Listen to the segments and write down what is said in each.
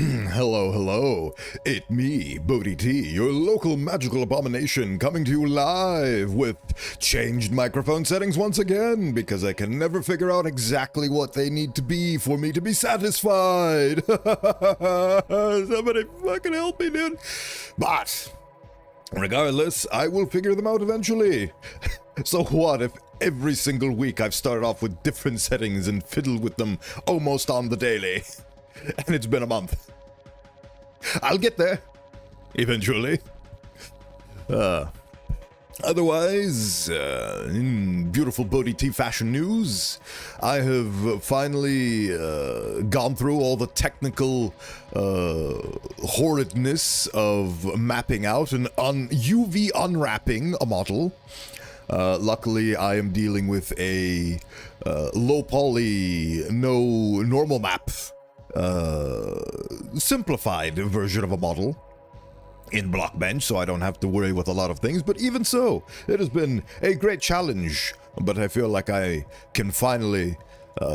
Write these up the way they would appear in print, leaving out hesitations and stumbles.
Hello, hello. It me, Bodhi T, your local magical abomination, coming to you live with changed microphone settings once again, because I can never figure out exactly what they need to be for me to be satisfied. Somebody fucking help me, dude. But regardless, I will figure them out eventually. So what if every single week I've started off with different settings and fiddled with them almost on the daily? And it's been a month. I'll get there. Eventually. Otherwise, in beautiful Bodhi T fashion news, I have finally gone through all the technical horridness of mapping out and UV unwrapping a model. Luckily, I am dealing with a low poly, no normal map, simplified version of a model in Blockbench, so I don't have to worry with a lot of things. But even so, it has been a great challenge. But I feel like I can finally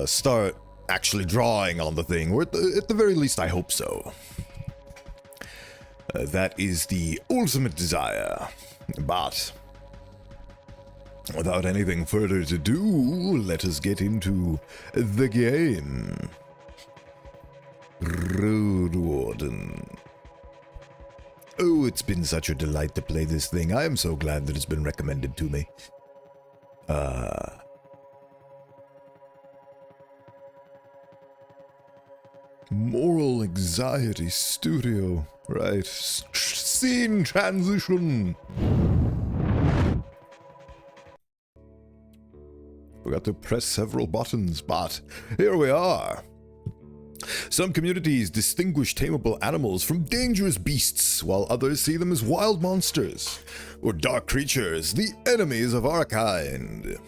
start actually drawing on the thing, or at the very least, I hope so. That is the ultimate desire. But without anything further to do, let us get into the game. Roadwarden. Oh, it's been such a delight to play this thing. I am so glad that it's been recommended to me. Moral Anxiety Studio. Right. Scene transition. Forgot to press several buttons, but here we are. Some communities distinguish tameable animals from dangerous beasts, while others see them as wild monsters, or dark creatures, the enemies of our kind.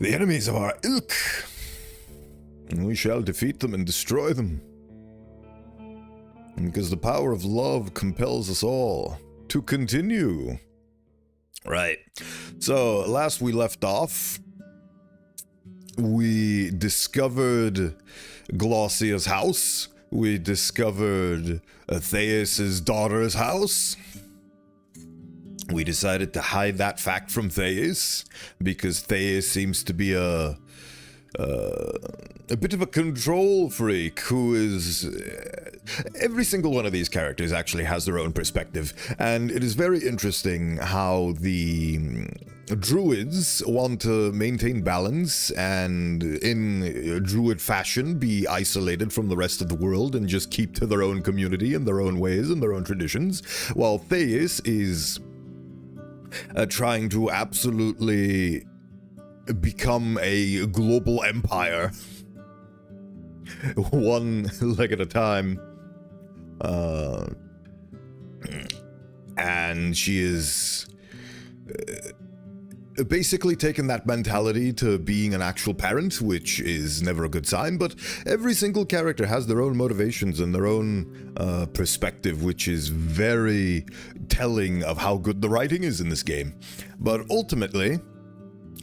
The enemies of our ilk. And we shall defeat them and destroy them. Because the power of love compels us all to continue. Right. So, last we left off, we discovered Glossia's house. We discovered Theus's daughter's house. We decided to hide that fact from Theus, because Theus seems to be a bit of a control freak who is... Every single one of these characters actually has their own perspective, and it is very interesting how the druids want to maintain balance and, in druid fashion, be isolated from the rest of the world and just keep to their own community and their own ways and their own traditions, while Theus is trying to absolutely become a global empire, one leg at a time. And she is basically taken that mentality to being an actual parent, which is never a good sign, but every single character has their own motivations and their own perspective, which is very telling of how good the writing is in this game. But ultimately,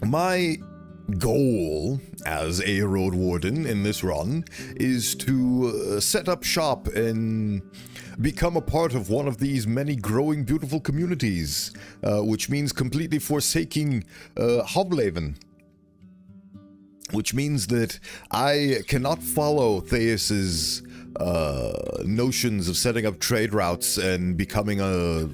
my goal as a Roadwarden in this run is to set up shop and become a part of one of these many growing beautiful communities, which means completely forsaking Hovleven. Which means that I cannot follow Theus's notions of setting up trade routes and becoming a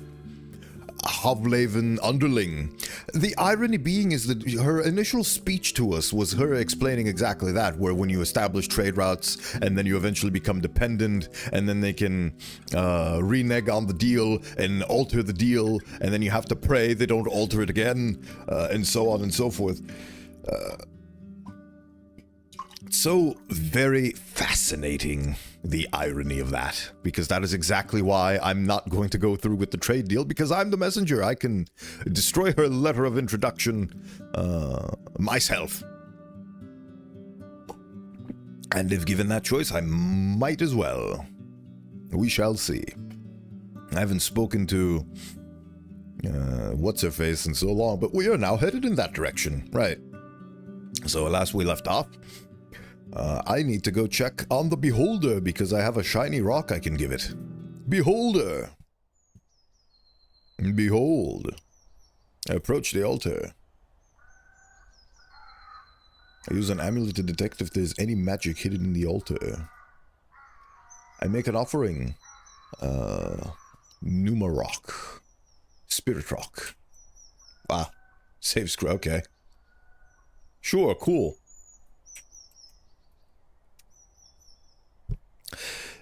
Hovleven underling. The irony being is that her initial speech to us was her explaining exactly that, where when you establish trade routes and then you eventually become dependent, and then they can renege on the deal and alter the deal, and then you have to pray they don't alter it again, and so on and so forth. So very fascinating, the irony of that, because that is exactly why I'm not going to go through with the trade deal, because I'm the messenger. I can destroy her letter of introduction myself. And if given that choice, I might as well. We shall see. I haven't spoken to what's-her-face in so long, but we are now headed in that direction. Right. So last we left off, I need to go check on the beholder because I have a shiny rock I can give it. Beholder! Behold. I approach the altar. I use an amulet to detect if there's any magic hidden in the altar. I make an offering. Pneuma rock. Spirit rock. Ah, save screw, okay. Sure, cool.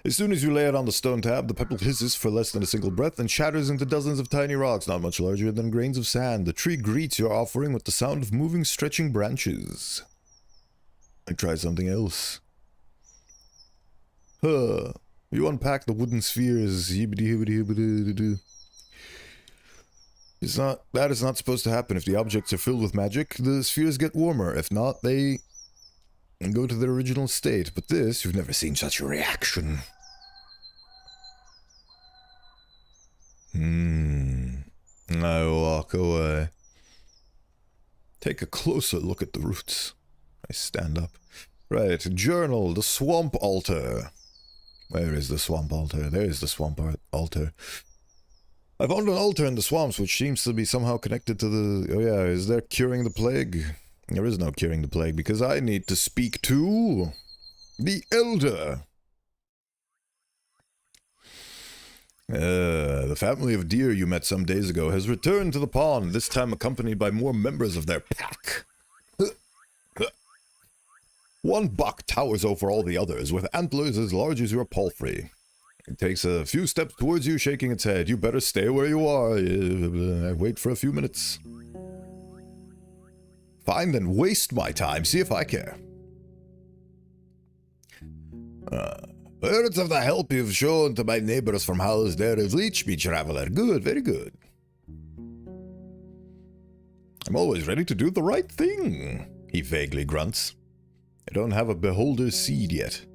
As soon as you lay it on the stone tab, the pebble hisses for less than a single breath and shatters into dozens of tiny rocks, not much larger than grains of sand. The tree greets your offering with the sound of moving, stretching branches. I try something else. You unpack the wooden spheres. That is not supposed to happen. If the objects are filled with magic, the spheres get warmer. If not, they go to their original state. But this, you've never seen such a reaction. I walk away. Take a closer look at the roots. I stand up. Right, journal, the swamp altar. Where is the swamp altar? There is the swamp altar. I found an altar in the swamps which seems to be somehow connected to the... Oh yeah, is there curing the plague? There is no curing the plague because I need to speak to... the elder. The family of deer you met some days ago has returned to the pond, this time accompanied by more members of their pack. One buck towers over all the others, with antlers as large as your palfrey. It takes a few steps towards you, shaking its head. You better stay where you are. I wait for a few minutes. Fine, then waste my time. See if I care. Words of the help you've shown to my neighbors from Howell's Dare have reached me, traveler. Good, very good. I'm always ready to do the right thing, he vaguely grunts. I don't have a beholder's seed yet.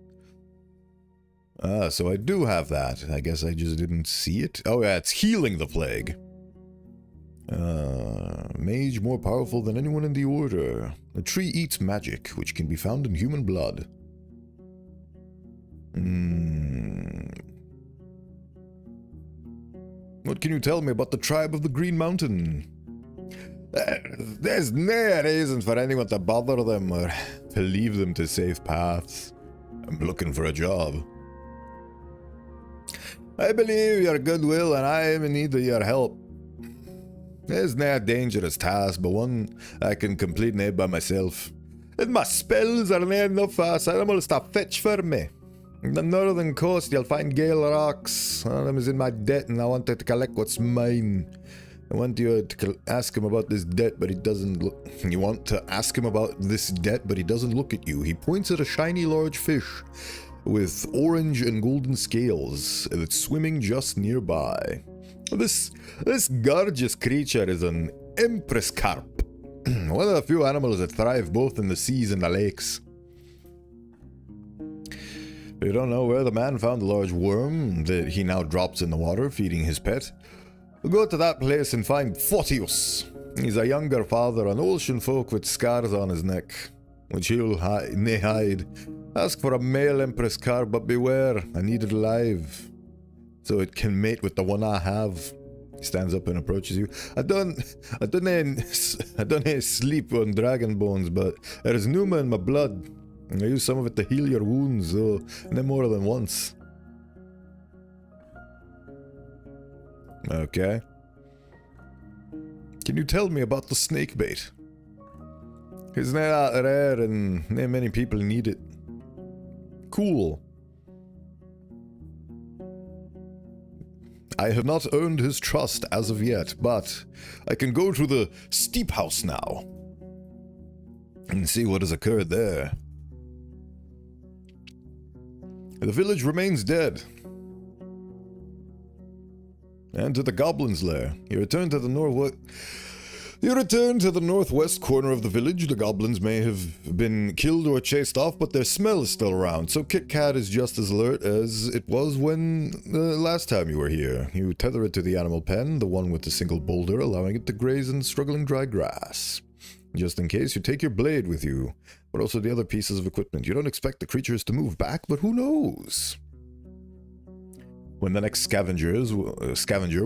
Ah, so I do have that. I guess I just didn't see it. Oh yeah, it's healing the plague. Mage more powerful than anyone in the order. The tree eats magic, which can be found in human blood. What can you tell me about the tribe of the Green Mountain? There's no reason for anyone to bother them or to leave them to safe paths. I'm looking for a job. I believe your goodwill and I am in need of your help. There's no dangerous task, but one I can complete now by myself. And my spells are not enough for us animals to fetch for me. On the northern coast you'll find Gale rocks. One of them is in my debt and I want to collect what's mine. I want you to ask him about this debt, but he doesn't look... You want to ask him about this debt, but he doesn't look at you. He points at a shiny large fish with orange and golden scales that's swimming just nearby. This gorgeous creature is an empress carp. One of the few animals that thrive both in the seas and the lakes. You don't know where the man found the large worm that he now drops in the water, feeding his pet. We'll go to that place and find Photius. He's a younger father, an ocean folk with scars on his neck, which he'll hide. Ask for a male empress carp, but beware, I need it alive, so it can mate with the one I have. He stands up and approaches you. I don't sleep on dragon bones, but there's pneuma in my blood. I use some of it to heal your wounds, though no more than once. Okay. Can you tell me about the snake bait? It's not rare and not many people need it. Cool. I have not earned his trust as of yet, but I can go to the Steep House now and see what has occurred there. The village remains dead. And to the Goblin's lair. You return to the northwest corner of the village. The goblins may have been killed or chased off, but their smell is still around, so Kit Kat is just as alert as it was when last time you were here. You tether it to the animal pen, the one with the single boulder, allowing it to graze in struggling dry grass. Just in case, you take your blade with you, but also the other pieces of equipment. You don't expect the creatures to move back, but who knows? When the next scavenger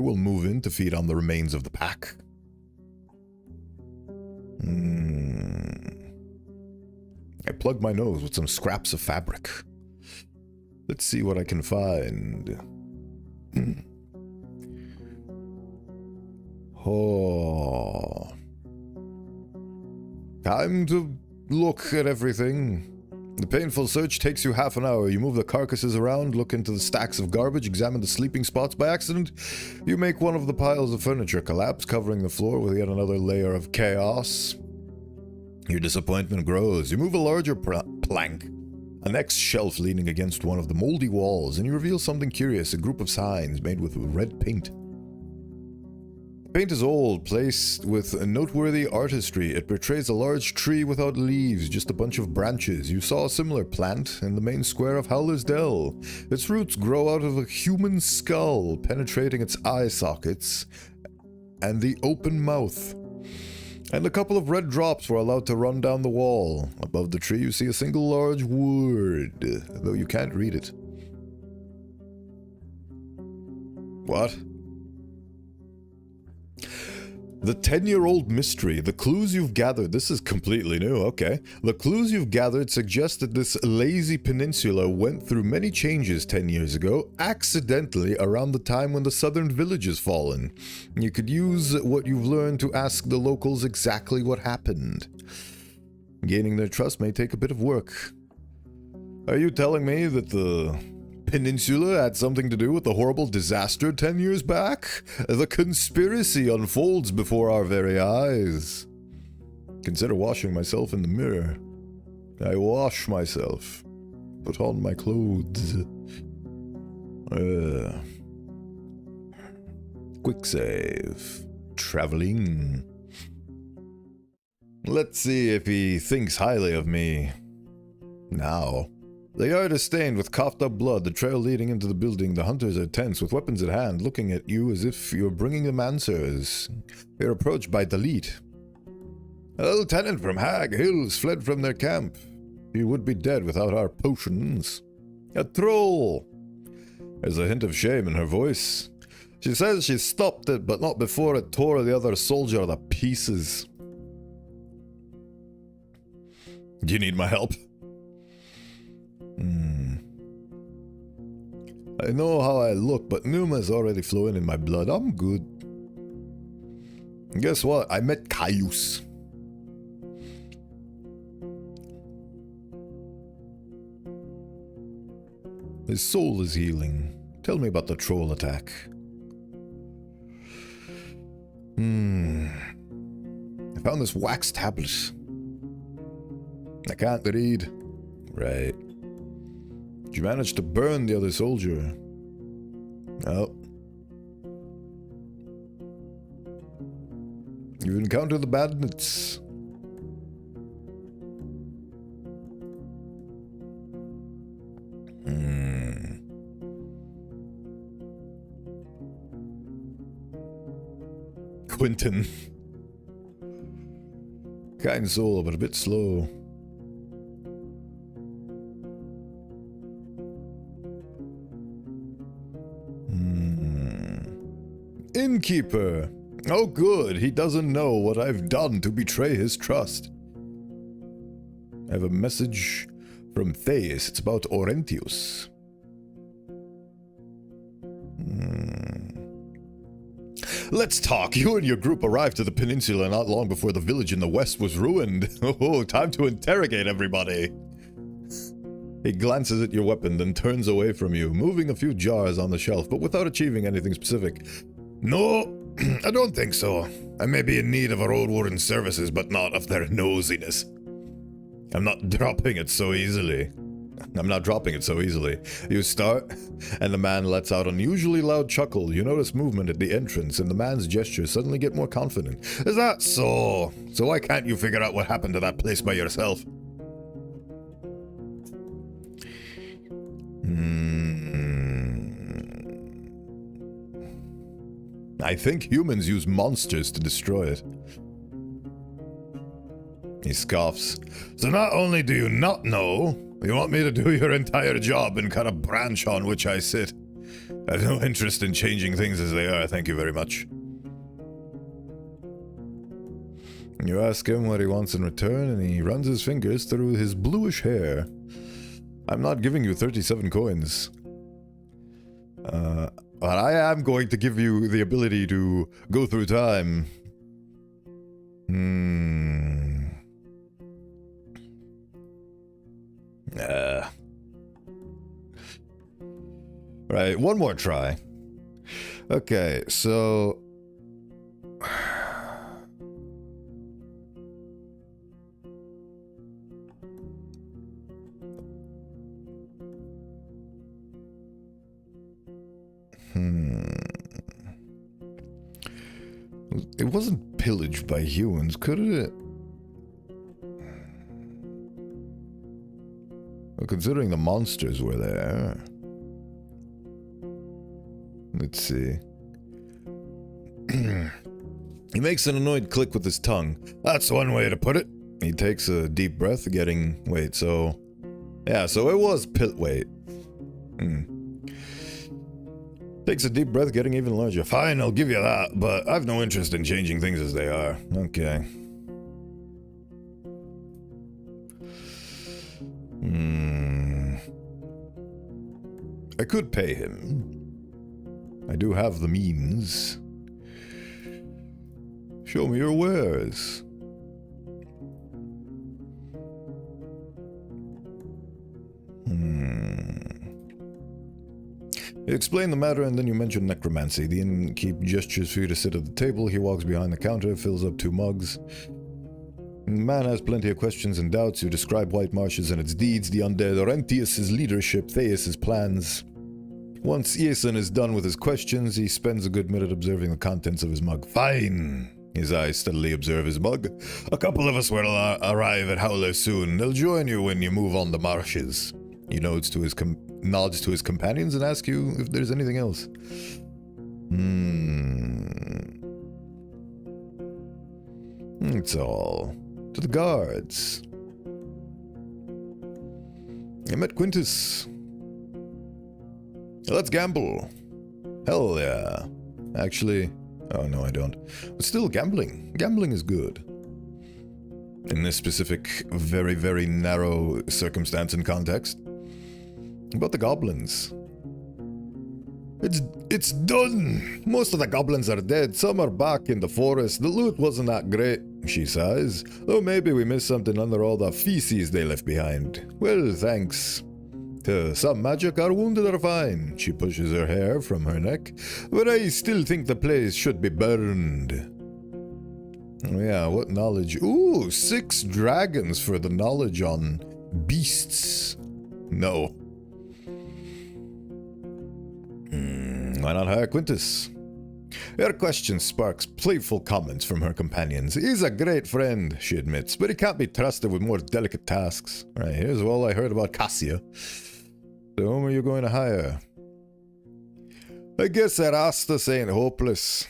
will move in to feed on the remains of the pack. I plugged my nose with some scraps of fabric. Let's see what I can find. Oh. Time to look at everything. The painful search takes you half an hour. You move the carcasses around, look into the stacks of garbage, examine the sleeping spots. By accident, you make one of the piles of furniture collapse, covering the floor with yet another layer of chaos. Your disappointment grows. You move a larger plank, a next shelf leaning against one of the moldy walls, and you reveal something curious, a group of signs made with red paint. The paint is old, placed with noteworthy artistry. It portrays a large tree without leaves, just a bunch of branches. You saw a similar plant in the main square of Howler's Dell. Its roots grow out of a human skull, penetrating its eye sockets and the open mouth. And a couple of red drops were allowed to run down the wall. Above the tree you see a single large word, though you can't read it. What? The 10-year-old mystery. The clues you've gathered... This is completely new, okay. The clues you've gathered suggest that this lazy peninsula went through many changes 10 years ago, accidentally around the time when the southern village has fallen. You could use what you've learned to ask the locals exactly what happened. Gaining their trust may take a bit of work. Are you telling me that the peninsula had something to do with the horrible disaster 10 years back? The conspiracy unfolds before our very eyes. Consider washing myself in the mirror. I wash myself. Put on my clothes. Quick save. Traveling. Let's see if he thinks highly of me. Now. The yard is stained with coughed-up blood, the trail leading into the building. The hunters are tense, with weapons at hand, looking at you as if you're bringing them answers. You're approached by Dalit. A lieutenant from Hag Hills fled from their camp. He would be dead without our potions. A troll! There's a hint of shame in her voice. She says she stopped it, but not before it tore the other soldier to pieces. Do you need my help? I know how I look, but Numa's already flowing in my blood. I'm good. And guess what? I met Caius. His soul is healing. Tell me about the troll attack. I found this wax tablet. I can't read. Right. Did you manage to burn the other soldier? No. You've encountered the bandits. Quentin. Kind soul, but a bit slow. Innkeeper! Oh good, he doesn't know what I've done to betray his trust. I have a message from Theus. It's about Orentius. Let's talk. You and your group arrived to the peninsula not long before the village in the west was ruined. Oh, time to interrogate everybody. He glances at your weapon, then turns away from you, moving a few jars on the shelf, but without achieving anything specific. No, I don't think so. I may be in need of a Roadwarden services, but not of their nosiness. I'm not dropping it so easily. You start, and the man lets out an unusually loud chuckle. You notice movement at the entrance, and the man's gestures suddenly get more confident. Is that so? So why can't you figure out what happened to that place by yourself? I think humans use monsters to destroy it. He scoffs. So not only do you not know, you want me to do your entire job and cut a branch on which I sit. I have no interest in changing things as they are, thank you very much. You ask him what he wants in return, and he runs his fingers through his bluish hair. I'm not giving you 37 coins. But I am going to give you the ability to go through time. Right, one more try. Okay, so... It wasn't pillaged by humans, could it? Well, considering the monsters were there... Let's see. He makes an annoyed click with his tongue. That's one way to put it. He takes a deep breath, getting... Wait, so... Yeah, so it was wait. Takes a deep breath, getting even larger. Fine, I'll give you that, but I've no interest in changing things as they are. Okay. I could pay him. I do have the means. Show me your wares. You explain the matter and then you mention necromancy. The innkeep gestures for you to sit at the table. He walks behind the counter, fills up 2 mugs. The man has plenty of questions and doubts. You describe White Marshes and its deeds, the undead, Orentius' leadership, Theus' plans. Once Iason is done with his questions, he spends a good minute observing the contents of his mug. Fine! His eyes steadily observe his mug. A couple of us will arrive at Howler soon. They'll join you when you move on the marshes. He nods to his companions and asks you if there's anything else. It's all. To the guards. I met Quintus. Let's gamble. Hell yeah. Actually, oh no I don't. But still, gambling. Gambling is good. In this specific, very, very narrow circumstance and context. About the goblins. It's done! Most of the goblins are dead, some are back in the forest. The loot wasn't that great, she sighs. Though maybe we missed something under all the feces they left behind. Well, thanks. To some magic, our wounded are fine. She pushes her hair from her neck. But I still think the place should be burned. Oh yeah, what knowledge? Ooh, 6 dragons for the knowledge on beasts. No. Why not hire Quintus? Her question sparks playful comments from her companions. He's a great friend, she admits, but he can't be trusted with more delicate tasks. Right, here's all I heard about Cassia. So whom are you going to hire? I guess Erastus ain't hopeless.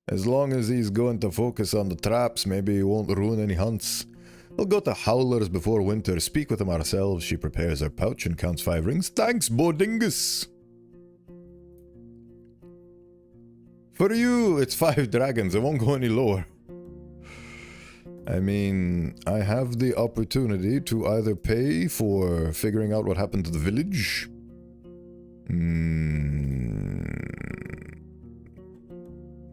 As long as he's going to focus on the traps, maybe he won't ruin any hunts. We'll go to Howler's before winter, speak with him ourselves. She prepares her pouch and counts 5 rings. Thanks, Bodingus! For you, it's 5 dragons. It won't go any lower. I mean, I have the opportunity to either pay for figuring out what happened to the village.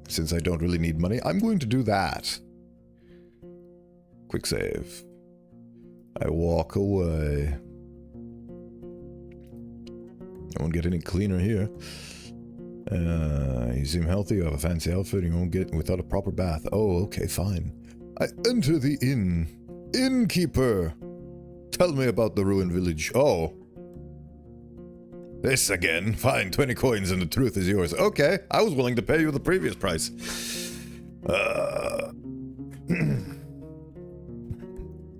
Since I don't really need money, I'm going to do that. Quick save. I walk away. I won't get any cleaner here. You seem healthy, you have a fancy outfit, you won't get without a proper bath. Oh, okay, fine. I enter the inn. Innkeeper! Tell me about the ruined village. Oh. This again. Fine, 20 coins and the truth is yours. Okay, I was willing to pay you the previous price.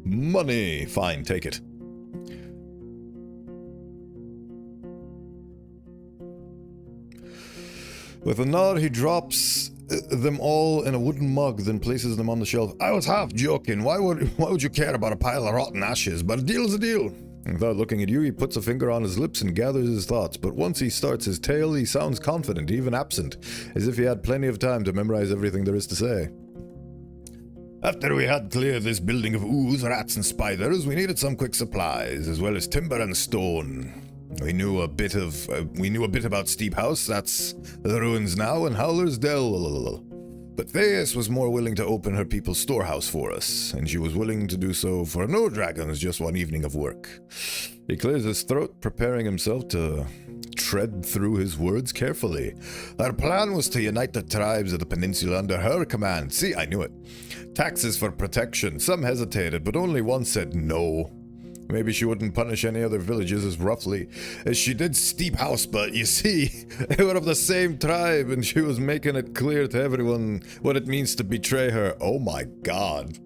Money. Fine, take it. With a nod, he drops them all in a wooden mug, then places them on the shelf. I was half joking. Why would you care about a pile of rotten ashes? But a deal's a deal. Without looking at you, he puts a finger on his lips and gathers his thoughts, but once he starts his tale, he sounds confident, even absent, as if he had plenty of time to memorize everything there is to say. After we had cleared this building of ooze, rats, and spiders, we needed some quick supplies, as well as timber and stone. We knew a bit about Steep House, that's the ruins now, and Howler's Dell. But Theus was more willing to open her people's storehouse for us, and she was willing to do so for no dragons, just one evening of work. He clears his throat, preparing himself to tread through his words carefully. Our plan was to unite the tribes of the peninsula under her command. See, I knew it. Taxes for protection. Some hesitated, but only one said no. Maybe she wouldn't punish any other villages as roughly as she did Steep House, but you see, they were of the same tribe, and she was making it clear to everyone what it means to betray her. Oh my god.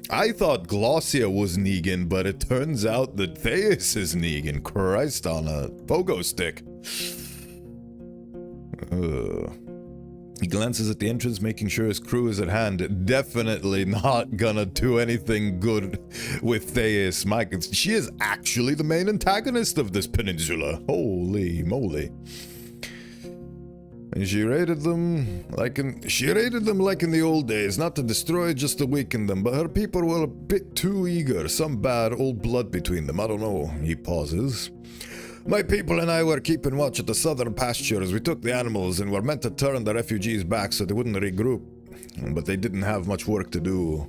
I thought Glossia was Negan, but it turns out that Theus is Negan. Christ on a pogo stick. He glances at the entrance, making sure his crew is at hand. Definitely not gonna do anything good with Theus. She is actually the main antagonist of this peninsula. Holy moly. And she raided them like in the old days, not to destroy, just to weaken them. But her people were a bit too eager. Some bad old blood between them. I don't know. He pauses. My people and I were keeping watch at the southern pastures. We took the animals and were meant to turn the refugees back so they wouldn't regroup. But they didn't have much work to do.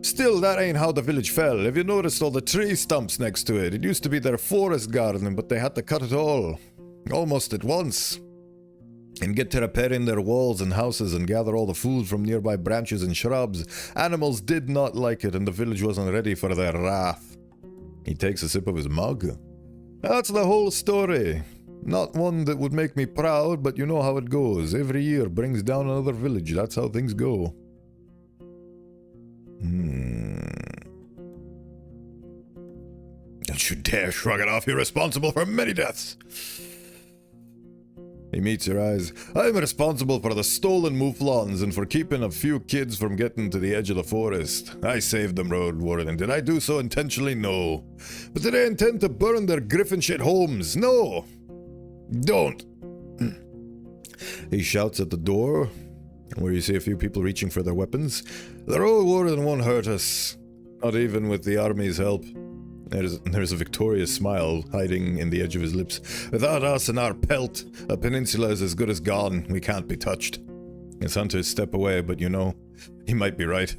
Still, that ain't how the village fell. Have you noticed all the tree stumps next to it? It used to be their forest garden, but they had to cut it all. Almost at once. And get to repairing their walls and houses and gather all the food from nearby branches and shrubs. Animals did not like it, and the village wasn't ready for their wrath. He takes a sip of his mug. That's the whole story. Not one that would make me proud, but you know how it goes. Every year brings down another village. That's how things go. Don't you dare shrug it off. You're responsible for many deaths. He meets your eyes. I'm responsible for the stolen mouflons and for keeping a few kids from getting to the edge of the forest. I saved them, Roadwarden. Did I do so intentionally? No. But did I intend to burn their griffin shit homes? No. Don't. He shouts at the door, where you see a few people reaching for their weapons. The Roadwarden won't hurt us. Not even with the army's help. There's a victorious smile hiding in the edge of his lips. Without us and our pelt, a peninsula is as good as gone. We can't be touched. His hunters step away, but you know, he might be right.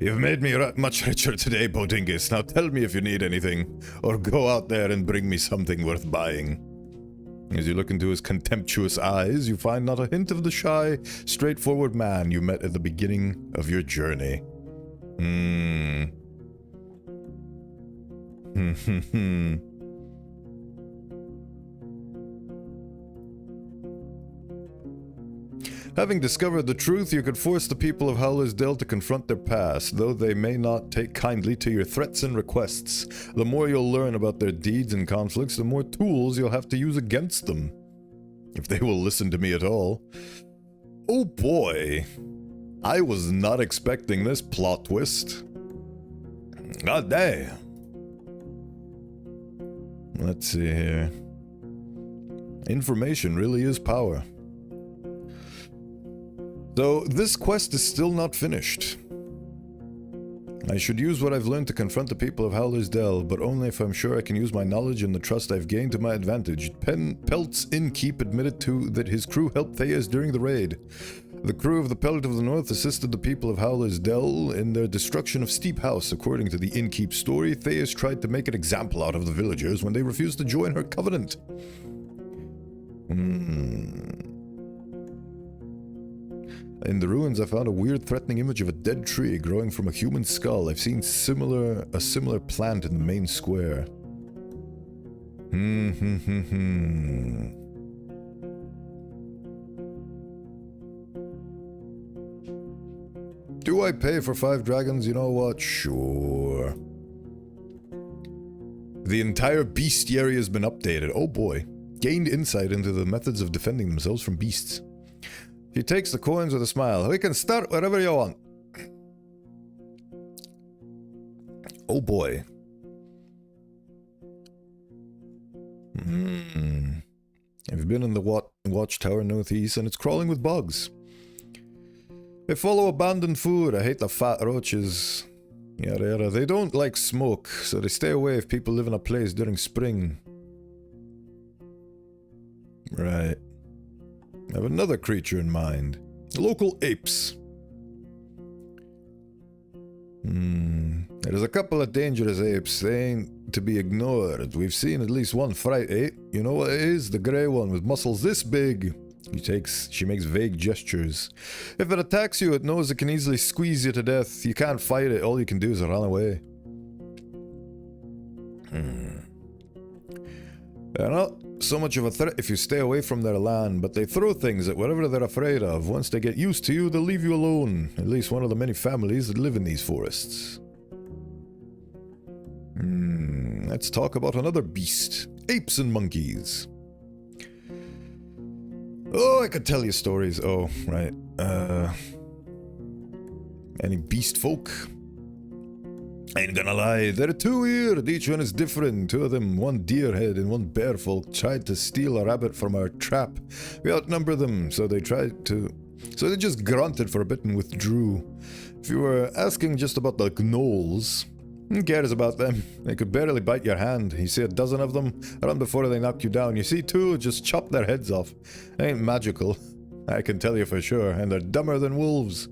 You've made me much richer today, Bodingus. Now tell me if you need anything, or go out there and bring me something worth buying. As you look into his contemptuous eyes, you find not a hint of the shy, straightforward man you met at the beginning of your journey. Having discovered the truth, you could force the people of Howler's Dell to confront their past, though they may not take kindly to your threats and requests. The more you'll learn about their deeds and conflicts, the more tools you'll have to use against them. If they will listen to me at all. Oh boy. I was not expecting this plot twist. God damn. Let's see here. Information really is power. So, this quest is still not finished. I should use what I've learned to confront the people of Howler's Dell, but only if I'm sure I can use my knowledge and the trust I've gained to my advantage. Pelt's innkeep admitted to that his crew helped Theus during the raid. The crew of the Pelt of the North assisted the people of Howler's Dell in their destruction of Steep House. According to the innkeep's story, Theus tried to make an example out of the villagers when they refused to join her covenant. In the ruins, I found a weird, threatening image of a dead tree growing from a human skull. I've seen a similar plant in the main square. Do I pay for 5 dragons? You know what? Sure. The entire bestiary has been updated. Oh boy. Gained insight into the methods of defending themselves from beasts. She takes the coins with a smile. We can start wherever you want. Oh boy. I've been in the watchtower northeast and it's crawling with bugs. They follow abandoned food. I hate the fat roaches. Yada yada. They don't like smoke, so they stay away if people live in a place during spring. Right. I have another creature in mind. Local apes. There's a couple of dangerous apes. They ain't to be ignored. We've seen at least one fright ape. You know what it is? The grey one with muscles this big. She makes vague gestures. If it attacks you, it knows it can easily squeeze you to death. You can't fight it. All you can do is run away. They're not so much of a threat if you stay away from their land, but they throw things at whatever they're afraid of. Once they get used to you, they'll leave you alone. At least one of the many families that live in these forests. Let's talk about another beast. Apes and monkeys. Oh, I could tell you stories. Oh, right. Any beast folk? Ain't gonna lie, they're two-eared, each one is different. Two of them, one deer head and one bear folk, tried to steal a rabbit from our trap. We outnumber them, so they just grunted for a bit and withdrew. If you were asking just about the gnolls, who cares about them? They could barely bite your hand. You see a dozen of them, run before they knock you down. You see two, just chop their heads off. They ain't magical, I can tell you for sure, and they're dumber than wolves.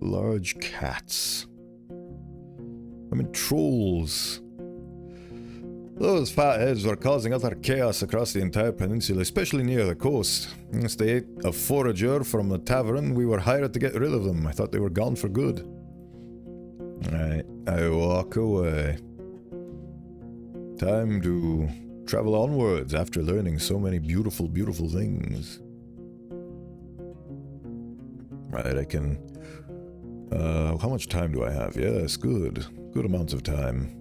Large cats. I mean, trolls. Those fat heads were causing utter chaos across the entire peninsula, especially near the coast. Once they ate a forager from the tavern, we were hired to get rid of them. I thought they were gone for good. Right, I walk away. Time to travel onwards after learning so many beautiful, beautiful things. Right, I can... how much time do I have? Yes, good. Good amounts of time.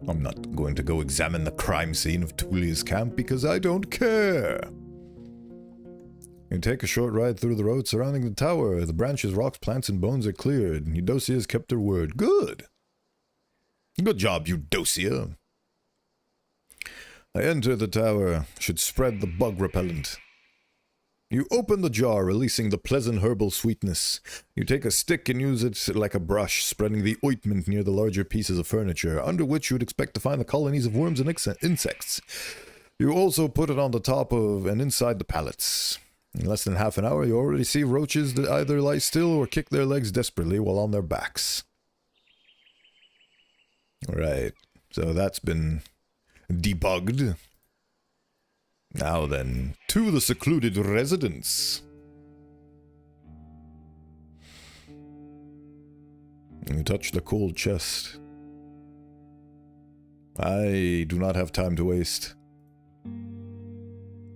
I'm not going to go examine the crime scene of Tullia's camp because I don't care. You take a short ride through the road surrounding the tower. The branches, rocks, plants, and bones are cleared. Eudocia has kept her word. Good. Good job, Eudocia. I enter the tower. Should spread the bug repellent. You open the jar, releasing the pleasant herbal sweetness. You take a stick and use it like a brush, spreading the ointment near the larger pieces of furniture, under which you would expect to find the colonies of worms and insects. You also put it on the top of and inside the pallets. In less than half an hour, you already see roaches that either lie still or kick their legs desperately while on their backs. Right, so that's been debugged. Now then, to the secluded residence. You touch the cold chest. I do not have time to waste.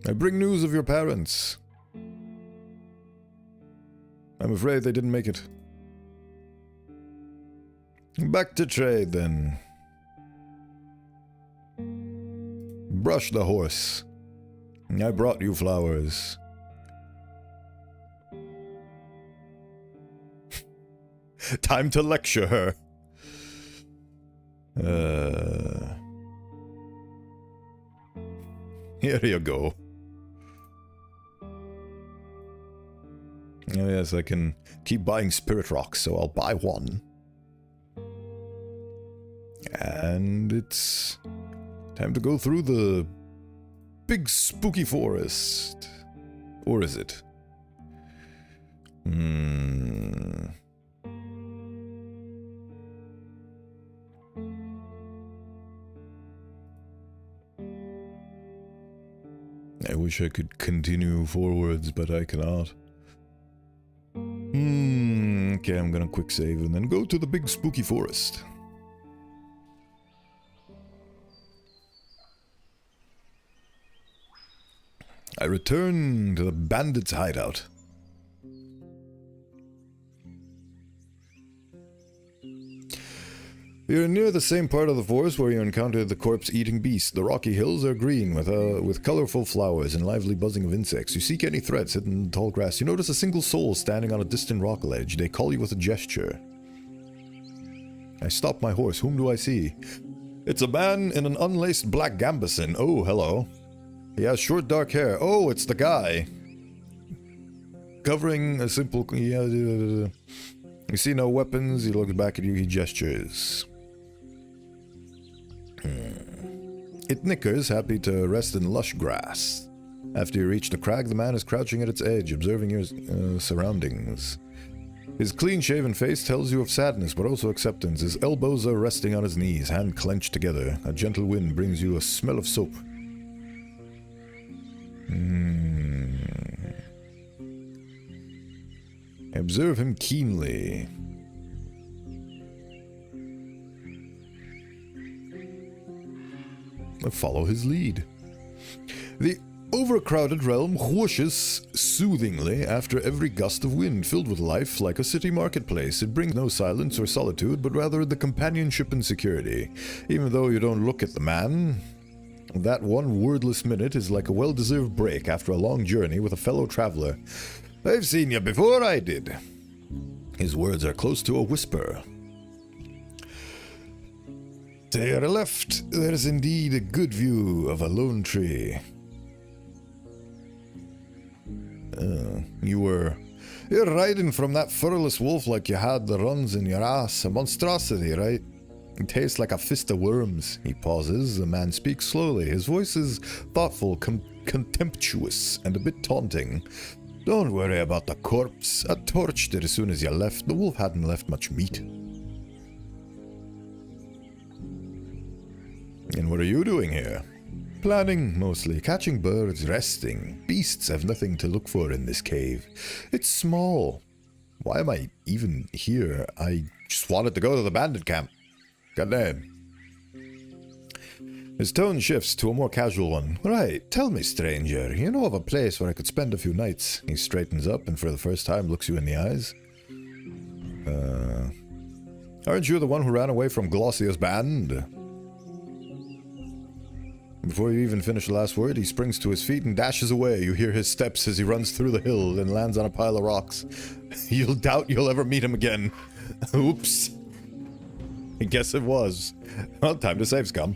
I bring news of your parents. I'm afraid they didn't make it. Back to trade, then. Brush the horse. I brought you flowers. Time to lecture her. Here you go. Oh yes, I can keep buying spirit rocks, so I'll buy one. And it's time to go through the big spooky forest. Or is it? I wish I could continue forwards, but I cannot. Okay, I'm gonna quick save and then go to the big spooky forest. I return to the bandits' hideout. You're near the same part of the forest where you encountered the corpse-eating beast. The rocky hills are green with colorful flowers and lively buzzing of insects. You seek any threats hidden in the tall grass. You notice a single soul standing on a distant rock ledge. They call you with a gesture. I stop my horse. Whom do I see? It's a man in an unlaced black gambeson. Oh, hello. He has short dark hair. Oh, it's the guy. Covering a simple... You see no weapons. He looks back at you. He gestures. It nickers, happy to rest in lush grass. After you reach the crag, the man is crouching at its edge, observing your surroundings. His clean-shaven face tells you of sadness, but also acceptance. His elbows are resting on his knees, hand clenched together. A gentle wind brings you a smell of soap. Observe him keenly. Follow his lead. The overcrowded realm whooshes soothingly after every gust of wind, filled with life like a city marketplace. It brings no silence or solitude, but rather the companionship and security. Even though you don't look at the man, that one wordless minute is like a well-deserved break after a long journey with a fellow traveler. I've seen you before, I did. His words are close to a whisper. To your left, there is indeed a good view of a lone tree. You're riding from that furless wolf like you had the runs in your ass. A monstrosity, right? It tastes like a fist of worms. He pauses. The man speaks slowly. His voice is thoughtful, contemptuous, and a bit taunting. Don't worry about the corpse. I torched it as soon as you left. The wolf hadn't left much meat. And what are you doing here? Planning, mostly. Catching birds, resting. Beasts have nothing to look for in this cave. It's small. Why am I even here? I just wanted to go to the bandit camp. Goddamn. His tone shifts to a more casual one. Right, tell me, stranger, you know of a place where I could spend a few nights? He straightens up and for the first time looks you in the eyes. Aren't you the one who ran away from Glossia's band? Before you even finish the last word, he springs to his feet and dashes away. You hear his steps as he runs through the hill and lands on a pile of rocks. You'll doubt you'll ever meet him again. Oops. I guess it was. Well, time to save, scum.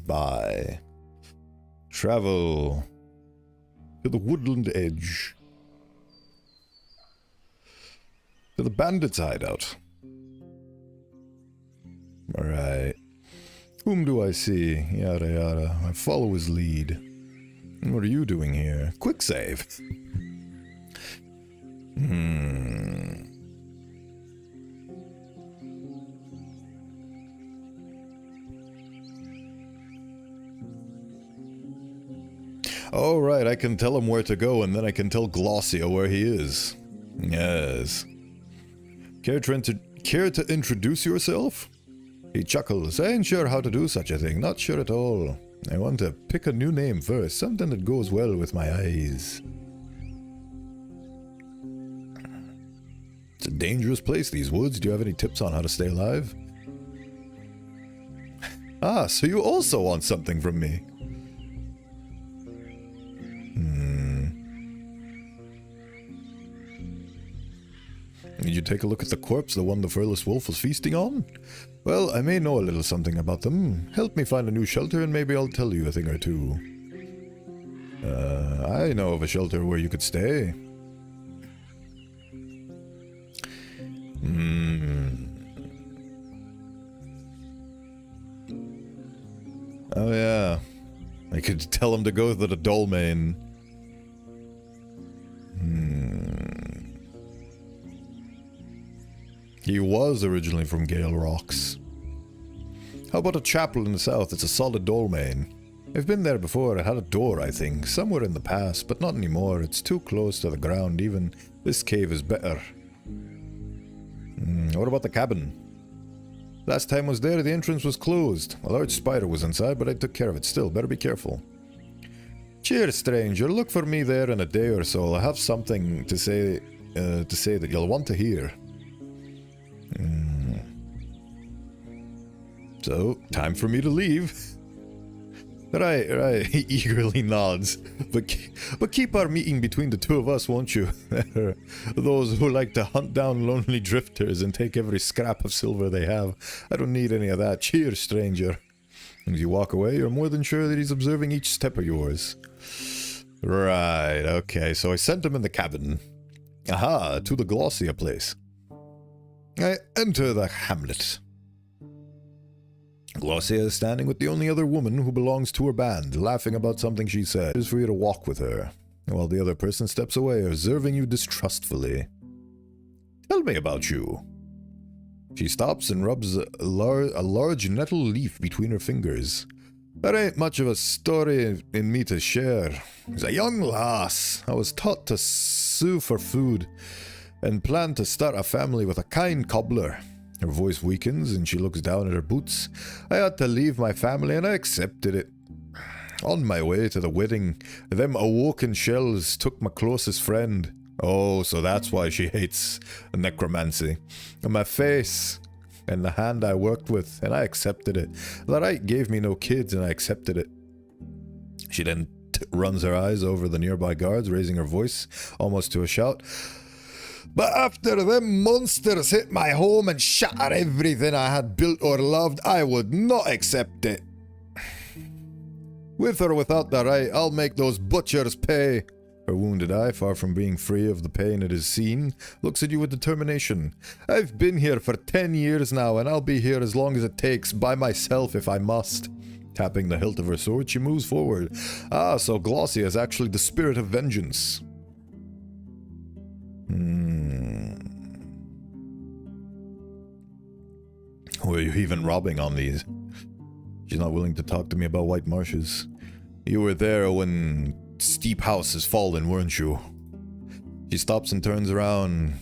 Bye. Travel to the woodland edge. To the bandits' hideout. Alright. Whom do I see? Yada yada. I follow his lead. What are you doing here? Quick save. Oh, right, I can tell him where to go, and then I can tell Glossia where he is. Yes. Care to introduce yourself? He chuckles. I ain't sure how to do such a thing, not sure at all. I want to pick a new name first, something that goes well with my eyes. It's a dangerous place, these woods. Do you have any tips on how to stay alive? Ah, so you also want something from me. Did you take a look at the corpse, the one the furless wolf was feasting on? Well, I may know a little something about them. Help me find a new shelter and maybe I'll tell you a thing or two. I know of a shelter where you could stay. Oh yeah. I could tell him to go to the Dolmen. He was originally from Gale Rocks. How about a chapel in the south? It's a solid dolmen. I've been there before. It had a door, I think, somewhere in the past, but not anymore. It's too close to the ground. Even this cave is better. What about the cabin? Last time I was there, the entrance was closed. A large spider was inside, but I took care of it still. Better be careful. Cheers, stranger. Look for me there in a day or so. I have something to say that you'll want to hear. So, time for me to leave. Right, he eagerly nods. But keep our meeting between the two of us, won't you? Those who like to hunt down lonely drifters and take every scrap of silver they have. I don't need any of that. Cheers, stranger. As you walk away, you're more than sure that he's observing each step of yours. Right, okay, so I sent him in the cabin. Aha, to the Glossia place. I enter the hamlet. Glossia is standing with the only other woman who belongs to her band, laughing about something she said. It is for you to walk with her, while the other person steps away, observing you distrustfully. Tell me about you. She stops and rubs a large nettle leaf between her fingers. There ain't much of a story in me to share. As a young lass, I was taught to sue for food, and planned to start a family with a kind cobbler. Her voice weakens and she looks down at her boots. I had to leave my family and I accepted it. On my way to the wedding, them awoken shells took my closest friend. Oh, so that's why she hates necromancy. And my face, and the hand I worked with, and I accepted it. The right gave me no kids and I accepted it. She then runs her eyes over the nearby guards, raising her voice almost to a shout. But after them monsters hit my home and shatter everything I had built or loved, I would not accept it. With or without the right, I'll make those butchers pay. Her wounded eye, far from being free of the pain it has seen, looks at you with determination. I've been here for 10 years now, and I'll be here as long as it takes, by myself if I must. Tapping the hilt of her sword, she moves forward. Ah, so Glossia is actually the spirit of vengeance. Who are you even robbing on these? She's not willing to talk to me about White Marshes. You were there when Steep House has fallen, weren't you? She stops and turns around.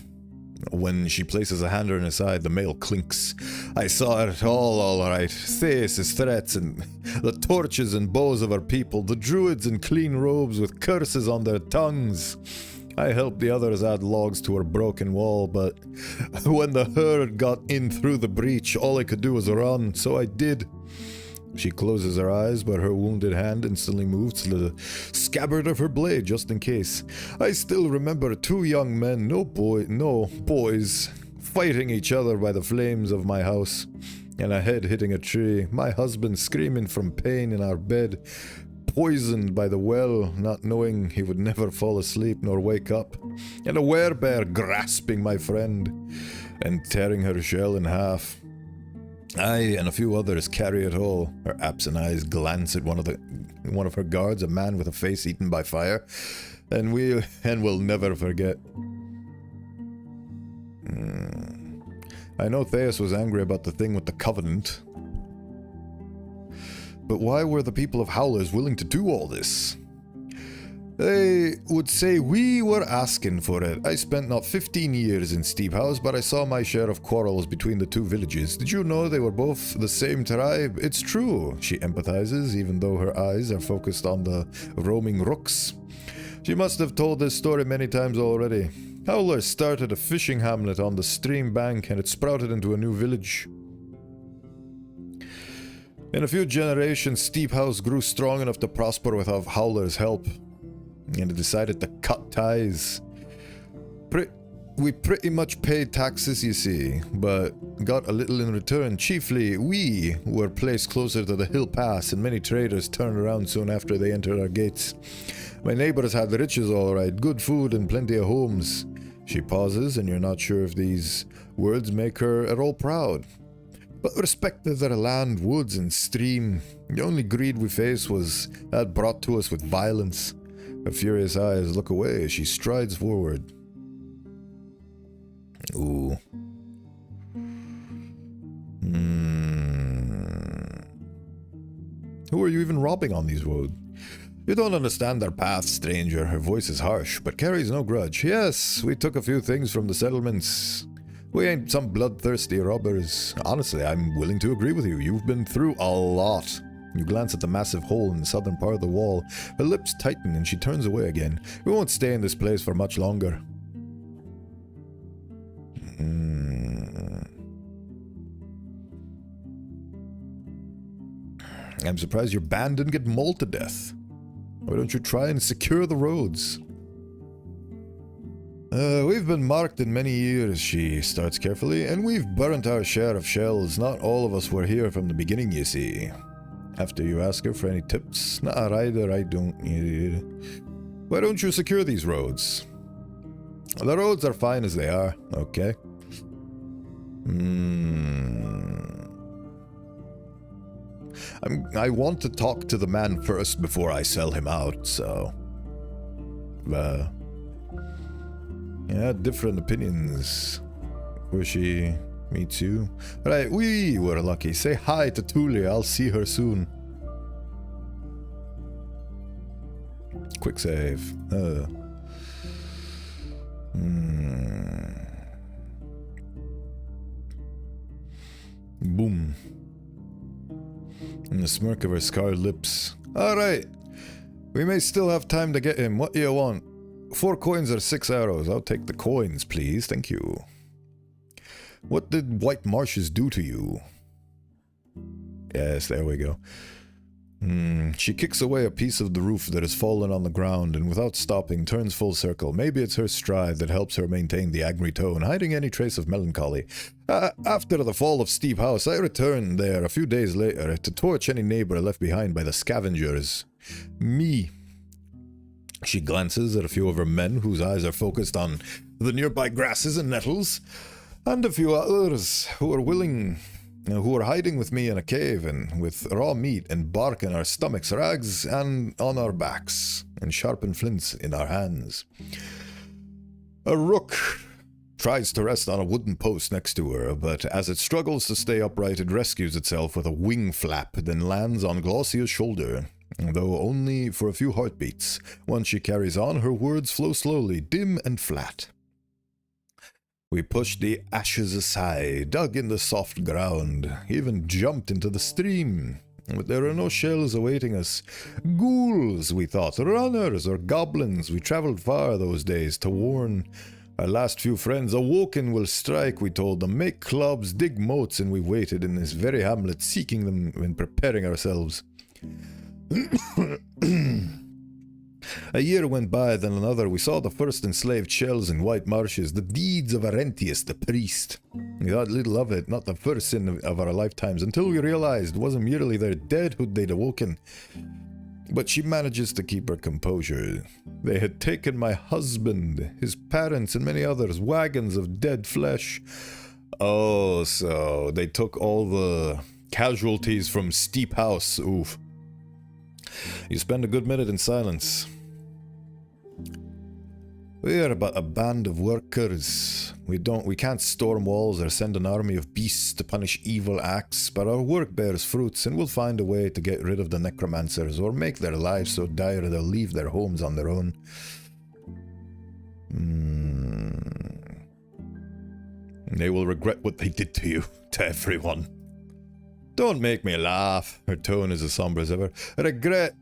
When she places a hand on her side, the mail clinks. I saw it all right. Theus' threats and the torches and bows of our people, the druids in clean robes with curses on their tongues. I helped the others add logs to her broken wall, but when the herd got in through the breach, all I could do was run, so I did. She closes her eyes, but her wounded hand instantly moves to the scabbard of her blade, just in case. I still remember two young men, no boys, fighting each other by the flames of my house, and a head hitting a tree, my husband screaming from pain in our bed, poisoned by the well, not knowing he would never fall asleep nor wake up, and a werebear grasping my friend and tearing her shell in half. I and a few others carry it all. Her absent eyes glance at one of her guards, a man with a face eaten by fire, and we'll never forget. I know Theus was angry about the thing with the Covenant. But why were the people of Howlers willing to do all this? They would say we were asking for it. I spent not 15 years in Steep House, but I saw my share of quarrels between the two villages. Did you know they were both the same tribe? It's true. She empathizes, even though her eyes are focused on the roaming rooks. She must have told this story many times already. Howlers started a fishing hamlet on the stream bank, and it sprouted into a new village. In a few generations, Steep House grew strong enough to prosper without Howler's help, and it decided to cut ties. We pretty much paid taxes, you see, but got a little in return. Chiefly, we were placed closer to the hill pass, and many traders turned around soon after they entered our gates. My neighbors had the riches all right, good food and plenty of homes. She pauses, and you're not sure if these words make her at all proud. But respect to their land, woods, and stream. The only greed we faced was that brought to us with violence. Her furious eyes look away as she strides forward. Ooh. Who are you even robbing on these roads? You don't understand their path, stranger. Her voice is harsh, but carries no grudge. Yes, we took a few things from the settlements. We ain't some bloodthirsty robbers. Honestly, I'm willing to agree with you. You've been through a lot. You glance at the massive hole in the southern part of the wall. Her lips tighten and she turns away again. We won't stay in this place for much longer. I'm surprised your band didn't get mauled to death. Why don't you try and secure the roads? We've been marked in many years, she starts carefully, and we've burnt our share of shells. Not all of us were here from the beginning, you see. After you ask her for any tips, nah, Ryder, I don't need it. Why don't you secure these roads? The roads are fine as they are, okay. I want to talk to the man first before I sell him out, so... yeah, different opinions. Was she... Me too. Right, we were lucky. Say hi to Tulia, I'll see her soon. Quick save. Boom. And the smirk of her scarred lips. Alright. We may still have time to get him. What do you want? 4 coins or 6 arrows? I'll take the coins, please. Thank you. What did White Marshes do to you? Yes, there we go. She kicks away a piece of the roof that has fallen on the ground and without stopping turns full circle. Maybe it's her stride that helps her maintain the angry tone, hiding any trace of melancholy. After the fall of Steep House, I returned there a few days later to torch any neighbor left behind by the scavengers. Me. She glances at a few of her men whose eyes are focused on the nearby grasses and nettles, and a few others who are hiding with me in a cave and with raw meat and bark in our stomachs, rags and on our backs, and sharpened flints in our hands. A rook tries to rest on a wooden post next to her, but as it struggles to stay upright, it rescues itself with a wing flap, then lands on Glaucia's shoulder, though only for a few heartbeats. Once she carries on, her words flow slowly, dim and flat. We pushed the ashes aside, dug in the soft ground, even jumped into the stream. But there are no shells awaiting us. Ghouls, we thought, runners or goblins. We traveled far those days to warn our last few friends. Awoken will strike, we told them. Make clubs, dig moats, and we waited in this very hamlet, seeking them and preparing ourselves. A year went by, then another. We saw the first enslaved shells in White Marshes, the deeds of Arentius, the priest. We thought little of it, not the first sin of our lifetimes, until we realized it wasn't merely their dead who they'd awoken. But she manages to keep her composure. They had taken my husband, his parents, and many others, wagons of dead flesh. Oh, so they took all the casualties from Steep House. Oof. You spend a good minute in silence. We are but a band of workers. We can't storm walls or send an army of beasts to punish evil acts, but our work bears fruits, and we'll find a way to get rid of the necromancers, or make their lives so dire they'll leave their homes on their own. They will regret what they did to you, to everyone. Don't make me laugh. Her tone is as somber as ever. Regret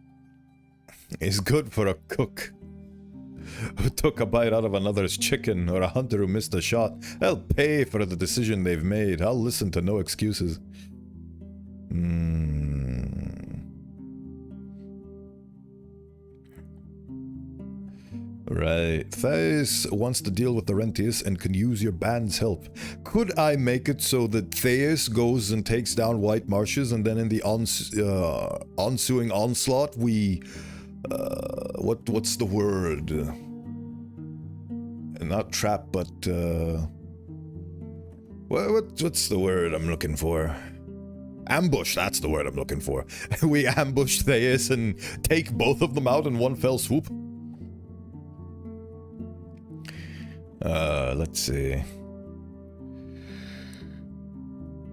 is good for a cook who took a bite out of another's chicken, or a hunter who missed a shot. They'll pay for the decision they've made. I'll listen to no excuses. Right. Thais wants to deal with Arentius and can use your band's help. Could I make it so that Thais goes and takes down White Marshes, and then in the ensuing onslaught we... what's the word? Not trap, but... what's the word I'm looking for? Ambush, that's the word I'm looking for. We ambush Thais and take both of them out in one fell swoop. Let's see.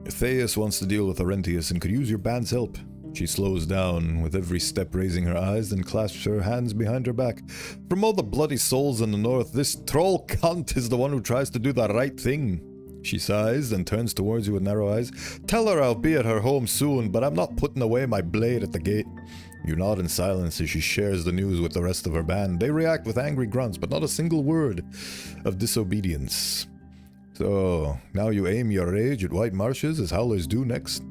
Thais wants to deal with Arentius and could use your band's help. She slows down, with every step raising her eyes, then clasps her hands behind her back. From all the bloody souls in the north, this troll cunt is the one who tries to do the right thing. She sighs, then turns towards you with narrow eyes. Tell her I'll be at her home soon, but I'm not putting away my blade at the gate. You nod in silence as she shares the news with the rest of her band. They react with angry grunts, but not a single word of disobedience. So, now you aim your rage at White Marshes as Howlers do next?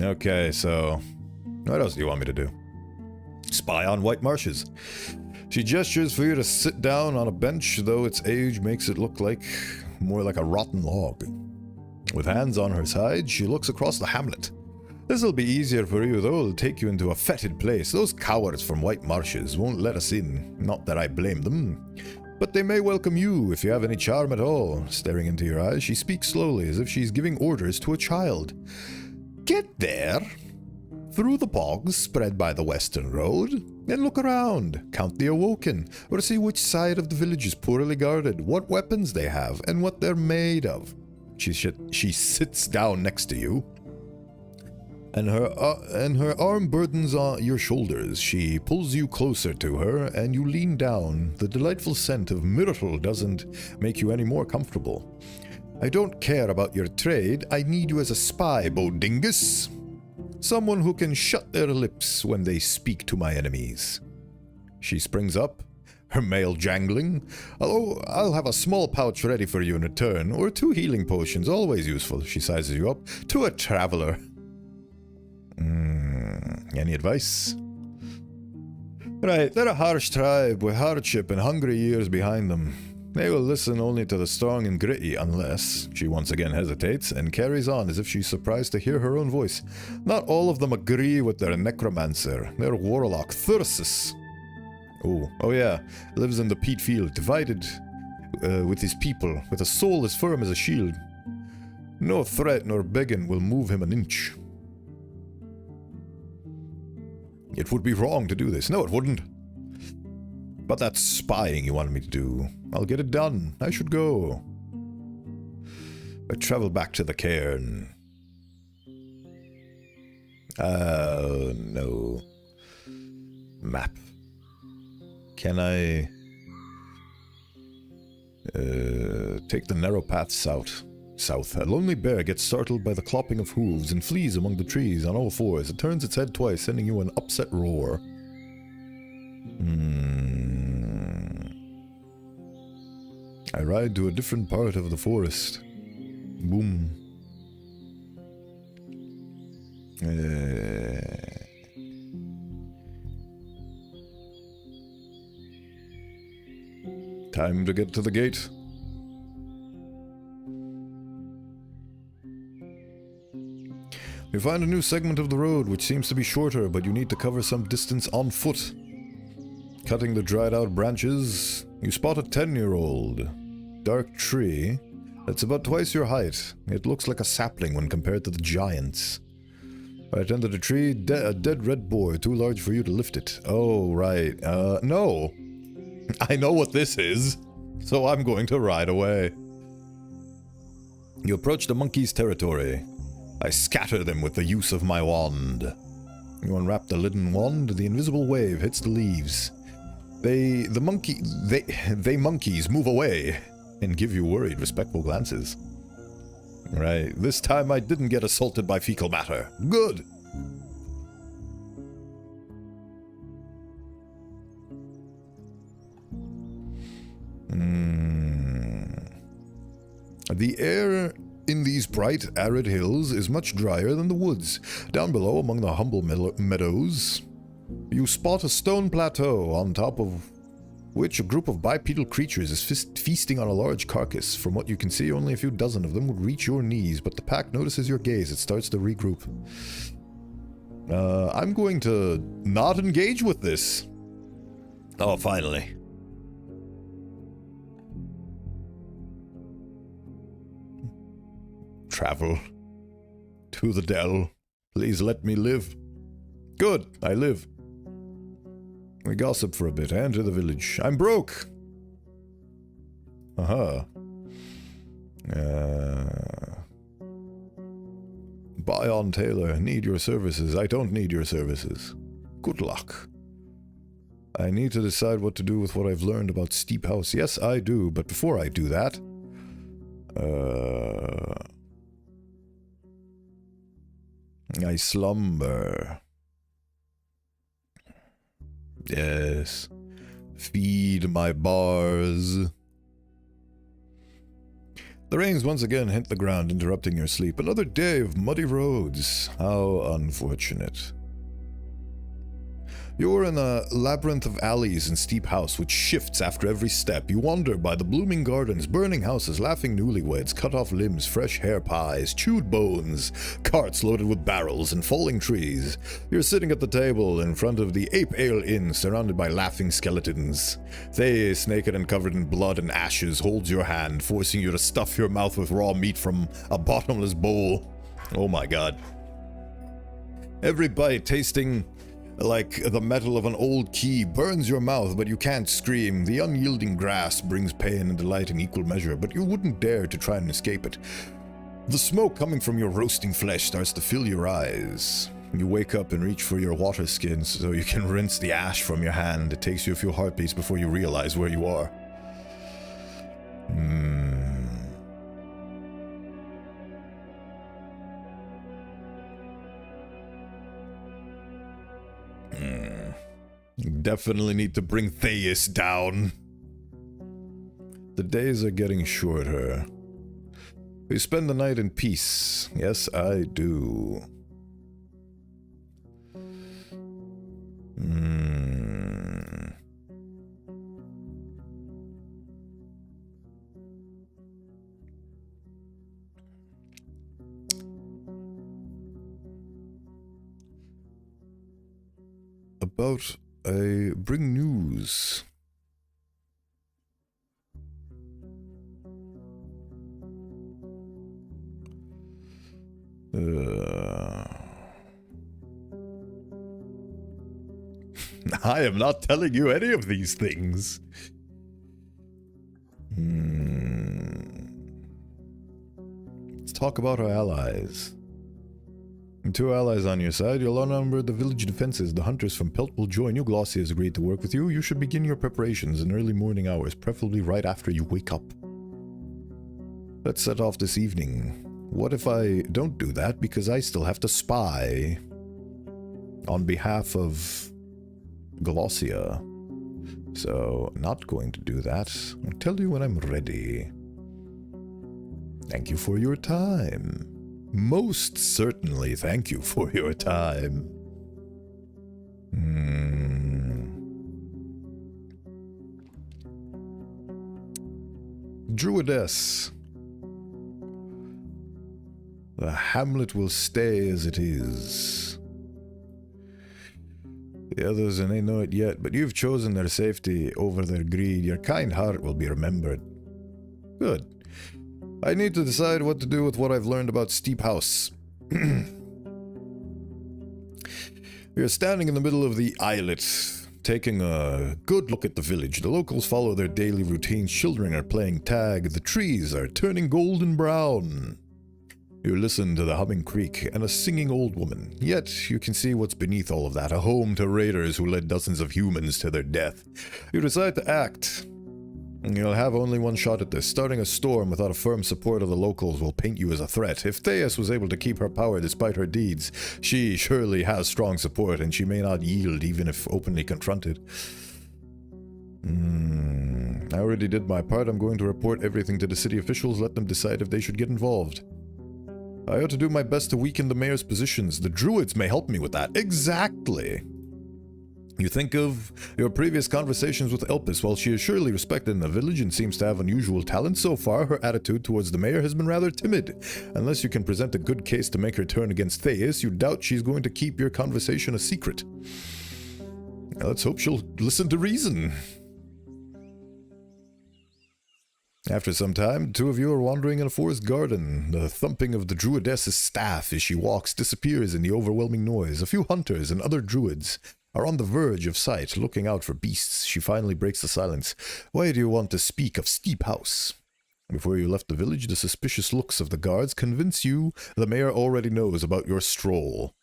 Okay, so... what else do you want me to do? Spy on White Marshes. She gestures for you to sit down on a bench, though its age makes it look like... more like a rotten log. With hands on her side, she looks across the hamlet. This'll be easier for you, though. It'll take you into a fetid place. Those cowards from White Marshes won't let us in. Not that I blame them. But they may welcome you if you have any charm at all. Staring into your eyes, she speaks slowly, as if she's giving orders to a child. Get there, through the bogs spread by the western road, and look around. Count the awoken, or see which side of the village is poorly guarded, what weapons they have, and what they're made of. She sits down next to you, and her arm burdens on your shoulders. She pulls you closer to her, and you lean down. The delightful scent of myrtle doesn't make you any more comfortable. I don't care about your trade. I need you as a spy, Bodingus. Someone who can shut their lips when they speak to my enemies. She springs up, her mail jangling. Oh, I'll have a small pouch ready for you in return, or 2 healing potions, always useful. She sizes you up. To a traveler. Any advice? Right, they're a harsh tribe with hardship and hungry years behind them. They will listen only to the strong and gritty unless... She once again hesitates and carries on as if she's surprised to hear her own voice. Not all of them agree with their necromancer, their warlock, Thyrsus. Oh yeah, lives in the peat field, divided with his people, with a soul as firm as a shield. No threat nor begging will move him an inch. It would be wrong to do this. No, it wouldn't. But that's spying you wanted me to do. I'll get it done. I should go. I travel back to the cairn. No. Map. Can I... take the narrow path south. A lonely bear gets startled by the clopping of hooves and flees among the trees on all fours. It turns its head twice, sending you an upset roar. I ride to a different part of the forest. Boom. Time to get to the gate. You find a new segment of the road which seems to be shorter, but you need to cover some distance on foot. Cutting the dried out branches, you spot a 10-year-old dark tree that's about twice your height. It looks like a sapling when compared to the giants. Right under the tree, a dead red boar, too large for you to lift it. Oh, right. No. I know what this is, so I'm going to ride away. You approach the monkey's territory. I scatter them with the use of my wand. You unwrap the leaden wand, the invisible wave hits the leaves. They monkeys move away and give you worried, respectful glances. Right, this time I didn't get assaulted by fecal matter. Good! The air in these bright, arid hills is much drier than the woods. Down below, among the humble meadows, you spot a stone plateau, on top of which a group of bipedal creatures is feasting on a large carcass. From what you can see, only a few dozen of them would reach your knees, but the pack notices your gaze. It starts to regroup. I'm going to not engage with this. Oh, finally. Travel to the dell. Please let me live. Good, I live. We gossip for a bit. I enter the village. I'm broke. Buy on Taylor. Need your services. I don't need your services. Good luck. I need to decide what to do with what I've learned about Steep House. Yes, I do, but before I do that, I slumber. Yes. Feed my bars. The rains once again hit the ground, interrupting your sleep. Another day of muddy roads. How unfortunate. You're in a labyrinth of alleys and steep house which shifts after every step. You wander by the blooming gardens, burning houses, laughing newlyweds, cut off limbs, fresh hair pies, chewed bones, carts loaded with barrels, and falling trees. You're sitting at the table in front of the Ape Ale Inn, surrounded by laughing skeletons. Thais, naked and covered in blood and ashes, holds your hand, forcing you to stuff your mouth with raw meat from a bottomless bowl. Oh my god. Every bite tasting like the metal of an old key burns your mouth, but you can't scream. The unyielding grass brings pain and delight in equal measure, but you wouldn't dare to try and escape it. The smoke coming from your roasting flesh starts to fill your eyes. You wake up and reach for your water skin so you can rinse the ash from your hand. It takes you a few heartbeats before you realize where you are. You definitely need to bring Thais down. The days are getting shorter. We spend the night in peace. Yes, I do. About I bring news. I am not telling you any of these things. Let's talk about our allies. With 2 allies on your side, you'll outnumber the village defenses. The hunters from Pelt will join you. Glossy has agreed to work with you. You should begin your preparations in early morning hours, preferably right after you wake up. Let's set off this evening. What if I don't do that because I still have to spy on behalf of Glossia? So, not going to do that. I'll tell you when I'm ready. Thank you for your time. Most certainly thank you for your time. Druidess. The hamlet will stay as it is. The others, and they know it yet, but you've chosen their safety over their greed. Your kind heart will be remembered. Good. I need to decide what to do with what I've learned about Steep House. We are standing in the middle of the islet, taking a good look at the village. The locals follow their daily routines. Children are playing tag. The trees are turning golden brown. You listen to the humming creek and a singing old woman. Yet you can see what's beneath all of that, a home to raiders who led dozens of humans to their death. You decide to act. You'll have only one shot at this. Starting a storm without a firm support of the locals will paint you as a threat. If Thais was able to keep her power despite her deeds, she surely has strong support, and she may not yield even if openly confronted. I already did my part. I'm going to report everything to the city officials, let them decide if they should get involved. I ought to do my best to weaken the mayor's positions. The druids may help me with that. Exactly. You think of your previous conversations with Elpis. While she is surely respected in the village and seems to have unusual talent, so far her attitude towards the mayor has been rather timid. Unless you can present a good case to make her turn against Thais, you doubt she's going to keep your conversation a secret. Now, let's hope she'll listen to reason. After some time, the 2 of you are wandering in a forest garden. The thumping of the druidess's staff as she walks disappears in the overwhelming noise. A few hunters and other druids are on the verge of sight, looking out for beasts. She finally breaks the silence. Why do you want to speak of Steep House? Before you left the village, the suspicious looks of the guards convince you the mayor already knows about your stroll.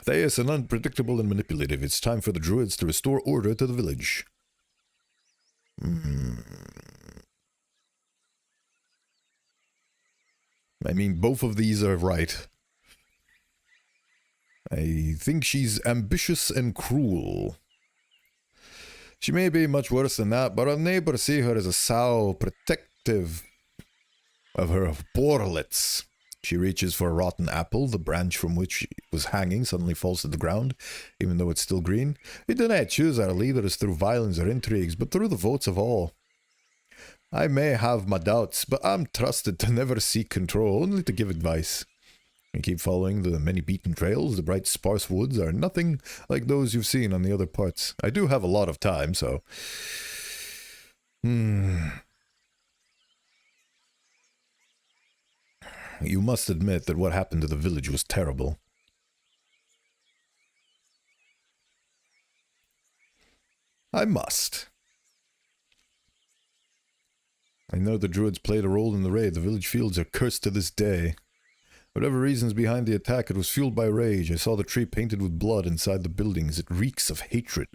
Thais is unpredictable and manipulative. It's time for the druids to restore order to the village. I mean, both of these are right. I think she's ambitious and cruel. She may be much worse than that, but our neighbors see her as a sow, protective of her porlets. She reaches for a rotten apple. The branch from which it was hanging suddenly falls to the ground, even though it's still green. We do not choose our leaders through violence or intrigues, but through the votes of all. I may have my doubts, but I'm trusted to never seek control, only to give advice. We keep following the many beaten trails. The bright sparse woods are nothing like those you've seen on the other parts. I do have a lot of time, so... You must admit that what happened to the village was terrible. I must. I know the druids played a role in the raid. The village fields are cursed to this day. Whatever reasons behind the attack, it was fueled by rage. I saw the tree painted with blood inside the buildings. It reeks of hatred.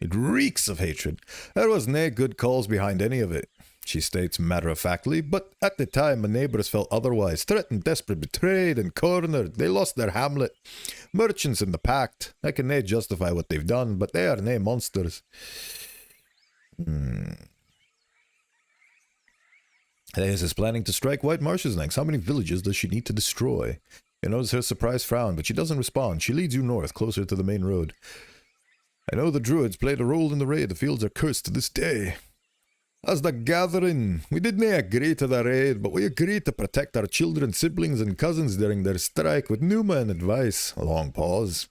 It reeks of hatred. There was nae good cause behind any of it, she states matter-of-factly, but at the time my neighbours felt otherwise. Threatened, desperate, betrayed, and cornered. They lost their hamlet. Merchants in the pact. I can nae justify what they've done, but they are nae monsters. Thais is planning to strike White Marshes next. How many villages does she need to destroy? You notice her surprised frown, but she doesn't respond. She leads you north, closer to the main road. I know the druids played a role in the raid. The fields are cursed to this day. As the gathering, we didn't agree to the raid, but we agreed to protect our children, siblings, and cousins during their strike with Numa and advice. A long pause.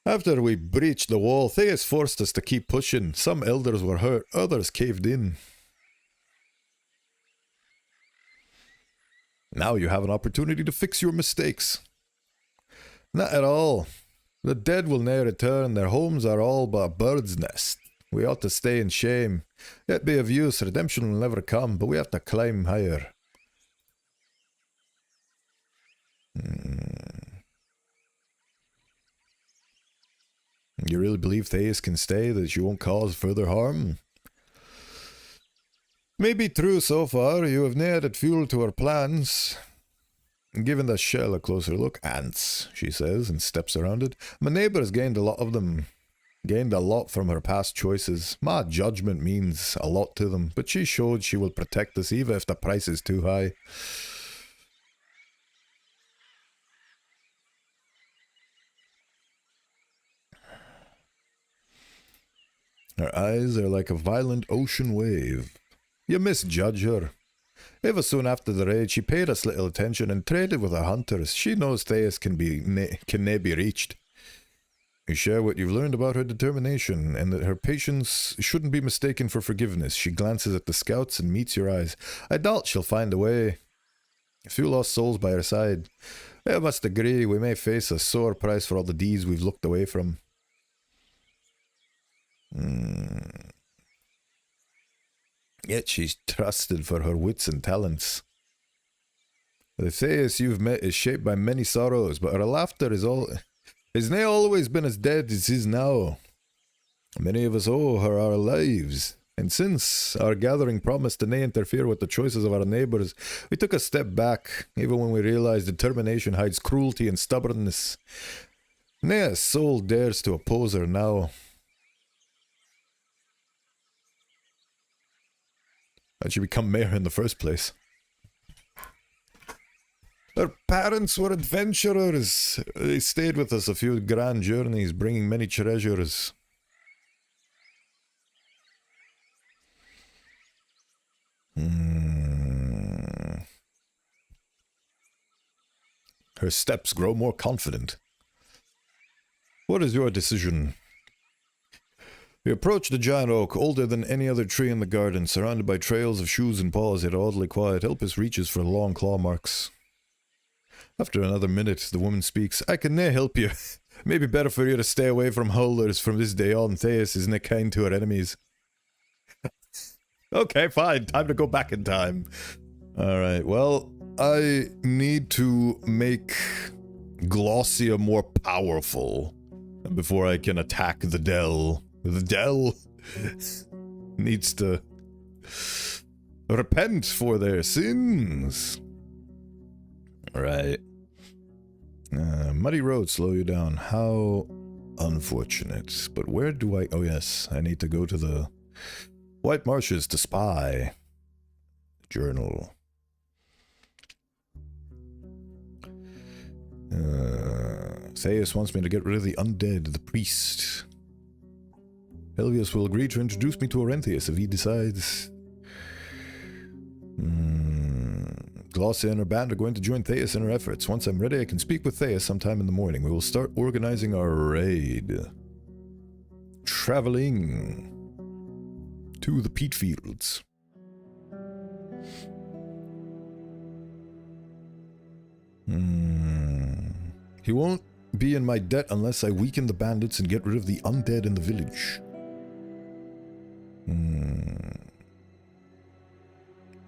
After we breached the wall, Thais forced us to keep pushing. Some elders were hurt, others caved in. Now you have an opportunity to fix your mistakes. Not at all. The dead will ne'er return. Their homes are all but a bird's nest. We ought to stay in shame. Yet be of use. Redemption will never come, but we have to climb higher. You really believe Thais can stay, that she won't cause further harm? May be true so far. You have ne'er added fuel to our plans. Given the shell a closer look. Ants, she says, and steps around it. My neighbours gained a lot of them. Gained a lot from her past choices. My judgment means a lot to them, but she showed she will protect us even if the price is too high. Her eyes are like a violent ocean wave. You misjudge her. Ever soon after the raid, she paid us little attention and traded with our hunters. She knows Thais can ne'er be reached. You share what you've learned about her determination, and that her patience shouldn't be mistaken for forgiveness. She glances at the scouts and meets your eyes. I doubt she'll find a way. A few lost souls by her side. I must agree, we may face a sore price for all the deeds we've looked away from. Yet she's trusted for her wits and talents. The Thais you've met is shaped by many sorrows, but her laughter has nae always been as dead as is now. Many of us owe her our lives, and since our gathering promised to nae interfere with the choices of our neighbours, we took a step back, even when we realised determination hides cruelty and stubbornness. Nae a soul dares to oppose her now. How'd she become mayor in the first place? Her parents were adventurers. They stayed with us a few grand journeys, bringing many treasures. Her steps grow more confident. What is your decision? We approached the giant oak, older than any other tree in the garden, surrounded by trails of shoes and paws, yet oddly quiet. Elpis reaches for long claw marks. After another minute, the woman speaks. I can nae help you. Maybe better for you to stay away from holders from this day on. Thais is nae kind to her enemies. Okay, fine. Time to go back in time. Alright, well, I need to make Glossia more powerful before I can attack the Dell. The Dell needs to repent for their sins. Alright. Muddy roads slow you down. How unfortunate. But where do I... Oh yes, I need to go to the White Marshes to spy. Journal. Theus wants me to get rid of the undead, the priest. Helvius will agree to introduce me to Orenthius if he decides. Glossia and her band are going to join Theus in her efforts. Once I'm ready, I can speak with Theus sometime in the morning. We will start organizing our raid. Traveling to the peat fields. He won't be in my debt unless I weaken the bandits and get rid of the undead in the village.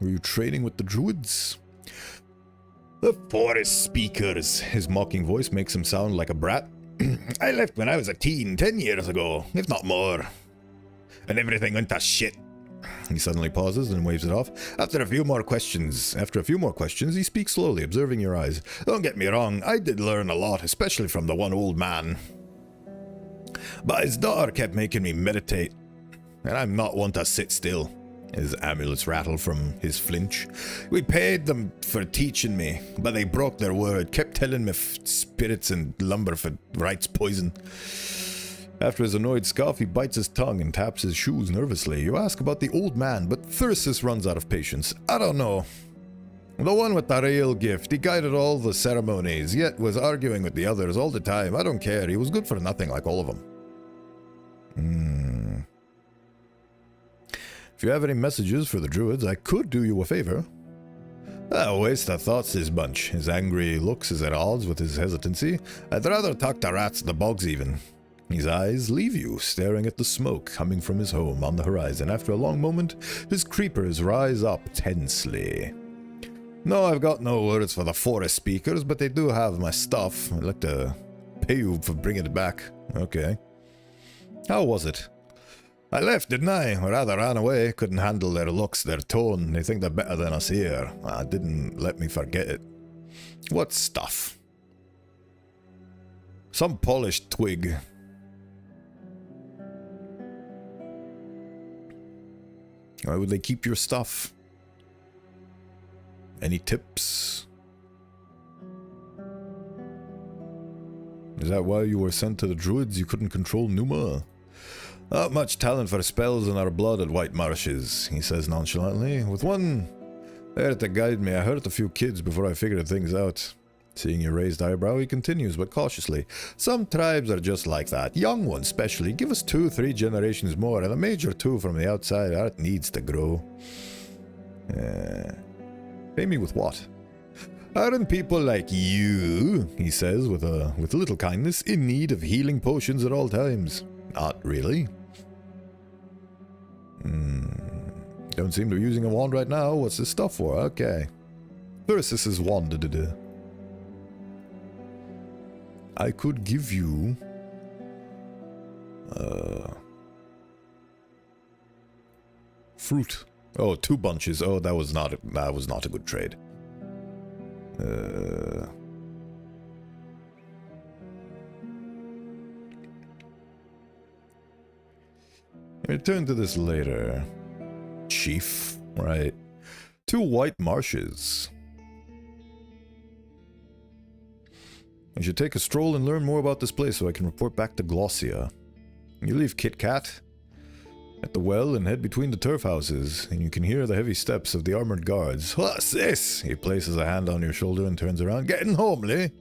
Were you trading with the druids? The forest speakers. His mocking voice makes him sound like a brat. I left when I was a teen, 10 years ago, if not more. And everything went to shit. He suddenly pauses and waves it off. After a few more questions, he speaks slowly, observing your eyes. Don't get me wrong, I did learn a lot, especially from the one old man. But his daughter kept making me meditate, and I'm not one to sit still. His amulets rattle from his flinch. We paid them for teaching me, but they broke their word, kept telling me spirits and lumber for rights poison. After his annoyed scoff, he bites his tongue and taps his shoes nervously. You ask about the old man, but Thyrsis runs out of patience. I don't know. The one with the real gift. He guided all the ceremonies, yet was arguing with the others all the time. I don't care. He was good for nothing like all of them. If you have any messages for the druids, I could do you a favor. Waste of thoughts, his bunch. His angry looks is at odds with his hesitancy. I'd rather talk to rats in the bogs even. His eyes leave you, staring at the smoke coming from his home on the horizon. After a long moment, his creepers rise up tensely. No, I've got no words for the forest speakers, but they do have my stuff. I'd like to pay you for bringing it back. Okay. How was it? I left, didn't I? Or rather, ran away. Couldn't handle their looks, their tone. They think they're better than us here. Didn't let me forget it. What stuff? Some polished twig. Why would they keep your stuff? Any tips? Is that why you were sent to the druids? You couldn't control Numa? Not much talent for spells in our blood at White Marshes, he says nonchalantly. With one there to guide me, I hurt a few kids before I figured things out. Seeing your raised eyebrow, he continues, but cautiously. Some tribes are just like that. Young ones, especially. Give us 2-3 generations more, and a major two from the outside. Art needs to grow. Pay me with what? Aren't people like you, he says with little kindness, in need of healing potions at all times? Not really. Don't seem to be using a wand right now. What's this stuff for? Okay. Thyrsis' wand. I could give you fruit. Oh, 2 bunches. Oh, that was not a good trade. Return to this later. Chief, right. 2 White Marshes. I should take a stroll and learn more about this place so I can report back to Glossia. You leave Kit Kat at the well and head between the turf houses, and you can hear the heavy steps of the armored guards. What's this? He places a hand on your shoulder and turns around. Getting homely?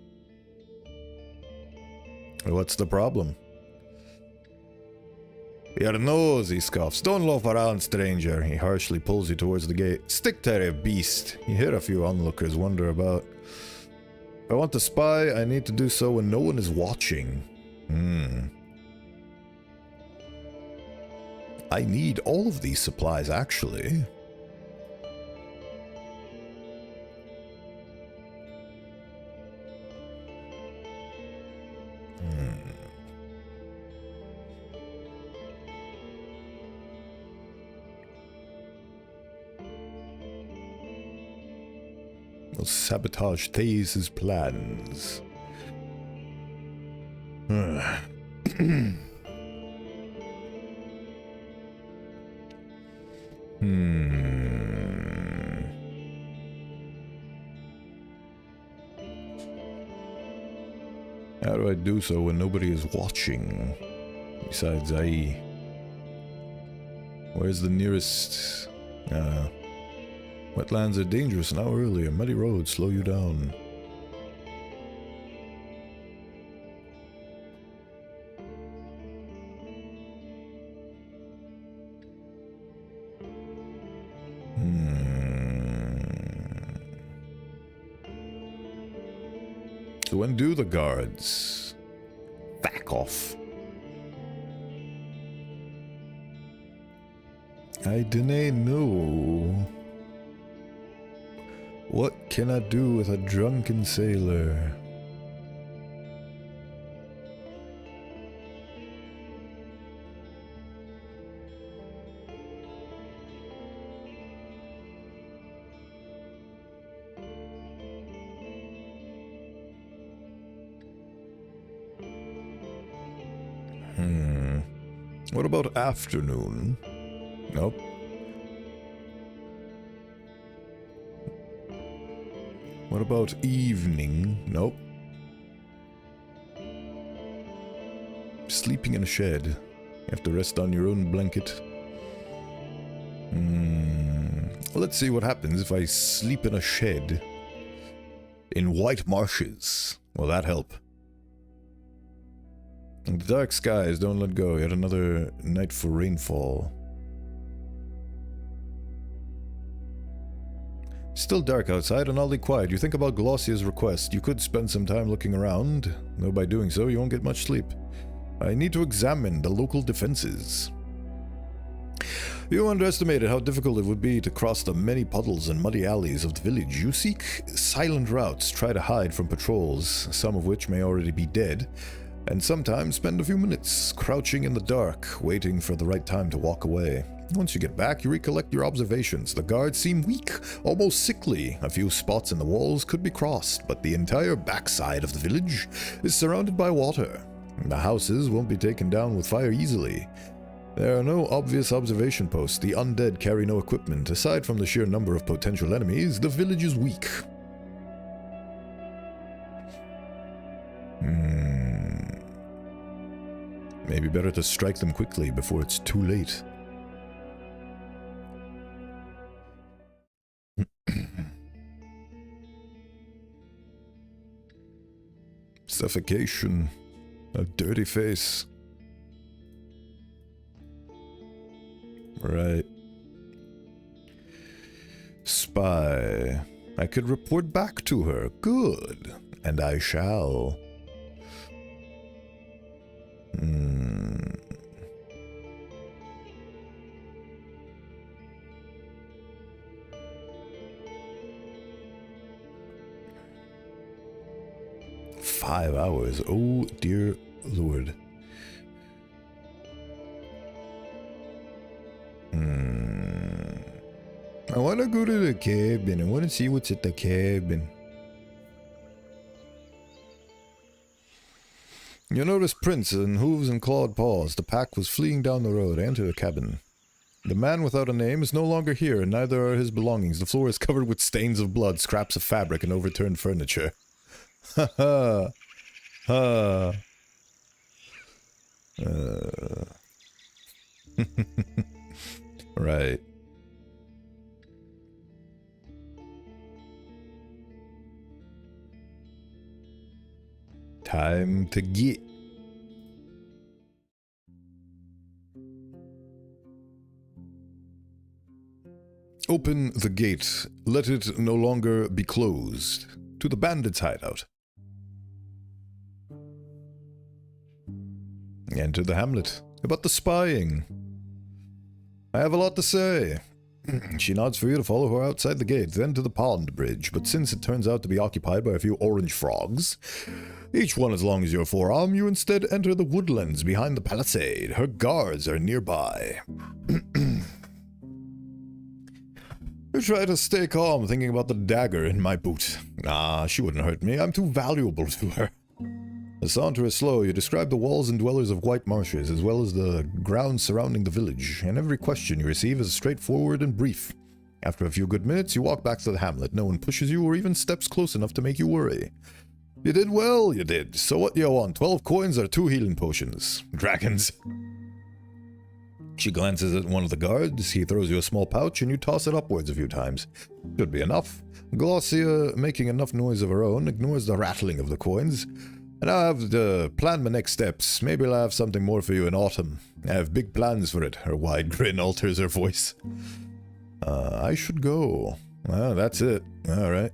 What's the problem? Your nose, he scoffs. Don't loaf around, stranger. He harshly pulls you towards the gate. Stick to your beast. You hear a few onlookers wander about. If I want to spy, I need to do so when no one is watching. I need all of these supplies, actually. Will sabotage Thea's plans. How do I do so when nobody is watching? Besides Ai. Where's the nearest... Wetlands are dangerous an hour earlier. Muddy roads slow you down. So when do the guards back off? I dunno know. What can I do with a drunken sailor? What about afternoon? Nope. What about evening? Nope. Sleeping in a shed. You have to rest on your own blanket. Let's see what happens if I sleep in a shed. In white marshes. Will that help? The dark skies don't let go. Yet another night for rainfall. Still dark outside and oddly quiet. You think about Glossia's request. You could spend some time looking around, though by doing so you won't get much sleep. I need to examine the local defenses. You underestimated how difficult it would be to cross the many puddles and muddy alleys of the village. You seek silent routes, try to hide from patrols, some of which may already be dead, and sometimes spend a few minutes crouching in the dark, waiting for the right time to walk away. Once you get back, you recollect your observations. The guards seem weak, almost sickly. A few spots in the walls could be crossed, but the entire backside of the village is surrounded by water. The houses won't be taken down with fire easily. There are no obvious observation posts. The undead carry no equipment. Aside from the sheer number of potential enemies, the village is weak. Maybe better to strike them quickly before it's too late. Suffocation. A dirty face. Right. Spy. I could report back to her. Good. And I shall. 5 hours. Oh dear Lord. I want to go to the cabin. I want to see what's at the cabin. You notice prints and hooves and clawed paws. The pack was fleeing down the road. I enter the cabin. The man without a name is no longer here, and neither are his belongings. The floor is covered with stains of blood, scraps of fabric, and overturned furniture. Ha ha. Ha. Right. Time to get. Open the gate. Let it no longer be closed. To the bandits' hideout. Enter the hamlet. About the spying. I have a lot to say. She nods for you to follow her outside the gate, then to the pond bridge, but since it turns out to be occupied by a few orange frogs, each one as long as your forearm, you instead enter the woodlands behind the palisade. Her guards are nearby. I try to stay calm, thinking about the dagger in my boot. Nah, she wouldn't hurt me. I'm too valuable to her. The saunter is slow. You describe the walls and dwellers of White Marshes, as well as the grounds surrounding the village, and every question you receive is straightforward and brief. After a few good minutes, you walk back to the hamlet. No one pushes you or even steps close enough to make you worry. You did well, you did. So what do you want? 12 coins or 2 healing potions? Dragons. She glances at one of the guards. He throws you a small pouch, and you toss it upwards a few times. Should be enough. Glossia, making enough noise of her own, ignores the rattling of the coins. And I have to plan my next steps. Maybe I'll have something more for you in autumn. I have big plans for it. Her wide grin alters her voice. I should go. Well, that's it. Alright.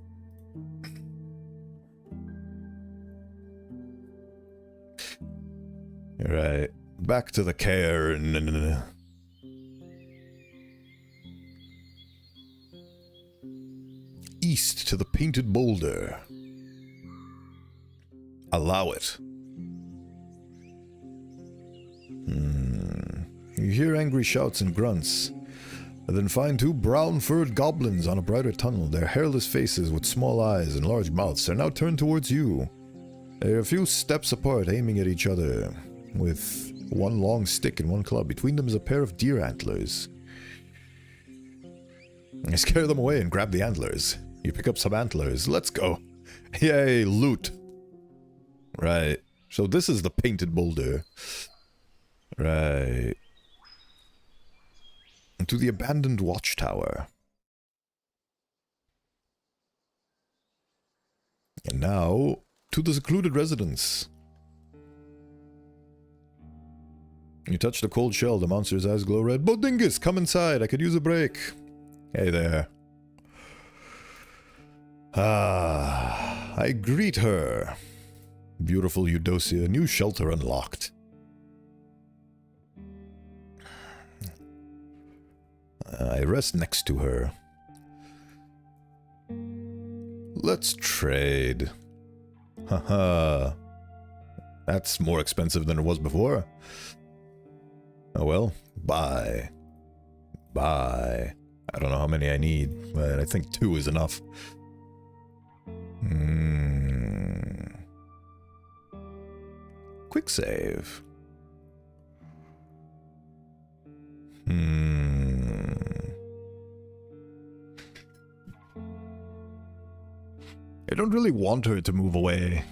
Right. Back to the cairn. East to the painted boulder. Allow it. You hear angry shouts and grunts, and then find 2 brown-furred goblins on a brighter tunnel. Their hairless faces with small eyes and large mouths are now turned towards you. They are a few steps apart, aiming at each other, with one long stick and one club. Between them is a pair of deer antlers. I scare them away and grab the antlers. You pick up some antlers. Let's go. Yay, loot. Right. So this is the painted boulder. Right. To the abandoned watchtower. And now, to the secluded residence. You touch the cold shell, the monster's eyes glow red. Bodingus, come inside, I could use a break. Hey there. I greet her. Beautiful Eudocia, new shelter unlocked. I rest next to her. Let's trade. Haha. That's more expensive than it was before. Oh well, bye. Bye. I don't know how many I need, but I think 2 is enough. Quick save. I don't really want her to move away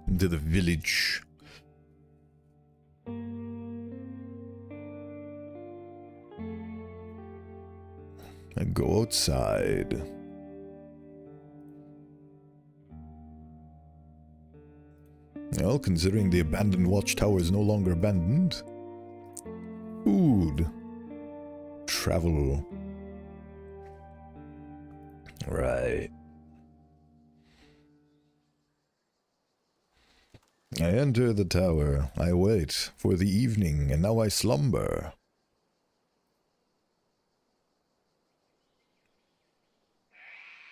into the village. And go outside. Well, considering the abandoned watchtower is no longer abandoned. Food. Travel. Right. I enter the tower. I wait for the evening, and now I slumber.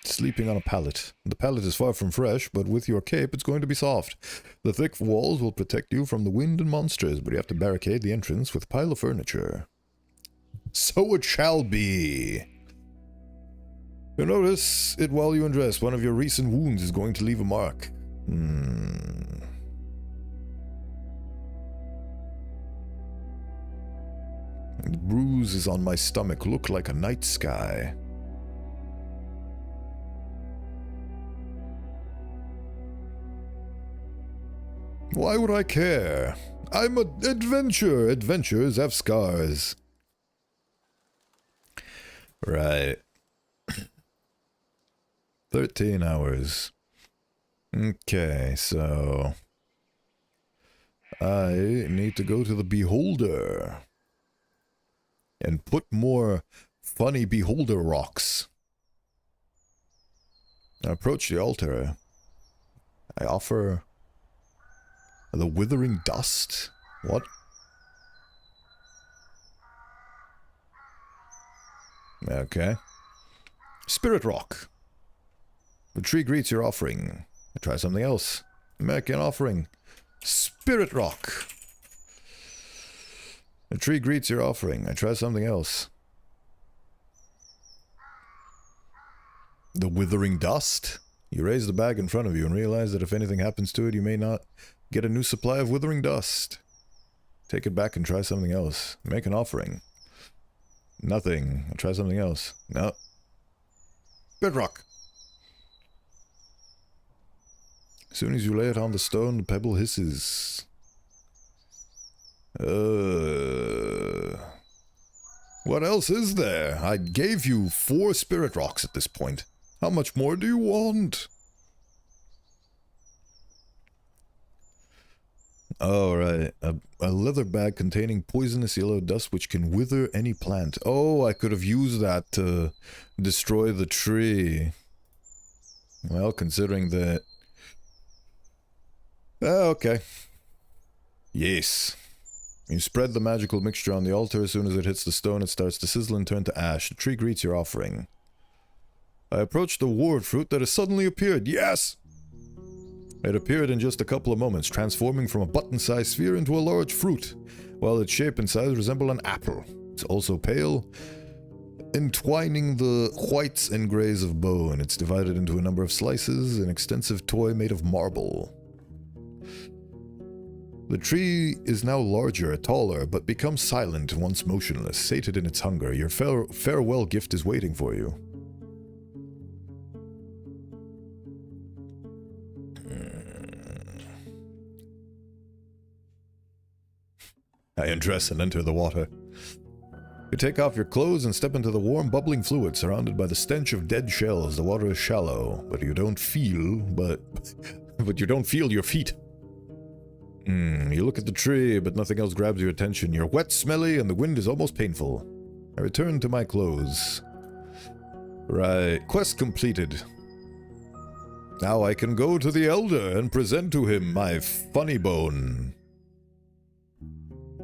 Sleeping on a pallet. The pallet is far from fresh, but with your cape it's going to be soft. The thick walls will protect you from the wind and monsters, but you have to barricade the entrance with a pile of furniture. So it shall be. You notice it while you undress. One of your recent wounds is going to leave a mark. The bruises on my stomach look like a night sky. Why would I care? I'm an adventure. Adventures have scars. Right. 13 hours. Okay, so I need to go to the Beholder and put more funny Beholder rocks. I approach the altar. I offer the withering dust. What? Okay. Spirit rock. The tree greets your offering. I try something else. Make an offering. Spirit rock. The tree greets your offering. I try something else. The withering dust? You raise the bag in front of you and realize that if anything happens to it, you may not get a new supply of withering dust. Take it back and try something else. Make an offering. Nothing. I'll try something else. No. Bedrock. As soon as you lay it on the stone, the pebble hisses. What else is there? I gave you 4 spirit rocks at this point. How much more do you want? Oh, right. A leather bag containing poisonous yellow dust which can wither any plant. Oh, I could have used that to destroy the tree. Well, considering that... Oh, okay. Yes. You spread the magical mixture on the altar. As soon as it hits the stone, it starts to sizzle and turn to ash. The tree greets your offering. I approached the ward fruit that has suddenly appeared. Yes! It appeared in just a couple of moments, transforming from a button-sized sphere into a large fruit, while its shape and size resemble an apple. It's also pale, entwining the whites and greys of bone. It's divided into a number of slices, an extensive toy made of marble. The tree is now larger, taller, but becomes silent once motionless, sated in its hunger. Your farewell gift is waiting for you. I undress and enter the water. You take off your clothes and step into the warm, bubbling fluid, surrounded by the stench of dead shells. The water is shallow, but you don't feel, but you don't feel your feet. You look at the tree, but nothing else grabs your attention. You're wet, smelly, and the wind is almost painful. I return to my clothes. Right, quest completed. Now I can go to the Elder and present to him my funny bone.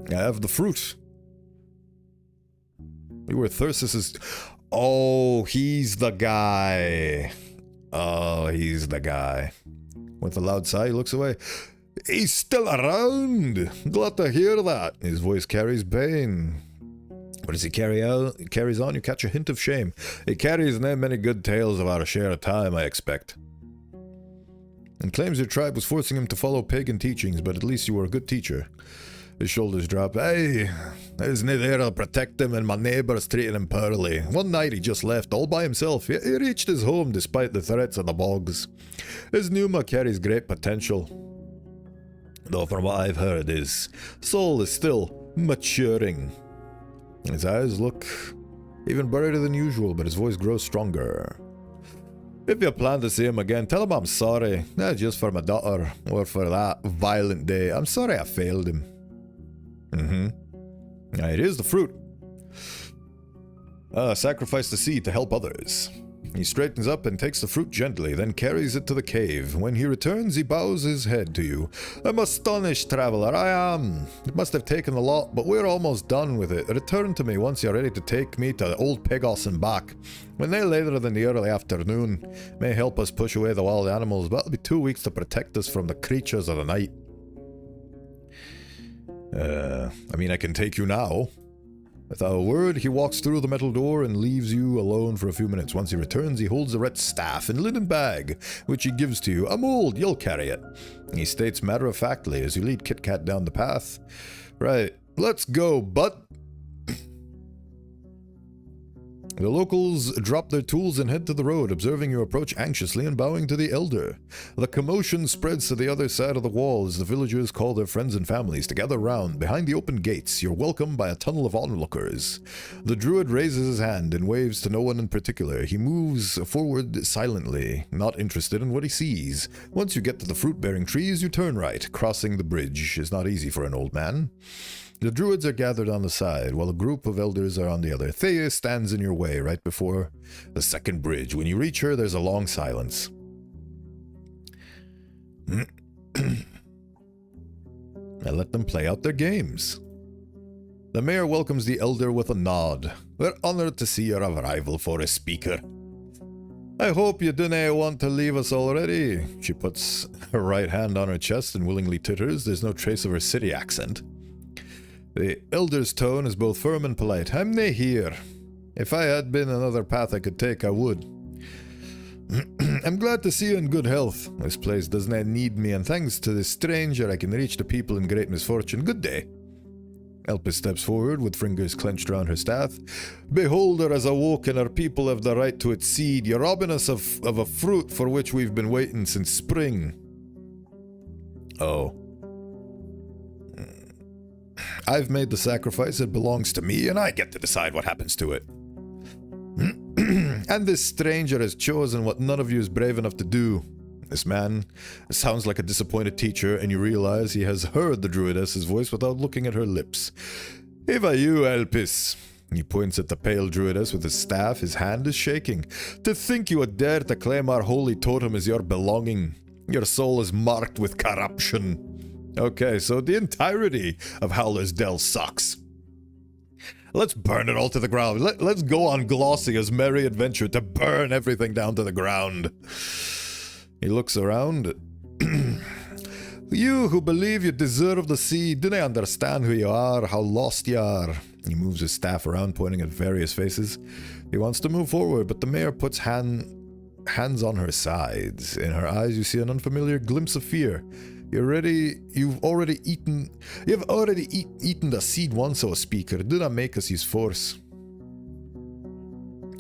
I have the fruit. You were Thyrsis' Oh, he's the guy. Oh, he's the guy. With a loud sigh, he looks away. He's still around. Glad to hear that. His voice carries pain. But as he carries on, you catch a hint of shame. He carries nae many good tales of our share of time, I expect. And claims your tribe was forcing him to follow pagan teachings, but at least you were a good teacher. His shoulders drop. Hey, there's nae there to protect him, and my neighbour's treating him poorly. One night he just left all by himself. He reached his home despite the threats of the bogs. His Numa carries great potential. Though from what I've heard, his soul is still maturing. His eyes look even brighter than usual, but his voice grows stronger. If you plan to see him again, tell him I'm sorry. Not just for my daughter, or for that violent day. I'm sorry I failed him. It is the fruit. Sacrifice the seed to help others. He straightens up and takes the fruit gently, then carries it to the cave. When he returns, he bows his head to you. I'm astonished, traveler, I am. It must have taken a lot, but we're almost done with it. Return to me once you're ready to take me to Old Pegos and back. When they later than the early afternoon may help us push away the wild animals, but it'll be 2 weeks to protect us from the creatures of the night. I can take you now. Without a word, he walks through the metal door and leaves you alone for a few minutes. Once he returns, he holds a red staff and linen bag, which he gives to you. I'm old, you'll carry it. He states matter-of-factly as you lead Kit Kat down the path. Right, let's go, butt. The locals drop their tools and head to the road, observing you approach anxiously and bowing to the Elder. The commotion spreads to the other side of the wall as the villagers call their friends and families to gather round. Behind the open gates, you're welcomed by a tunnel of onlookers. The druid raises his hand and waves to no one in particular. He moves forward silently, not interested in what he sees. Once you get to the fruit-bearing trees, you turn right. Crossing the bridge is not easy for an old man. The druids are gathered on the side, while a group of elders are on the other. Thea stands in your way right before the second bridge. When you reach her, there's a long silence. I let them play out their games. The mayor welcomes the elder with a nod. We're honored to see your arrival for a speaker. I hope you didn't want to leave us already. She puts her right hand on her chest and willingly titters. There's no trace of her city accent. The elder's tone is both firm and polite. I'm nae here. If I had been another path I could take, I would. I'm glad to see you in good health. This place does not need me, and thanks to this stranger, I can reach the people in great misfortune. Good day. Elpis steps forward with fingers clenched round her staff. Behold, her has awoken. Our people have the right to its seed. You're robbing us of a fruit for which we've been waiting since spring. Oh. I've made the sacrifice. It belongs to me, and I get to decide what happens to it. And this stranger has chosen what none of you is brave enough to do. This man sounds like a disappointed teacher, and you realize he has heard the druidess's voice without looking at her lips. Eva you, Elpis. He points at the pale druidess with his staff. His hand is shaking. To think you would dare to claim our holy totem as your belonging. Your soul is marked with corruption. Okay, so the entirety of Howler's Dell sucks. Let's burn it all to the ground. Let's go on Glossy's merry adventure to burn everything down to the ground. He looks around. You who believe you deserve the seed, do they understand who you are, how lost you are? He moves his staff around, pointing at various faces. He wants to move forward, but the mayor puts hands on her sides. In her eyes, you see an unfamiliar glimpse of fear. You've already eaten the seed once, O speaker. Do not make us use force.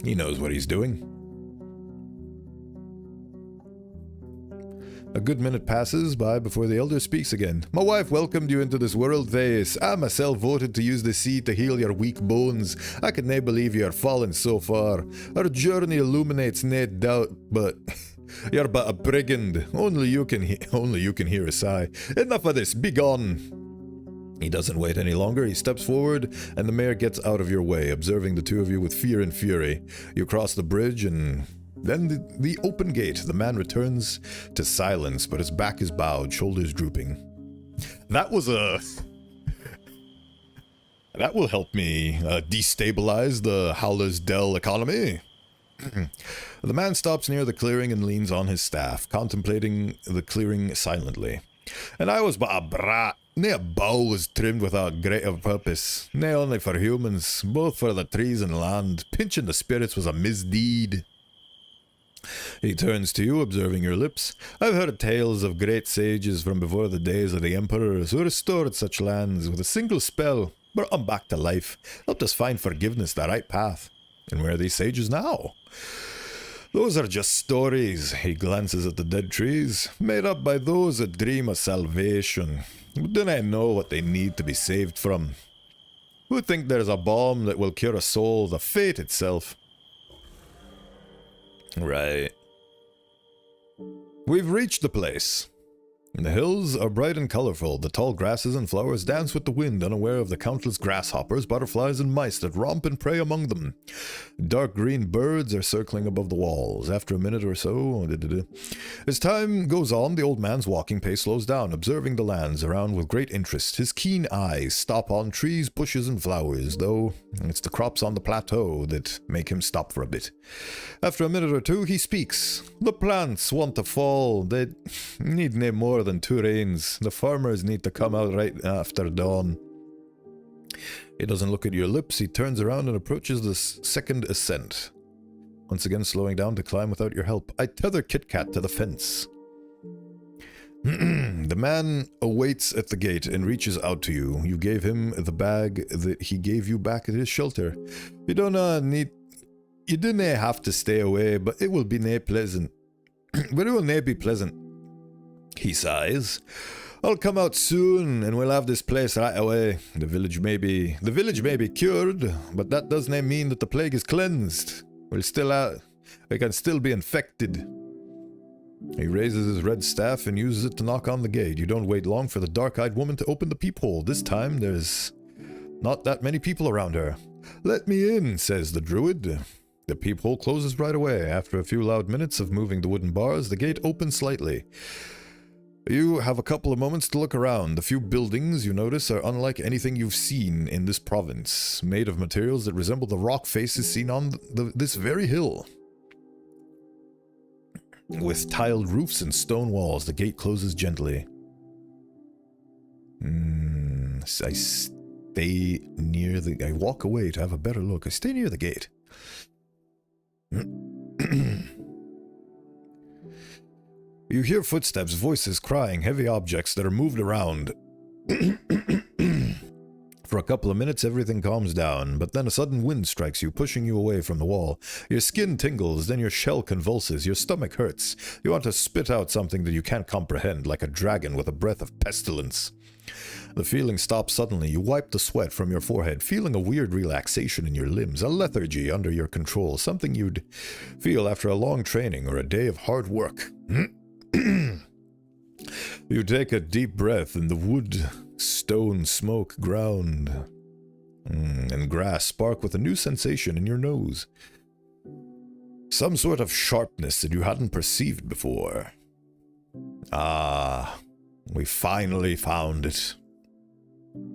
He knows what he's doing. A good minute passes by before the elder speaks again. My wife welcomed you into this world, Vase. I myself voted to use the seed to heal your weak bones. I can nae believe you are fallen so far. Our journey illuminates nae doubt, but you're but a brigand. Only you can hear a sigh. Enough of this. Be gone. He doesn't wait any longer. He steps forward, and the mayor gets out of your way, observing the two of you with fear and fury. You cross the bridge, and then the open gate. The man returns to silence, but his back is bowed, shoulders drooping. That will help me destabilize the Howler's Dell economy. The man stops near the clearing and leans on his staff, contemplating the clearing silently. And I was but a brat. Nae a bow was trimmed without greater purpose. Nae only for humans, both for the trees and land. Pinching the spirits was a misdeed. He turns to you, observing your lips. I've heard tales of great sages from before the days of the emperors who restored such lands with a single spell, brought them back to life, helped us find forgiveness the right path. And where are these sages now? Those are just stories. He glances at the dead trees, made up by those that dream of salvation, who do not know what they need to be saved from, who think there's a balm that will cure a soul, the fate itself. Right. We've reached the place. The hills are bright and colorful. The tall grasses and flowers dance with the wind, unaware of the countless grasshoppers, butterflies, and mice that romp and prey among them. Dark green birds are circling above the walls. After a minute or so, as time goes on, the old man's walking pace slows down, observing the lands around with great interest. His keen eyes stop on trees, bushes, and flowers, though it's the crops on the plateau that make him stop for a bit. After a minute or two, he speaks. The plants want to fall. They need no more than 2 rains. The farmers need to come out right after dawn. He doesn't look at your lips. He turns around and approaches the second ascent, once again slowing down to climb without your help. I tether Kit Kat to the fence. The man awaits at the gate and reaches out to you. You gave him the bag that he gave you back at his shelter. You didn't have to stay away, but it will be nae pleasant. But it will nae be pleasant. He sighs. I'll come out soon, and we'll have this place right away. The village may be cured, but that doesn't mean that the plague is cleansed. We can still be infected. He raises his red staff and uses it to knock on the gate. You don't wait long for the dark-eyed woman to open the peephole. This time, there's not that many people around her. Let me in, says the druid. The peephole closes right away. After a few loud minutes of moving the wooden bars, the gate opens slightly. You have a couple of moments to look around. The few buildings you notice are unlike anything you've seen in this province, made of materials that resemble the rock faces seen on this very hill. With tiled roofs and stone walls, the gate closes gently. I walk away to have a better look. I stay near the gate. You hear footsteps, voices, crying, heavy objects that are moved around. For a couple of minutes, everything calms down, but then a sudden wind strikes you, pushing you away from the wall. Your skin tingles, then your shell convulses, your stomach hurts. You want to spit out something that you can't comprehend, like a dragon with a breath of pestilence. The feeling stops suddenly. You wipe the sweat from your forehead, feeling a weird relaxation in your limbs, a lethargy under your control, something you'd feel after a long training or a day of hard work. You take a deep breath in the wood, stone, smoke, ground, and grass spark with a new sensation in your nose. Some sort of sharpness that you hadn't perceived before. Ah, we finally found it.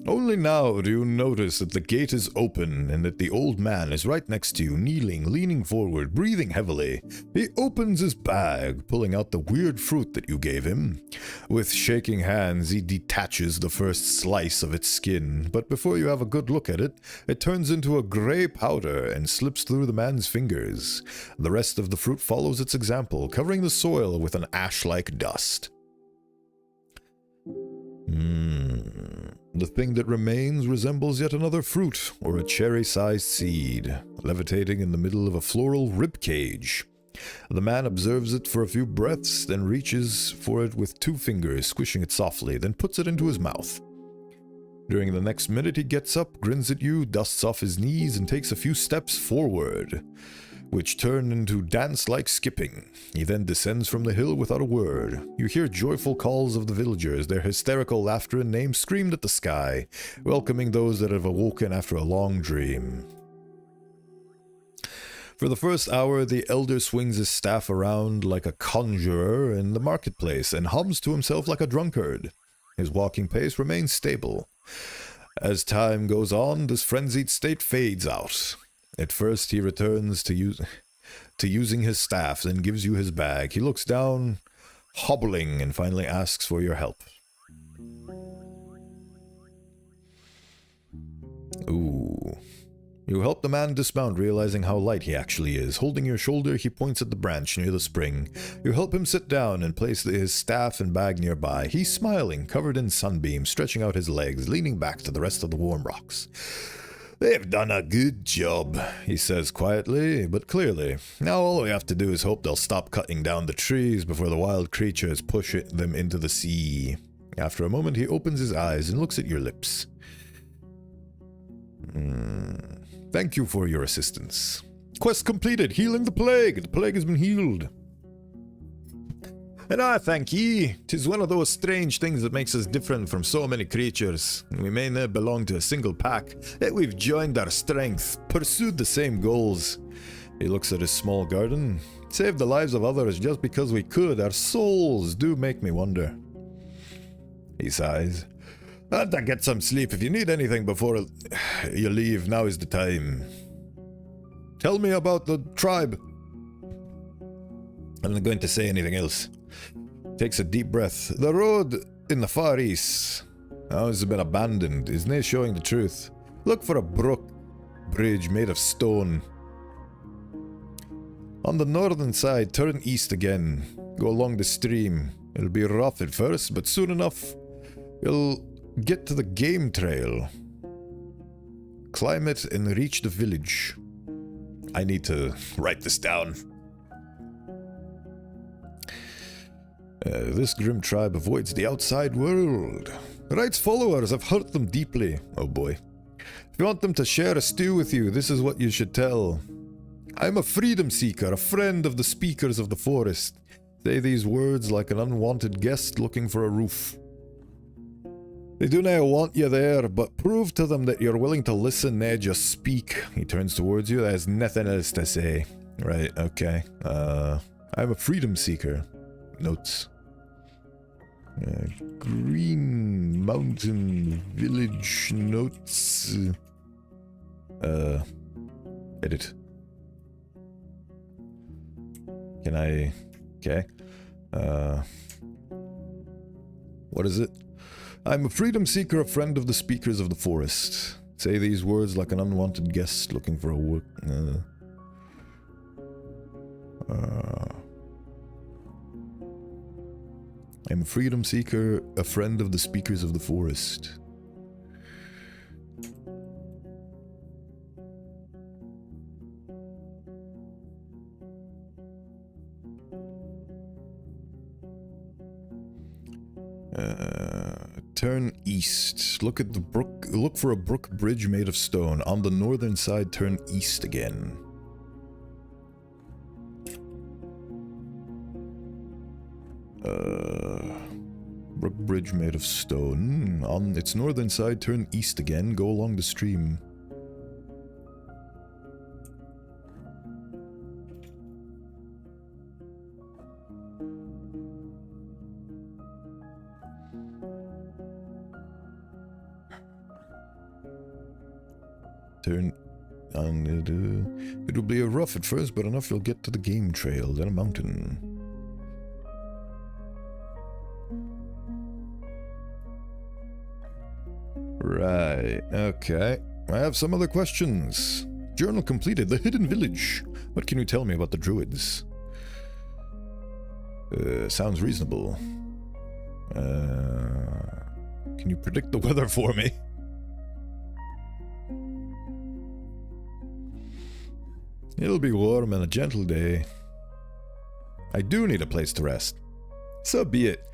Only now do you notice that the gate is open and that the old man is right next to you, kneeling, leaning forward, breathing heavily. He opens his bag, pulling out the weird fruit that you gave him. With shaking hands, he detaches the first slice of its skin, but before you have a good look at it, it turns into a gray powder and slips through the man's fingers. The rest of the fruit follows its example, covering the soil with an ash-like dust. The thing that remains resembles yet another fruit, or a cherry-sized seed, levitating in the middle of a floral ribcage. The man observes it for a few breaths, then reaches for it with 2 fingers, squishing it softly, then puts it into his mouth. During the next minute, he gets up, grins at you, dusts off his knees, and takes a few steps forward, which turn into dance-like skipping. He then descends from the hill without a word. You hear joyful calls of the villagers, their hysterical laughter and names screamed at the sky, welcoming those that have awoken after a long dream. For the first hour, the elder swings his staff around like a conjurer in the marketplace and hums to himself like a drunkard. His walking pace remains stable. As time goes on, this frenzied state fades out. At first, he returns to using his staff, then gives you his bag. He looks down, hobbling, and finally asks for your help. Ooh. You help the man dismount, realizing how light he actually is. Holding your shoulder, he points at the branch near the spring. You help him sit down and place his staff and bag nearby. He's smiling, covered in sunbeams, stretching out his legs, leaning back to the rest of the warm rocks. "They've done a good job," he says quietly, but clearly. Now all we have to do is hope they'll stop cutting down the trees before the wild creatures push them into the sea. After a moment, he opens his eyes and looks at your lips. Thank you for your assistance. Quest completed, healing the plague. The plague has been healed. And I thank ye. 'Tis one of those strange things that makes us different from so many creatures. We may not belong to a single pack, yet we've joined our strength, pursued the same goals. He looks at his small garden. Saved the lives of others just because we could. Our souls do make me wonder. He sighs. "I'll get some sleep. If you need anything before you leave, now is the time." "Tell me about the tribe." I'm not going to say anything else. Takes a deep breath. "The road in the far east. Oh, it's been abandoned. Isn't it showing the truth? Look for a brook bridge made of stone. On the northern side, turn east again. Go along the stream. It'll be rough at first, but soon enough, you'll get to the game trail. Climb it and reach the village." I need to write this down. This grim tribe avoids the outside world. Right's followers have hurt them deeply. Oh boy. If you want them to share a stew with you, this is what you should tell. I'm a freedom seeker, a friend of the speakers of the forest. Say these words like an unwanted guest looking for a roof. They do not want you there, but prove to them that you're willing to listen, they just speak. He turns towards you, there's nothing else to say. Right, okay. I'm a freedom seeker. Notes. Green Mountain Village notes. Edit. Can I... Okay. What is it? I'm a freedom seeker, a friend of the speakers of the forest. Say these words like an unwanted guest looking for a work. I'm a freedom seeker, a friend of the speakers of the forest. Turn east. Look at the brook. Look for a brook bridge made of stone. On the northern side, turn east again. Brook bridge made of stone. On its northern side, turn east again. Go along the stream. Turn on it. It'll be rough at first, but enough you'll get to the game trail, then a mountain. Right, okay. I have some other questions. Journal completed. The hidden village. What can you tell me about the druids? Sounds reasonable. Can you predict the weather for me? It'll be warm and a gentle day. I do need a place to rest. So be it.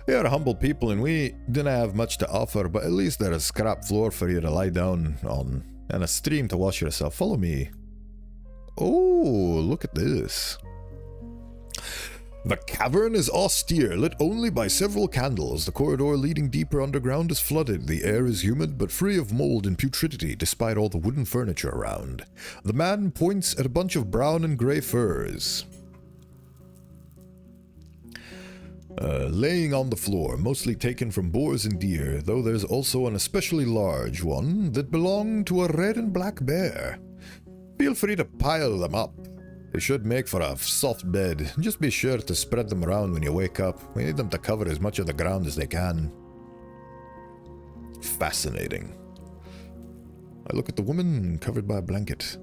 We are humble people and we didn't have much to offer, but at least there's a scrap floor for you to lie down on, and a stream to wash yourself. Follow me. Oh, look at this. The cavern is austere, lit only by several candles. The corridor leading deeper underground is flooded. The air is humid, but free of mold and putridity, despite all the wooden furniture around. The man points at a bunch of brown and gray furs laying on the floor, mostly taken from boars and deer, though there's also an especially large one that belonged to a red and black bear. Feel free to pile them up. They should make for a soft bed. Just be sure to spread them around when you wake up. We need them to cover as much of the ground as they can. Fascinating. I look at the woman covered by a blanket.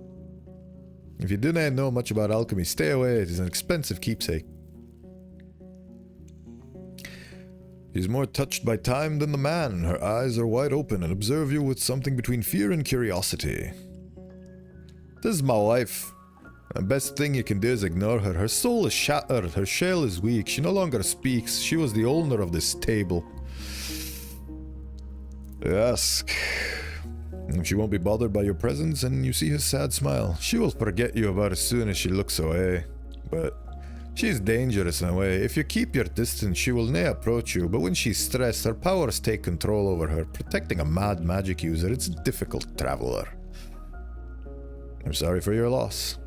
If you didn't know much about alchemy, stay away. It is an expensive keepsake. She's more touched by time than the man. Her eyes are wide open and observe you with something between fear and curiosity. This is my wife. The best thing you can do is ignore her. Her soul is shattered. Her shell is weak. She no longer speaks. She was the owner of this table. Yes. She won't be bothered by your presence, and you see her sad smile. She will forget you about as soon as she looks away. But she's dangerous in a way. If you keep your distance, she will nay approach you, but when she's stressed, her powers take control over her. Protecting a mad magic user, it's a difficult traveler. I'm sorry for your loss.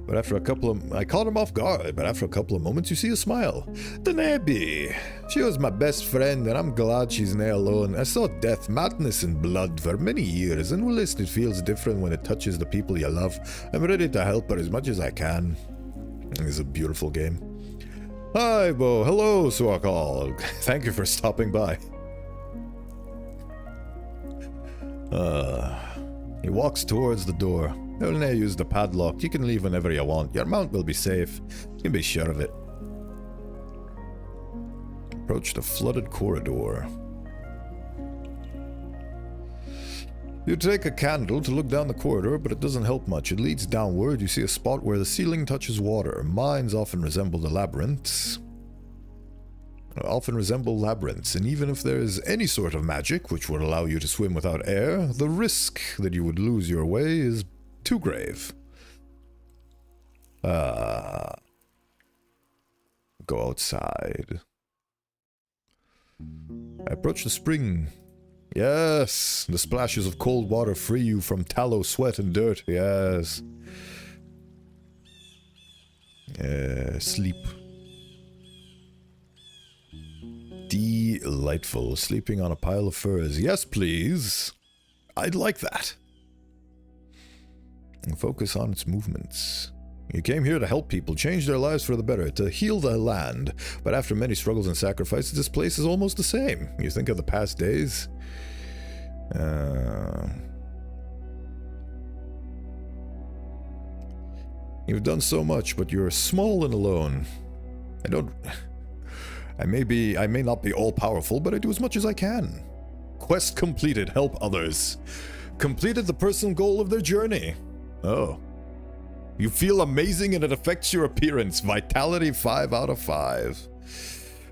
But after a couple of... I caught him off guard, but after a couple of moments you see a smile. The Nebby! She was my best friend, and I'm glad she's now alone. I saw death, madness, and blood for many years, and well, it feels different when it touches the people you love. I'm ready to help her as much as I can. It's a beautiful game. Hi, Bo. Hello, Swakal. Thank you for stopping by. He walks towards the door. He'll now use the padlock. You can leave whenever you want. Your mount will be safe. You can be sure of it. Approach the flooded corridor. You take a candle to look down the corridor, but it doesn't help much. It leads downward. You see a spot where the ceiling touches water. Mines often resemble labyrinths, and even if there is any sort of magic which would allow you to swim without air, the risk that you would lose your way is too grave. Go outside. I approach the spring. Yes, the splashes of cold water free you from tallow, sweat, and dirt. Yes. Sleep. Delightful. Sleeping on a pile of furs. Yes, please. I'd like that. And focus on its movements. You came here to help people, change their lives for the better, to heal the land. But after many struggles and sacrifices, this place is almost the same. You think of the past days. You've done so much, but you're small and alone. I may not be all-powerful, but I do as much as I can. Quest completed, help others. Completed the personal goal of their journey. Oh. You feel amazing and it affects your appearance. Vitality 5 out of 5.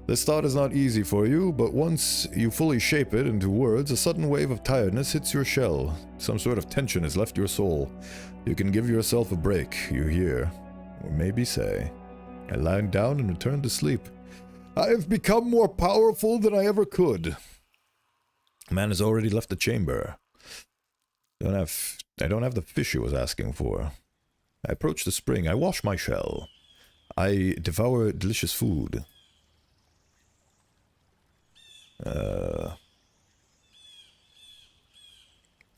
This thought is not easy for you, but once you fully shape it into words, a sudden wave of tiredness hits your shell. Some sort of tension has left your soul. You can give yourself a break, you hear. Or maybe say. I lied down and returned to sleep. I have become more powerful than I ever could. Man has already left the chamber. I don't have the fish he was asking for. I approach the spring. I wash my shell. I devour delicious food.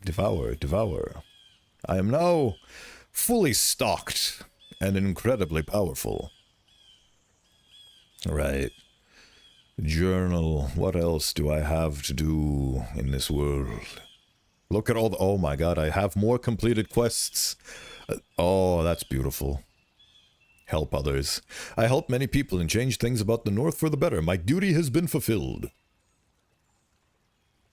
Devour. I am now fully stocked and incredibly powerful. Right. Journal. What else do I have to do in this world? Look at all the... Oh my god, I have more completed quests. Oh, that's beautiful. Help others. I help many people and change things about the North for the better. My duty has been fulfilled.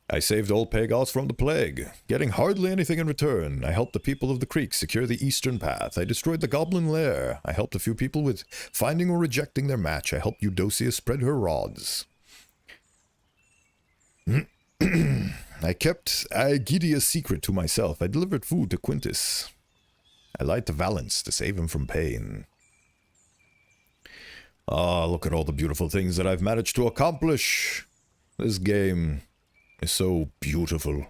I saved old Pagos from the plague, getting hardly anything in return. I helped the people of the creek secure the eastern path. I destroyed the goblin lair. I helped a few people with finding or rejecting their match. I helped Eudocia spread her rods. I kept Aegidia's secret to myself. I delivered food to Quintus. I lied to Valence to save him from pain. Ah, look at all the beautiful things that I've managed to accomplish. This game is so beautiful.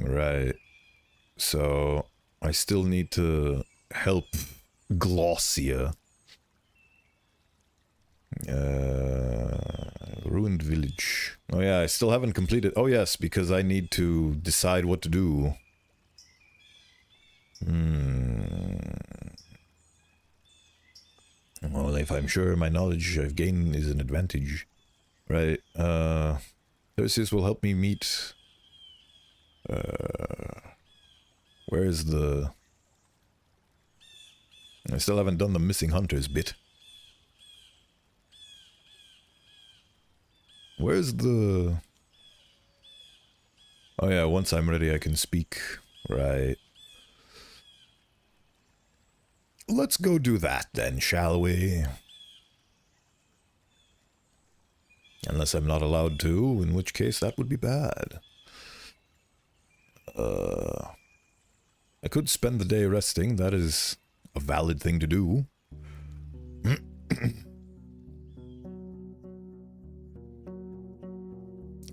Right. So, I still need to help Glossia. Ruined village. Oh yeah, I still haven't completed... Oh yes, because I need to decide what to do. Well, if I'm sure my knowledge I've gained is an advantage. Right, Theseus will help me meet... where is the... I still haven't done the missing hunters bit. Where's the... Oh yeah, once I'm ready I can speak. Right. Let's go do that then, shall we? Unless I'm not allowed to, in which case that would be bad. I could spend the day resting, that is a valid thing to do.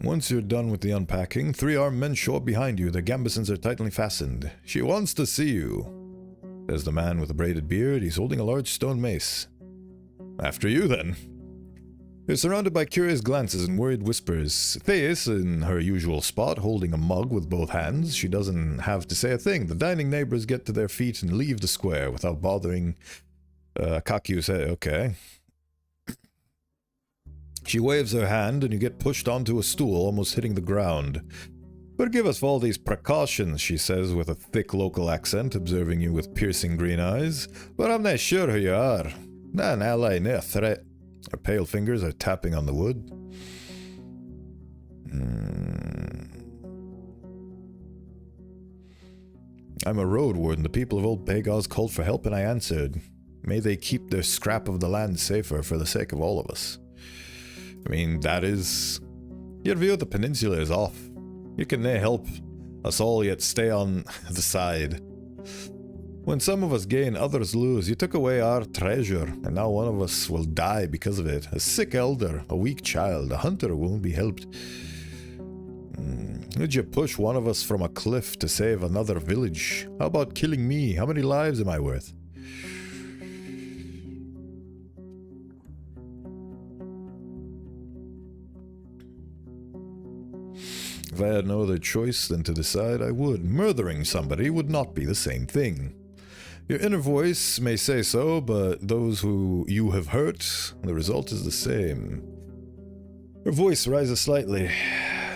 Once you're done with the unpacking, 3 armed men show up behind you. Their gambesons are tightly fastened. She wants to see you. There's the man with the braided beard. He's holding a large stone mace. After you, then. You're surrounded by curious glances and worried whispers. Thais, in her usual spot, holding a mug with both hands. She doesn't have to say a thing. The dining neighbors get to their feet and leave the square without bothering. Kaku says, okay. She waves her hand and you get pushed onto a stool, almost hitting the ground. Forgive us for all these precautions, she says with a thick local accent, observing you with piercing green eyes. But I'm not sure who you are. Not an ally, no threat. Her pale fingers are tapping on the wood. I'm a Roadwarden. The people of Old Pagos called for help and I answered. May they keep their scrap of the land safer for the sake of all of us. I mean, that is... Your view of the peninsula is off. You can help us all yet stay on the side. When some of us gain, others lose. You took away our treasure, and now one of us will die because of it. A sick elder, a weak child, a hunter won't be helped. Would you push one of us from a cliff to save another village? How about killing me? How many lives am I worth? If I had no other choice than to decide, I would. Murdering somebody would not be the same thing. Your inner voice may say so, but those who you have hurt, the result is the same. Her voice rises slightly.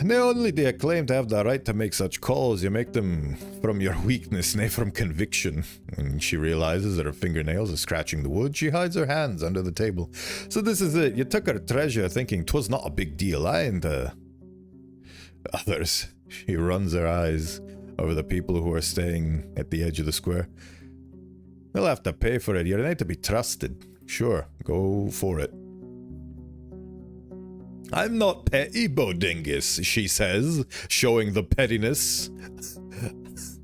Not only do you claim to have the right to make such calls, you make them from your weakness, nay from conviction. When she realizes that her fingernails are scratching the wood, she hides her hands under the table. So this is it. You took her treasure thinking 'twas not a big deal, and others. She runs her eyes over the people who are staying at the edge of the square. They'll have to pay for it. You're not to be trusted. Sure, go for it. I'm not petty, Bodingus, she says, showing the pettiness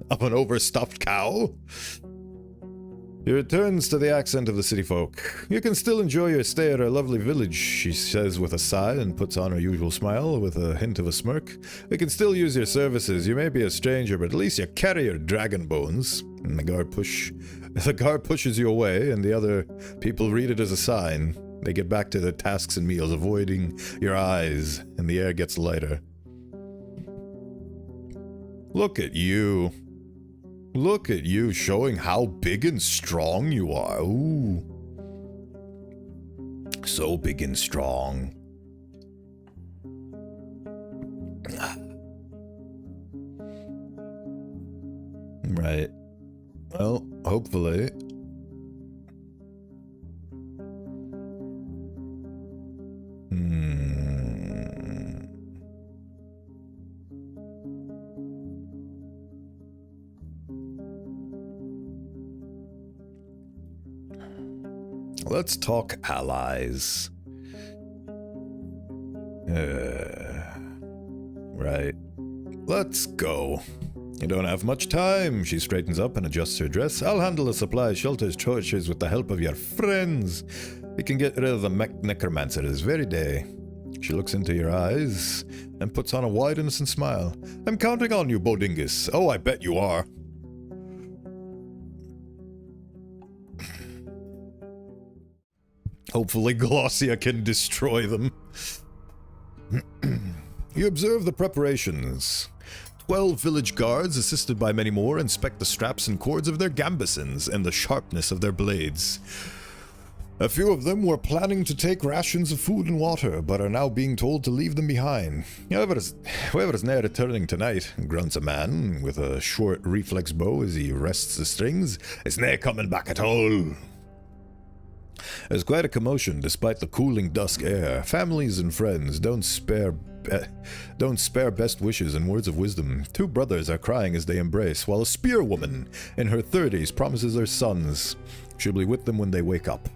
of an overstuffed cow. He returns to the accent of the city folk. You can still enjoy your stay at our lovely village, she says with a sigh and puts on her usual smile with a hint of a smirk. We can still use your services. You may be a stranger, but at least you carry your dragon bones. And the guard pushes you away, and the other people read it as a sign. They get back to their tasks and meals, avoiding your eyes, and the air gets lighter. Look at you. Look at you showing how big and strong you are. Ooh. So big and strong. Right. Well, hopefully. Let's talk allies. Right. Let's go. You don't have much time. She straightens up and adjusts her dress. I'll handle the supplies, shelters, torches with the help of your friends. We can get rid of the necromancer this very day. She looks into your eyes and puts on a wide, innocent smile. I'm counting on you, Bodingus. Oh, I bet you are. Hopefully Glossia can destroy them. You observe the preparations. 12 village guards, assisted by many more, inspect the straps and cords of their gambesons and the sharpness of their blades. A few of them were planning to take rations of food and water, but are now being told to leave them behind. Whoever is now returning tonight, grunts a man with a short reflex bow as he rests the strings, is nae coming back at all. There's quite a commotion despite the cooling dusk air. Families and friends don't spare best wishes and words of wisdom. Two brothers are crying as they embrace, while a spear woman in her 30s promises their sons she'll be with them when they wake up.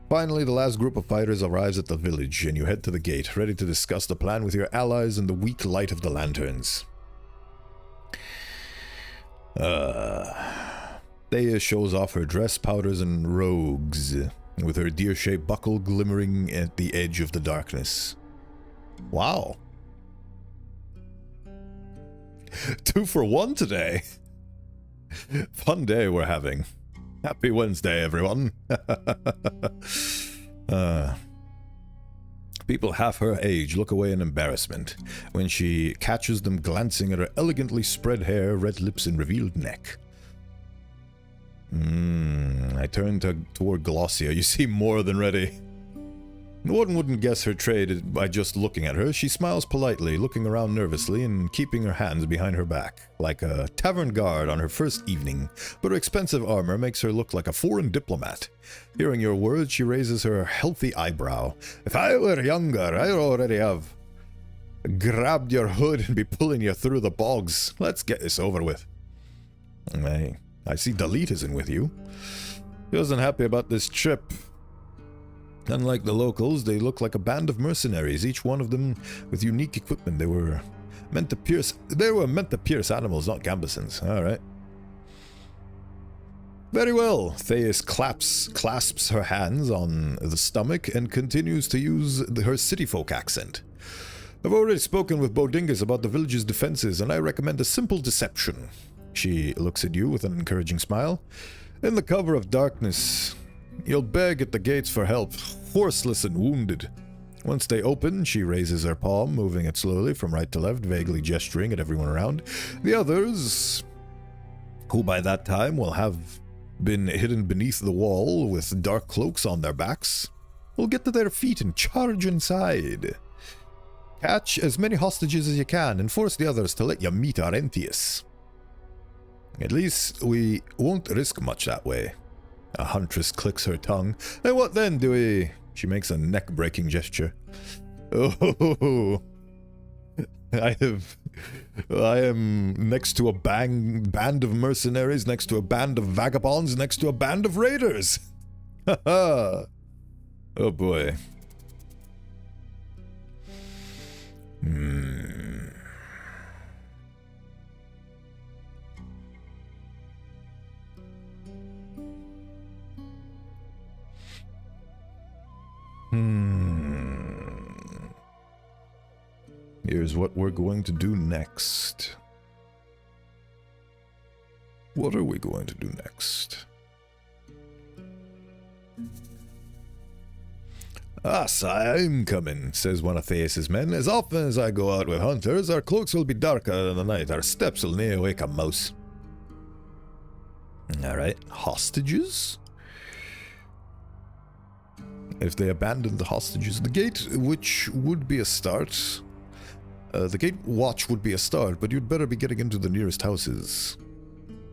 Finally, the last group of fighters arrives at the village, and you head to the gate, ready to discuss the plan with your allies in the weak light of the lanterns. Thea shows off her dress, powders, and rogues, with her deer-shaped buckle glimmering at the edge of the darkness. Wow. 2 for 1 today. Fun day we're having. Happy Wednesday, everyone. People half her age look away in embarrassment when she catches them glancing at her elegantly spread hair, red lips, and revealed neck. I turn toward Glossia. You seem more than ready. One wouldn't guess her trade by just looking at her. She smiles politely, looking around nervously and keeping her hands behind her back, like a tavern guard on her first evening, but her expensive armor makes her look like a foreign diplomat. Hearing your words, she raises her healthy eyebrow. If I were younger, I'd already have grabbed your hood and be pulling you through the bogs. Let's get this over with. I see Dalit isn't with you. He wasn't happy about this trip. Unlike the locals, they look like a band of mercenaries, each one of them with unique equipment. They were meant to pierce animals, not gambesons. Alright. Very well. Theus clasps her hands on the stomach and continues to use her city folk accent. I've already spoken with Bodingus about the village's defenses, and I recommend a simple deception. She looks at you with an encouraging smile. In the cover of darkness, you'll beg at the gates for help, horseless and wounded. Once they open, she raises her palm, moving it slowly from right to left, vaguely gesturing at everyone around. The others, who by that time will have been hidden beneath the wall with dark cloaks on their backs, will get to their feet and charge inside. Catch as many hostages as you can and force the others to let you meet Arentius. At least we won't risk much that way. A huntress clicks her tongue. And what then do we... She makes a neck-breaking gesture. Oh, I am next to a band of mercenaries, next to a band of vagabonds, next to a band of raiders. Haha. Oh boy. Here's what we're going to do next. What are we going to do next? Ah, sire, I'm coming, says one of Theus's men. As often as I go out with hunters, our cloaks will be darker in the night. Our steps will near wake a mouse. Alright, hostages? If they abandon the hostages, the gate, which would be a start... the gate watch would be a start, but you'd better be getting into the nearest houses.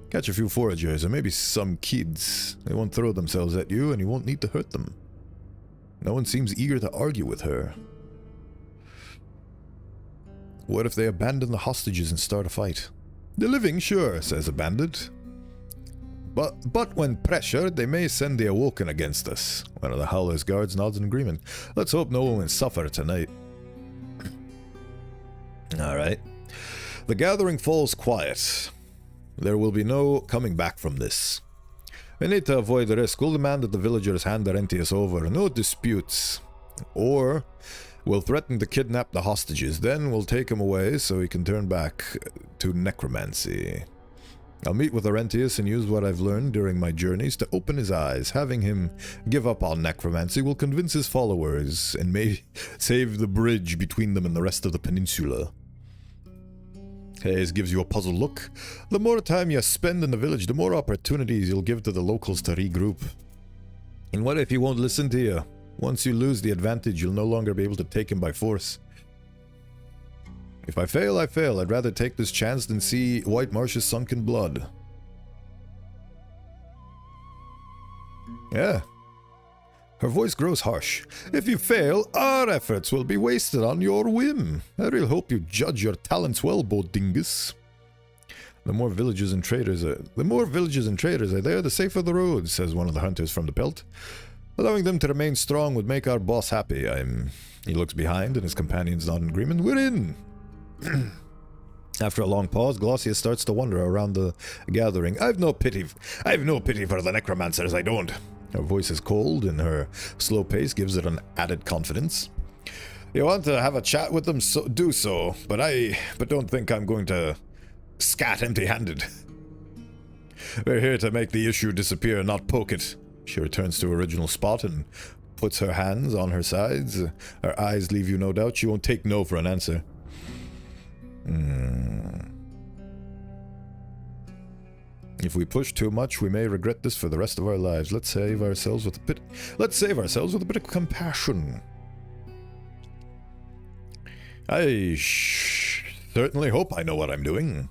Catch a few foragers, or maybe some kids. They won't throw themselves at you, and you won't need to hurt them. No one seems eager to argue with her. What if they abandon the hostages and start a fight? The living, sure, says a bandit. But when pressured, they may send the awoken against us. One of the Howler's guards nods in agreement. Let's hope no one will suffer tonight. Alright. The gathering falls quiet. There will be no coming back from this. We need to avoid the risk. We'll demand that the villagers hand Arentius over. No disputes. Or we'll threaten to kidnap the hostages. Then we'll take him away so he can turn back to necromancy. I'll meet with Arentius and use what I've learned during my journeys to open his eyes. Having him give up on necromancy will convince his followers and may save the bridge between them and the rest of the peninsula. Hayes gives you a puzzled look. The more time you spend in the village, the more opportunities you'll give to the locals to regroup. And what if he won't listen to you? Once you lose the advantage, you'll no longer be able to take him by force. If I fail, I fail. I'd rather take this chance than see White Marsh's sunken blood. Yeah. Her voice grows harsh. If you fail, our efforts will be wasted on your whim. I really hope you judge your talents well, Bodingus. The more villages and traders are there, the safer the road, says one of the hunters from the Pelt. Allowing them to remain strong would make our boss happy. He looks behind and his companions nod in agreement. We're in! After a long pause, Glossius starts to wander around the gathering. I've no pity for the necromancers, I don't. Her voice is cold, and her slow pace gives it an added confidence. You want to have a chat with them, so do so, but don't think I'm going to scat empty-handed. We're here to make the issue disappear, not poke it. She returns to her original spot and puts her hands on her sides. Her eyes leave you no doubt. She won't take no for an answer. If we push too much, we may regret this for the rest of our lives. Let's save ourselves with a bit of compassion. I certainly hope I know what I'm doing.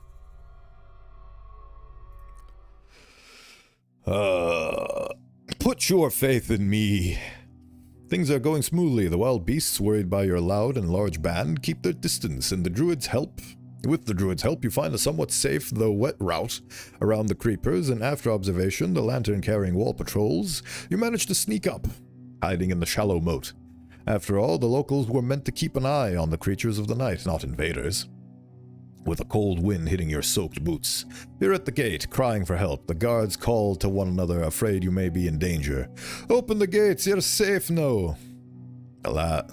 Put your faith in me. Things are going smoothly. The wild beasts, worried by your loud and large band, keep their distance, and with the druid's help, you find a somewhat safe, though wet route around the creepers, and after observation, the lantern-carrying wall patrols, you manage to sneak up, hiding in the shallow moat. After all, the locals were meant to keep an eye on the creatures of the night, not invaders. With a cold wind hitting your soaked boots, you're at the gate, crying for help. The guards call to one another, afraid you may be in danger. Open the gates, you're safe now. The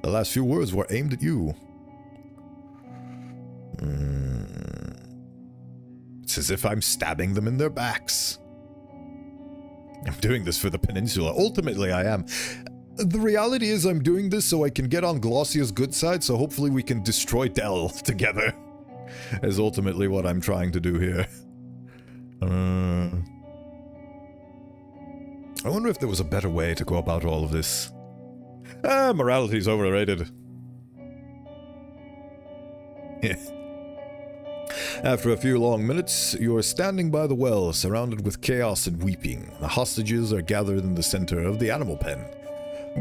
last few words were aimed at you. It's as if I'm stabbing them in their backs. I'm doing this for the peninsula. Ultimately, I am. The reality is I'm doing this so I can get on Glossia's good side, so hopefully we can destroy Dell together. Is ultimately what I'm trying to do here. I wonder if there was a better way to go about all of this. Morality's overrated. After a few long minutes, you are standing by the well, surrounded with chaos and weeping. The hostages are gathered in the center of the animal pen,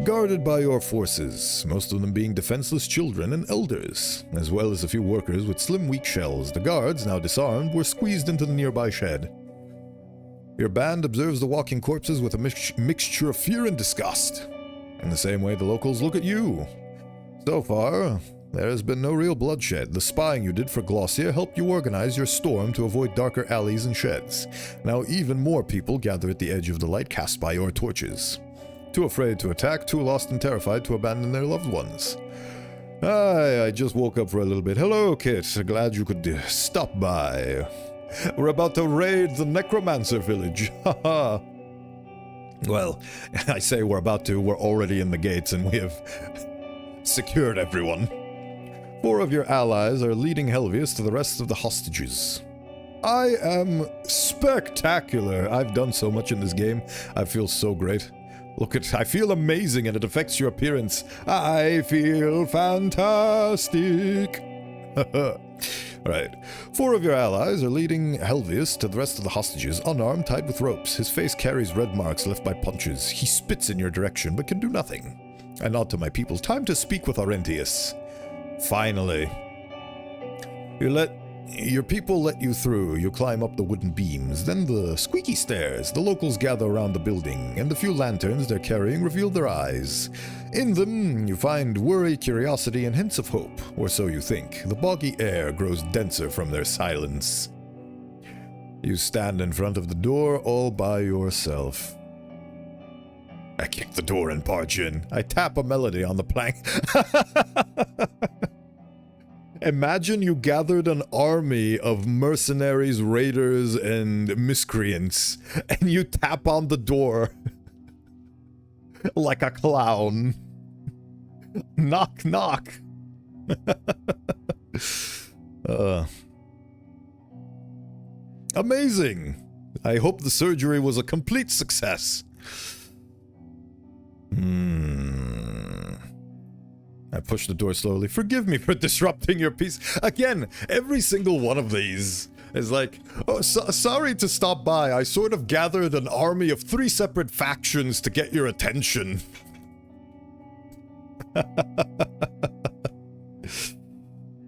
guarded by your forces, most of them being defenseless children and elders, as well as a few workers with slim, weak shells. The guards, now disarmed, were squeezed into the nearby shed. Your band observes the walking corpses with a mixture of fear and disgust. In the same way, the locals look at you. So far, there has been no real bloodshed. The spying you did for Glossier helped you organize your storm to avoid darker alleys and sheds. Now even more people gather at the edge of the light cast by your torches. Too afraid to attack, too lost and terrified to abandon their loved ones. I just woke up for a little bit. Hello, Kit. Glad you could stop by. We're about to raid the Necromancer village. Haha. Well, I say we're about to. We're already in the gates and we have secured everyone. 4 of your allies are leading Helvius to the rest of the hostages. I am spectacular. I've done so much in this game. I feel so great. I feel amazing and it affects your appearance. I feel fantastic. Right. 4 of your allies are leading Helvius to the rest of the hostages, unarmed, tied with ropes. His face carries red marks left by punches. He spits in your direction, but can do nothing. I nod to my people. Time to speak with Aurentius. Finally. Your people let you through. You climb up the wooden beams, then the squeaky stairs. The locals gather around the building, and the few lanterns they're carrying reveal their eyes. In them, you find worry, curiosity, and hints of hope, or so you think. The boggy air grows denser from their silence. You stand in front of the door all by yourself. I kick the door and barge in. I tap a melody on the plank. Imagine you gathered an army of mercenaries, raiders, and miscreants, and you tap on the door like a clown. Knock, knock. Amazing. I hope the surgery was a complete success. I push the door slowly. Forgive me for disrupting your peace. Again, every single one of these is like, oh, sorry to stop by. I sort of gathered an army of 3 separate factions to get your attention.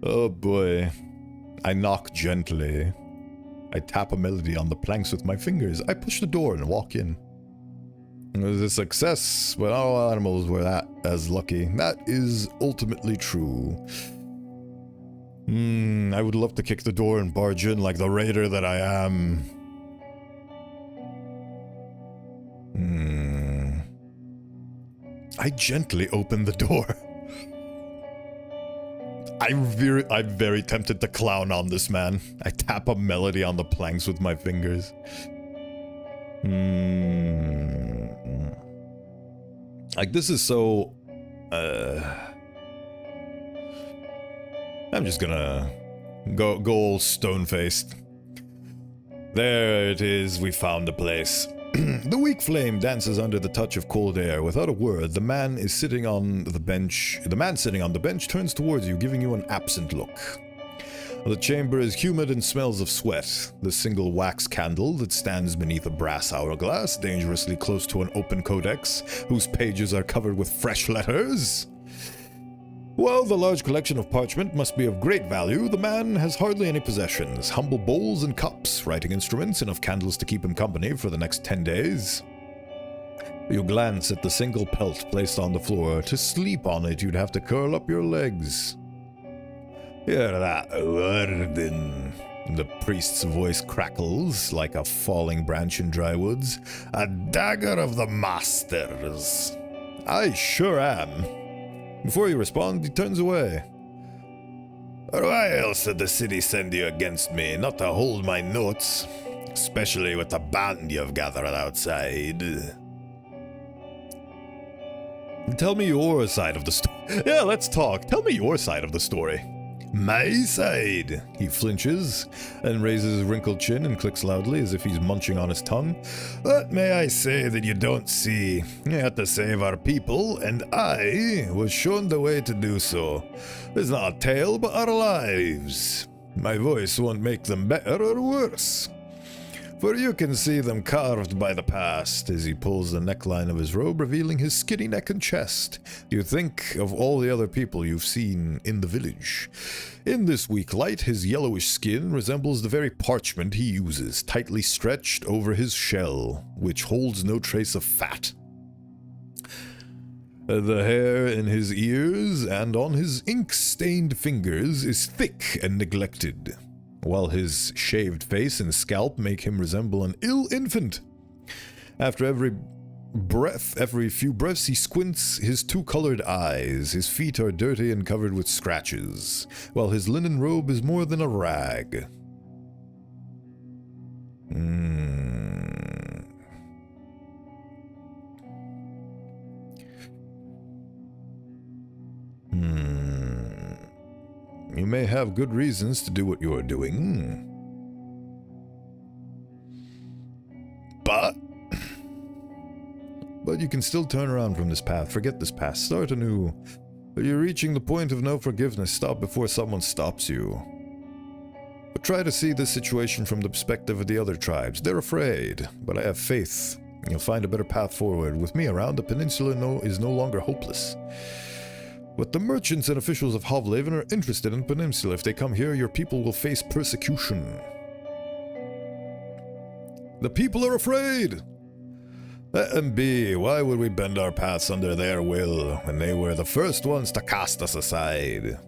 Oh boy. I knock gently. I tap a melody on the planks with my fingers. I push the door and walk in. It was a success, but not all animals were that as lucky. That is ultimately true. I would love to kick the door and barge in like the raider that I am. I gently open the door. I'm very tempted to clown on this man. I tap a melody on the planks with my fingers. Like, this is so... I'm just gonna go all stone-faced. There it is, we found the place. The weak flame dances under the touch of cold air. Without a word, the man sitting on the bench turns towards you, giving you an absent look. The chamber is humid and smells of sweat. The single wax candle that stands beneath a brass hourglass, dangerously close to an open codex, whose pages are covered with fresh letters. While the large collection of parchment must be of great value, the man has hardly any possessions. Humble bowls and cups, writing instruments, enough candles to keep him company for the next 10 days. You glance at the single pelt placed on the floor. To sleep on it, you'd have to curl up your legs. Hear that, Roadwarden. The priest's voice crackles like a falling branch in dry woods. A dagger of the masters. I sure am. Before you respond, he turns away. Why else did the city send you against me? Not to hold my notes. Especially with the band you've gathered outside. Tell me your side of the story. Yeah, let's talk. Tell me your side of the story. My side. He flinches and raises his wrinkled chin and clicks loudly as if he's munching on his tongue. What may I say that you don't see? You had to save our people, and I was shown the way to do so. It's not a tale, but our lives. My voice won't make them better or worse. For you can see them carved by the past, as he pulls the neckline of his robe, revealing his skinny neck and chest. You think of all the other people you've seen in the village. In this weak light, his yellowish skin resembles the very parchment he uses, tightly stretched over his shell, which holds no trace of fat. The hair in his ears and on his ink-stained fingers is thick and neglected, while his shaved face and scalp make him resemble an ill infant. After every few breaths, he squints his two-colored eyes. His feet are dirty and covered with scratches, while his linen robe is more than a rag. You may have good reasons to do what you are doing, but you can still turn around from this path. Forget this past. Start anew. You're reaching the point of no forgiveness. Stop before someone stops you. But try to see this situation from the perspective of the other tribes. They're afraid, but I have faith. You'll find a better path forward. With me around, the peninsula is no longer hopeless. But the merchants and officials of Hovlaven are interested in the peninsula. If they come here, your people will face persecution. The people are afraid! Let them be. Why would we bend our paths under their will when they were the first ones to cast us aside?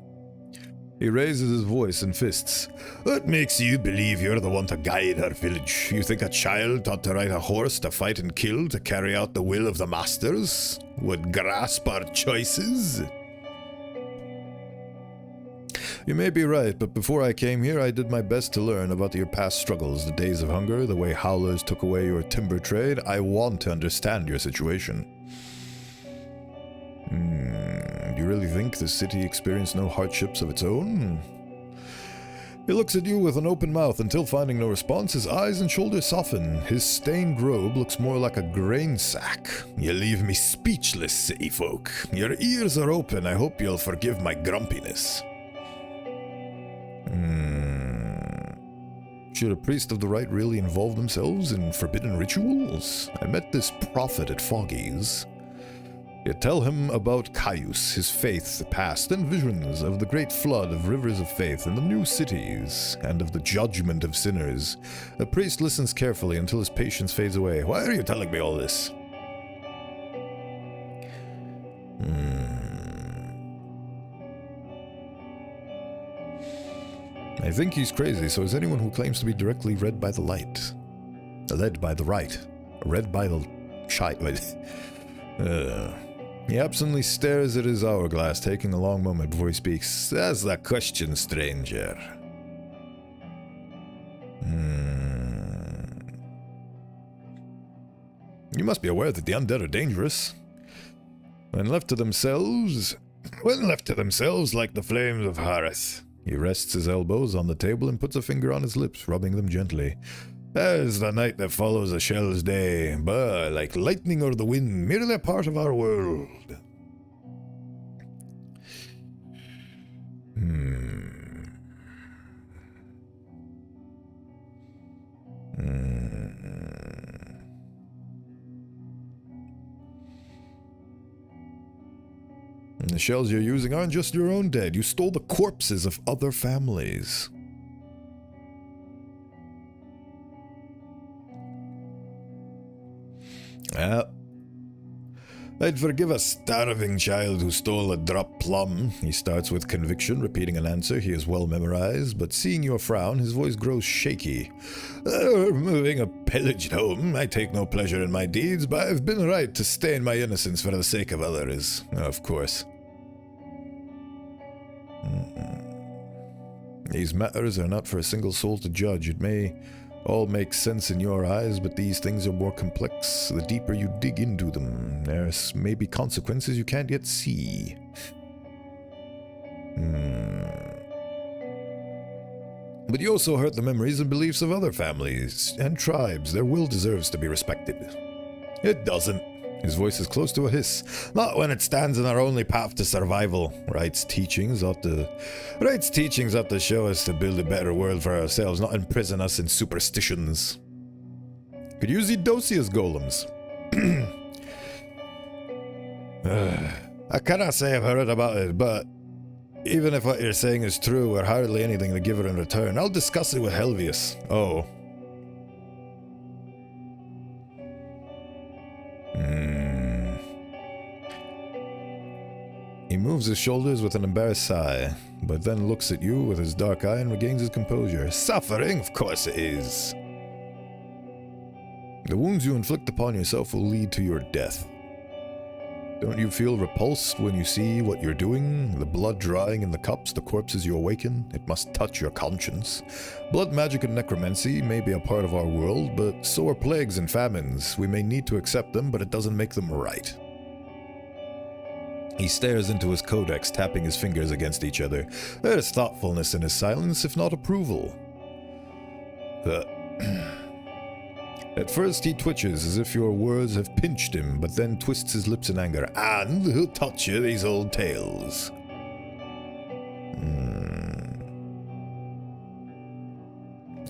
He raises his voice and fists. What makes you believe you're the one to guide our village? You think a child taught to ride a horse to fight and kill to carry out the will of the masters would grasp our choices? You may be right, but before I came here, I did my best to learn about your past struggles, the days of hunger, the way howlers took away your timber trade. I want to understand your situation. Do you really think the city experienced no hardships of its own? He looks at you with an open mouth until, finding no response, his eyes and shoulders soften. His stained robe looks more like a grain sack. You leave me speechless, city folk. Your ears are open. I hope you'll forgive my grumpiness. Should a priest of the right really involve themselves in forbidden rituals? I met this prophet at Foggy's. You tell him about Caius, his faith, the past, and visions of the great flood of rivers of faith and the new cities, and of the judgment of sinners. The priest listens carefully until his patience fades away. Why are you telling me all this? I think he's crazy, so is anyone who claims to be directly read by the light. Led by the right. Read by the shite. He absently stares at his hourglass, taking a long moment before he speaks. That's the question, stranger. You must be aware that the undead are dangerous. When left to themselves, like the flames of Harith. He rests his elbows on the table and puts a finger on his lips, rubbing them gently. As the night that follows a shell's day, but like lightning or the wind, merely a part of our world. And the shells you're using aren't just your own dead. You stole the corpses of other families. I'd forgive a starving child who stole a drop plum. He starts with conviction, repeating an answer he has well memorized, but seeing your frown, his voice grows shaky. Moving a pillaged home, I take no pleasure in my deeds, but I've been right to stain my innocence for the sake of others. Of course. These matters are not for a single soul to judge. It may all make sense in your eyes, but these things are more complex. The deeper you dig into them, there may be consequences you can't yet see. But you also hurt the memories and beliefs of other families and tribes. Their will deserves to be respected. It doesn't. His voice is close to a hiss. Not when it stands in our only path to survival. Right's teachings ought to show us to build a better world for ourselves, not imprison us in superstitions. Could use Eudosia's golems. I cannot say I've heard about it, but even if what you're saying is true, we're hardly anything to give her in return. I'll discuss it with Helvius. Oh. He moves his shoulders with an embarrassed sigh, but then looks at you with his dark eye and regains his composure. Suffering? Of course it is. The wounds you inflict upon yourself will lead to your death. Don't you feel repulsed when you see what you're doing? The blood drying in the cups, the corpses you awaken? It must touch your conscience. Blood magic and necromancy may be a part of our world, but so are plagues and famines. We may need to accept them, but it doesn't make them right. He stares into his codex, tapping his fingers against each other. There is thoughtfulness in his silence, if not approval. At first he twitches as if your words have pinched him, but then twists his lips in anger. And who taught you these old tales?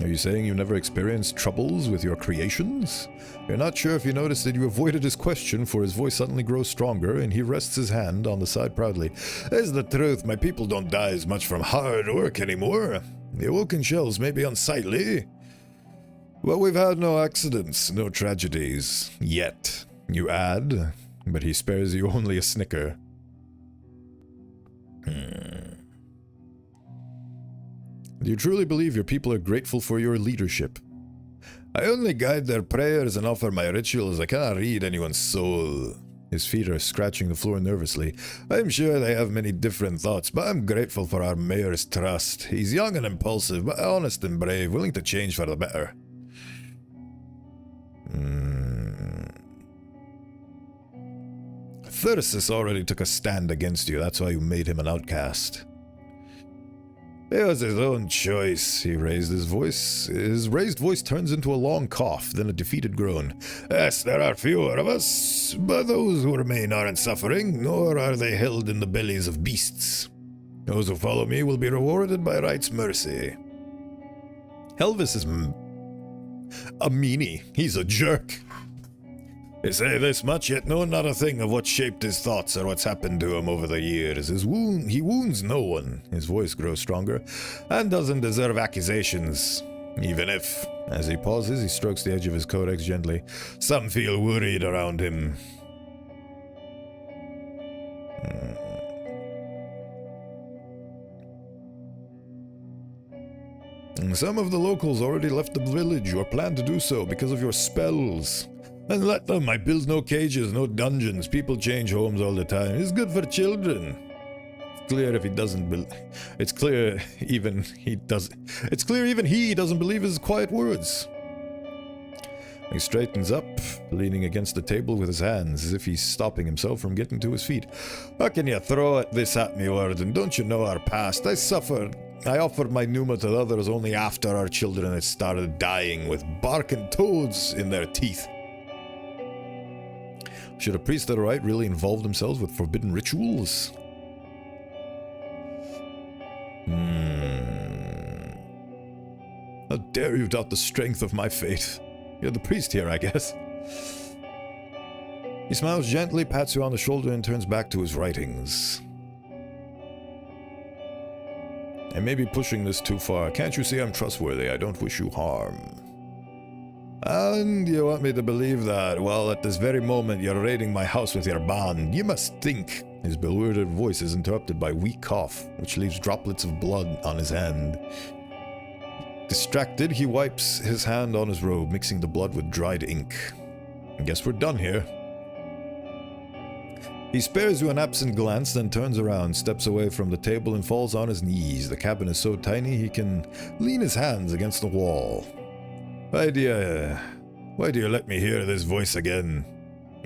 Are you saying you never experienced troubles with your creations? You're not sure if you noticed that you avoided his question, for his voice suddenly grows stronger, and he rests his hand on the side proudly. It's the truth, my people don't die as much from hard work anymore. The awoken shells may be unsightly, but we've had no accidents, no tragedies. Yet, you add, but he spares you only a snicker. Do you truly believe your people are grateful for your leadership? I only guide their prayers and offer my rituals. I cannot read anyone's soul. His feet are scratching the floor nervously. I'm sure they have many different thoughts, but I'm grateful for our mayor's trust. He's young and impulsive, but honest and brave, willing to change for the better. Thyrsis already took a stand against you. That's why you made him an outcast. It was his own choice. He raised his voice. His raised voice turns into a long cough, then a defeated groan. Yes, there are fewer of us, but those who remain aren't suffering, nor are they held in the bellies of beasts. Those who follow me will be rewarded by right's mercy. Helvis is a meanie. He's a jerk. They say this much, yet know not a thing of what shaped his thoughts or what's happened to him over the years. He wounds no one, his voice grows stronger, and doesn't deserve accusations. Even if, as he pauses, he strokes the edge of his codex gently, some feel worried around him. Some of the locals already left the village or plan to do so because of your spells. And let them. I build no cages, no dungeons. People change homes all the time. It's good for children. It's clear if he doesn't It's clear even he doesn't believe his quiet words. He straightens up, leaning against the table with his hands, as if he's stopping himself from getting to his feet. How can you throw this at me, Warden? Don't you know our past? I offered my pneuma to others only after our children had started dying with bark and toads in their teeth. Should a priest at a rite really involve themselves with forbidden rituals? How dare you doubt the strength of my faith? You're the priest here, I guess. He smiles gently, pats you on the shoulder, and turns back to his writings. I may be pushing this too far. Can't you see I'm trustworthy? I don't wish you harm. And you want me to believe that, well, at this very moment you're raiding my house with your band. You must think. His bewildered voice is interrupted by a weak cough, which leaves droplets of blood on his hand. Distracted, he wipes his hand on his robe, mixing the blood with dried ink. I guess we're done here. He spares you an absent glance, then turns around, steps away from the table, and falls on his knees. The cabin is so tiny he can lean his hands against the wall. Why do you let me hear this voice again?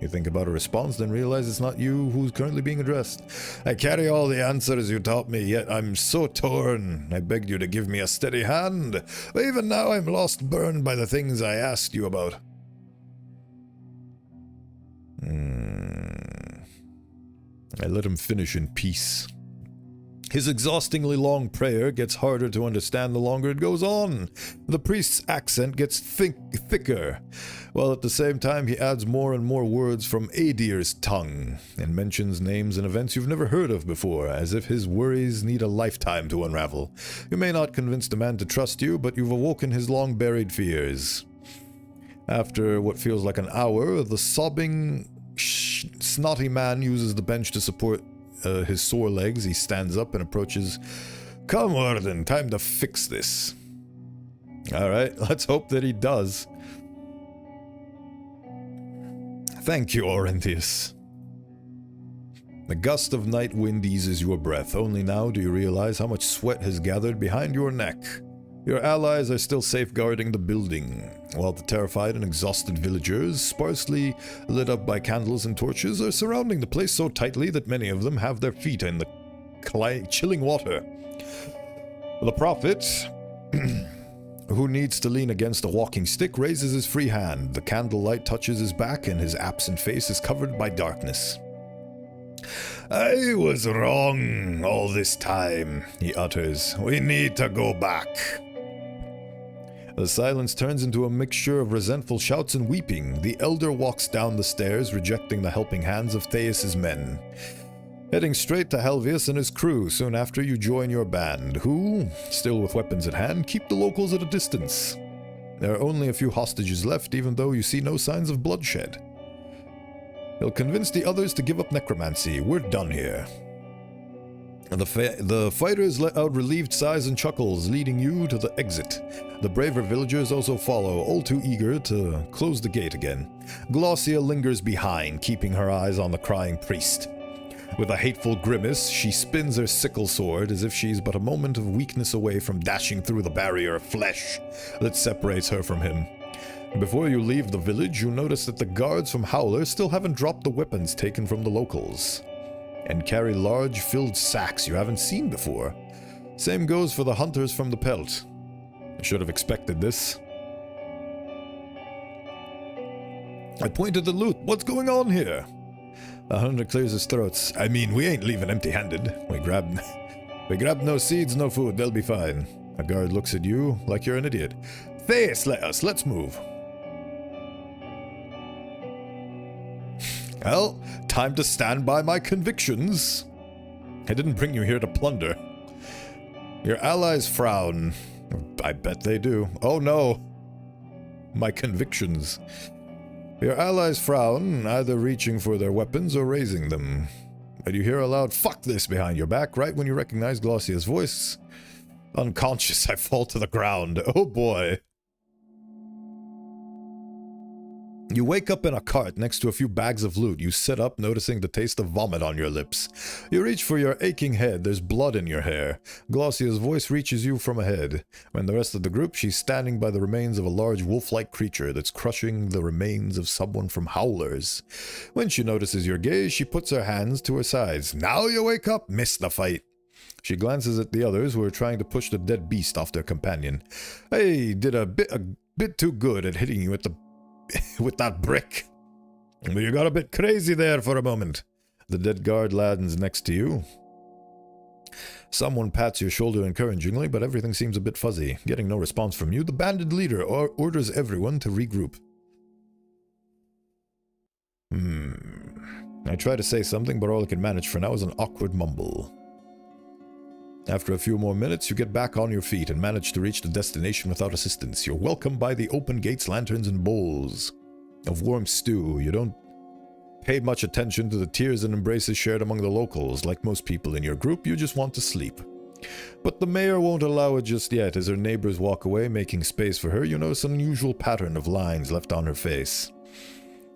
You think about a response, then realize it's not you who's currently being addressed. I carry all the answers you taught me, yet I'm so torn. I begged you to give me a steady hand, but even now I'm lost, burned by the things I asked you about. I let him finish in peace. His exhaustingly long prayer gets harder to understand the longer it goes on. The priest's accent gets thicker, while at the same time he adds more and more words from Adir's tongue, and mentions names and events you've never heard of before, as if his worries need a lifetime to unravel. You may not convince the man to trust you, but you've awoken his long-buried fears. After what feels like an hour, the sobbing, snotty man uses the bench to support his sore legs. He stands up and approaches. Come, Warden, time to fix this. Alright, let's hope that he does. Thank you, Orentius. The gust of night wind eases your breath. Only now do you realize how much sweat has gathered behind your neck. Your allies are still safeguarding the building, while the terrified and exhausted villagers, sparsely lit up by candles and torches, are surrounding the place so tightly that many of them have their feet in the chilling water. The prophet, who needs to lean against a walking stick, raises his free hand. The candlelight touches his back, and his absent face is covered by darkness. I was wrong all this time, he utters. We need to go back. The silence turns into a mixture of resentful shouts and weeping. The elder walks down the stairs, rejecting the helping hands of Theus' men. Heading straight to Helvius and his crew, soon after you join your band, who, still with weapons at hand, keep the locals at a distance. There are only a few hostages left, even though you see no signs of bloodshed. He'll convince the others to give up necromancy. We're done here. The fighters let out relieved sighs and chuckles, leading you to the exit. The braver villagers also follow, all too eager to close the gate again. Glossia lingers behind, keeping her eyes on the crying priest. With a hateful grimace, she spins her sickle sword as if she's but a moment of weakness away from dashing through the barrier of flesh that separates her from him. Before you leave the village, you notice that the guards from Howler still haven't dropped the weapons taken from the locals, and carry large filled sacks you haven't seen before. Same goes for the hunters from the Pelt. I should have expected this. I point at the loot. What's going on here? The hunter clears his throat. I mean, we ain't leaving empty-handed. We grabbed no seeds, no food. They'll be fine. A guard looks at you like you're an idiot. Theus, let's move. Well, time to stand by my convictions. I didn't bring you here to plunder. Your allies frown. I bet they do. Oh no. My convictions. Your allies frown, either reaching for their weapons or raising them. But you hear a loud "fuck this" behind your back right when you recognize Glossia's voice. Unconscious, I fall to the ground. Oh boy. You wake up in a cart next to a few bags of loot. You sit up, noticing the taste of vomit on your lips. You reach for your aching head. There's blood in your hair. Glossia's voice reaches you from ahead. When the rest of the group, she's standing by the remains of a large wolf-like creature that's crushing the remains of someone from Howlers. When she notices your gaze, she puts her hands to her sides. Now you wake up, miss the fight. She glances at the others who are trying to push the dead beast off their companion. I did a bit too good at hitting you with that brick. But you got a bit crazy there for a moment. The dead guard lands next to you. Someone pats your shoulder encouragingly, but everything seems a bit fuzzy. Getting no response from you, the bandit leader orders everyone to regroup. I try to say something, but all I can manage for now is an awkward mumble. After a few more minutes, you get back on your feet and manage to reach the destination without assistance. You're welcomed by the open gates, lanterns, and bowls of warm stew. You don't pay much attention to the tears and embraces shared among the locals. Like most people in your group, you just want to sleep. But the mayor won't allow it just yet. As her neighbors walk away, making space for her, you notice an unusual pattern of lines left on her face,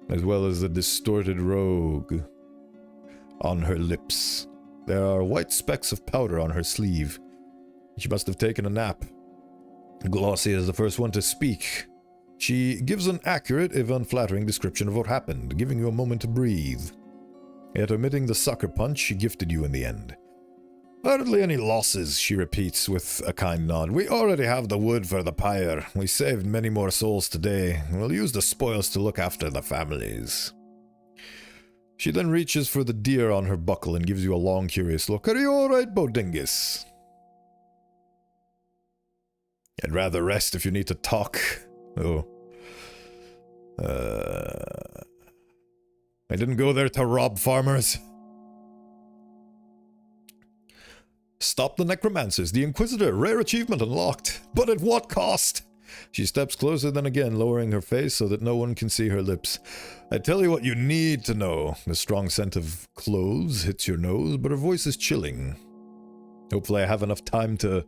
as well as the distorted rogue on her lips. There are white specks of powder on her sleeve. She must have taken a nap. Glossia is the first one to speak. She gives an accurate, if unflattering, description of what happened, giving you a moment to breathe. Yet omitting the sucker punch she gifted you in the end. Hardly any losses, she repeats with a kind nod. We already have the wood for the pyre. We saved many more souls today. We'll use the spoils to look after the families. She then reaches for the deer on her buckle and gives you a long, curious look. Are you alright, Bodingus? I'd rather rest if you need to talk. Oh. I didn't go there to rob farmers. Stop the necromancers, the Inquisitor, rare achievement unlocked. But at what cost? She steps closer then again, lowering her face so that no one can see her lips. I tell you what you need to know. The strong scent of cloves hits your nose, but her voice is chilling. Hopefully I have enough time to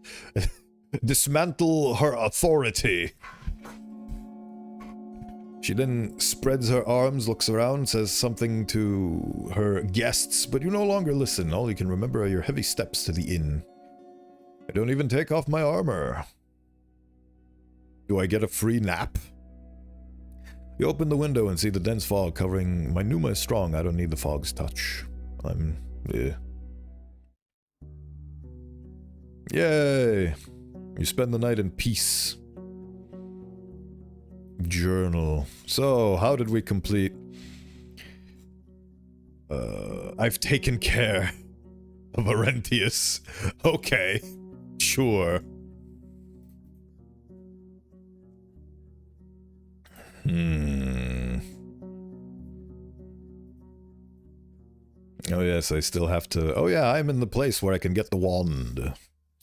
dismantle her authority. She then spreads her arms, looks around, says something to her guests, but you no longer listen. All you can remember are your heavy steps to the inn. I don't even take off my armor. Do I get a free nap? You open the window and see the dense fog covering. My pneuma is strong. I don't need the fog's touch. Yay! You spend the night in peace. Journal. So, how did we complete? I've taken care of Arentius. Okay. Sure. Oh yes, I still have to... Oh yeah, I'm in the place where I can get the wand.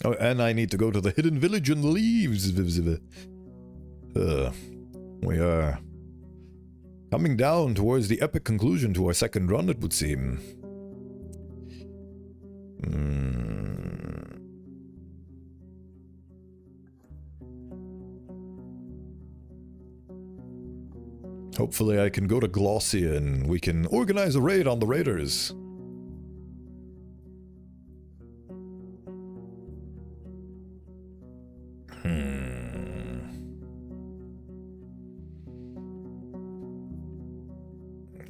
Oh, and I need to go to the hidden village and leaves. We are coming down towards the epic conclusion to our second run, it would seem. Hopefully I can go to Glossia and we can organize a raid on the raiders.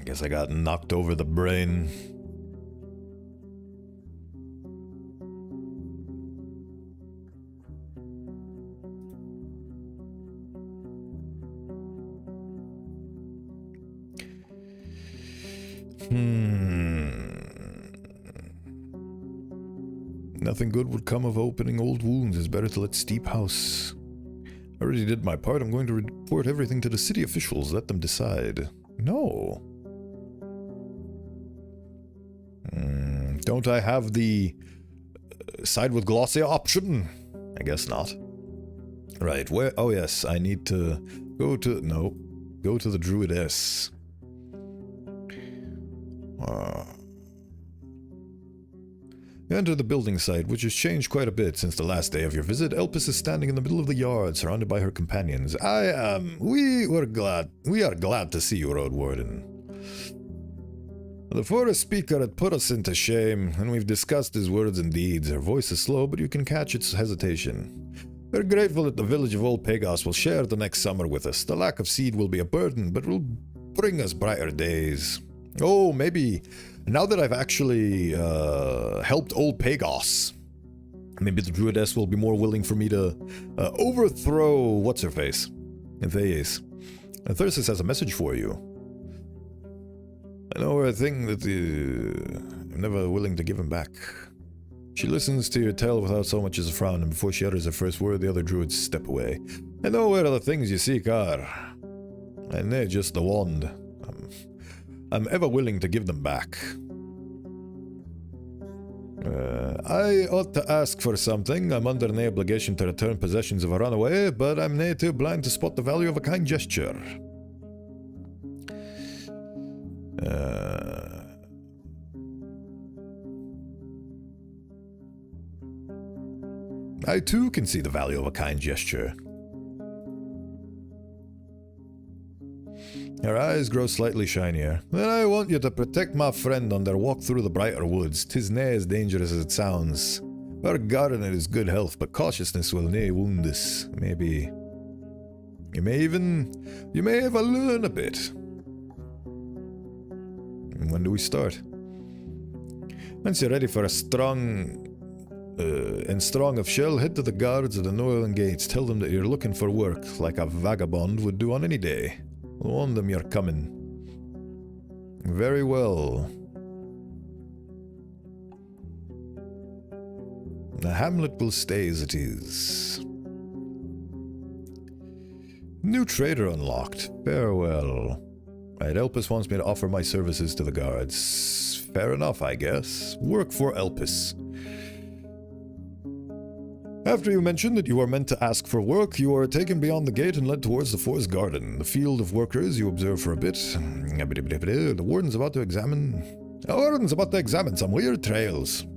Guess I got knocked over the brain. Nothing good would come of opening old wounds. It's better to let steep house. I already did my part. I'm going to report everything to the city officials. Let them decide. No. Don't I have the side with Glossia option? I guess not. Right, where? Oh yes, I need to go to... No. Go to the Druidess. You enter the building site, which has changed quite a bit since the last day of your visit. Elpis is standing in the middle of the yard, surrounded by her companions. We are glad to see you, Roadwarden. The forest speaker had put us into shame, and we've discussed his words and deeds. Her voice is slow, but you can catch its hesitation. We're grateful that the village of Old Pagos will share the next summer with us. The lack of seed will be a burden, but will bring us brighter days. Oh, maybe now that I've actually helped Old Pagos, maybe the Druidess will be more willing for me to overthrow what's-her-face? Antheus. Thyrsis has a message for you. I know a thing that I'm never willing to give him back. She listens to your tale without so much as a frown, and before she utters her first word, the other druids step away. I know where the things you seek are, and they're just the wand. I'm ever willing to give them back. I ought to ask for something. I'm under no obligation to return possessions of a runaway, but I'm nay too blind to spot the value of a kind gesture. I too can see the value of a kind gesture. Her eyes grow slightly shinier. Then I want you to protect my friend on their walk through the brighter woods. 'Tis nae as dangerous as it sounds. Our gardener is good health, but cautiousness will nae wound us. Maybe You may even learn a bit. When do we start? Once you're ready for a strong of shell, head to the guards at the northern gates. Tell them that you're looking for work, like a vagabond would do on any day. Warn them you're coming. Very well. The hamlet will stay as it is. New trader unlocked. Farewell. Right, Elpis wants me to offer my services to the guards. Fair enough, I guess. Work for Elpis. After you mention that you are meant to ask for work, you are taken beyond the gate and led towards the forest garden. The field of workers you observe for a bit. The warden's about to examine some weird trails.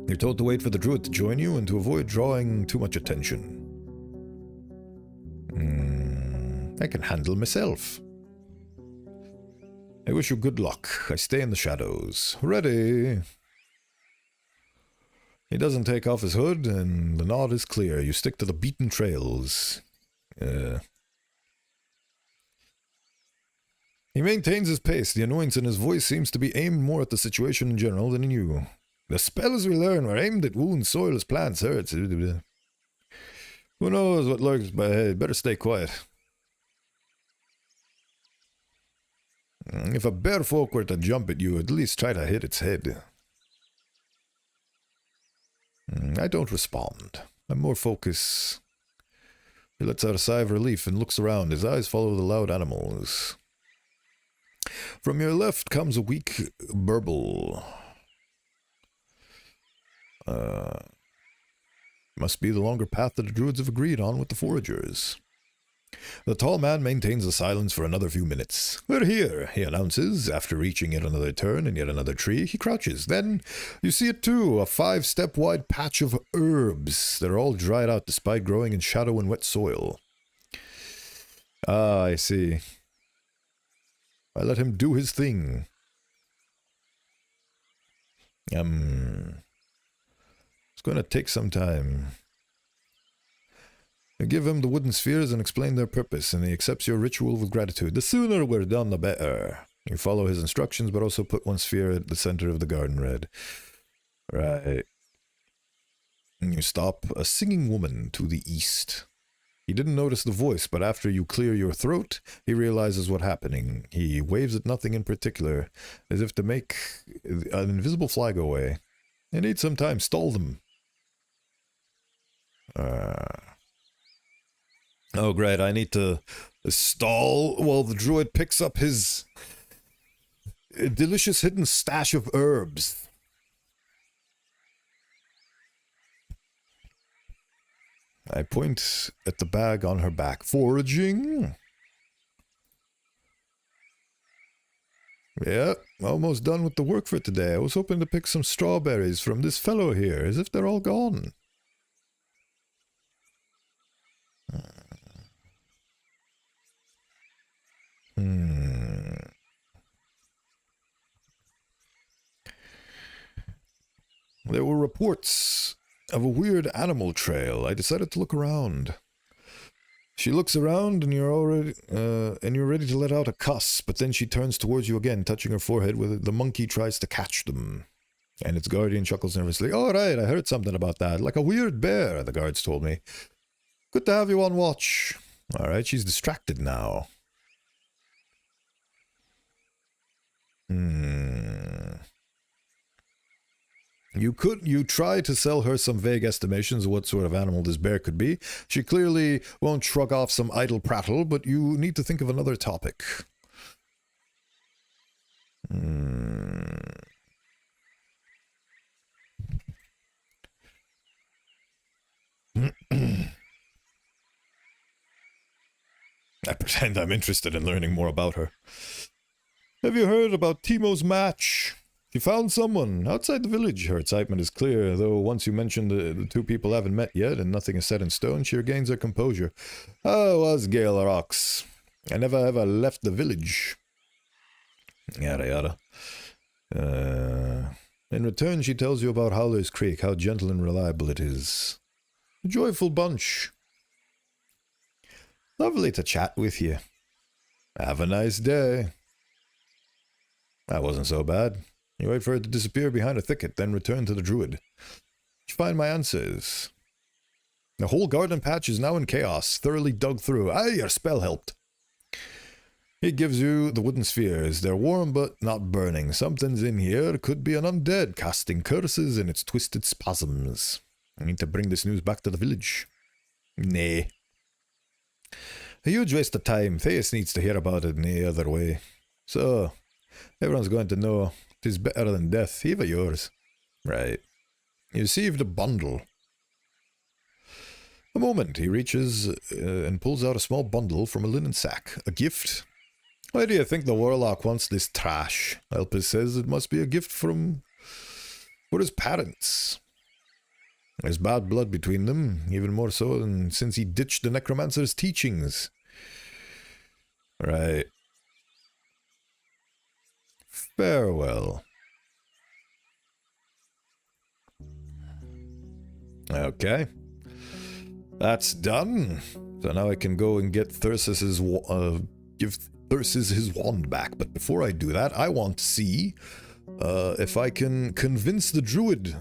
You're told to wait for the druid to join you and to avoid drawing too much attention. I can handle myself. I wish you good luck. I stay in the shadows. Ready? He doesn't take off his hood, and the nod is clear. You stick to the beaten trails. He maintains his pace. The annoyance in his voice seems to be aimed more at the situation in general than in you. The spells we learn were aimed at wounds, soils, plants, hurts. Who knows what lurks ahead? Better stay quiet. If a bear folk were to jump at you, at least try to hit its head. I don't respond. I'm more focused. He lets out a sigh of relief and looks around. His eyes follow the loud animals. From your left comes a weak burble. Must be the longer path that the druids have agreed on with the foragers. The tall man maintains the silence for another few minutes. We're here, he announces. After reaching yet another turn and yet another tree, he crouches. Then you see it too, a 5-step wide patch of herbs that are all dried out despite growing in shadow and wet soil. Ah, I see. I let him do his thing. It's going to take some time. You give him the wooden spheres and explain their purpose, and he accepts your ritual with gratitude. The sooner we're done, the better. You follow his instructions, but also put one sphere at the center of the garden red. Right. And you stop a singing woman to the east. He didn't notice the voice, but after you clear your throat, he realizes what's happening. He waves at nothing in particular, as if to make an invisible fly go away. I need some time. Stall them. Oh, great. I need to stall while the druid picks up his delicious hidden stash of herbs. I point at the bag on her back. Foraging? Yeah, almost done with the work for today. I was hoping to pick some strawberries from this fellow here, as if they're all gone. There were reports of a weird animal trail. I decided to look around. She looks around and you're ready to let out a cuss, but then she turns towards you again, touching her forehead with the monkey tries to catch them. And its guardian chuckles nervously. "All right, I heard something about that. Like a weird bear," the guards told me. "Good to have you on watch." All right, she's distracted now. You try to sell her some vague estimations of what sort of animal this bear could be. She clearly won't shrug off some idle prattle, but you need to think of another topic. I pretend I'm interested in learning more about her. Have you heard about Timo's match? She found someone outside the village. Her excitement is clear, though once you mention the two people haven't met yet and nothing is set in stone, she regains her composure. How was Gale Rocks? I never ever left the village. Yada yada. In return, she tells you about Howler's Creek, how gentle and reliable it is. A joyful bunch. Lovely to chat with you. Have a nice day. That wasn't so bad. You wait for it to disappear behind a thicket, then return to the druid. Did you find my answers? The whole garden patch is now in chaos, thoroughly dug through. Aye, your spell helped. It gives you the wooden spheres. They're warm but not burning. Something's in here. Could be an undead casting curses in its twisted spasms. I need to bring this news back to the village. Nay. A huge waste of time. Theus needs to hear about it in any other way. So, everyone's going to know it is better than death, even yours. Right. You received a bundle. A moment. He reaches and pulls out a small bundle from a linen sack. A gift? Why do you think the warlock wants this trash? Elpis says it must be a gift for his parents. There's bad blood between them, even more so than since he ditched the necromancer's teachings. Right. Farewell. Okay. That's done. So now I can go and get Thyrsus's give Thyrsus his wand back. But before I do that, I want to see if I can convince the druid.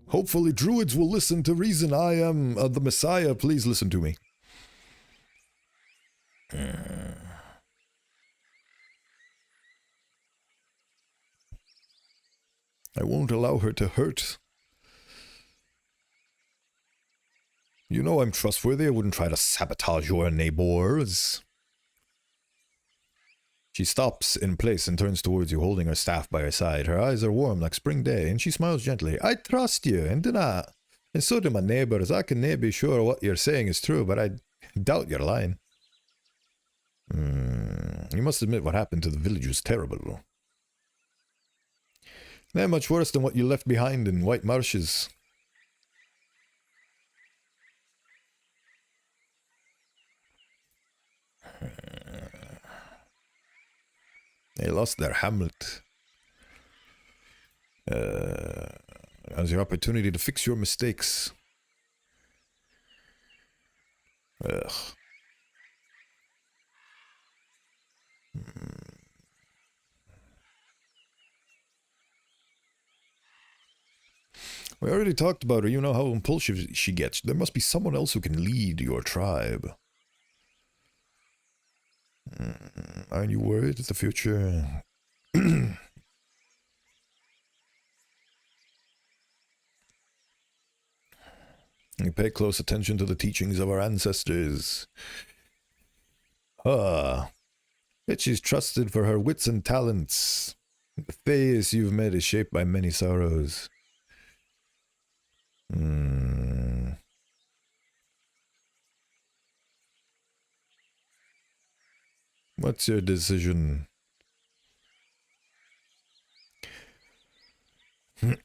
Hopefully druids will listen to reason. I am the Messiah. Please listen to me. I won't allow her to hurt. You know I'm trustworthy. I wouldn't try to sabotage your neighbors. She stops in place and turns towards you, holding her staff by her side. Her eyes are warm like spring day, and she smiles gently. I trust you, and do not. And so do my neighbors. I can never be sure what you're saying is true, but I doubt you're lying. You must admit what happened to the village was terrible. Not much worse than what you left behind in White Marshes. They lost their hamlet. Now's your opportunity to fix your mistakes. Ugh. We already talked about her. You know how impulsive she gets. There must be someone else who can lead your tribe. Aren't you worried at the future? You pay close attention to the teachings of our ancestors. But she's trusted for her wits and talents. The face you've met is shaped by many sorrows. What's your decision? The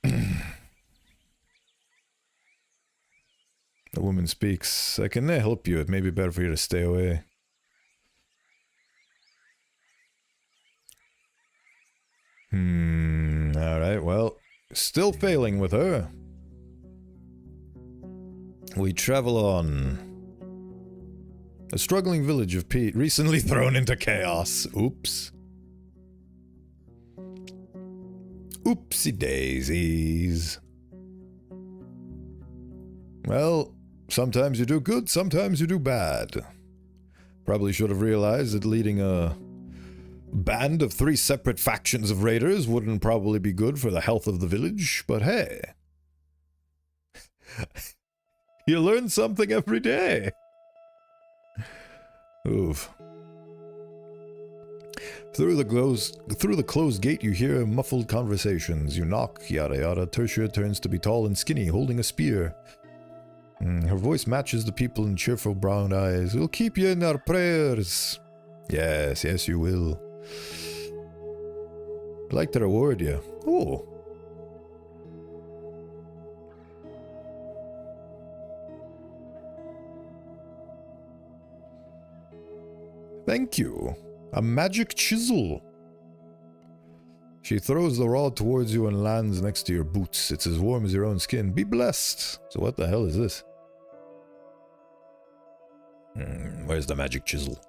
woman speaks. I can help you. It may be better for you to stay away. Alright, well, still failing with her. We travel on. A struggling village of Pete, recently thrown into chaos. Oops. Oopsie daisies. Well, sometimes you do good, sometimes you do bad. Probably should have realized that leading a band of 3 separate factions of raiders wouldn't probably be good for the health of the village, but hey. You learn something every day. Oof. Through the closed gate you hear muffled conversations. You knock, yada yada. Tertia turns to be tall and skinny, holding a spear. Her voice matches the people in cheerful brown eyes. We'll keep you in our prayers. Yes, yes you will. I'd like to reward you. Oh. Thank you. A magic chisel. She throws the rod towards you and lands next to your boots. It's as warm as your own skin. Be blessed. So what the hell is this? Where's the magic chisel?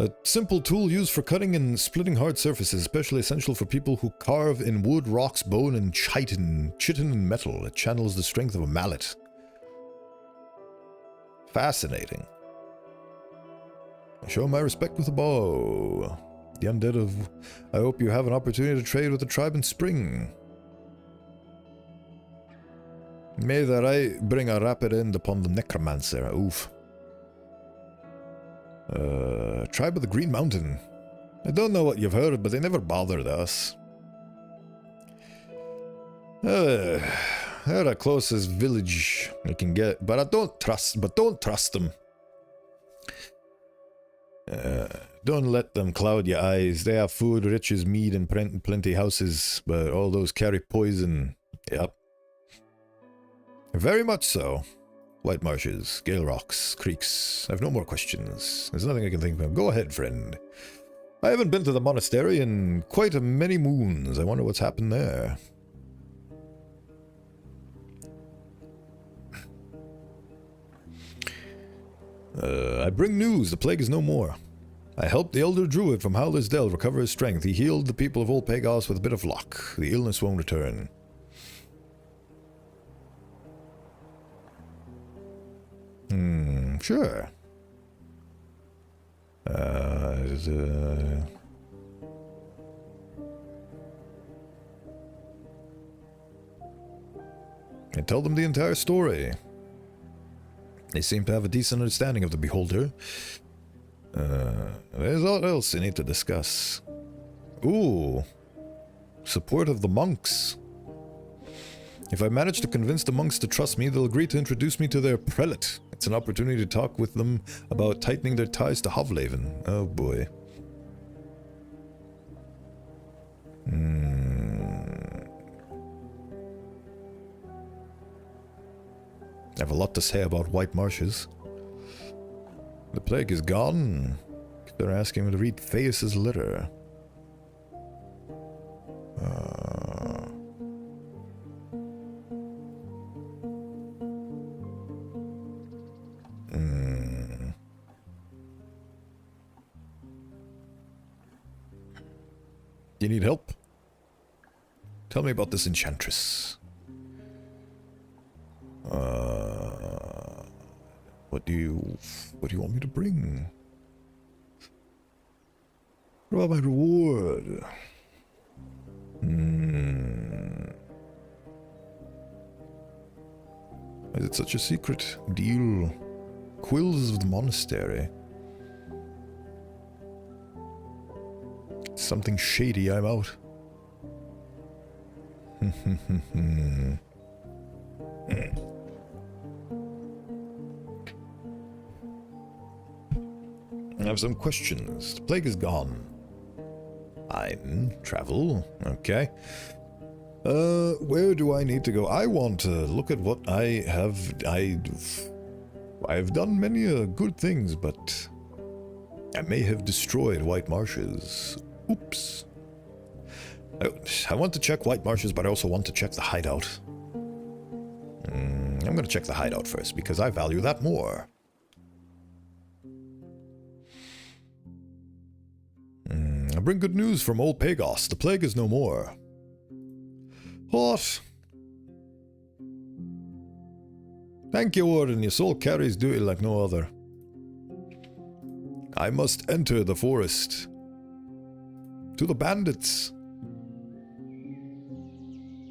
A simple tool used for cutting and splitting hard surfaces, especially essential for people who carve in wood, rocks, bone, and chitin and metal. It channels the strength of a mallet. Fascinating. I show my respect with a bow. The undead of... I hope you have an opportunity to trade with the tribe in spring. May that I bring a rapid end upon the necromancer. Oof. Tribe of the Green Mountain. I don't know what you've heard, but they never bothered us. They're the closest village I can get, but don't trust them. Don't let them cloud your eyes. They have food, riches, mead, and plenty houses, but all those carry poison. Yep. Very much so. White marshes, gale rocks, creeks. I have no more questions. There's nothing I can think of. Go ahead, friend. I haven't been to the monastery in quite a many moons. I wonder what's happened there. I bring news. The plague is no more. I helped the elder druid from Howler's Dell recover his strength. He healed the people of Old Pagos with a bit of luck. The illness won't return. Sure. And tell them the entire story. They seem to have a decent understanding of the beholder. There's what else they need to discuss. Ooh. Support of the monks. If I manage to convince the monks to trust me, they'll agree to introduce me to their prelate. It's an opportunity to talk with them about tightening their ties to Hovlaven. Oh boy. I have a lot to say about White Marshes. The plague is gone. They're asking me to read Theus's letter. You need help? Tell me about this enchantress. What do you want me to bring? What about my reward? Is it such a secret deal? Quills of the monastery. Something shady, I'm out. I have some questions. The plague is gone. Fine. Travel. Okay. Where do I need to go? I want to look at what I have. I've done many good things, but I may have destroyed White Marshes. Oops. I want to check White Marshes, but I also want to check the hideout. I'm going to check the hideout first, because I value that more. I bring good news from Old Pagos. The plague is no more. What? Thank you, Warden. Your soul carries duty like no other. I must enter the forest. To the bandits.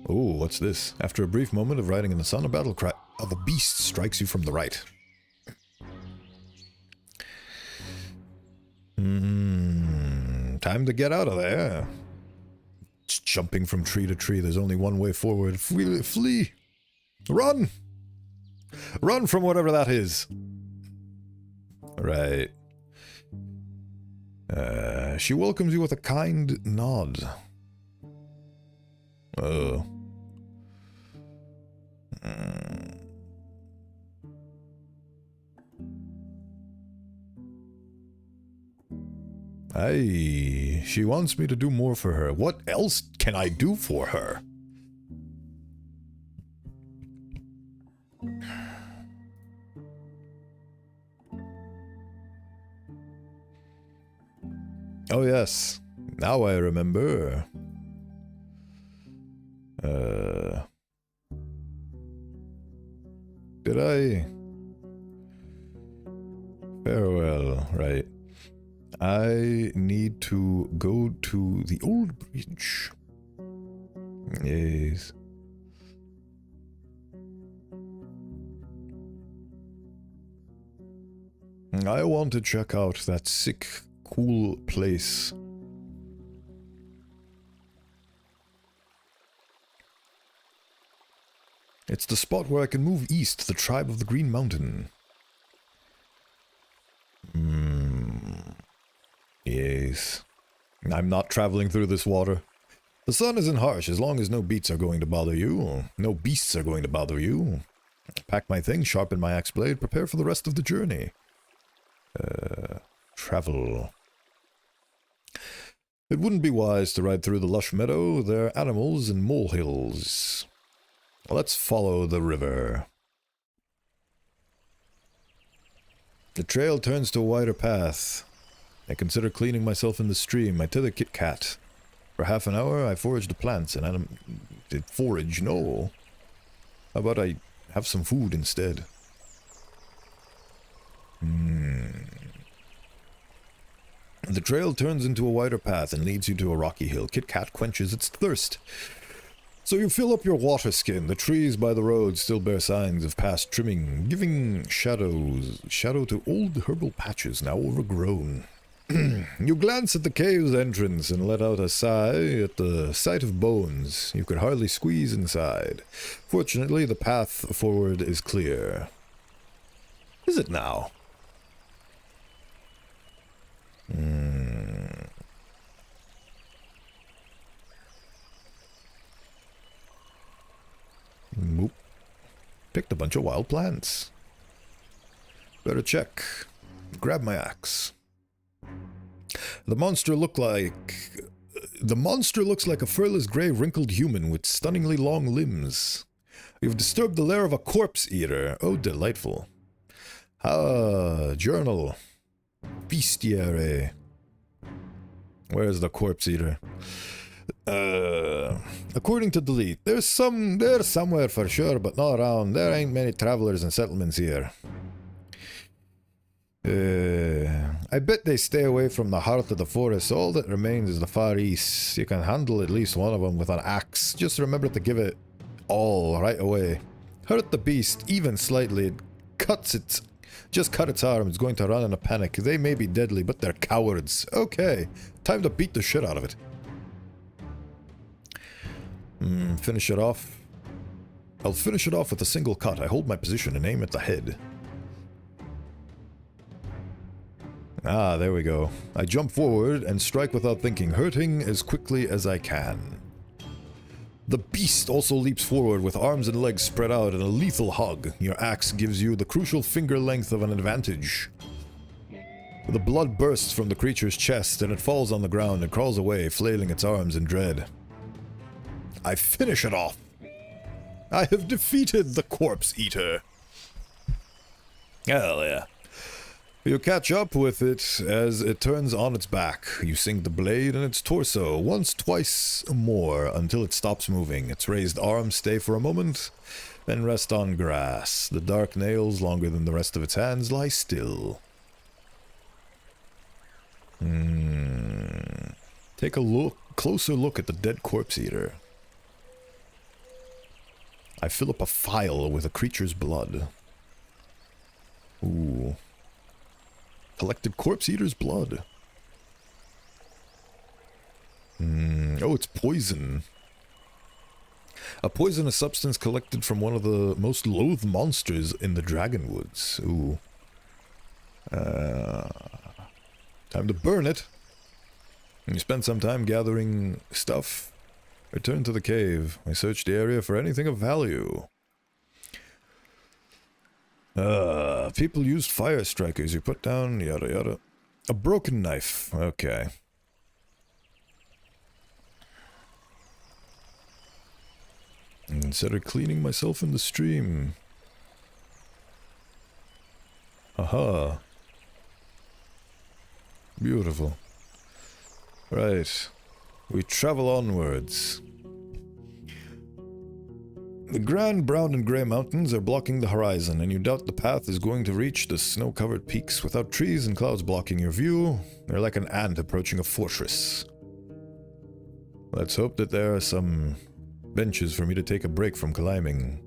Oh, what's this? After a brief moment of riding in the sun, a battle cry of a beast strikes you from the right. Time to get out of there. It's jumping from tree to tree. There's only one way forward. Flee! Run! Run from whatever that is. Right. She welcomes you with a kind nod. Oh. Aye, she wants me to do more for her. What else can I do for her? Oh yes, now I remember. Did I? Farewell, right. I need to go to the old bridge. Yes. I want to check out that sick, cool place. It's the spot where I can move east, the tribe of the Green Mountain. Yes. I'm not traveling through this water. The sun isn't harsh as long as no beasts are going to bother you. No beasts are going to bother you. Pack my things, sharpen my axe blade, prepare for the rest of the journey. Travel. It wouldn't be wise to ride through the lush meadow. There are animals and molehills. Let's follow the river. The trail turns to a wider path. I consider cleaning myself in the stream. I tether Kit Kat. For half an hour, I forage the plants, and I did forage, no. How about I have some food instead? The trail turns into a wider path and leads you to a rocky hill. Kit Kat quenches its thirst. So you fill up your water skin. The trees by the road still bear signs of past trimming, giving shadow to old herbal patches now overgrown. You glance at the cave's entrance and let out a sigh at the sight of bones. You could hardly squeeze inside. Fortunately, the path forward is clear. Is it now? Moop. Picked a bunch of wild plants. Better check. Grab my axe. The monster looks like a furless gray wrinkled human with stunningly long limbs. You've disturbed the lair of a corpse eater. Oh, delightful. Journal. Bestiary. Where's the corpse eater? According to Delete, there's somewhere for sure, but not around. There ain't many travelers and settlements here. I bet they stay away from the heart of the forest. All that remains is the far east. You can handle at least one of them with an axe. Just remember to give it all right away. Hurt the beast, even slightly. Just cut its arm. It's going to run in a panic. They may be deadly, but they're cowards. Okay, time to beat the shit out of it. Finish it off. I'll finish it off with a single cut. I hold my position and aim at the head. Ah, there we go. I jump forward and strike without thinking, hurting as quickly as I can. The beast also leaps forward with arms and legs spread out in a lethal hug. Your axe gives you the crucial finger length of an advantage. The blood bursts from the creature's chest and it falls on the ground and crawls away, flailing its arms in dread. I finish it off. I have defeated the corpse eater. Hell yeah. You catch up with it as it turns on its back. You sink the blade in its torso once, twice more until it stops moving. Its raised arms stay for a moment, then rest on grass. The dark nails, longer than the rest of its hands, lie still. Take a closer look at the dead corpse eater. I fill up a phial with a creature's blood. Ooh. Collected corpse eater's blood. Oh, it's poison. A poisonous substance collected from one of the most loathed monsters in the Dragonwoods. Ooh. Time to burn it. You spend some time gathering stuff. Return to the cave. I searched the area for anything of value. People used fire strikers. You put down yada yada. A broken knife. Okay. Instead of cleaning myself in the stream. Aha. Beautiful. Right. We travel onwards. The grand brown and grey mountains are blocking the horizon, and you doubt the path is going to reach the snow-covered peaks without trees and clouds blocking your view. They're like an ant approaching a fortress. Let's hope that there are some benches for me to take a break from climbing.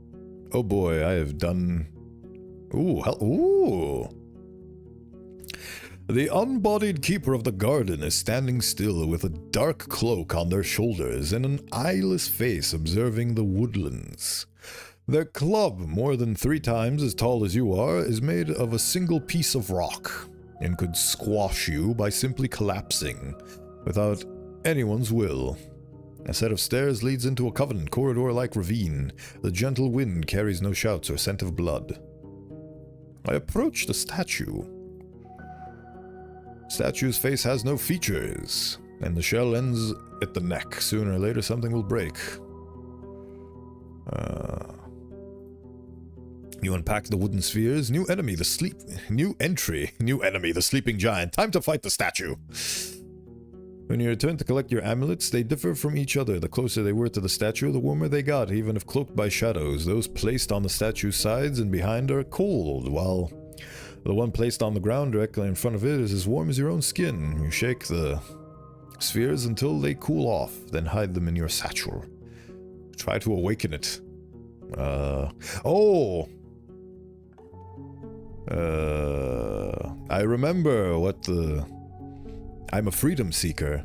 Oh boy, I have done... Ooh. The unbodied keeper of the garden is standing still with a dark cloak on their shoulders and an eyeless face observing the woodlands. Their club, more than 3 times as tall as you are, is made of a single piece of rock and could squash you by simply collapsing without anyone's will. A set of stairs leads into a covenant corridor-like ravine. The gentle wind carries no shouts or scent of blood. I approach the statue. Statue's face has no features, and the shell ends at the neck. Sooner or later something will break. You unpack the wooden spheres. New enemy, the sleeping giant. Time to fight the statue. When you return to collect your amulets, they differ from each other. The closer they were to the statue, the warmer they got, even if cloaked by shadows. Those placed on the statue's sides and behind are cold, while the one placed on the ground directly in front of it is as warm as your own skin. You shake the spheres until they cool off, then hide them in your satchel. Try to awaken it. I remember what the... I'm a freedom seeker.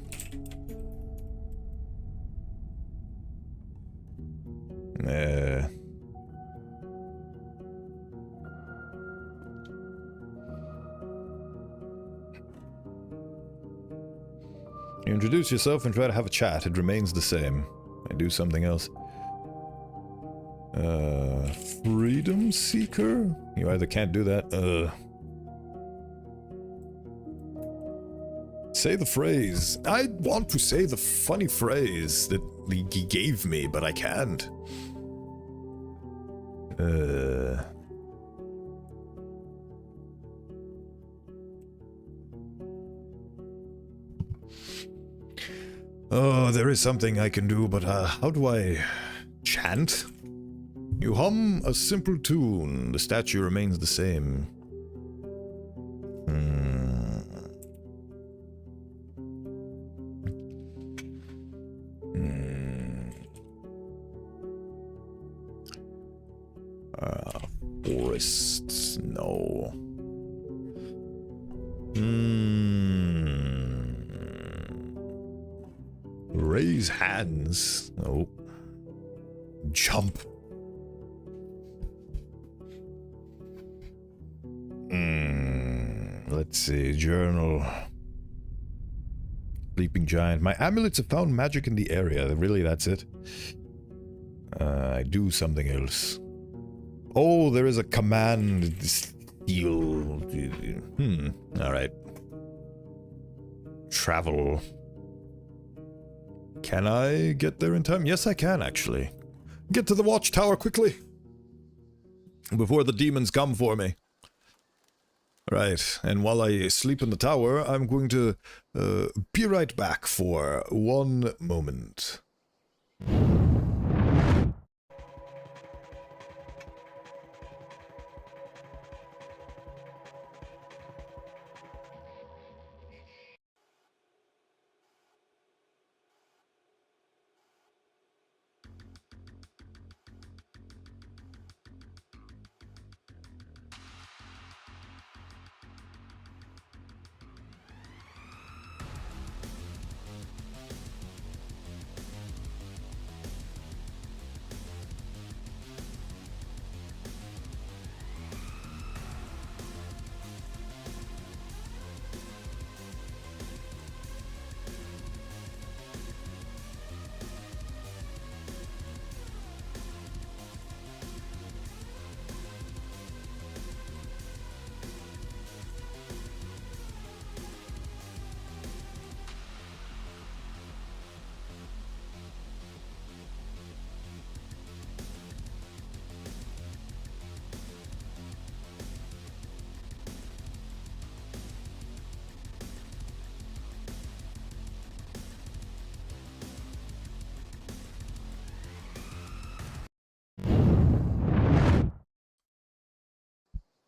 You introduce yourself and try to have a chat. It remains the same. I do something else. Freedom seeker? You either can't do that, say the phrase. I want to say the funny phrase that he gave me, but I can't. Oh, there is something I can do, but how do I chant? You hum a simple tune. The statue remains the same. Forests, no. Raise hands. Nope. Jump. Let's see. Journal. Sleeping giant. My amulets have found magic in the area. Really, that's it? I do something else. Oh, there is a command. Steal. Alright. Travel. Can I get there in time? Yes, I can, actually. Get to the watchtower quickly! Before the demons come for me. Right, and while I sleep in the tower, I'm going to be right back for 1 moment.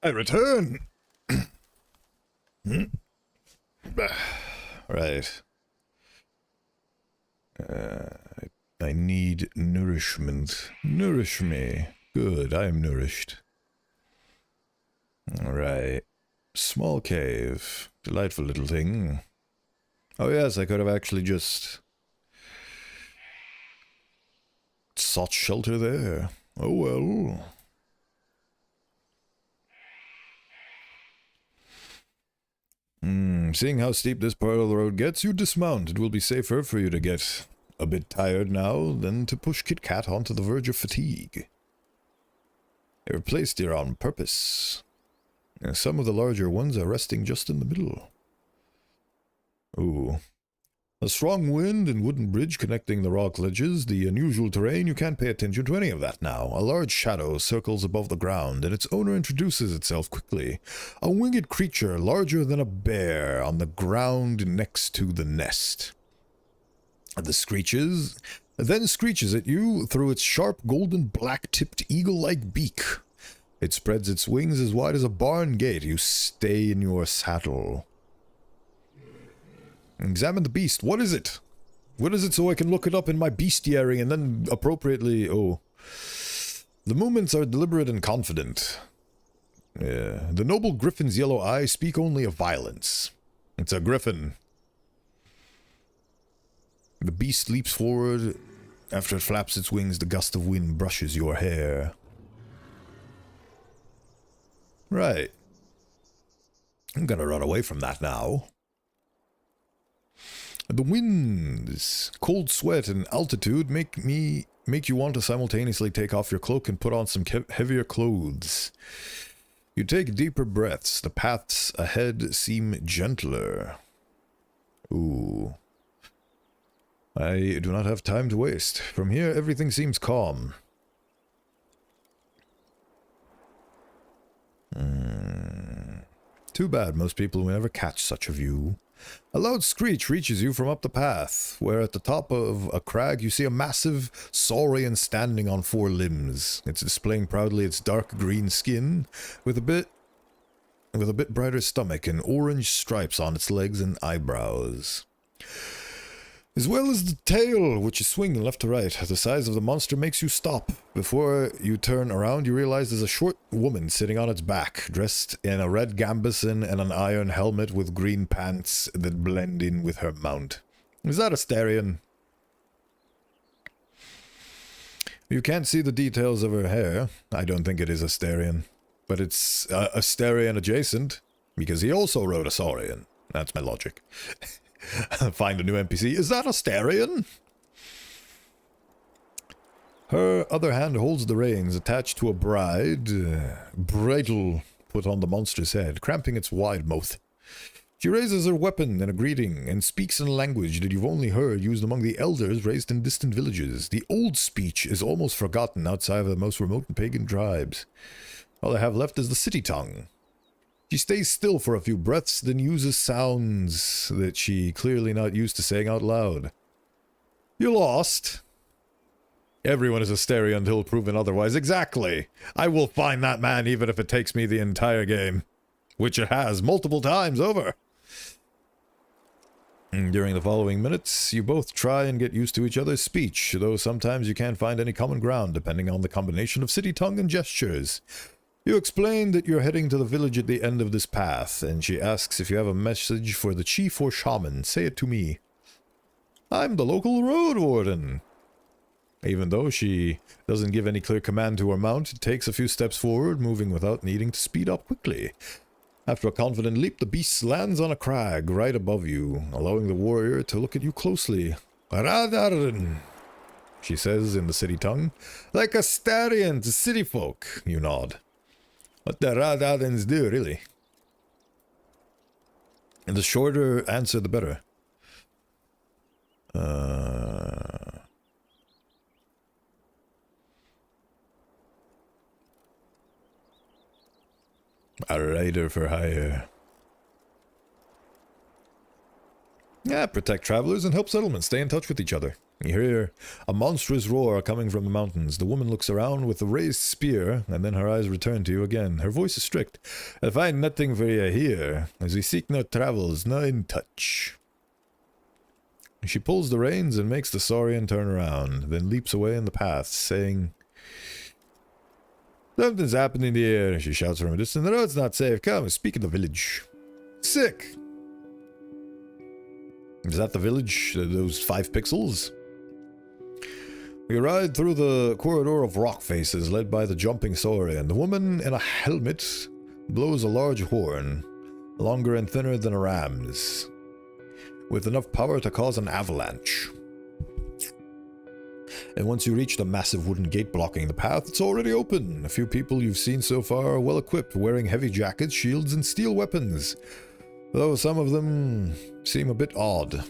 I return! Right. I need nourishment. Nourish me. Good, I am nourished. Alright. Small cave. Delightful little thing. Oh yes, I could have actually just sought shelter there. Oh well. Seeing how steep this part of the road gets, you dismount. It will be safer for you to get a bit tired now than to push Kit Kat onto the verge of fatigue. They were placed here on purpose. And some of the larger ones are resting just in the middle. Ooh. A strong wind and wooden bridge connecting the rock ledges, the unusual terrain, you can't pay attention to any of that now. A large shadow circles above the ground, and its owner introduces itself quickly. A winged creature larger than a bear on the ground next to the nest. Then screeches at you through its sharp golden black-tipped eagle-like beak. It spreads its wings as wide as a barn gate. You stay in your saddle. Examine the beast. What is it? What is it so I can look it up in my bestiary and then appropriately... Oh. The movements are deliberate and confident. The noble griffin's yellow eyes speak only of violence. It's a griffin. The beast leaps forward. After it flaps its wings, the gust of wind brushes your hair. Right. I'm gonna run away from that now. The winds, cold sweat, and altitude make you want to simultaneously take off your cloak and put on some heavier clothes. You take deeper breaths. The paths ahead seem gentler. Ooh. I do not have time to waste. From here, everything seems calm. Too bad most people will never catch such a view. A loud screech reaches you from up the path, where at the top of a crag you see a massive saurian standing on 4 limbs. It's displaying proudly its dark green skin, with a bit brighter stomach and orange stripes on its legs and eyebrows. As well as the tail, which is swinging left to right. The size of the monster makes you stop. Before you turn around, you realize there's a short woman sitting on its back, dressed in a red gambeson and an iron helmet with green pants that blend in with her mount. Is that Astarion? You can't see the details of her hair. I don't think it is Astarion. But it's Astarion adjacent, because he also rode a saurian. That's my logic. Find a new NPC. Is that Astarion? Her other hand holds the reins, attached to a bridle put on the monster's head, cramping its wide mouth. She raises her weapon in a greeting, and speaks in a language that you've only heard used among the elders raised in distant villages. The old speech is almost forgotten outside of the most remote pagan tribes. All I have left is the city tongue. She stays still for a few breaths, then uses sounds that she clearly not used to saying out loud. You lost. Everyone is a stereo until proven otherwise. Exactly. I will find that man even if it takes me the entire game. Which it has multiple times over. During the following minutes, you both try and get used to each other's speech, though sometimes you can't find any common ground depending on the combination of city tongue and gestures. You explain that you're heading to the village at the end of this path, and she asks if you have a message for the chief or shaman. Say it to me. I'm the local Roadwarden. Even though she doesn't give any clear command to her mount, it takes a few steps forward, moving without needing to speed up quickly. After a confident leap, the beast lands on a crag right above you, allowing the warrior to look at you closely. Roadwarden, she says in the city tongue. Like Astarion to city folk, you nod. What the Roadwardens do, really? And the shorter answer, the better. A rider for hire. Yeah, protect travelers and help settlements stay in touch with each other. You hear a monstrous roar coming from the mountains. The woman looks around with a raised spear, and then her eyes return to you again. Her voice is strict. I find nothing for you here, as we seek no travels, no in touch. She pulls the reins and makes the Saurian turn around, then leaps away in the path, saying, Something's happening here, she shouts from a distance. The road's not safe. Come, speak of the village. Sick! Is that the village? Those 5 pixels? We ride through the corridor of rock faces led by the jumping Saurian. The woman in a helmet blows a large horn, longer and thinner than a ram's, with enough power to cause an avalanche. And once you reach the massive wooden gate blocking the path, it's already open. A few people you've seen so far are well equipped, wearing heavy jackets, shields, and steel weapons, though some of them seem a bit odd.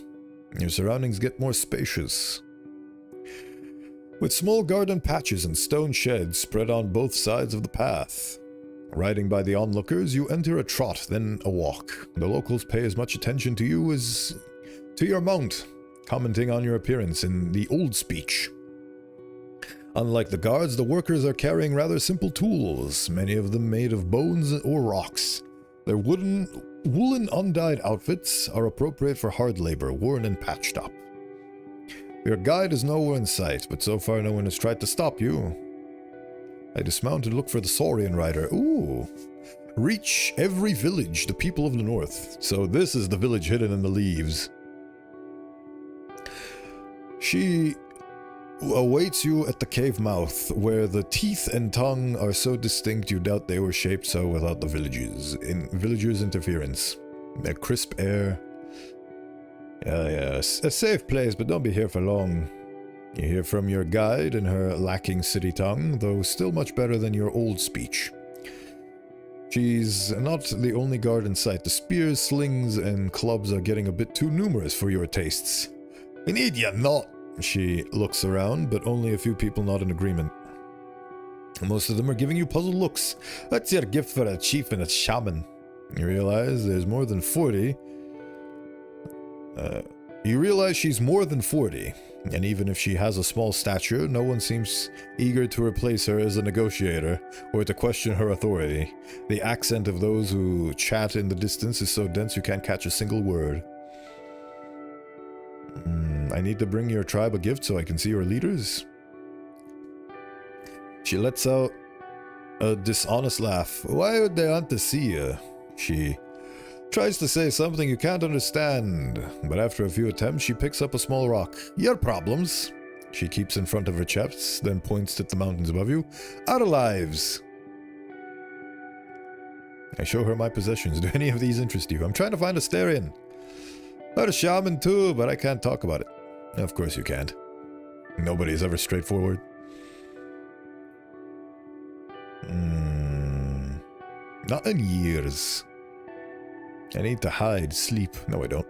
Your surroundings get more spacious, with small garden patches and stone sheds spread on both sides of the path. Riding by the onlookers, you enter a trot, then a walk. The locals pay as much attention to you as to your mount, commenting on your appearance in the old speech. Unlike the guards, the workers are carrying rather simple tools, many of them made of bones or rocks. Their woolen undyed outfits are appropriate for hard labor, worn and patched up. Your guide is nowhere in sight, but so far no one has tried to stop you. I dismount and look for the Saurian rider. Ooh. Reach every village, the people of the north. So this is the village hidden in the leaves. She awaits you at the cave mouth, where the teeth and tongue are so distinct you doubt they were shaped so without the villagers' interference. A crisp air. A safe place, but don't be here for long. You hear from your guide in her lacking city tongue, though still much better than your old speech. She's not the only guard in sight. The spears, slings, and clubs are getting a bit too numerous for your tastes. We need you not. She looks around, but only a few people nod in agreement. Most of them are giving you puzzled looks. What's your gift for a chief and a shaman? You realize there's more than 40. You realize she's more than 40, and even if she has a small stature, no one seems eager to replace her as a negotiator or to question her authority. The accent of those who chat in the distance is so dense you can't catch a single word. I need to bring your tribe a gift so I can see your leaders. She lets out a dishonest laugh. Why would they want to see you? She tries to say something you can't understand, but after a few attempts, she picks up a small rock. Your problems. She keeps in front of her chest, then points at the mountains above you. Our lives. I show her my possessions. Do any of these interest you? I'm trying to find a Starian. Or a shaman too, but I can't talk about it. Of course you can't. Nobody's ever straightforward. Not in years. I need to hide, sleep. No, I don't.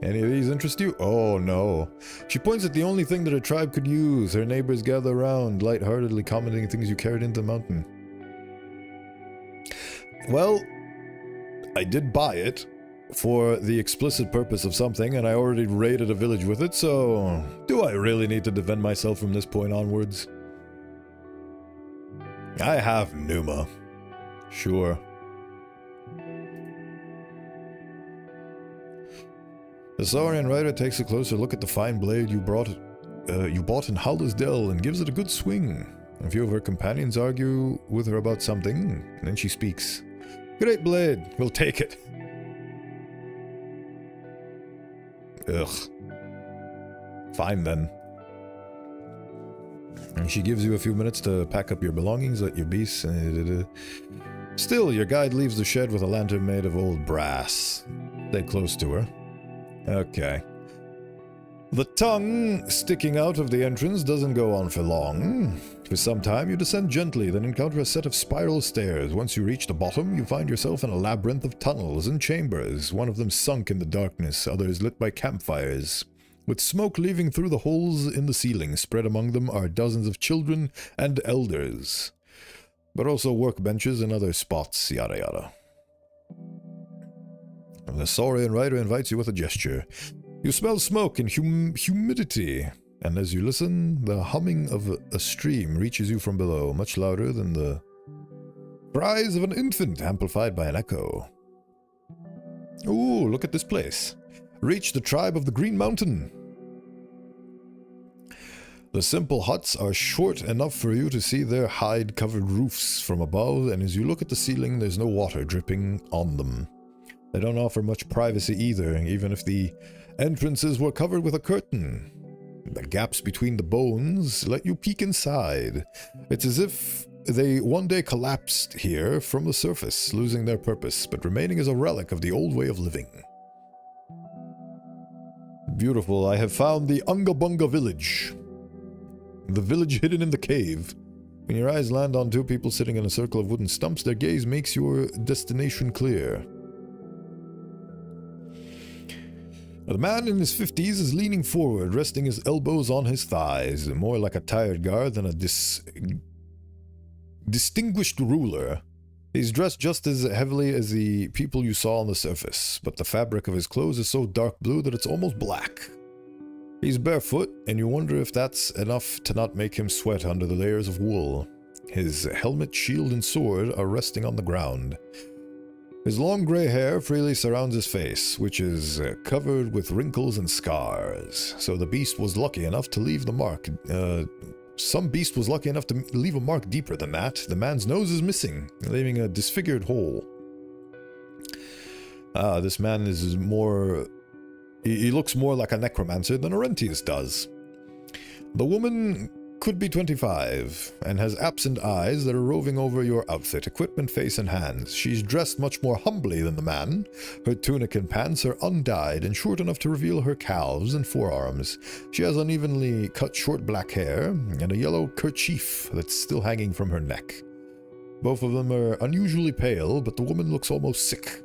Any of these interest you? Oh, no. She points at the only thing that her tribe could use. Her neighbors gather around, lightheartedly commenting things you carried into the mountain. Well, I did buy it for the explicit purpose of something, and I already raided a village with it, so do I really need to defend myself from this point onwards? I have Numa. Sure. The Saurian rider takes a closer look at the fine blade you bought in Haldersdell and gives it a good swing. A few of her companions argue with her about something, and then she speaks. Great blade, we'll take it. Ugh. Fine then. And she gives you a few minutes to pack up your belongings, let your beasts. Still, your guide leaves the shed with a lantern made of old brass. Stay close to her. Okay. The tongue sticking out of the entrance doesn't go on for long. For some time, you descend gently, then encounter a set of spiral stairs. Once you reach the bottom, you find yourself in a labyrinth of tunnels and chambers, one of them sunk in the darkness, others lit by campfires. With smoke leaving through the holes in the ceiling, spread among them are dozens of children and elders, but also workbenches and other spots, yada yada. The Saurian rider invites you with a gesture. You smell smoke and humidity, and as you listen, the humming of a stream reaches you from below, much louder than the cries of an infant amplified by an echo. Ooh, look at this place. Reach the tribe of the Green Mountain. The simple huts are short enough for you to see their hide-covered roofs from above, and as you look at the ceiling, there's no water dripping on them. They don't offer much privacy either, even if the entrances were covered with a curtain. The gaps between the bones let you peek inside. It's as if they one day collapsed here from the surface, losing their purpose, but remaining as a relic of the old way of living. Beautiful. I have found the Ungabunga village. The village hidden in the cave. When your eyes land on two people sitting in a circle of wooden stumps, their gaze makes your destination clear. The man in his 50s is leaning forward, resting his elbows on his thighs, more like a tired guard than a distinguished ruler. He's dressed just as heavily as the people you saw on the surface, but the fabric of his clothes is so dark blue that it's almost black. He's barefoot, and you wonder if that's enough to not make him sweat under the layers of wool. His helmet, shield, and sword are resting on the ground. His long gray hair freely surrounds his face, which is covered with wrinkles and scars. So the beast was lucky enough to leave the mark. Some beast was lucky enough to leave a mark deeper than that. The man's nose is missing, leaving a disfigured hole. This man is more... He looks more like a necromancer than Orentius does. The woman could be 25, and has absent eyes that are roving over your outfit, equipment, face, and hands. She's dressed much more humbly than the man. Her tunic and pants are undyed and short enough to reveal her calves and forearms. She has unevenly cut short black hair, and a yellow kerchief that's still hanging from her neck. Both of them are unusually pale, but the woman looks almost sick.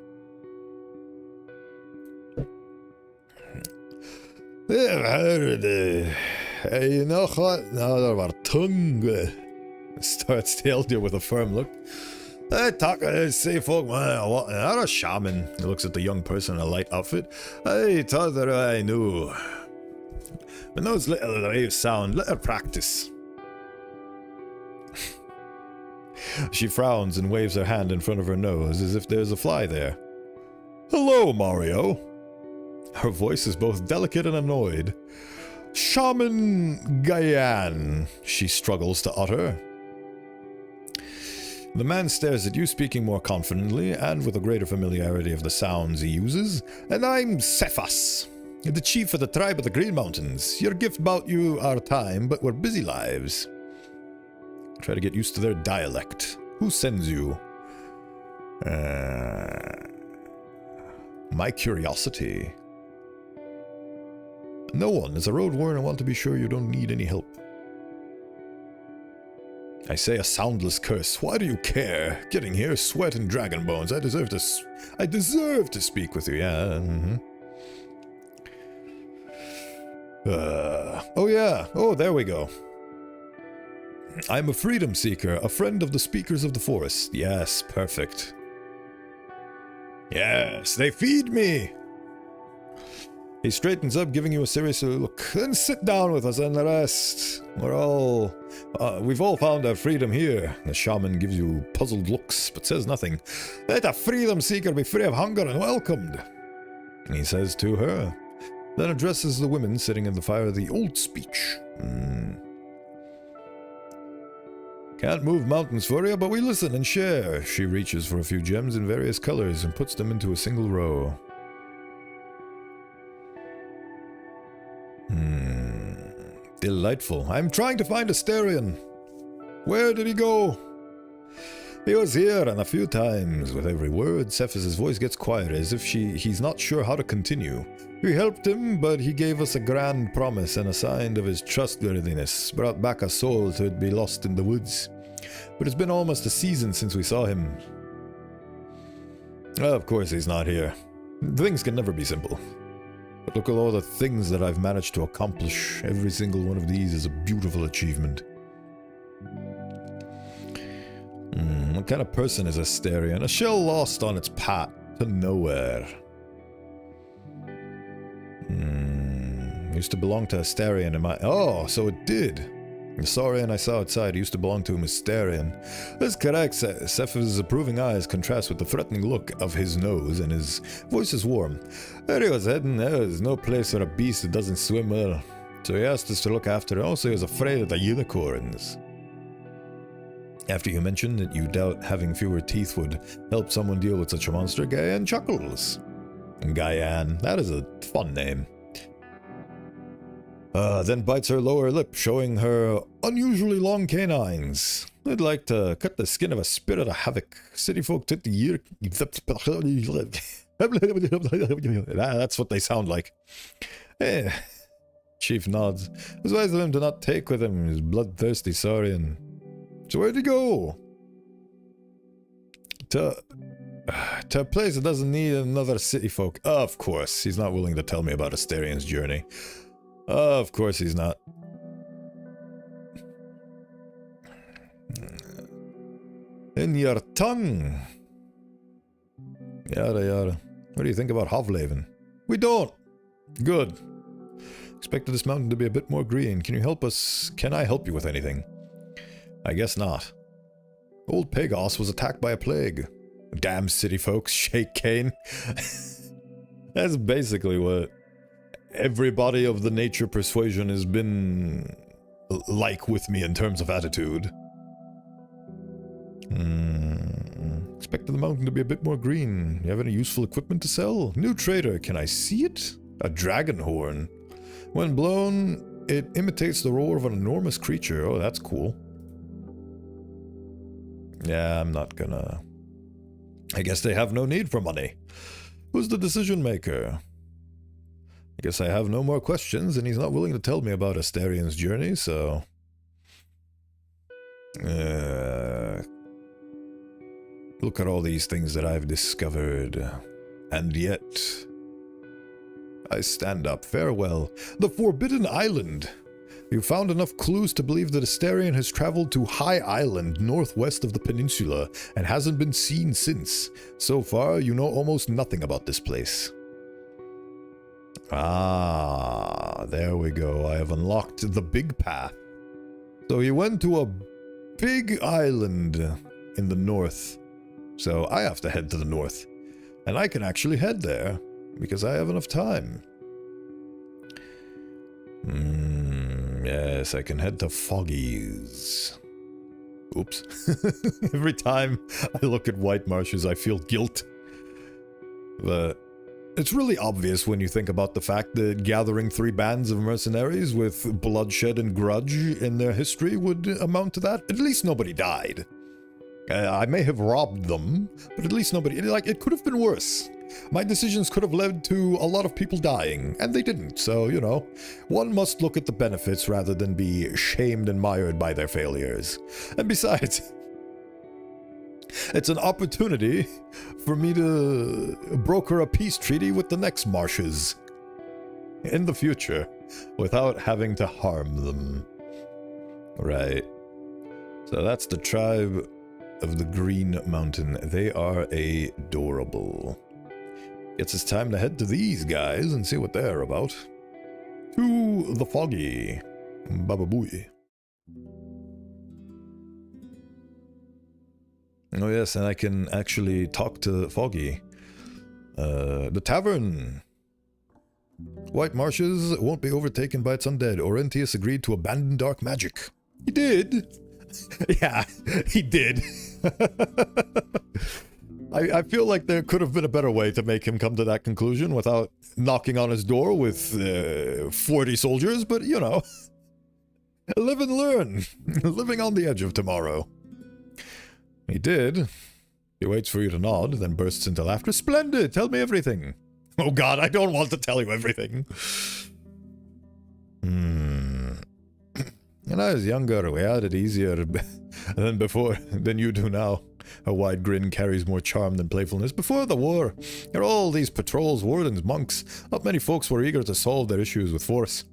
You know what? Now our tongue starts to Elder with a firm look. Hey, talk, say folk, what? Not a shaman. He looks at the young person in a light outfit. I thought that I knew. When those little waves sound, let her practice. She frowns and waves her hand in front of her nose as if there's a fly there. Hello, Mario. Her voice is both delicate and annoyed. Shaman Gayan, she struggles to utter. The man stares at you, speaking more confidently and with a greater familiarity of the sounds he uses. And I'm Cephas, the chief of the tribe of the Green Mountains. Your gift bought you our time, but we're busy lives. Try to get used to their dialect. Who sends you? My curiosity. No one. As a Roadwarden, I want to be sure you don't need any help. I say a soundless curse. Why do you care? Getting here, sweat and dragon bones. I deserve to speak with you. Yeah. Oh yeah. Oh, there we go. I'm a freedom seeker, a friend of the speakers of the forest. Yes, perfect. Yes, they feed me. He straightens up, giving you a serious look. Then sit down with us and rest. We've all found our freedom here. The shaman gives you puzzled looks, but says nothing. Let a freedom seeker be free of hunger and welcomed, he says to her. Then addresses the women sitting in the fire the old speech. Can't move mountains for you, but we listen and share. She reaches for a few gems in various colors and puts them into a single row. Delightful. I'm trying to find Asterion. Where did he go? He was here and a few times. With every word, Cephas' voice gets quieter, as if he's not sure how to continue. We helped him, but he gave us a grand promise and a sign of his trustworthiness. Brought back a soul to be lost in the woods. But it's been almost a season since we saw him. Of course he's not here. Things can never be simple. But look at all the things that I've managed to accomplish. Every single one of these is a beautiful achievement. What kind of person is Asterion? A shell lost on its path to nowhere. Used to belong to Astarion in my... Oh, so it did. The Saurian I saw outside used to belong to Astarion. That's correct. Ceph's approving eyes contrast with the threatening look of his nose, and his voice is warm. Where he was heading, there's no place for a beast that doesn't swim well. So he asked us to look after it. Also, he was afraid of the unicorns. After you mentioned that you doubt having fewer teeth would help someone deal with such a monster, Gaian chuckles. Gaian, that is a fun name. Then bites her lower lip, showing her unusually long canines. I'd like to cut the skin of a spirit of havoc. City folk took the year... That's what they sound like. Eh. Chief nods. It was wise of him to not take with him his bloodthirsty Saurian. So where'd he go? To a place that doesn't need another city folk. Of course, he's not willing to tell me about Astarion's journey. Of course he's not. In your tongue. Yada yada. What do you think about Hovlaven? We don't. Good. Expected this mountain to be a bit more green. Can you help us? Can I help you with anything? I guess not. Old Pagos was attacked by a plague. Damn city folks, shake Kane. That's basically what everybody of the nature persuasion has been like with me in terms of attitude. Expected the mountain to be a bit more green. You have any useful equipment to sell? New trader, can I see it? A dragon horn. When blown, it imitates the roar of an enormous creature. Oh, that's cool. Yeah, I'm not gonna... I guess they have no need for money. Who's the decision maker? I guess I have no more questions, and he's not willing to tell me about Astarion's journey, so... Look at all these things that I've discovered. And yet... I stand up. Farewell. The Forbidden Island! You found enough clues to believe that Astarion has traveled to High Island, northwest of the peninsula, and hasn't been seen since. So far, you know almost nothing about this place. Ah, there we go. I have unlocked the big path. So he went to a big island in the north. So I have to head to the north. And I can actually head there, because I have enough time. Yes, I can head to Foggy's. Oops. Every time I look at White Marshes, I feel guilt. But it's really obvious when you think about the fact that gathering 3 bands of mercenaries with bloodshed and grudge in their history would amount to that. At least nobody died. I may have robbed them, but at least nobody... Like, it could have been worse. My decisions could have led to a lot of people dying, and they didn't, so, you know, one must look at the benefits rather than be shamed and mired by their failures. And besides, it's an opportunity for me to broker a peace treaty with the next Marshes in the future without having to harm them. Right. So that's the tribe of the Green Mountain. They are adorable. Guess it's time to head to these guys and see what they're about. To the Foggy. Baba Booey. Oh yes, and I can actually talk to Foggy. The tavern. White Marshes won't be overtaken by its undead. Orentius agreed to abandon dark magic. He did. Yeah, he did. I feel like there could have been a better way to make him come to that conclusion without knocking on his door with 40 soldiers, but you know. Live and learn. Living on the edge of tomorrow. He did. He waits for you to nod, then bursts into laughter. Splendid! Tell me everything. Oh god, I don't want to tell you everything. When I was younger, we had it easier than before, than you do now. A wide grin carries more charm than playfulness. Before the war, there were all these patrols, wardens, monks. Not many folks were eager to solve their issues with force.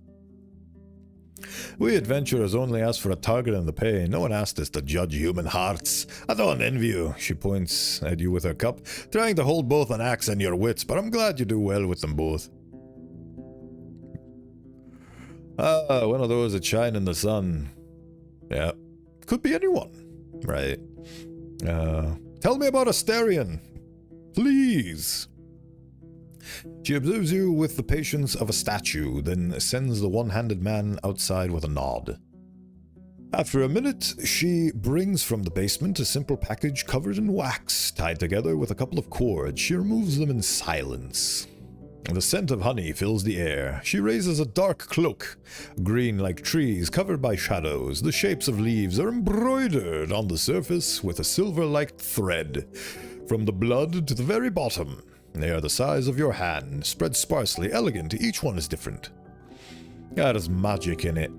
We adventurers only asked for a target and the pay. No one asked us to judge human hearts. I don't envy you, she points at you with her cup, trying to hold both an axe and your wits, but I'm glad you do well with them both. Ah, one of those that shine in the sun. Yeah. Could be anyone. Right. Tell me about Asterion. Please. She observes you with the patience of a statue, then sends the one-handed man outside with a nod. After a minute, she brings from the basement a simple package covered in wax, tied together with a couple of cords. She removes them in silence. The scent of honey fills the air. She raises a dark cloak, green like trees, covered by shadows. The shapes of leaves are embroidered on the surface with a silver-like thread. From the blood to the very bottom, they are the size of your hand, spread sparsely, elegant. Each one is different. There's magic in it.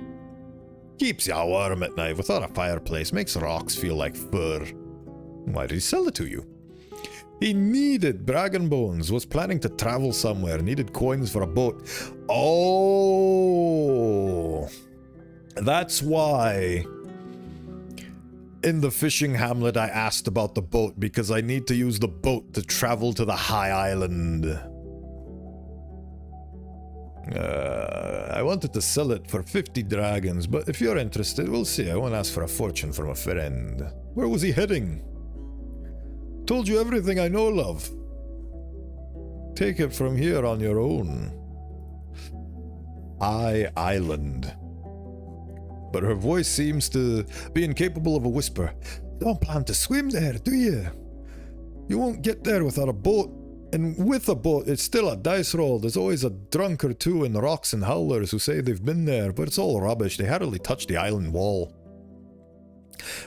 Keeps you warm at night without a fireplace, makes rocks feel like fur. Why did he sell it to you? He needed dragon bones, was planning to travel somewhere, needed coins for a boat. Oh, that's why in the fishing hamlet I asked about the boat, because I need to use the boat to travel to the high island. I wanted to sell it for 50 dragons, but if you're interested, we'll see. I won't ask for a fortune from a friend. Where was he heading? Told you everything I know, love. Take it from here on your own. Island. But her voice seems to be incapable of a whisper. Don't plan to swim there, do you? You won't get there without a boat. And with a boat, it's still a dice roll. There's always a drunk or two in the rocks and howlers who say they've been there, but it's all rubbish. They hardly touch the island wall.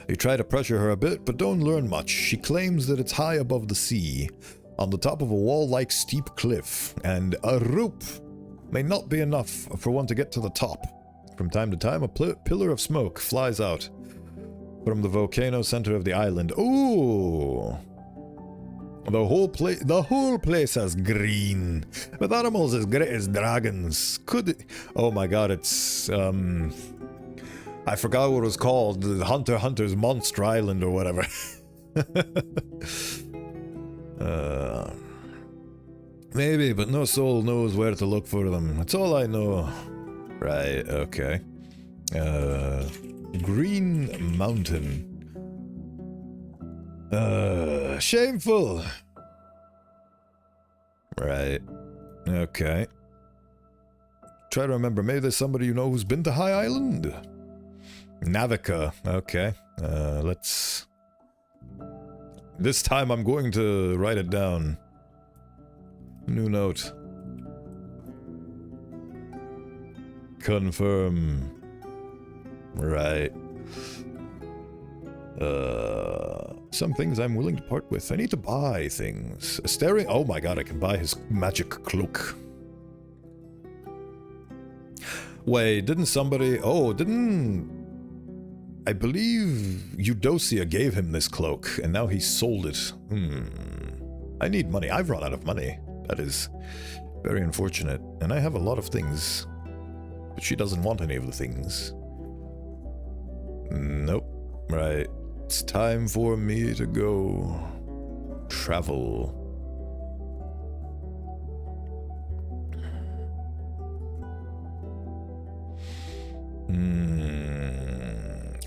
You try to pressure her a bit, but don't learn much. She claims that it's high above the sea, on the top of a wall-like steep cliff, and a rope may not be enough for one to get to the top. From time to time, a pillar of smoke flies out from the volcano center of the island. Ooh! The whole place has green, with animals as great as dragons. Could it? Oh my god, it's I forgot what it was called. The Hunter's Monster Island or whatever. Maybe, but no soul knows where to look for them. That's all I know. Right, okay. Green Mountain. Shameful. Right. Okay. Try to remember, maybe there's somebody you know who's been to High Island? Navica. Okay. Let's... This time I'm going to write it down. New note. Confirm. Right. Some things I'm willing to part with. I need to buy things. Asterion. Oh my god, I can buy his magic cloak. Wait, didn't somebody... Oh, didn't... I believe Eudocia gave him this cloak, and now he sold it. I need money. I've run out of money. That is very unfortunate. And I have a lot of things. But she doesn't want any of the things. Nope. Right. It's time for me to go travel.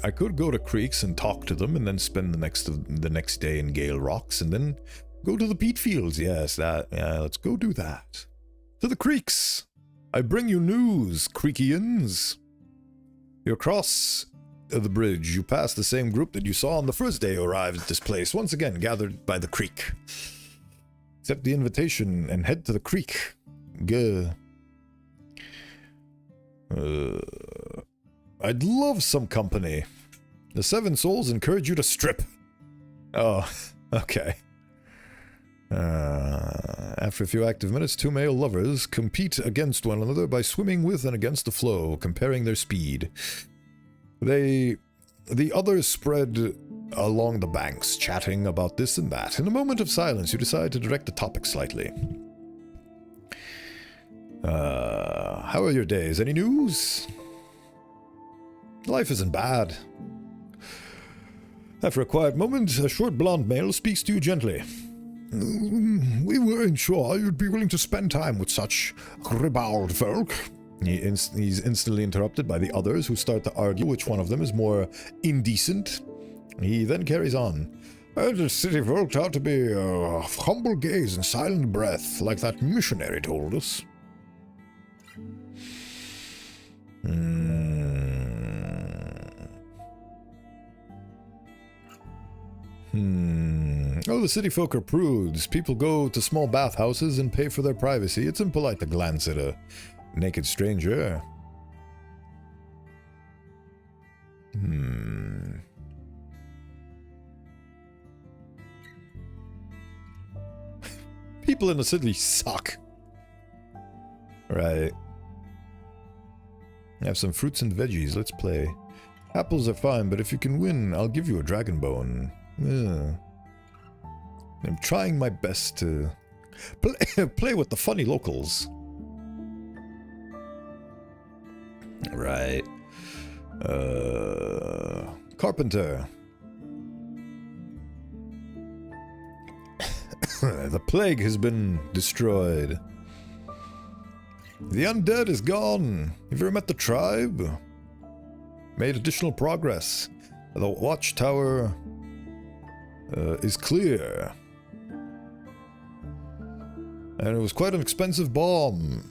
I could go to Creeks and talk to them and then spend the next day in Gale Rocks and then go to the peat fields. Yes, let's go do that. To the Creeks. I bring you news, Creekians. You cross the bridge. You pass the same group that you saw on the first day you arrived at this place, once again gathered by the creek. Accept the invitation and head to the creek. Gah. I'd love some company. The Seven Souls encourage you to strip. Oh, okay. After a few active minutes, two male lovers compete against one another by swimming with and against the flow, comparing their speed. The others spread along the banks, chatting about this and that. In a moment of silence, you decide to direct the topic slightly. How are your days? Any news? Life isn't bad. After a quiet moment, a short blonde male speaks to you gently. We weren't sure you'd be willing to spend time with such ribald folk. He's instantly interrupted by the others, who start to argue which one of them is more indecent. He then carries on. The city folk ought to be humble gaze and silent breath, like that missionary told us. Oh, the city folk are prudes. People go to small bathhouses and pay for their privacy. It's impolite to glance at a naked stranger. People in the city suck. Right. Have some fruits and veggies. Let's play. Apples are fine, but if you can win, I'll give you a dragon bone. I'm trying my best to play with the funny locals. Right. Carpenter. The plague has been destroyed. The undead is gone. Have you ever met the tribe? Made additional progress. The watchtower is clear. And it was quite an expensive bomb.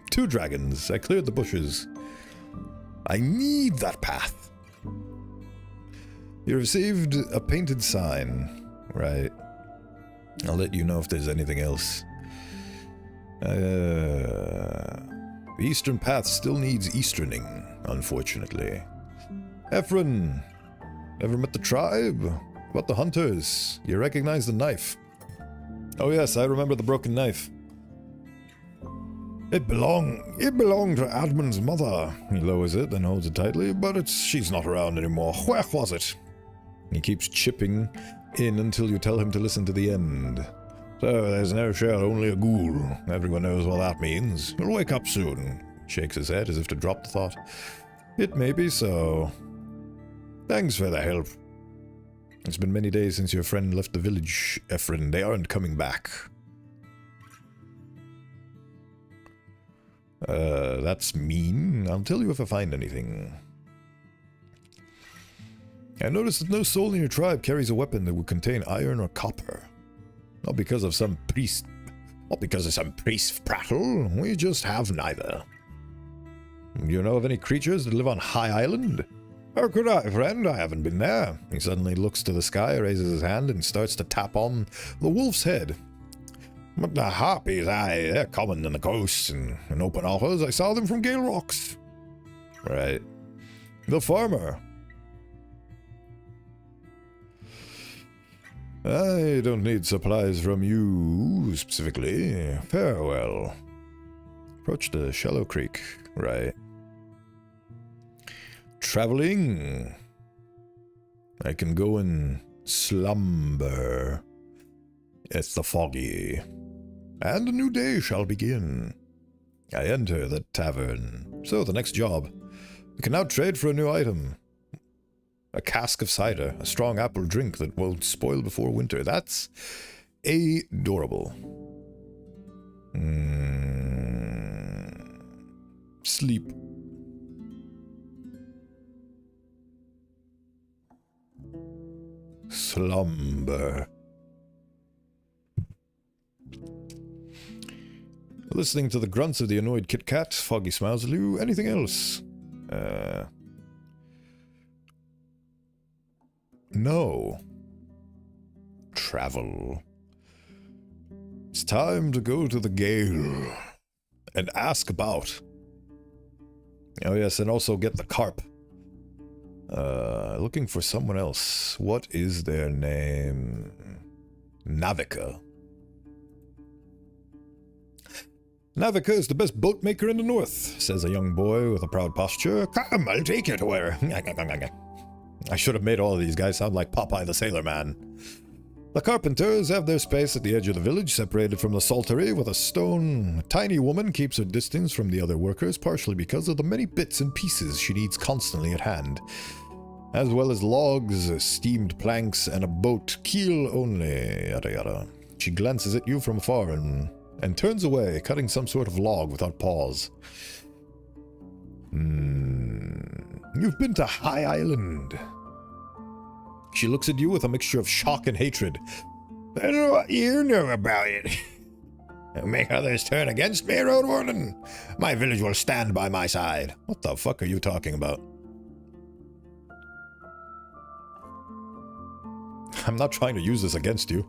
2 dragons. I cleared the bushes. I need that path. You received a painted sign. Right. I'll let you know if there's anything else. The eastern path still needs easterning, unfortunately. Ephron, ever met the tribe? About the hunters? You recognize the knife? Oh yes, I remember the broken knife. It belonged to Admon's mother. He lowers it, then holds it tightly, but she's not around anymore. Where was it? He keeps chipping in until you tell him to listen to the end. So there's no shell, only a ghoul. Everyone knows what that means. He'll wake up soon. Shakes his head as if to drop the thought. It may be so. Thanks for the help. It's been many days since your friend left the village, Ephron. They aren't coming back. That's mean. I'll tell you if I find anything. I noticed that no soul in your tribe carries a weapon that would contain iron or copper. Not because of some priest prattle. We just have neither. Do you know of any creatures that live on High Island? How could I, friend? I haven't been there. He suddenly looks to the sky, raises his hand, and starts to tap on the wolf's head. But the harpies, they're common in the coast and in open waters. I saw them from Gale Rocks. Right. The farmer. I don't need supplies from you, specifically. Farewell. Approach the shallow creek. Right. Traveling. I can go and slumber. It's the foggy. And a new day shall begin. I enter the tavern. So, the next job. We can now trade for a new item. A cask of cider, a strong apple drink that won't spoil before winter. That's adorable. Sleep. Slumber. Listening to the grunts of the annoyed Kit Kat, Foggy smiles at you. Anything else? No. Travel. It's time to go to the Gale and ask about. Oh yes, and also get the carp. Looking for someone else. What is their name? Navica. Navica is the best boat maker in the north, says a young boy with a proud posture. Come, I'll take you to her. I should have made all of these guys sound like Popeye the Sailor Man. The carpenters have their space at the edge of the village, separated from the saltery with a stone. A tiny woman keeps her distance from the other workers, partially because of the many bits and pieces she needs constantly at hand, as well as logs, steamed planks, and a boat, keel only, yada yada. She glances at you from afar and and turns away, cutting some sort of log without pause. You've been to High Island. She looks at you with a mixture of shock and hatred. I don't know what you know about it. Make others turn against me, Roadwarden. My village will stand by my side. What the fuck are you talking about? I'm not trying to use this against you.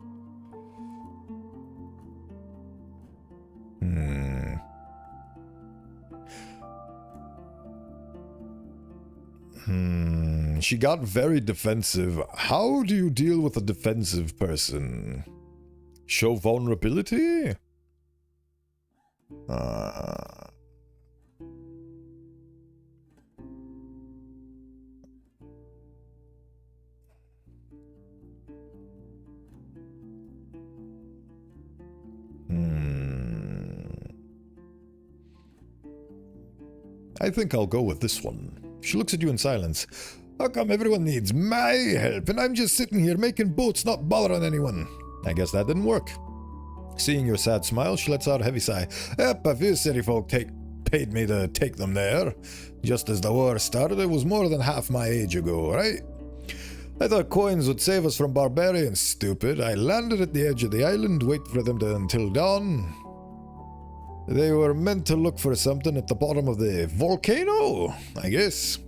She got very defensive. How do you deal with a defensive person? Show vulnerability? I think I'll go with this one. She looks at you in silence. How come everyone needs my help and I'm just sitting here making boats, not bothering anyone? I guess that didn't work. Seeing your sad smile, she lets out a heavy sigh. Yep, a few city folk paid me to take them there. Just as the war started, it was more than half my age ago, right? I thought coins would save us from barbarians, stupid. I landed at the edge of the island, wait for them until dawn. They were meant to look for something at the bottom of the volcano, I guess.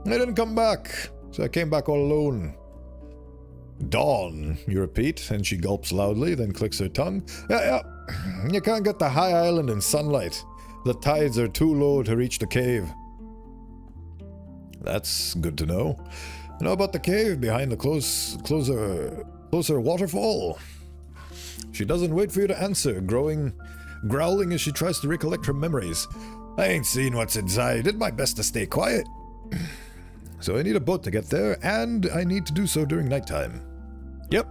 I didn't come back, so I came back all alone. Dawn, you repeat, and she gulps loudly, then clicks her tongue. Yeah, you can't get to High Island in sunlight. The tides are too low to reach the cave. That's good to know. You know about the cave behind the closer waterfall? She doesn't wait for you to answer, growling as she tries to recollect her memories. I ain't seen what's inside. Did my best to stay quiet. So I need a boat to get there, and I need to do so during nighttime. Yep.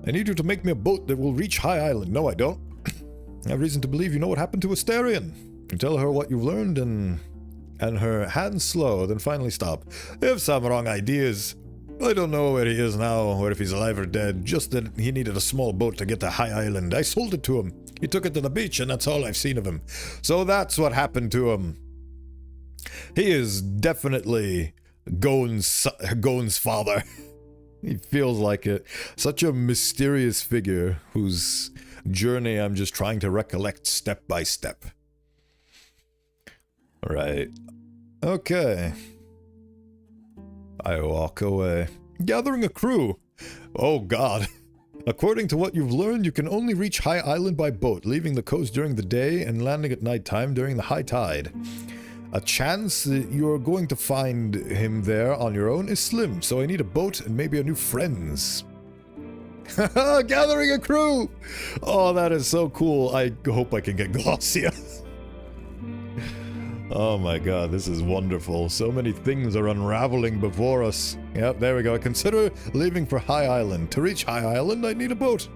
I need you to make me a boat that will reach High Island. No, I don't. I have reason to believe you know what happened to Asterion. You tell her what you've learned, and her hands slow, then finally stop. I have some wrong ideas. I don't know where he is now, or if he's alive or dead, just that he needed a small boat to get to High Island. I sold it to him. He took it to the beach, and that's all I've seen of him. So that's what happened to him. He is definitely Gon's father. He feels like it. Such a mysterious figure whose journey I'm just trying to recollect step by step. Right. Okay. I walk away. Gathering a crew. Oh god. According to what you've learned, you can only reach High Island by boat, leaving the coast during the day and landing at nighttime during the high tide. A chance that you're going to find him there on your own is slim, so I need a boat and maybe a new friends. Gathering a crew! Oh, that is so cool. I hope I can get Glossia. Oh my god, this is wonderful. So many things are unraveling before us. Yep, there we go. Consider leaving for High Island. To reach High Island, I need a boat.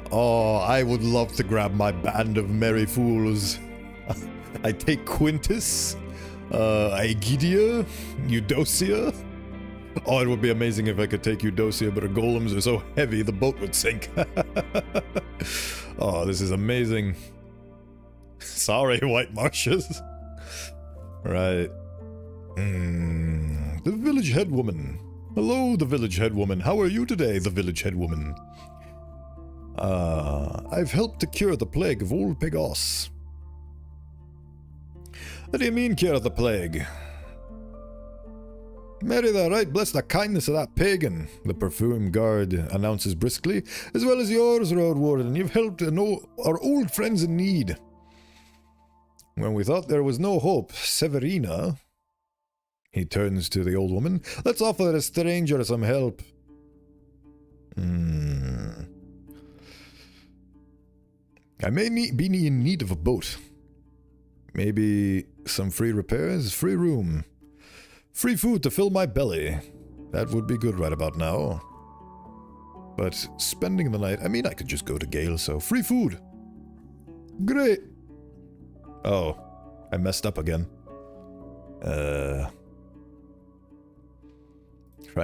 Oh, I would love to grab my band of merry fools. I take Quintus, Aegidia, Eudocia. Oh, it would be amazing if I could take Eudocia, but her golems are so heavy the boat would sink. Oh, this is amazing. Sorry, White Marshes. Right. The village headwoman. Hello, the village headwoman. How are you today, the village headwoman? I've helped to cure the plague of old Pegos. What do you mean, cure the plague? Mary the right, bless the kindness of that pagan, the perfume guard announces briskly, as well as yours, Roadwarden. You've helped our old friends in need. When we thought there was no hope, Severina... He turns to the old woman. Let's offer a stranger some help. I may be in need of a boat. Maybe some free repairs, free room, free food to fill my belly. That would be good right about now. But spending the night, I mean, I could just go to Gale, so free food. Great. Oh, I messed up again. Trying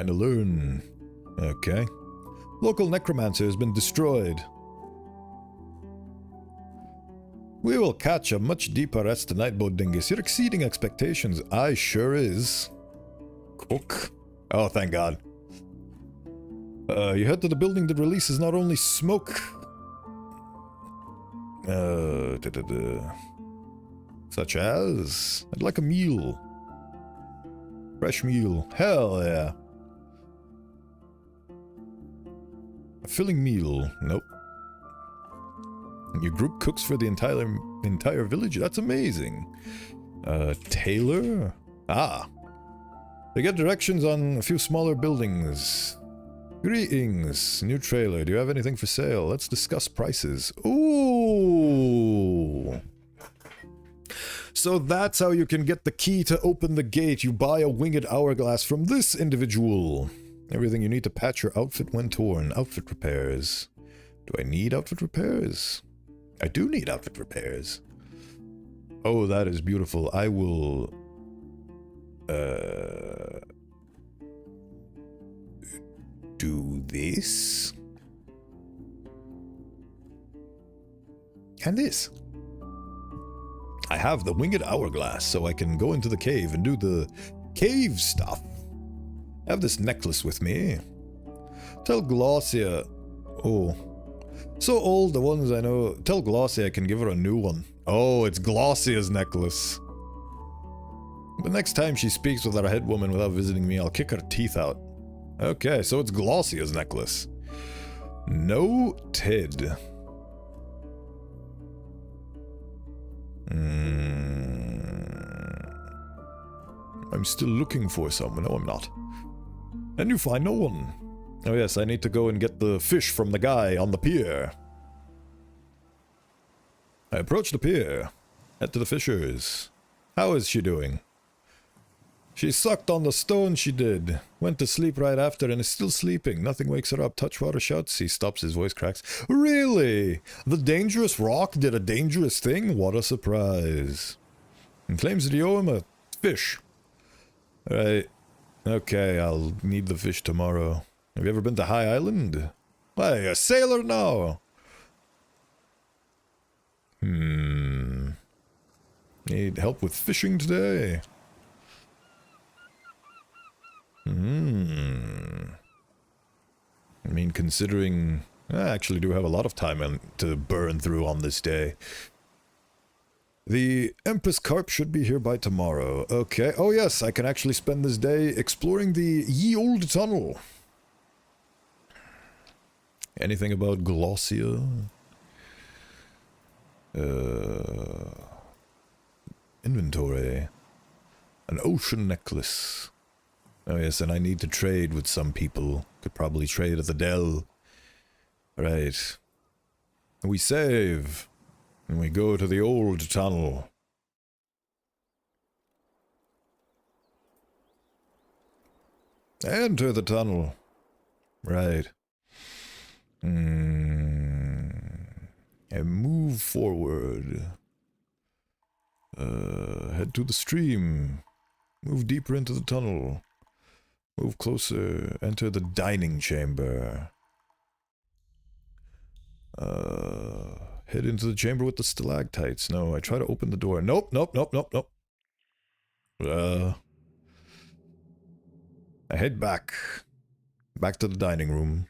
to learn. Okay. Local necromancer has been destroyed. We will catch a much deeper rest tonight, Bodingus. You're exceeding expectations. I sure is. Cook. Oh, thank God. You head to the building that releases not only smoke... Such as... I'd like a meal. Fresh meal. Hell yeah. A filling meal. Nope. Your group cooks for the entire village. That's amazing. Tailor? Ah. They get directions on a few smaller buildings. Greetings. New trailer. Do you have anything for sale? Let's discuss prices. Ooh. So that's how you can get the key to open the gate. You buy a winged hourglass from this individual. Everything you need to patch your outfit when torn. Outfit repairs. Do I need outfit repairs? I do need outfit repairs. Oh, that is beautiful. I will... do this. And this. I have the winged hourglass, so I can go into the cave and do the cave stuff. I have this necklace with me. Tell Glossia... Oh. So old, the ones I know. Tell Glossia I can give her a new one. Oh, it's Glossia's necklace. But next time she speaks with our head woman without visiting me, I'll kick her teeth out. Okay, so it's Glossia's necklace. Noted. I'm still looking for someone. No, I'm not. And you find no one. Oh yes, I need to go and get the fish from the guy on the pier. I approach the pier. Head to the fishers. How is she doing? She sucked on the stone, she did. Went to sleep right after and is still sleeping. Nothing wakes her up. Touchwater shouts. He stops, his voice cracks. Really? The dangerous rock did a dangerous thing? What a surprise. And claims that you owe him a fish. Alright. Okay, I'll need the fish tomorrow. Have you ever been to High Island? Hey, a sailor now! Need help with fishing today? I mean, considering I actually do have a lot of time to burn through on this day. The Empress Carp should be here by tomorrow. Okay. Oh yes, I can actually spend this day exploring the ye olde tunnel. Anything about Glossia? Inventory. An ocean necklace. Oh yes, and I need to trade with some people. Could probably trade at the Dell. Right. We save. And we go to the old tunnel. Enter the tunnel. Right. And move forward. Head to the stream. Move deeper into the tunnel. Move closer. Enter the dining chamber. Head into the chamber with the stalactites. No, I try to open the door. Nope, nope, nope, nope, nope. I head back. Back to the dining room.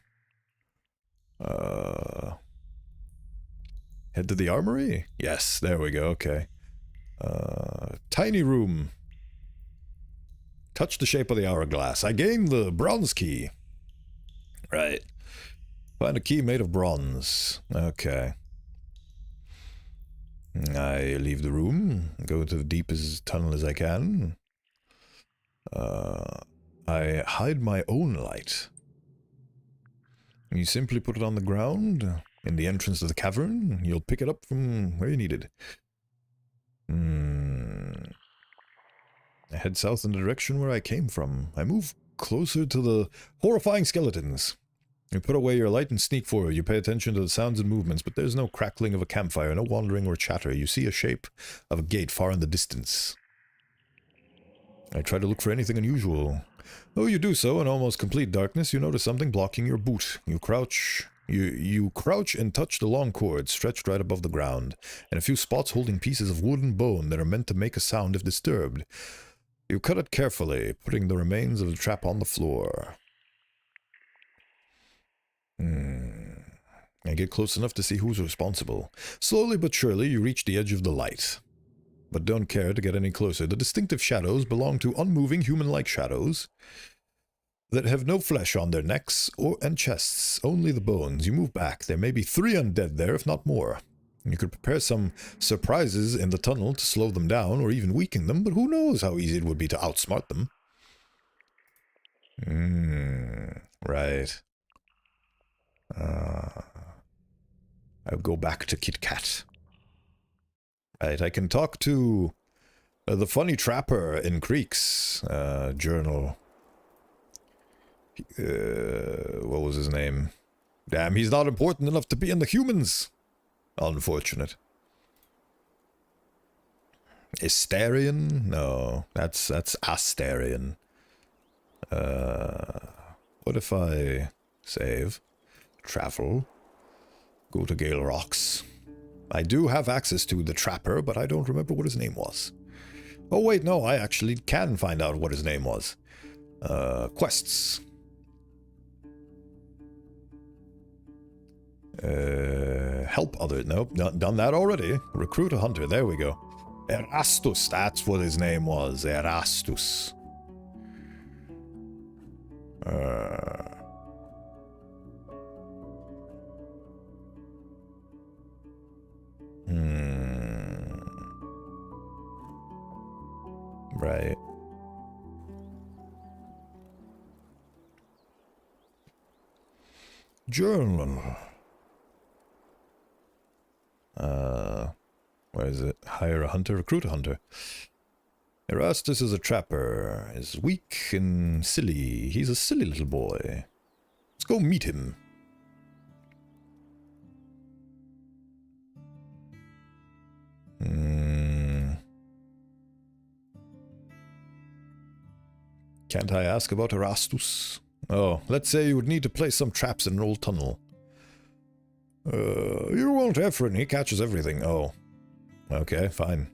Head to the armory? Yes, there we go, okay. Tiny room. Touch the shape of the hourglass. I gained the bronze key. Right. Find a key made of bronze. Okay. I leave the room, go to the deepest tunnel as I can. I hide my own light. You simply put it on the ground, in the entrance to the cavern. You'll pick it up from where you need it. I head south in the direction where I came from. I move closer to the horrifying skeletons. You put away your light and sneak forward. You pay attention to the sounds and movements, but there's no crackling of a campfire, no wandering or chatter. You see a shape of a gate far in the distance. I try to look for anything unusual. Oh, you do so in almost complete darkness. You notice something blocking your boot. You crouch. You crouch and touch the long cord stretched right above the ground, and a few spots holding pieces of wood and bone that are meant to make a sound if disturbed. You cut it carefully, putting the remains of the trap on the floor. I get close enough to see who's responsible. Slowly but surely, you reach the edge of the light. But don't care to get any closer. The distinctive shadows belong to unmoving human-like shadows that have no flesh on their necks and chests, only the bones. You move back. There may be 3 undead there, if not more. You could prepare some surprises in the tunnel to slow them down, or even weaken them, but who knows how easy it would be to outsmart them. Right. I'll go back to Kit Kat. Right, I can talk to the funny trapper in Creek's journal. What was his name? Damn, he's not important enough to be in the humans. Unfortunate. Astarion? No, that's Astarion. What if I save, travel, go to Gale Rocks? I do have access to the trapper, but I don't remember what his name was. Oh wait, no, I actually can find out what his name was. Quests. Help other. Nope, done that already. Recruit a hunter. There we go. Erastus. That's what his name was. Erastus. Right. Journal. Where is it? Hire a hunter, recruit a hunter. Erastus is a trapper. Is weak and silly. He's a silly little boy. Let's go meet him. Can't I ask about Erastus? Oh, let's say you would need to place some traps in an old tunnel. You won't Efren, he catches everything. Oh. Okay, fine.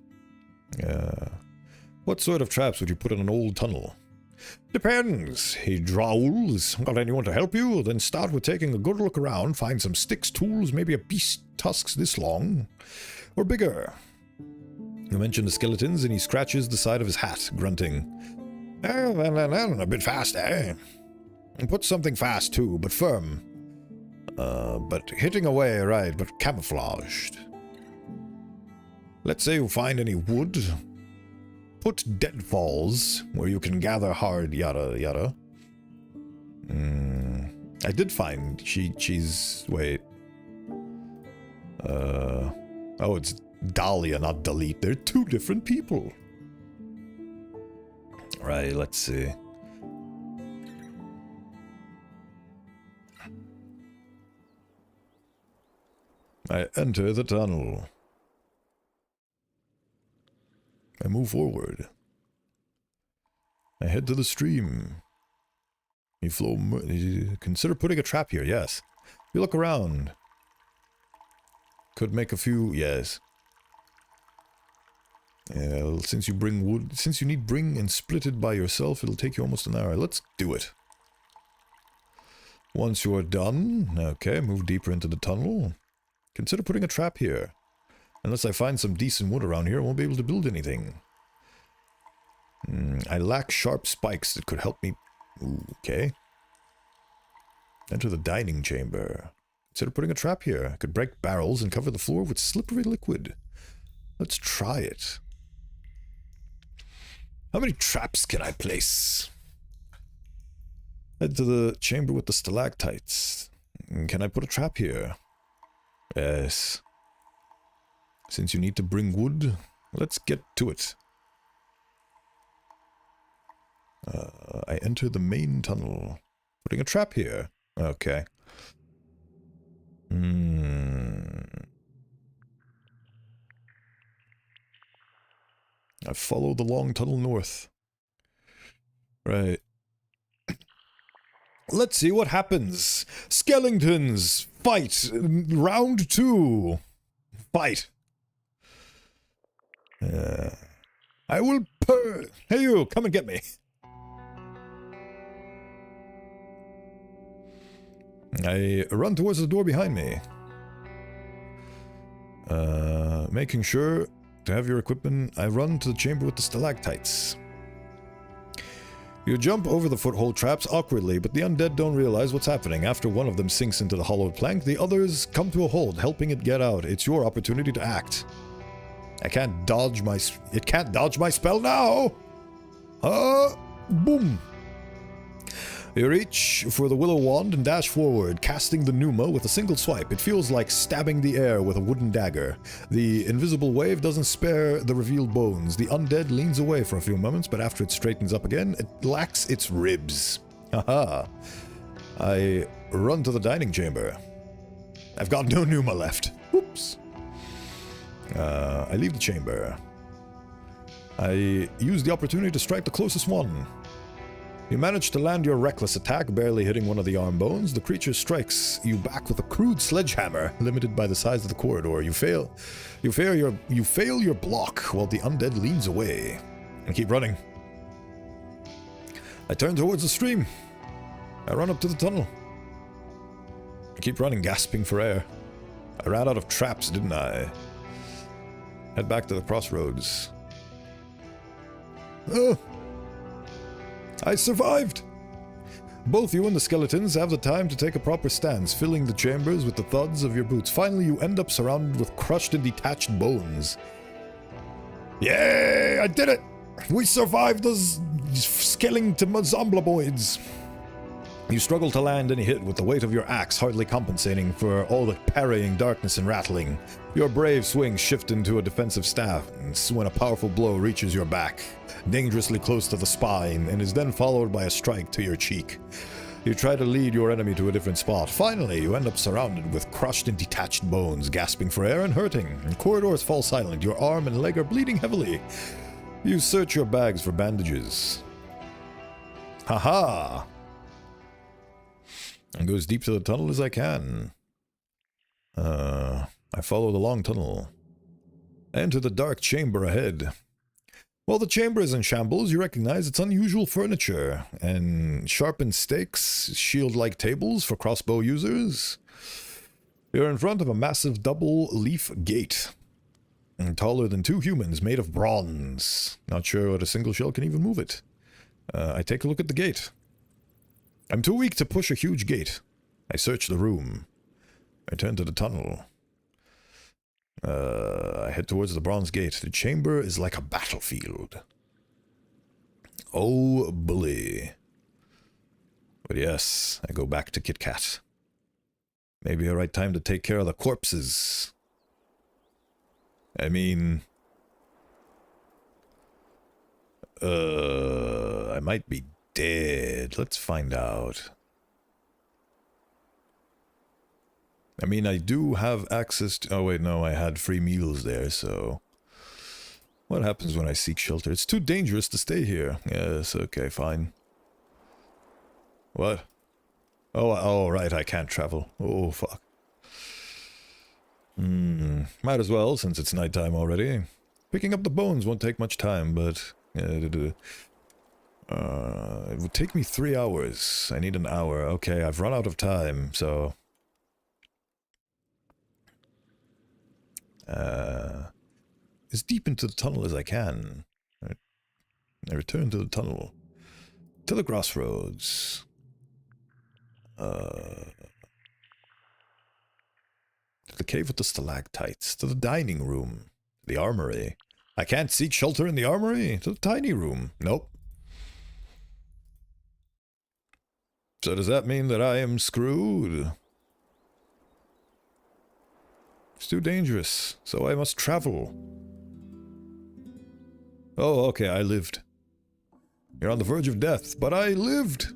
What sort of traps would you put in an old tunnel? Depends, he drawls. Got anyone to help you? Then start with taking a good look around, find some sticks, tools, maybe a beast tusks this long. Or bigger. You mentioned the skeletons, and he scratches the side of his hat, grunting. A bit fast, eh? And put something fast, too, but firm. But hitting away, right, but camouflaged. Let's say you find any wood. Put deadfalls, where you can gather hard, yada, yada. I did find she's... wait. Oh, it's Dahlia, not Delete. They're 2 different people. Right, let's see. I enter the tunnel. I move forward. I head to the stream. You consider putting a trap here, yes. You look around. Could make a few, yes. Since you bring wood, since you need bring and split it by yourself, it'll take you almost an hour. Let's do it. Once you are done, okay, move deeper into the tunnel. Consider putting a trap here. Unless I find some decent wood around here, I won't be able to build anything. I lack sharp spikes that could help me. Ooh, okay. Enter the dining chamber. Consider putting a trap here. I could break barrels and cover the floor with slippery liquid. Let's try it. How many traps can I place? Head to the chamber with the stalactites. Can I put a trap here? Yes. Since you need to bring wood, let's get to it. I enter the main tunnel. Putting a trap here. Okay. I follow the long tunnel north. Right. Let's see what happens. Skeletons, fight. Round 2. Fight. I will Hey you, come and get me. I run towards the door behind me. Making sure to have your equipment, I run to the chamber with the stalactites. You jump over the foothold traps awkwardly, but the undead don't realize what's happening. After one of them sinks into the hollowed plank, the others come to a hold, helping it get out. It's your opportunity to act. It can't dodge my spell now! Boom! You reach for the willow wand and dash forward, casting the pneuma with a single swipe. It feels like stabbing the air with a wooden dagger. The invisible wave doesn't spare the revealed bones. The undead leans away for a few moments, but after it straightens up again, it lacks its ribs. Haha. I run to the dining chamber. I've got no pneuma left. Whoops. I leave the chamber. I use the opportunity to strike the closest one. You manage to land your reckless attack, barely hitting one of the arm bones. The creature strikes you back with a crude sledgehammer, limited by the size of the corridor. You fail your block while the undead leans away. And keep running. I turn towards the stream. I run up to the tunnel. I keep running, gasping for air. I ran out of traps, didn't I? Head back to the crossroads. Oh! I survived! Both you and the skeletons have the time to take a proper stance, filling the chambers with the thuds of your boots. Finally, you end up surrounded with crushed and detached bones. Yay! I did it! We survived those skeleton zombloboids. You struggle to land any hit with the weight of your axe hardly compensating for all the parrying, darkness, and rattling. Your brave swings shift into a defensive stance when a powerful blow reaches your back, dangerously close to the spine, and is then followed by a strike to your cheek. You try to lead your enemy to a different spot. Finally, you end up surrounded with crushed and detached bones, gasping for air and hurting. The corridors fall silent. Your arm and leg are bleeding heavily. You search your bags for bandages. Haha! And go as deep to the tunnel as I can. I follow the long tunnel. I enter the dark chamber ahead. While the chamber is in shambles, you recognize its unusual furniture and sharpened stakes, shield-like tables for crossbow users. You're in front of a massive double-leaf gate, taller than 2 humans, made of bronze. Not sure what a single shell can even move it. I take a look at the gate. I'm too weak to push a huge gate. I search the room. I turn to the tunnel. I head towards the bronze gate. The chamber is like a battlefield. Oh, bully. But yes, I go back to Kit Kat. Maybe a right time to take care of the corpses. I mean... I might be dead. Let's find out. I mean, I do have access to... Oh, wait, no, I had free meals there, so... What happens when I seek shelter? It's too dangerous to stay here. Yes, okay, fine. What? Oh, right, I can't travel. Oh, fuck. Might as well, since it's nighttime already. Picking up the bones won't take much time, but... it would take me 3 hours. I need an hour. Okay, I've run out of time, so... as deep into the tunnel as I can. I return to the tunnel. To the crossroads. To the cave with the stalactites. To the dining room. The armory. I can't seek shelter in the armory. To the tiny room. Nope. So does that mean that I am screwed? It's too dangerous, so I must travel. Oh, okay, I lived. You're on the verge of death, but I lived!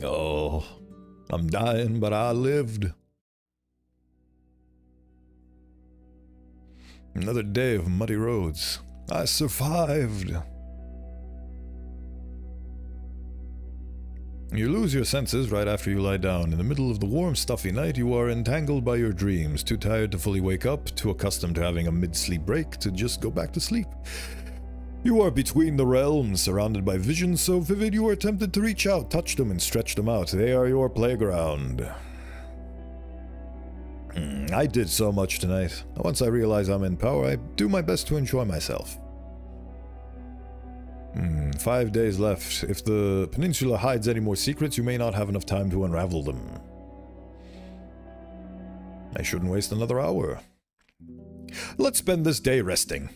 Oh, I'm dying, but I lived. Another day of muddy roads. I survived. You lose your senses right after you lie down. In the middle of the warm, stuffy night, you are entangled by your dreams, too tired to fully wake up, too accustomed to having a mid-sleep break to just go back to sleep. You are between the realms, surrounded by visions so vivid you are tempted to reach out, touch them, and stretch them out. They are your playground. I did so much tonight. Once I realize I'm in power, I do my best to enjoy myself. 5 days left. If the peninsula hides any more secrets, you may not have enough time to unravel them. I shouldn't waste another hour. Let's spend this day resting.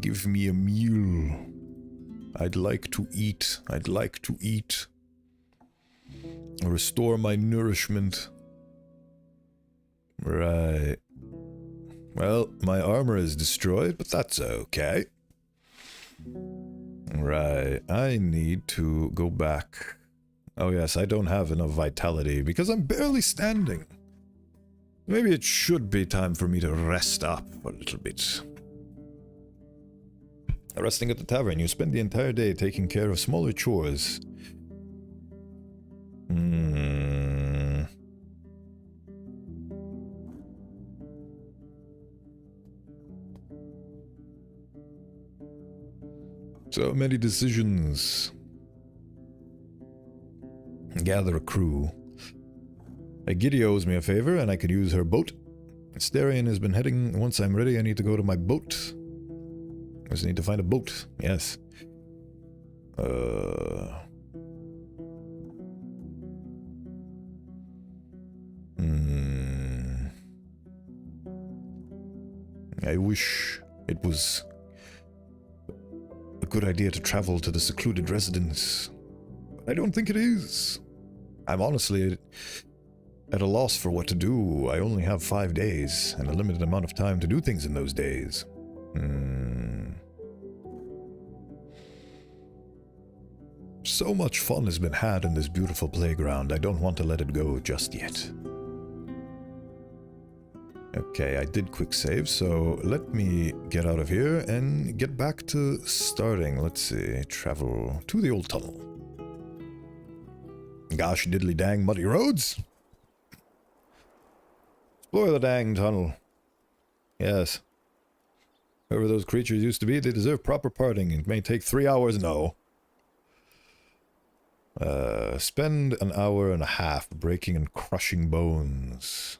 Give me a meal. I'd like to eat. I'd like to eat. Restore my nourishment. Right. Well, my armor is destroyed, but that's okay. Right. I need to go back. Oh yes, I don't have enough vitality because I'm barely standing. Maybe it should be time for me to rest up a little bit. Resting at the tavern, you spend the entire day taking care of smaller chores. So many decisions. Gather a crew. Giddy owes me a favor, and I could use her boat. Starion has been heading. Once I'm ready, I need to go to my boat. I just need to find a boat. Yes. I wish it was a good idea to travel to the secluded residence. But I don't think it is. I'm honestly at a loss for what to do. I only have 5 days and a limited amount of time to do things in those days. So much fun has been had in this beautiful playground. I don't want to let it go just yet. Okay, I did quick save, so let me get out of here and get back to starting. Let's see, travel to the old tunnel. Gosh diddly dang muddy roads! Explore the dang tunnel. Yes. Whoever those creatures used to be, they deserve proper parting. It may take 3 hours, no. Spend an hour and a half breaking and crushing bones.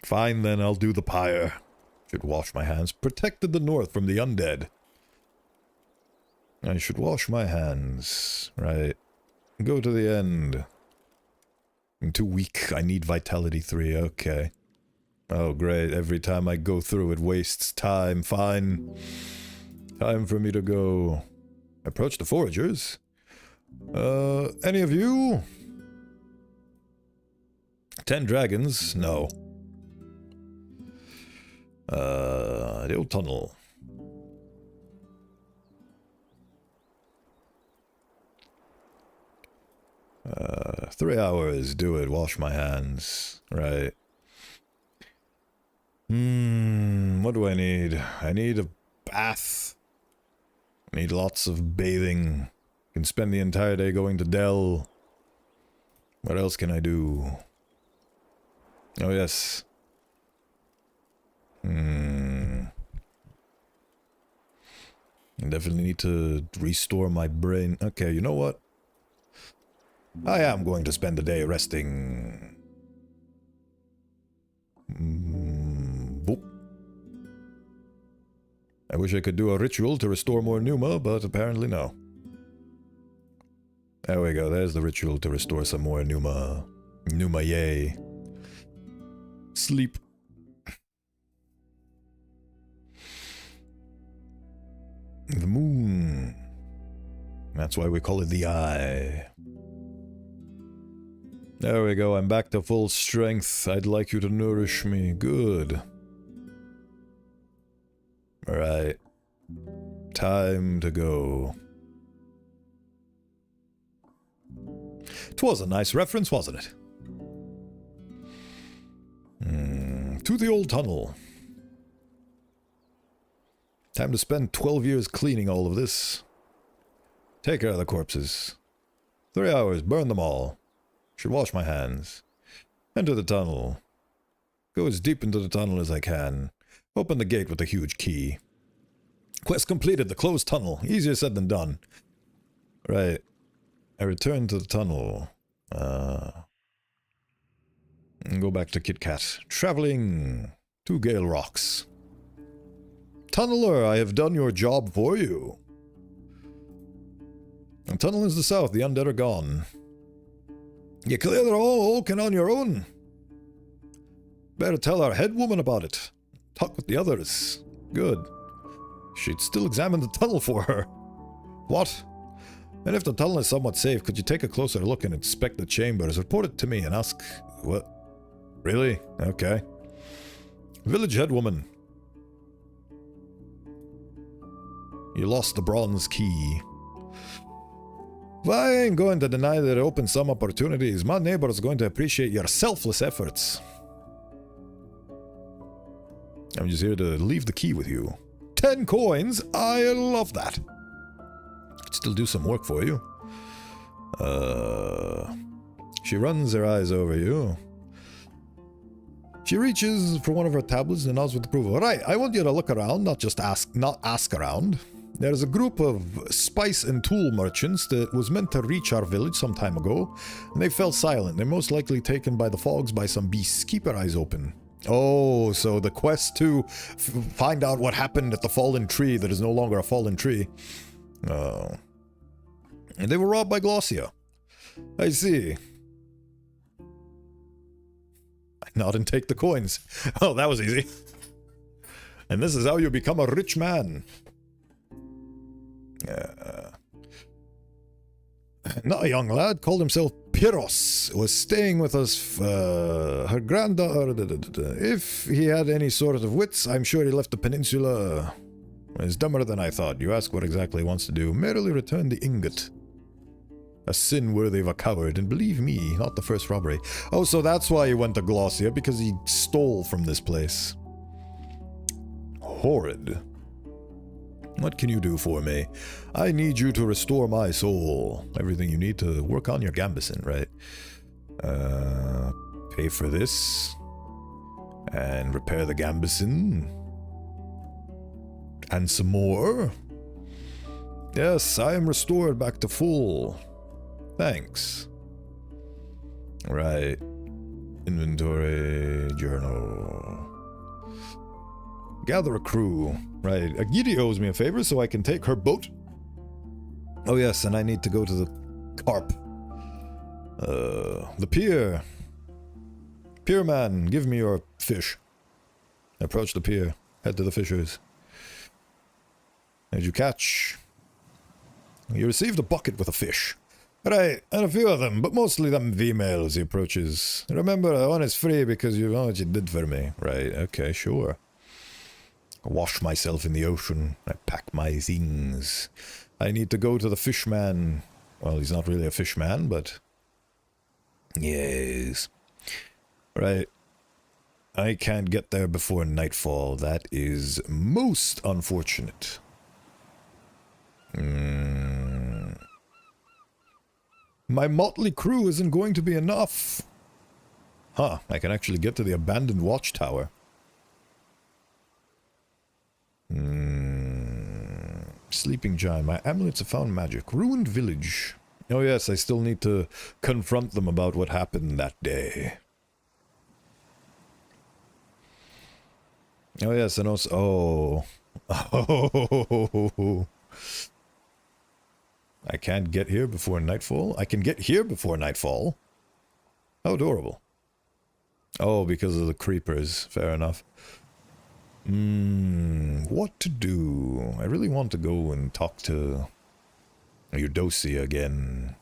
Fine then, I'll do the pyre. Should wash my hands. Protected the north from the undead. I should wash my hands. Right. Go to the end. I'm too weak. I need vitality 3. Okay. Oh, great. Every time I go through, it wastes time. Fine. Time for me to go. Approach the foragers. Any of you? 10 dragons? No. The old tunnel. Uh, 3 hours. Do it. Wash my hands. Right. What do I need? I need a bath. I need lots of bathing. Can spend the entire day going to Dell. What else can I do? Oh, yes. I definitely need to restore my brain. Okay, you know what? I am going to spend the day resting. Boop. I wish I could do a ritual to restore more Pneuma, but apparently no. There we go, there's the ritual to restore some more Pneuma. Pneuma, yay. Sleep. The moon. That's why we call it the eye. There we go, I'm back to full strength. I'd like you to nourish me. Good. Alright. Time to go. 'Twas a nice reference, wasn't it? To the old tunnel. Time to spend 12 years cleaning all of this. Take care of the corpses. 3 hours, burn them all. Should wash my hands. Enter the tunnel. Go as deep into the tunnel as I can. Open the gate with the huge key. Quest completed, the closed tunnel. Easier said than done. Right. I return to the tunnel. And go back to Kit Kat. Traveling to Gale Rocks. Tunneler, I have done your job for you. The tunnel is the south, the undead are gone. You cleared the whole Oaken on your own. Better tell our head woman about it. Talk with the others. Good. She'd still examine the tunnel for her. What? And if the tunnel is somewhat safe, could you take a closer look and inspect the chambers? Report it to me and ask... What? Really? Okay. Village head woman. You lost the bronze key. Well, I ain't going to deny that it opens some opportunities. My neighbor is going to appreciate your selfless efforts. I'm just here to leave the key with you. 10 coins? I love that. Could still do some work for you. She runs her eyes over you. She reaches for one of her tablets and nods with approval. Right, I want you to look around, not ask around. There's a group of spice and tool merchants that was meant to reach our village some time ago, and they fell silent. They're most likely taken by the fogs by some beasts. Keep your eyes open. Oh, so the quest to find out what happened at the fallen tree that is no longer a fallen tree. Oh. And they were robbed by Glossia. I see. I nod and take the coins. Oh, that was easy. And this is how you become a rich man. Not a young lad, called himself Pyros, was staying with us, her granddaughter, if he had any sort of wits, I'm sure he left the peninsula. He's dumber than I thought. You ask what exactly he wants to do. Merely return the ingot. A sin worthy of a coward, and believe me, not the first robbery. Oh, so that's why he went to Glossia, because he stole from this place. Horrid. What can you do for me? I need you to restore my soul. Everything you need to work on your gambeson, right? Pay for this. And repair the gambeson. And some more. Yes, I am restored back to full. Thanks. Right. Inventory, journal. Gather a crew. Right. Agiti owes me a favor so I can take her boat. Oh yes, and I need to go to the carp. The pier. Pierman, give me your fish. Approach the pier. Head to the fishers. Did you catch? You received a bucket with a fish. Right, and a few of them, but mostly them females he approaches. Remember, one is free because you know what you did for me. Right, okay, sure. I wash myself in the ocean. I pack my things. I need to go to the fishman. Well, he's not really a fishman, but... Yes. Right. I can't get there before nightfall. That is most unfortunate. My motley crew isn't going to be enough. Huh, I can actually get to the abandoned watchtower. Sleeping giant. My amulets have found magic. Ruined village. Oh yes, I still need to confront them about what happened that day. Oh yes, and also... Oh... I can't get here before nightfall? I can get here before nightfall? How adorable. Oh, because of the creepers. Fair enough. What to do? I really want to go and talk to Eudocia again.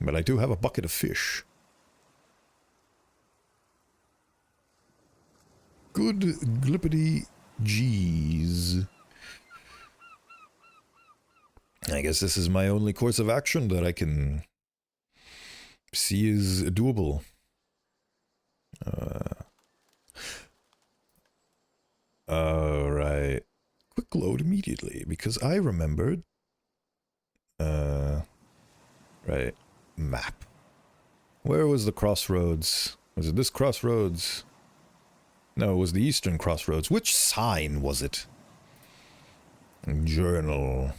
But I do have a bucket of fish. Good glippity G's. I guess this is my only course of action that I can see is doable. Alright. Quick load immediately, because I remembered... right. Map. Where was the crossroads? Was it this crossroads? No, it was the eastern crossroads. Which sign was it? Journal.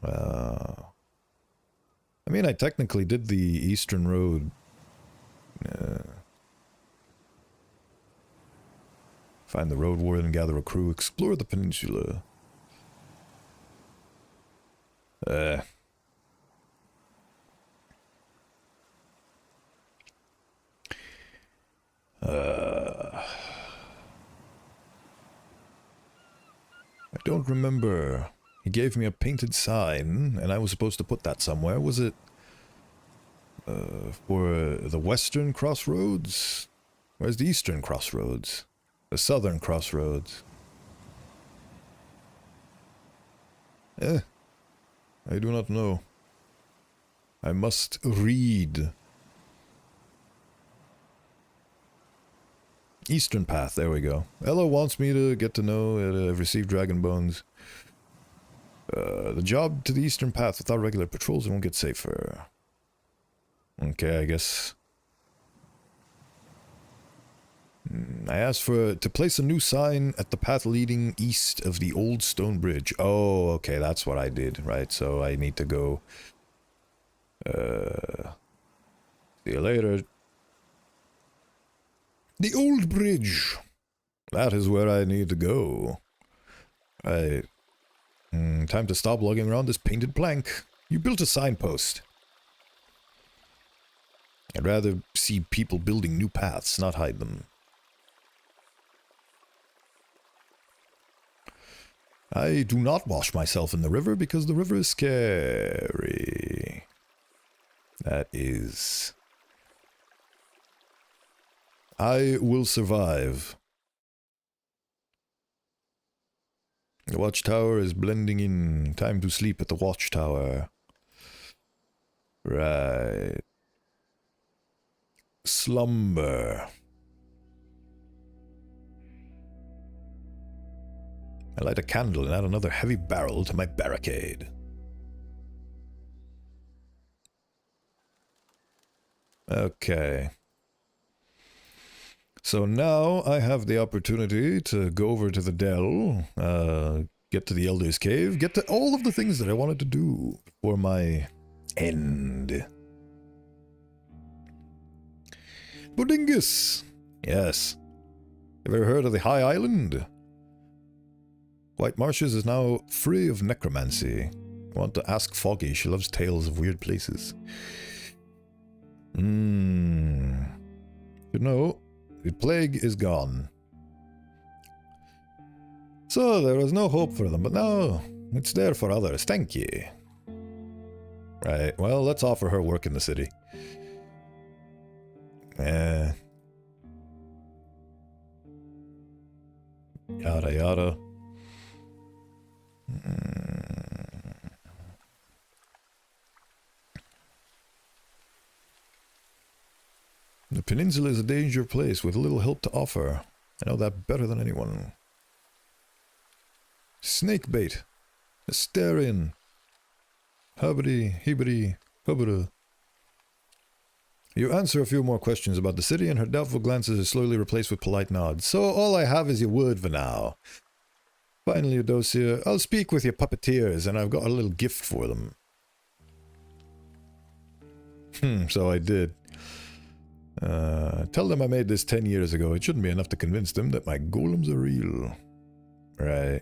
I mean, I technically did the eastern road. Find the Roadwarden, gather a crew, explore the peninsula. I don't remember. He gave me a painted sign, and I was supposed to put that somewhere. Was it for the western crossroads? Where's the eastern crossroads? The southern crossroads? I do not know. I must read. Eastern Path, there we go. Ella wants me to get to know I've received dragon bones. The job to the Eastern Path without regular patrols won't get safer. Okay, I guess. I asked to place a new sign at the path leading east of the old stone bridge. Oh, okay, that's what I did, right? So I need to go... see you later. The old bridge! That is where I need to go. Right. Time to stop lugging around this painted plank. You built a signpost. I'd rather see people building new paths, not hide them. I do not wash myself in the river because the river is scary. That is... I will survive. The watchtower is blending in. Time to sleep at the watchtower. Right. Slumber. I light a candle and add another heavy barrel to my barricade. Okay. So now I have the opportunity to go over to the Dell, get to the Elder's Cave, get to all of the things that I wanted to do for my end. Bodingus! Yes. Have you ever heard of the High Island? White Marshes is now free of necromancy. I want to ask Foggy, she loves tales of weird places. You know, the plague is gone. So there was no hope for them, but now it's there for others. Thank you. Right, well, let's offer her work in the city. Yada yada. The peninsula is a dangerous place with little help to offer. I know that better than anyone. Snakebait. Asterion. Hubbity, hibbity, hubbada. You answer a few more questions about the city and her doubtful glances are slowly replaced with polite nods. So all I have is your word for now. Finally, Eudocia, I'll speak with your puppeteers and I've got a little gift for them. So I did. Tell them I made this 10 years ago. It shouldn't be enough to convince them that my golems are real. Right.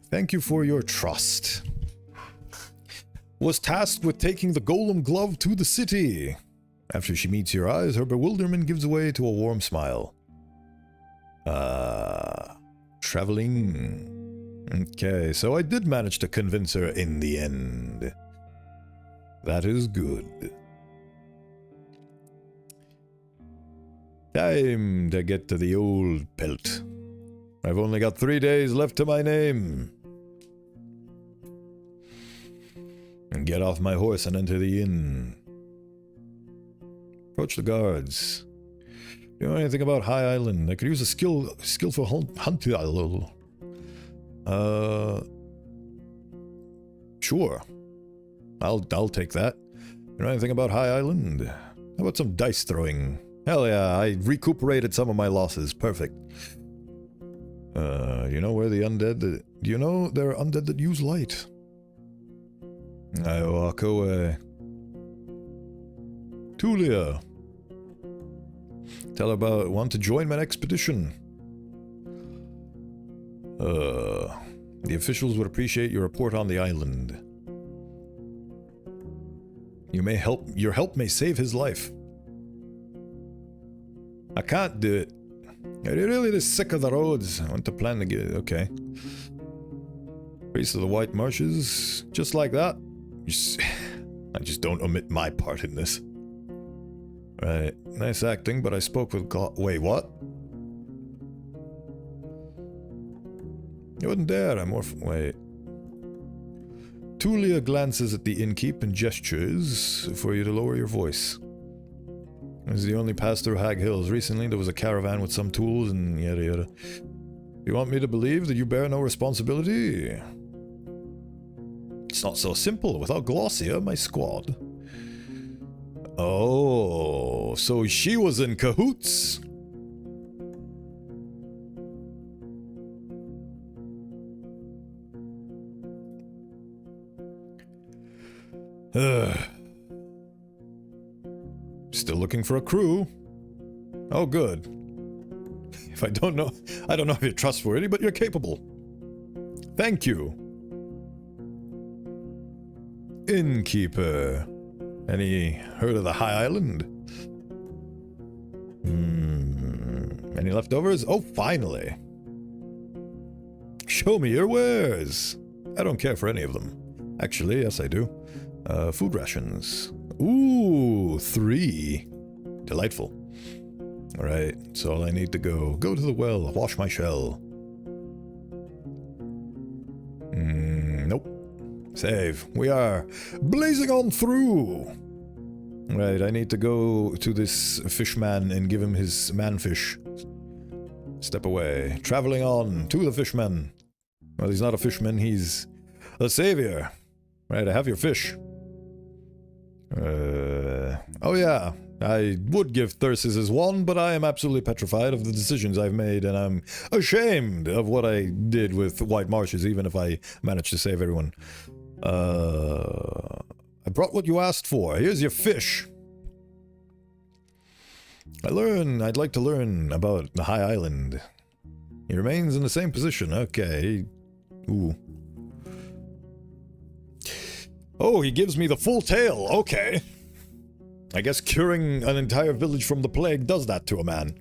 Thank you for your trust. Was tasked with taking the golem glove to the city. After she meets your eyes, her bewilderment gives way to a warm smile. Traveling. Okay, so I did manage to convince her in the end. That is good. Time to get to the old pelt. I've only got 3 days left to my name. And get off my horse and enter the inn. Approach the guards. You know anything about High Island? I could use a skillful hunter. Sure. I'll take that. You know anything about High Island? How about some dice throwing? Hell yeah, I recuperated some of my losses. Perfect. You know where the undead... Do you know there are undead that use light? I walk away. Tulia. Tell her about want to join my expedition. The officials would appreciate your report on the island. Your help may save his life. I can't do it. Are you really this sick of the roads? I want to plan to get it. Okay. Priest of the White Marshes. Just like that. I just don't omit my part in this. Right. Nice acting, but I spoke with wait, what? You wouldn't dare. I'm more... Wait. Tulia glances at the innkeep and gestures for you to lower your voice. This is the only pass through Hag Hills. Recently, there was a caravan with some tools and yada yada. You want me to believe that you bear no responsibility? It's not so simple. Without Glossia, my squad. Oh, so she was in cahoots. Still looking for a crew. Oh, good. If I don't know if you're trustworthy, but you're capable. Thank you. Innkeeper. Any heard of the High Island? Any leftovers? Oh, finally. Show me your wares. I don't care for any of them. Actually, yes I do. Food rations. Ooh, 3. Delightful. Alright, so all I need to go to the well, wash my shell. Nope. Save. We are blazing on through. Right, I need to go to this fishman and give him his manfish. Step away. Traveling on to the fishman. Well, he's not a fishman, he's a savior. Right, I have your fish. Oh yeah, I would give Thyrsis as one, but I am absolutely petrified of the decisions I've made, and I'm ashamed of what I did with White Marshes, even if I managed to save everyone. I brought what you asked for. Here's your fish. I'd like to learn about the High Island. He remains in the same position. Okay. Ooh. Oh, he gives me the full tale. Okay. I guess curing an entire village from the plague does that to a man.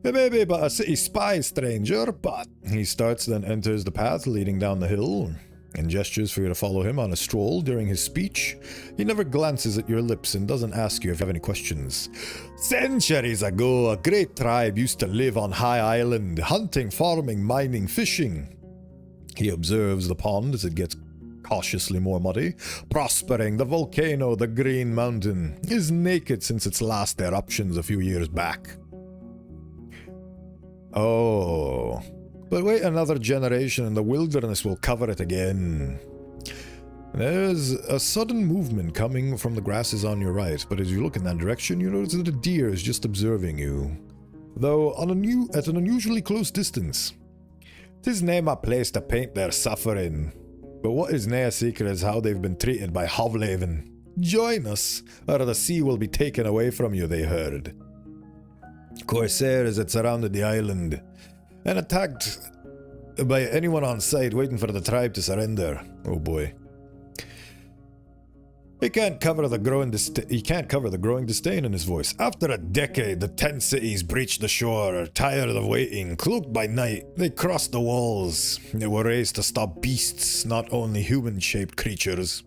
Maybe but a city spy, stranger, but... He starts, then enters the path leading down the hill, and gestures for you to follow him on a stroll during his speech. He never glances at your lips and doesn't ask you if you have any questions. Centuries ago, a great tribe used to live on High Island, hunting, farming, mining, fishing. He observes the pond as it gets cautiously more muddy. Prospering, the volcano, the Green Mountain, is naked since its last eruptions a few years back. Oh... But wait another generation and the wilderness will cover it again. There's a sudden movement coming from the grasses on your right, but as you look in that direction, you notice that a deer is just observing you, though at an unusually close distance. 'Tis nae my place to paint their suffering, but what is nae a secret is how they've been treated by Hovleven. Join us, or the sea will be taken away from you, they heard. Corsairs had surrounded the island, and attacked by anyone on sight waiting for the tribe to surrender. Oh boy. He can't cover the growing disdain in his voice. After a decade, the 10 cities breached the shore, tired of waiting. Cloaked by night, they crossed the walls. They were raised to stop beasts, not only human-shaped creatures.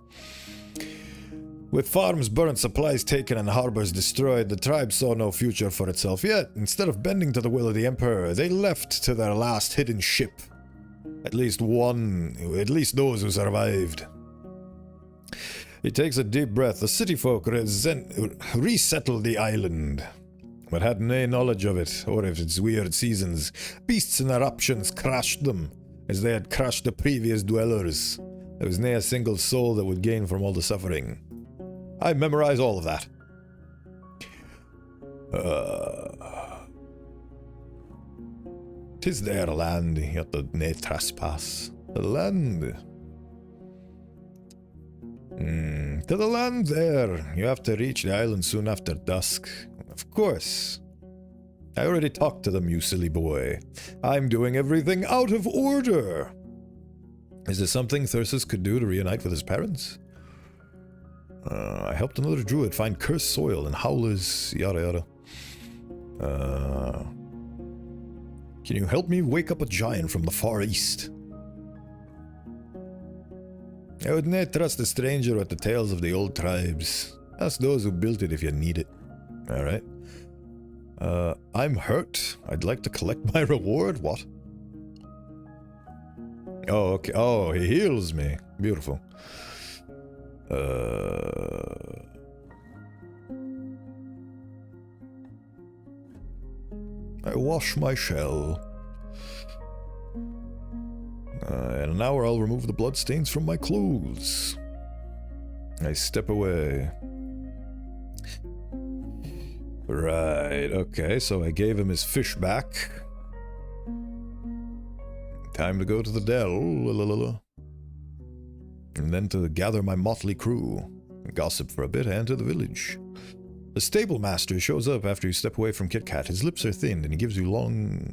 With farms burnt, supplies taken, and harbors destroyed, the tribe saw no future for itself. Yet, instead of bending to the will of the Emperor, they left to their last hidden ship. At least those who survived. He takes a deep breath. The city folk resettled the island, but had no knowledge of it, or of its weird seasons. Beasts and eruptions crashed them, as they had crushed the previous dwellers. There was ne'er a single soul that would gain from all the suffering. I memorize all of that. 'Tis their land, yet the nae trespass. The land. To the land there. You have to reach the island soon after dusk. Of course. I already talked to them, you silly boy. I'm doing everything out of order. Is there something Thyrsus could do to reunite with his parents? I helped another druid find cursed soil and howlers, yada yada. Can you help me wake up a giant from the far east? I would not trust a stranger with the tales of the old tribes. Ask those who built it if you need it. Alright. I'm hurt. I'd like to collect my reward. What? Oh, okay. Oh, he heals me. Beautiful. I wash my shell. In an hour I'll remove the bloodstains from my clothes. I step away. Right, okay, so I gave him his fish back. Time to go to the dell. And then to gather my motley crew. Gossip for a bit and enter the village. The stable master shows up after you step away from Kit Kat. His lips are thin and he gives you long...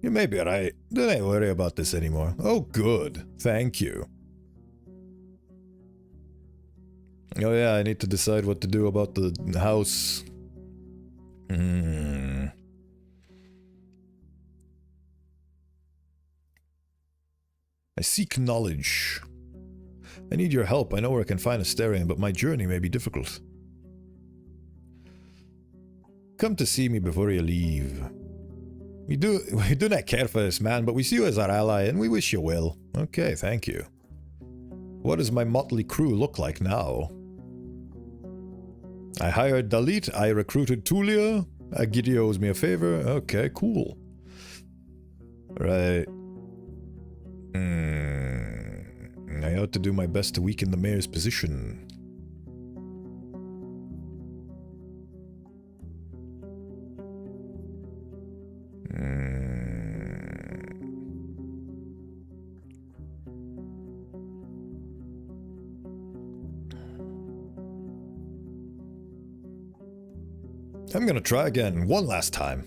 You may be right. Don't I worry about this anymore. Oh, good. Thank you. Oh yeah, I need to decide what to do about the house. I seek knowledge. I need your help. I know where I can find Asterion, but my journey may be difficult. Come to see me before you leave. We do not care for this man, but we see you as our ally, and we wish you well. Okay, thank you. What does my motley crew look like now? I hired Dalit, I recruited Tulia, Agidi owes me a favor. Okay, cool. Right. I ought to do my best to weaken the mayor's position. I'm gonna try again, one last time.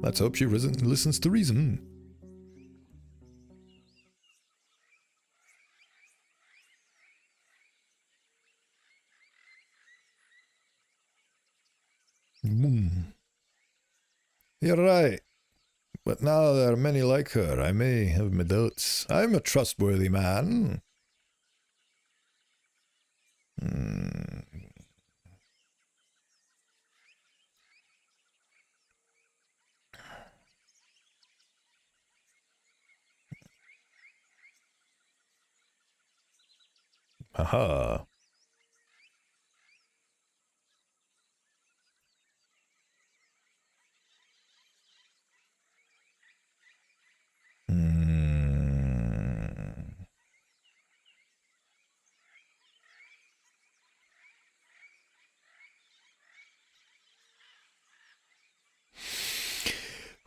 Let's hope she listens to reason. You're right. But now there are many like her. I may have my doubts. I'm a trustworthy man. Haha.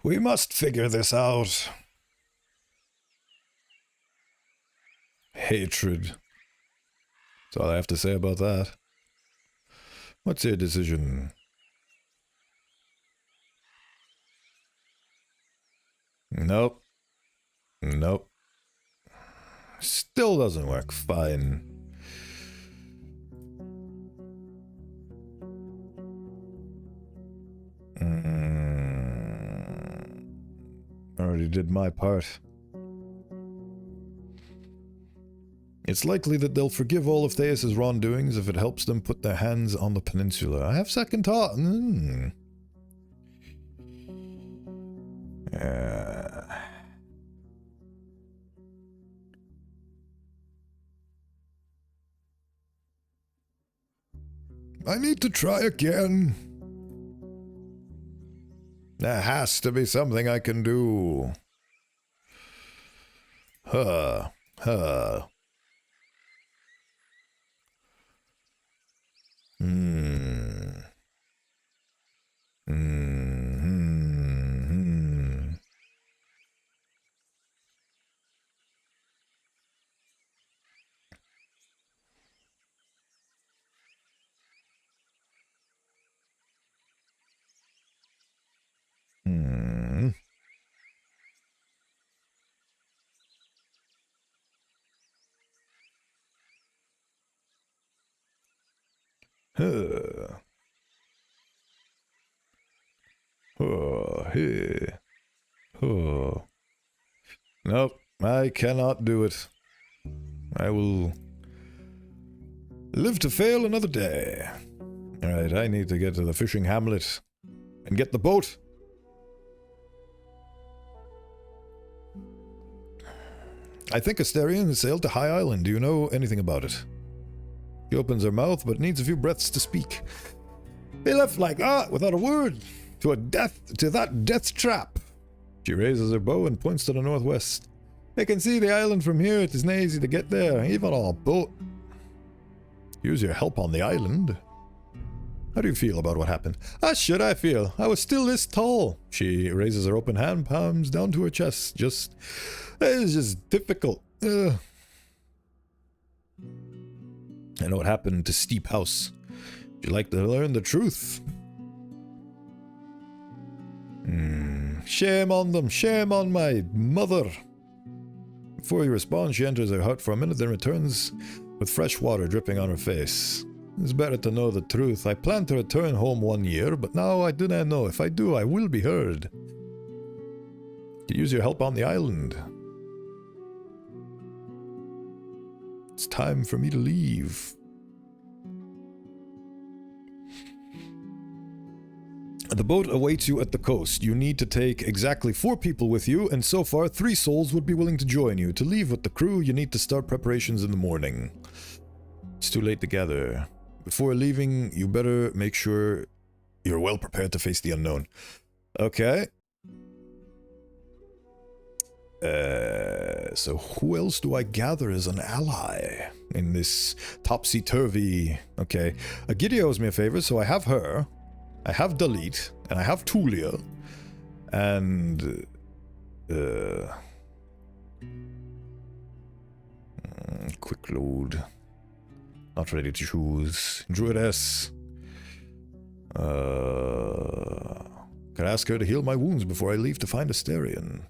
We must figure this out. Hatred. That's all I have to say about that. What's your decision? Nope. Nope. Still doesn't work. Fine. Already did my part. It's likely that they'll forgive all of Theus' wrongdoings if it helps them put their hands on the peninsula. I have second thought. I need to try again. There has to be something I can do. Huh. Nope, I cannot do it. I will live to fail another day. Alright, I need to get to the fishing hamlet and get the boat. I think Asterion sailed to High Island. Do you know anything about it? She opens her mouth, but needs a few breaths to speak. He left like that, without a word, to that death trap. She raises her bow and points to the northwest. I can see the island from here. It is not easy to get there, even on a boat. Use your help on the island. How do you feel about what happened? How should I feel? I was still this tall. She raises her open hand, palms down to her chest. It's just difficult. I know what happened to Steep House. Would you like to learn the truth? Shame on them. Shame on my mother. Before you respond, she enters her hut for a minute, then returns with fresh water dripping on her face. It's better to know the truth. I plan to return home 1 year, but now I do not know. If I do, I will be heard. To use your help on the island. It's time for me to leave. The boat awaits you at the coast. You need to take exactly 4 people with you, and so far 3 souls would be willing to join you. To leave with the crew, you need to start preparations in the morning. It's too late to gather. Before leaving, you better make sure you're well prepared to face the unknown. Okay. So who else do I gather as an ally in this topsy-turvy? Okay. Agidia owes me a favor, so I have her. I have Dalit, and I have Tulia, and quick load. Not ready to choose. Druidess. Could ask her to heal my wounds before I leave to find Asterion.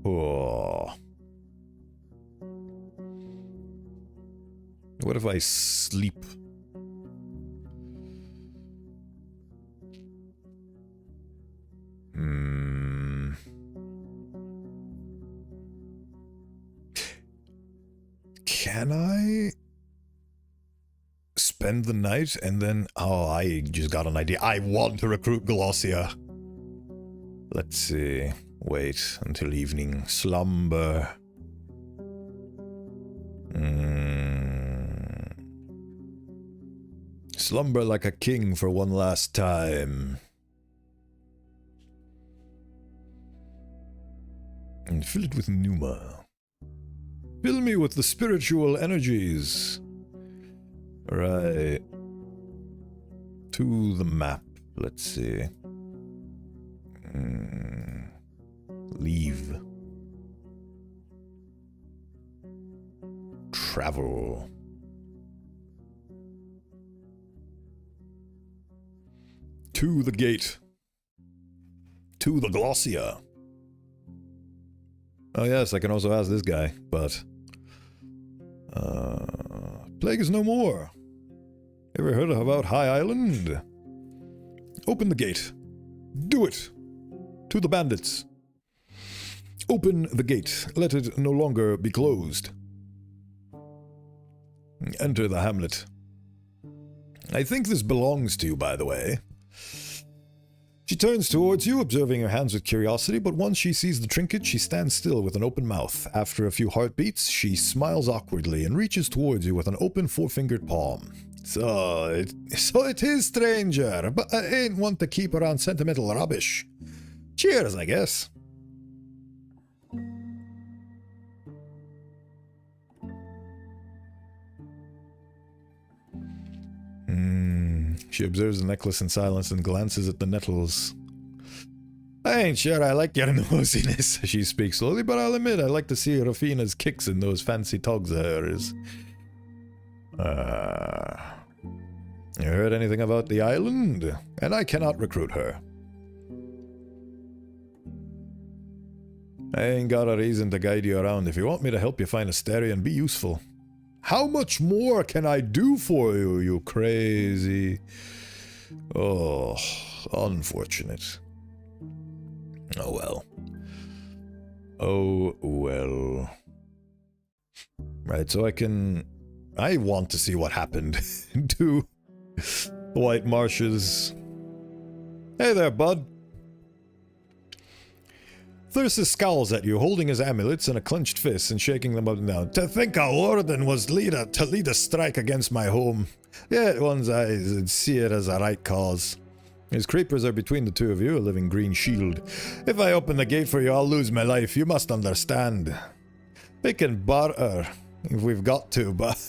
Oh. What if I sleep? Can I spend the night and then... Oh, I just got an idea. I want to recruit Glossia. Let's see. Wait until evening. Slumber. Slumber like a king for one last time. And fill it with Numa. Fill me with the spiritual energies. Right. To the map. Let's see. Leave. Travel. To the gate. To the Glossia. Oh yes, I can also ask this guy, but... plague is no more. Ever heard about High Island? Open the gate. Do it! To the bandits. Open the gate. Let it no longer be closed. Enter the hamlet. I think this belongs to you, by the way. She turns towards you, observing her hands with curiosity, but once she sees the trinket, she stands still with an open mouth. After a few heartbeats, she smiles awkwardly and reaches towards you with an open four-fingered palm. So it is, stranger, but I ain't want to keep around sentimental rubbish. Cheers, I guess. She observes the necklace in silence and glances at the nettles. I ain't sure I like your nosiness, she speaks slowly, but I'll admit I like to see Rafina's kicks in those fancy togs of hers. You heard anything about the island? And I cannot recruit her. I ain't got a reason to guide you around. If you want me to help you find Asterion, be useful. How much more can I do for you, you crazy... Oh, unfortunate. Oh well. Oh well. Right, so I want to see what happened to the White Marshes. Hey there, bud. Thyrsus scowls at you, holding his amulets in a clenched fist and shaking them up and down. To think a warden was to lead a strike against my home. Yet one's eyes would see it as a right cause. His creepers are between the two of you, a living green shield. If I open the gate for you, I'll lose my life. You must understand. We can barter if we've got to, but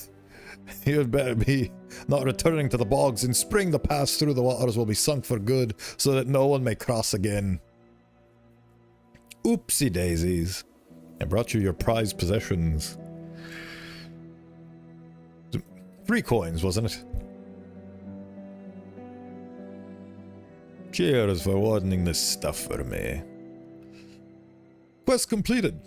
you'd better be not returning to the bogs. In spring, the pass through the waters will be sunk for good, so that no one may cross again. Oopsie daisies. I brought you your prized possessions. 3 coins, wasn't it? Cheers for wardening this stuff for me. Quest completed.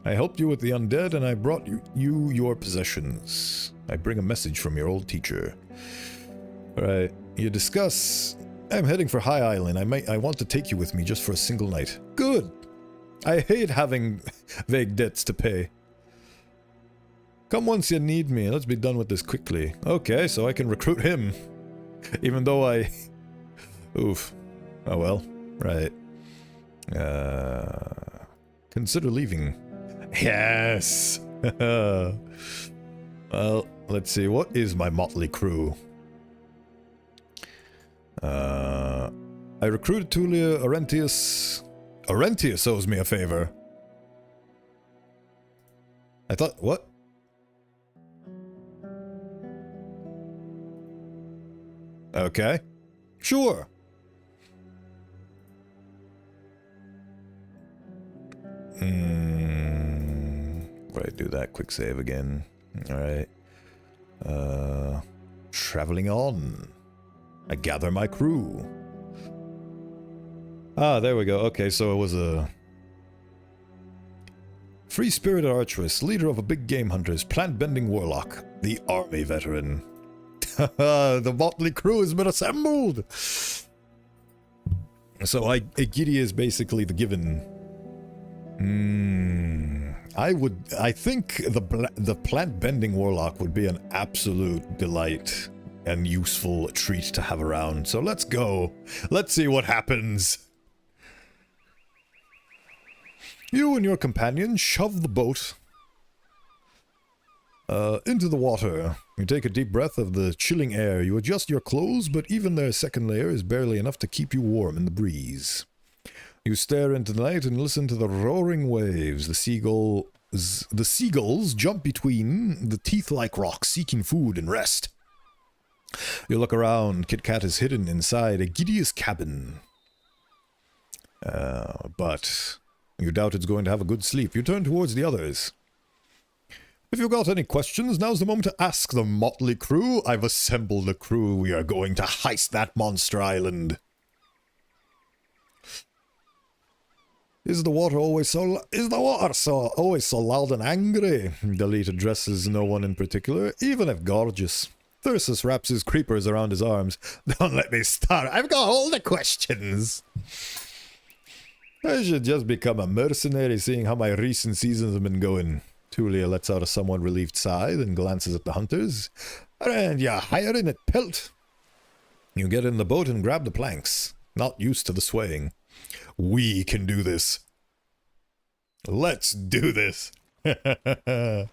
I helped you with the undead and I brought you your possessions. I bring a message from your old teacher. Alright, you discuss... I'm heading for High Island. I want to take you with me just for a single night. Good. I hate having vague debts to pay. Come once you need me. Let's be done with this quickly. Okay, so I can recruit him. Even though I... Oof. Oh well. Right. Consider leaving. Yes! Well, let's see. What is my motley crew? I recruited Tulia Arentius. Arentius owes me a favor. I thought, what? Okay. Sure. Where I do that quick save again. Alright. Traveling on. I gather my crew. Ah, there we go. Okay, so it was a... Free-spirited archeress, leader of a big game hunters, plant-bending warlock, the army veteran. The motley crew has been assembled! So Giri is basically the given. I think the plant-bending warlock would be an absolute delight and useful treat to have around. So let's go. Let's see what happens. You and your companion shove the boat into the water. You take a deep breath of the chilling air. You adjust your clothes, but even their second layer is barely enough to keep you warm in the breeze. You stare into the night and listen to the roaring waves. The seagulls jump between the teeth-like rocks, seeking food and rest. You look around. Kit Kat is hidden inside a gideous cabin. But you doubt it's going to have a good sleep. You turn towards the others. If you've got any questions, now's the moment to ask the motley crew. I've assembled a crew. We are going to heist that monster island. Is the water always so always so loud and angry? Delete addresses no one in particular, even if gorgeous. Thyrsus wraps his creepers around his arms. Don't let me start. I've got all the questions. I should just become a mercenary, seeing how my recent seasons have been going. Tulia lets out a somewhat relieved sigh, then glances at the hunters. And you're hiring at Pelt. You get in the boat and grab the planks. Not used to the swaying. We can do this. Let's do this. The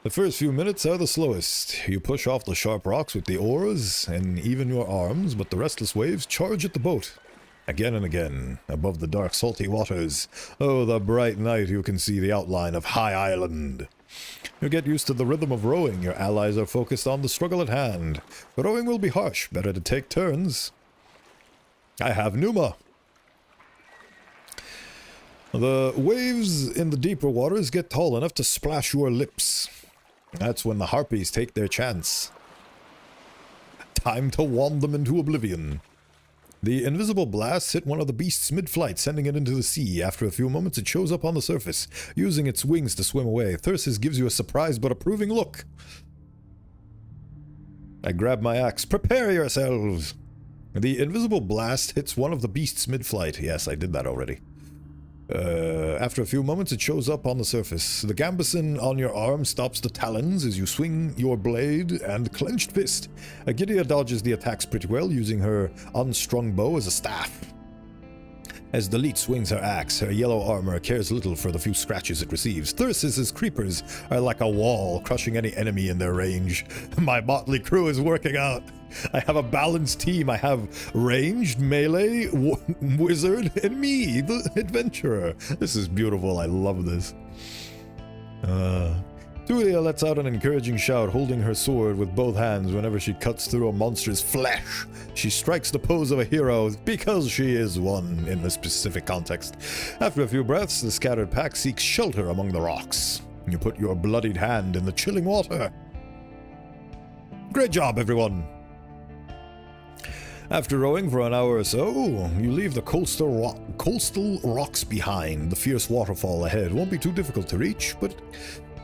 first few minutes are the slowest. You push off the sharp rocks with the oars and even your arms, but the restless waves charge at the boat. Again and again, above the dark salty waters. Oh, the bright night, you can see the outline of High Island. You get used to the rhythm of rowing. Your allies are focused on the struggle at hand. Rowing will be harsh. Better to take turns. I have Numa. The waves in the deeper waters get tall enough to splash your lips. That's when the harpies take their chance. Time to wand them into oblivion. The invisible blast hit one of the beasts mid-flight, sending it into the sea. After a few moments, it shows up on the surface, using its wings to swim away. Thyrsus gives you a surprised but approving look. I grab my axe. Prepare yourselves! The invisible blast hits one of the beasts mid-flight. Yes, I did that already. After a few moments, it shows up on the surface. The gambeson on your arm stops the talons as you swing your blade and clenched fist. Agidia dodges the attacks pretty well, using her unstrung bow as a staff. As Delete swings her axe, her yellow armor cares little for the few scratches it receives. Thyrsus's creepers are like a wall, crushing any enemy in their range. My motley crew is working out. I have a balanced team. I have ranged, melee, wizard, and me, the adventurer. This is beautiful. I love this. Tulia lets out an encouraging shout, holding her sword with both hands whenever she cuts through a monster's flesh. She strikes the pose of a hero because she is one in this specific context. After a few breaths, the scattered pack seeks shelter among the rocks. You put your bloodied hand in the chilling water. Great job, everyone! After rowing for an hour or so, you leave the coastal rocks behind. The fierce waterfall ahead won't be too difficult to reach, but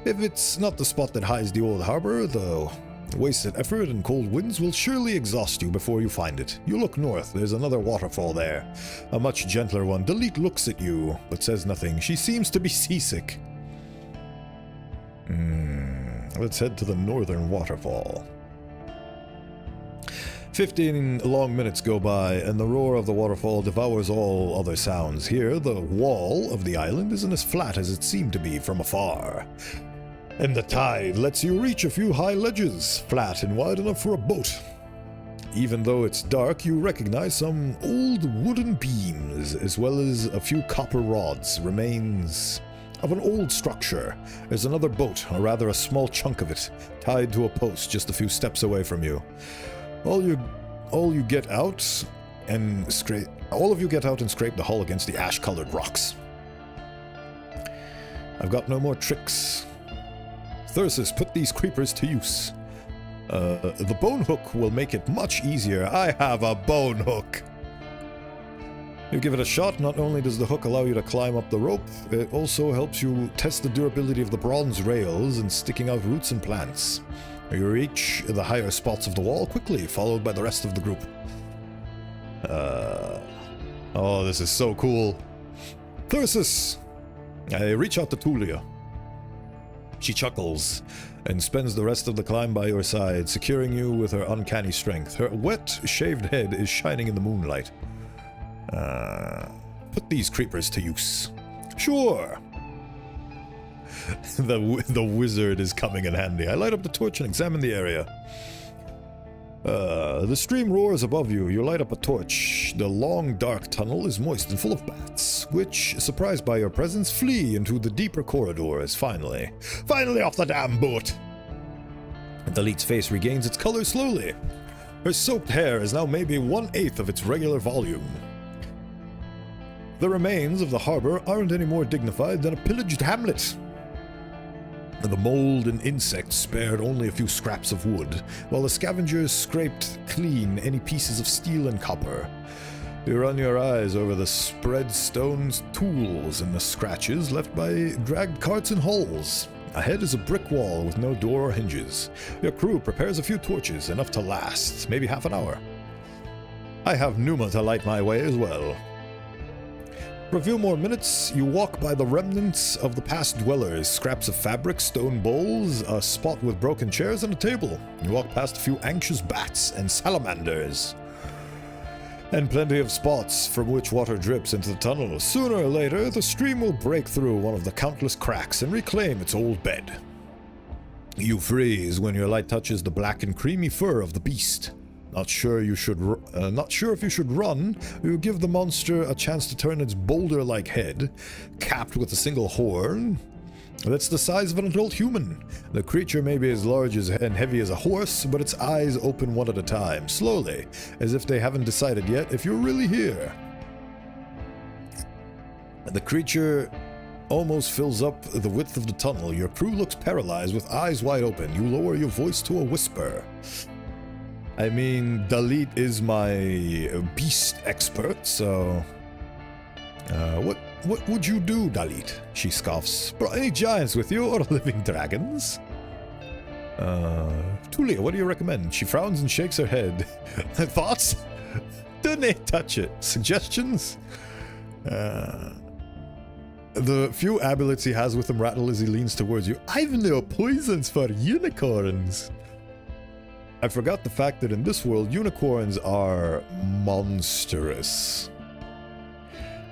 if it's not the spot that hides the old harbor, the wasted effort and cold winds will surely exhaust you before you find it. You look north. There's another waterfall there. A much gentler one. Delete looks at you, but says nothing. She seems to be seasick. Let's head to the northern waterfall. 15 long minutes go by, and the roar of the waterfall devours all other sounds. Here, the wall of the island isn't as flat as it seemed to be from afar. And the tide lets you reach a few high ledges, flat and wide enough for a boat. Even though it's dark, you recognize some old wooden beams, as well as a few copper rods, remains of an old structure. There's another boat, or rather a small chunk of it, tied to a post just a few steps away from you. All of you get out and scrape the hull against the ash-colored rocks. I've got no more tricks. Thyrsus, put these creepers to use. The bone hook will make it much easier. I have a bone hook. You give it a shot. Not only does the hook allow you to climb up the rope, it also helps you test the durability of the bronze rails and sticking out roots and plants. You reach the higher spots of the wall quickly, followed by the rest of the group. Oh, this is so cool. Thyrsus! I reach out to Tulia. She chuckles and spends the rest of the climb by your side, securing you with her uncanny strength. Her wet, shaved head is shining in the moonlight. Put these creepers to use. Sure! The wizard is coming in handy. I light up the torch and examine the area. The stream roars above you. You light up a torch. The long, dark tunnel is moist and full of bats, which, surprised by your presence, flee into the deeper corridors. Finally off the damn boat! Delete's face regains its color slowly. Her soaked hair is now maybe 1/8 of its regular volume. The remains of the harbor aren't any more dignified than a pillaged hamlet. The mold and insects spared only a few scraps of wood, while the scavengers scraped clean any pieces of steel and copper. You run your eyes over the spread stone tools and the scratches left by dragged carts and hulls. Ahead is a brick wall with no door or hinges. Your crew prepares a few torches, enough to last, maybe half an hour. I have Numa to light my way as well. For a few more minutes, you walk by the remnants of the past dwellers, scraps of fabric, stone bowls, a spot with broken chairs, and a table. You walk past a few anxious bats and salamanders. And plenty of spots from which water drips into the tunnel. Sooner or later, the stream will break through one of the countless cracks and reclaim its old bed. You freeze when your light touches the black and creamy fur of the beast. Not sure if you should run. You give the monster a chance to turn its boulder-like head, capped with a single horn. That's the size of an adult human. The creature may be as large and heavy as a horse, but its eyes open one at a time, slowly, as if they haven't decided yet if you're really here. The creature almost fills up the width of the tunnel. Your crew looks paralyzed with eyes wide open. You lower your voice to a whisper. I mean, Dalit is my beast expert, so... What would you do, Dalit? She scoffs. Brought any giants with you, or living dragons? Tulia, what do you recommend? She frowns and shakes her head. Thoughts? Don't touch it. Suggestions? The few amulets he has with him rattle as he leans towards you. I've no poisons for unicorns. I forgot the fact that in this world, unicorns are monstrous.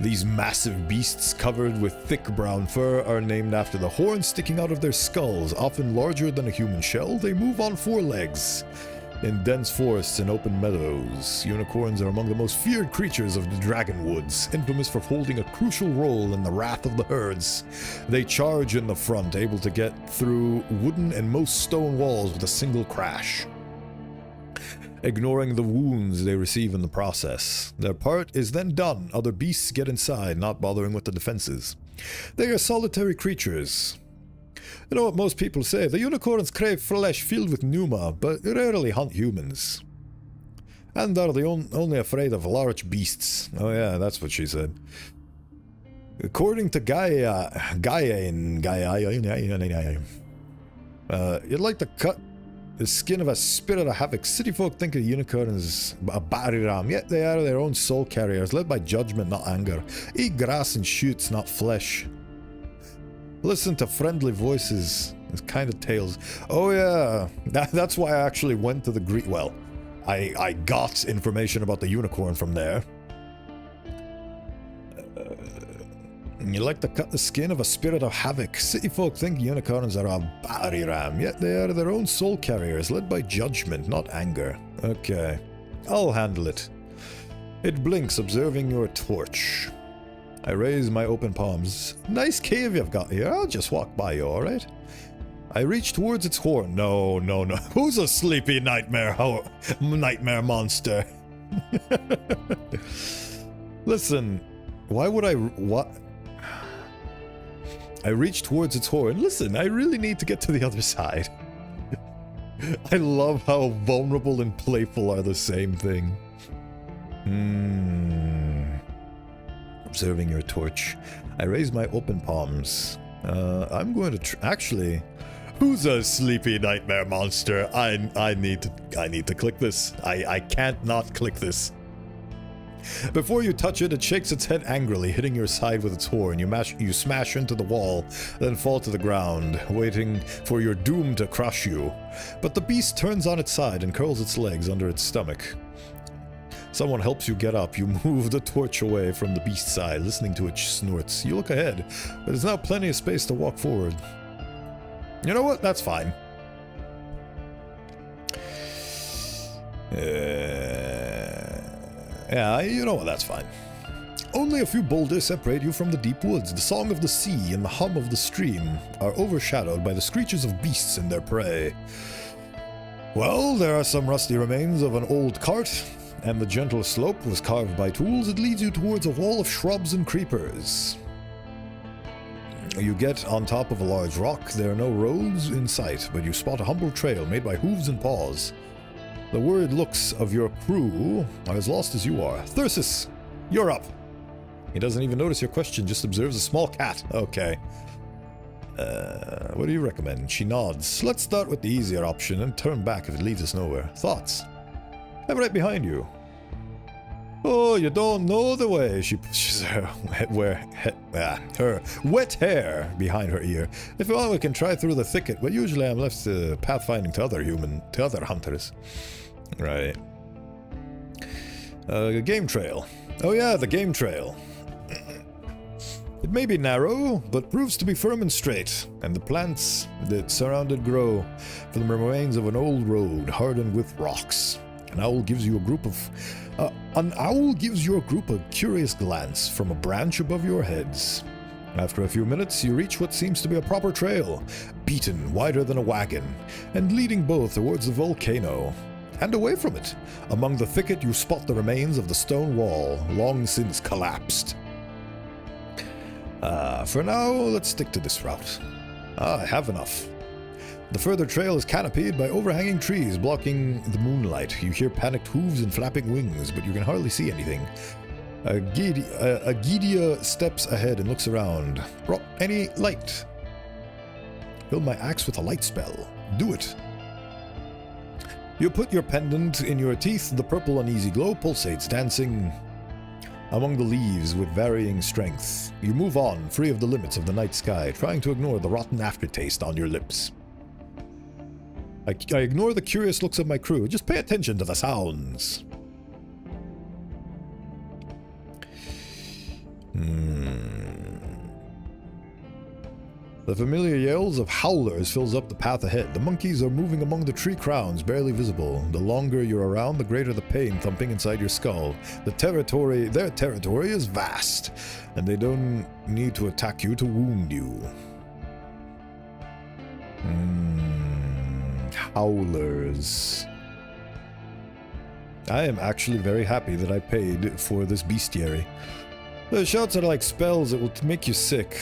These massive beasts covered with thick brown fur are named after the horns sticking out of their skulls. Often larger than a human shell, they move on four legs. In dense forests and open meadows, unicorns are among the most feared creatures of the Dragonwoods, infamous for holding a crucial role in the wrath of the herds. They charge in the front, able to get through wooden and most stone walls with a single crash, ignoring the wounds they receive in the process. Their part is then done. Other beasts get inside, not bothering with the defenses. They are solitary creatures. You know what most people say, the unicorns crave flesh filled with pneuma, but rarely hunt humans. And are only afraid of large beasts. Oh yeah, that's what she said. According to you'd like to cut the skin of a spirit of havoc. City folk think a unicorn is a battery ram, yet they are their own soul carriers, led by judgment, not anger. Eat grass and shoots, not flesh. Listen to friendly voices. It's kind of tales. Oh yeah, that's why I actually went to the Greek. Well, I got information about the unicorn from there. You like to cut the skin of a spirit of havoc. City folk think unicorns are a battery ram, yet they are their own soul carriers, led by judgment, not anger. Okay, I'll handle it. It blinks, observing your torch. I raise my open palms. Nice cave you've got here. I'll just walk by you, alright? I reach towards its horn. No. Who's a sleepy nightmare monster? Listen, why would what? I reach towards its horn. Listen, I really need to get to the other side. I love how vulnerable and playful are the same thing. Observing your torch. I raise my open palms. I'm going to actually... Who's a sleepy nightmare monster? I need to click this. I can't not click this. Before you touch it, it shakes its head angrily, hitting your side with its horn. You smash into the wall, then fall to the ground, waiting for your doom to crush you. But the beast turns on its side and curls its legs under its stomach. Someone helps you get up. You move the torch away from the beast's side, listening to its snorts. You look ahead, but there's now plenty of space to walk forward. You know what? That's fine. Yeah, you know what? That's fine. Only a few boulders separate you from the deep woods. The song of the sea and the hum of the stream are overshadowed by the screeches of beasts and their prey. Well, there are some rusty remains of an old cart, and the gentle slope was carved by tools. It leads you towards a wall of shrubs and creepers. You get on top of a large rock. There are no roads in sight, but you spot a humble trail made by hooves and paws. The worried looks of your crew are as lost as you are. Thyrsis, You're up. He doesn't even notice your question, just observes a small cat. Okay. What do you recommend? She nods. Let's start with the easier option and turn back if it leads us nowhere. Thoughts? I'm right behind you. Oh, you don't know the way. She pushes her wet hair behind her ear. If you want, we can try through the thicket, but usually I'm left pathfinding to other hunters. Right. Game trail. Oh yeah, the game trail. It may be narrow, but proves to be firm and straight, and the plants that surround it grow from the remains of an old road hardened with rocks. An owl gives you a group a curious glance from a branch above your heads. After a few minutes, you reach what seems to be a proper trail, beaten wider than a wagon, and leading both towards the volcano. And away from it, among the thicket you spot the remains of the stone wall, long since collapsed. For now, let's stick to this route. I have enough. The further trail is canopied by overhanging trees blocking the moonlight. You hear panicked hooves and flapping wings, but you can hardly see anything. Agidia steps ahead and looks around. Brought any light? Fill my axe with a light spell. Do it. You put your pendant in your teeth. The purple uneasy glow pulsates, dancing among the leaves with varying strength. You move on, free of the limits of the night sky, trying to ignore the rotten aftertaste on your lips. I ignore the curious looks of my crew. Just pay attention to the sounds. The familiar yells of howlers fills up the path ahead. The monkeys are moving among the tree crowns, barely visible. The longer you're around, the greater the pain thumping inside your skull. Their territory is vast, and they don't need to attack you to wound you. Howlers. I am actually very happy that I paid for this bestiary. The shouts are like spells that will make you sick.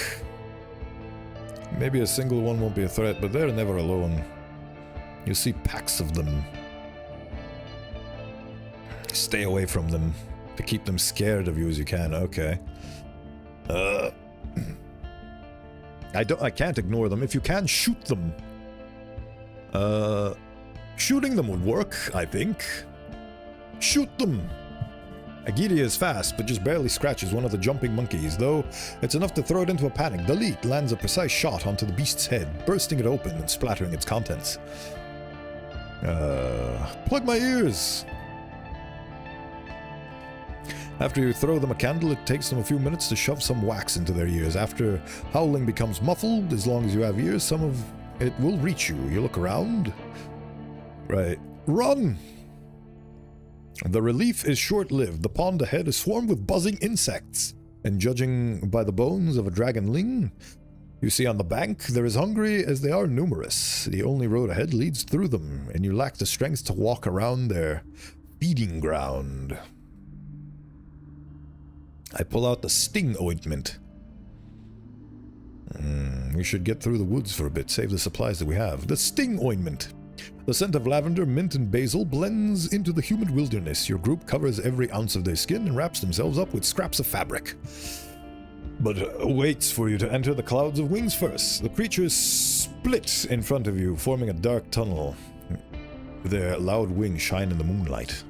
Maybe a single one won't be a threat, but they're never alone. You see packs of them. Stay away from them to keep them scared of you as you can. Okay. I can't ignore them. If you can, shoot them. Shooting them would work, I think. Shoot them! Agidia is fast, but just barely scratches one of the jumping monkeys, though it's enough to throw it into a panic. Dalit lands a precise shot onto the beast's head, bursting it open and splattering its contents. Plug my ears! After you throw them a candle, it takes them a few minutes to shove some wax into their ears. After howling becomes muffled, as long as you have ears, some of it will reach you. You look around. Right. Run! The relief is short-lived. The pond ahead is swarmed with buzzing insects. And judging by the bones of a dragonling you see on the bank, they're as hungry as they are numerous. The only road ahead leads through them, and you lack the strength to walk around their feeding ground. I pull out the sting ointment. We should get through the woods for a bit, save the supplies that we have. The sting ointment. The scent of lavender, mint, and basil blends into the humid wilderness. Your group covers every ounce of their skin and wraps themselves up with scraps of fabric. But waits for you to enter the clouds of wings first. The creatures split in front of you, forming a dark tunnel. Their loud wings shine in the moonlight.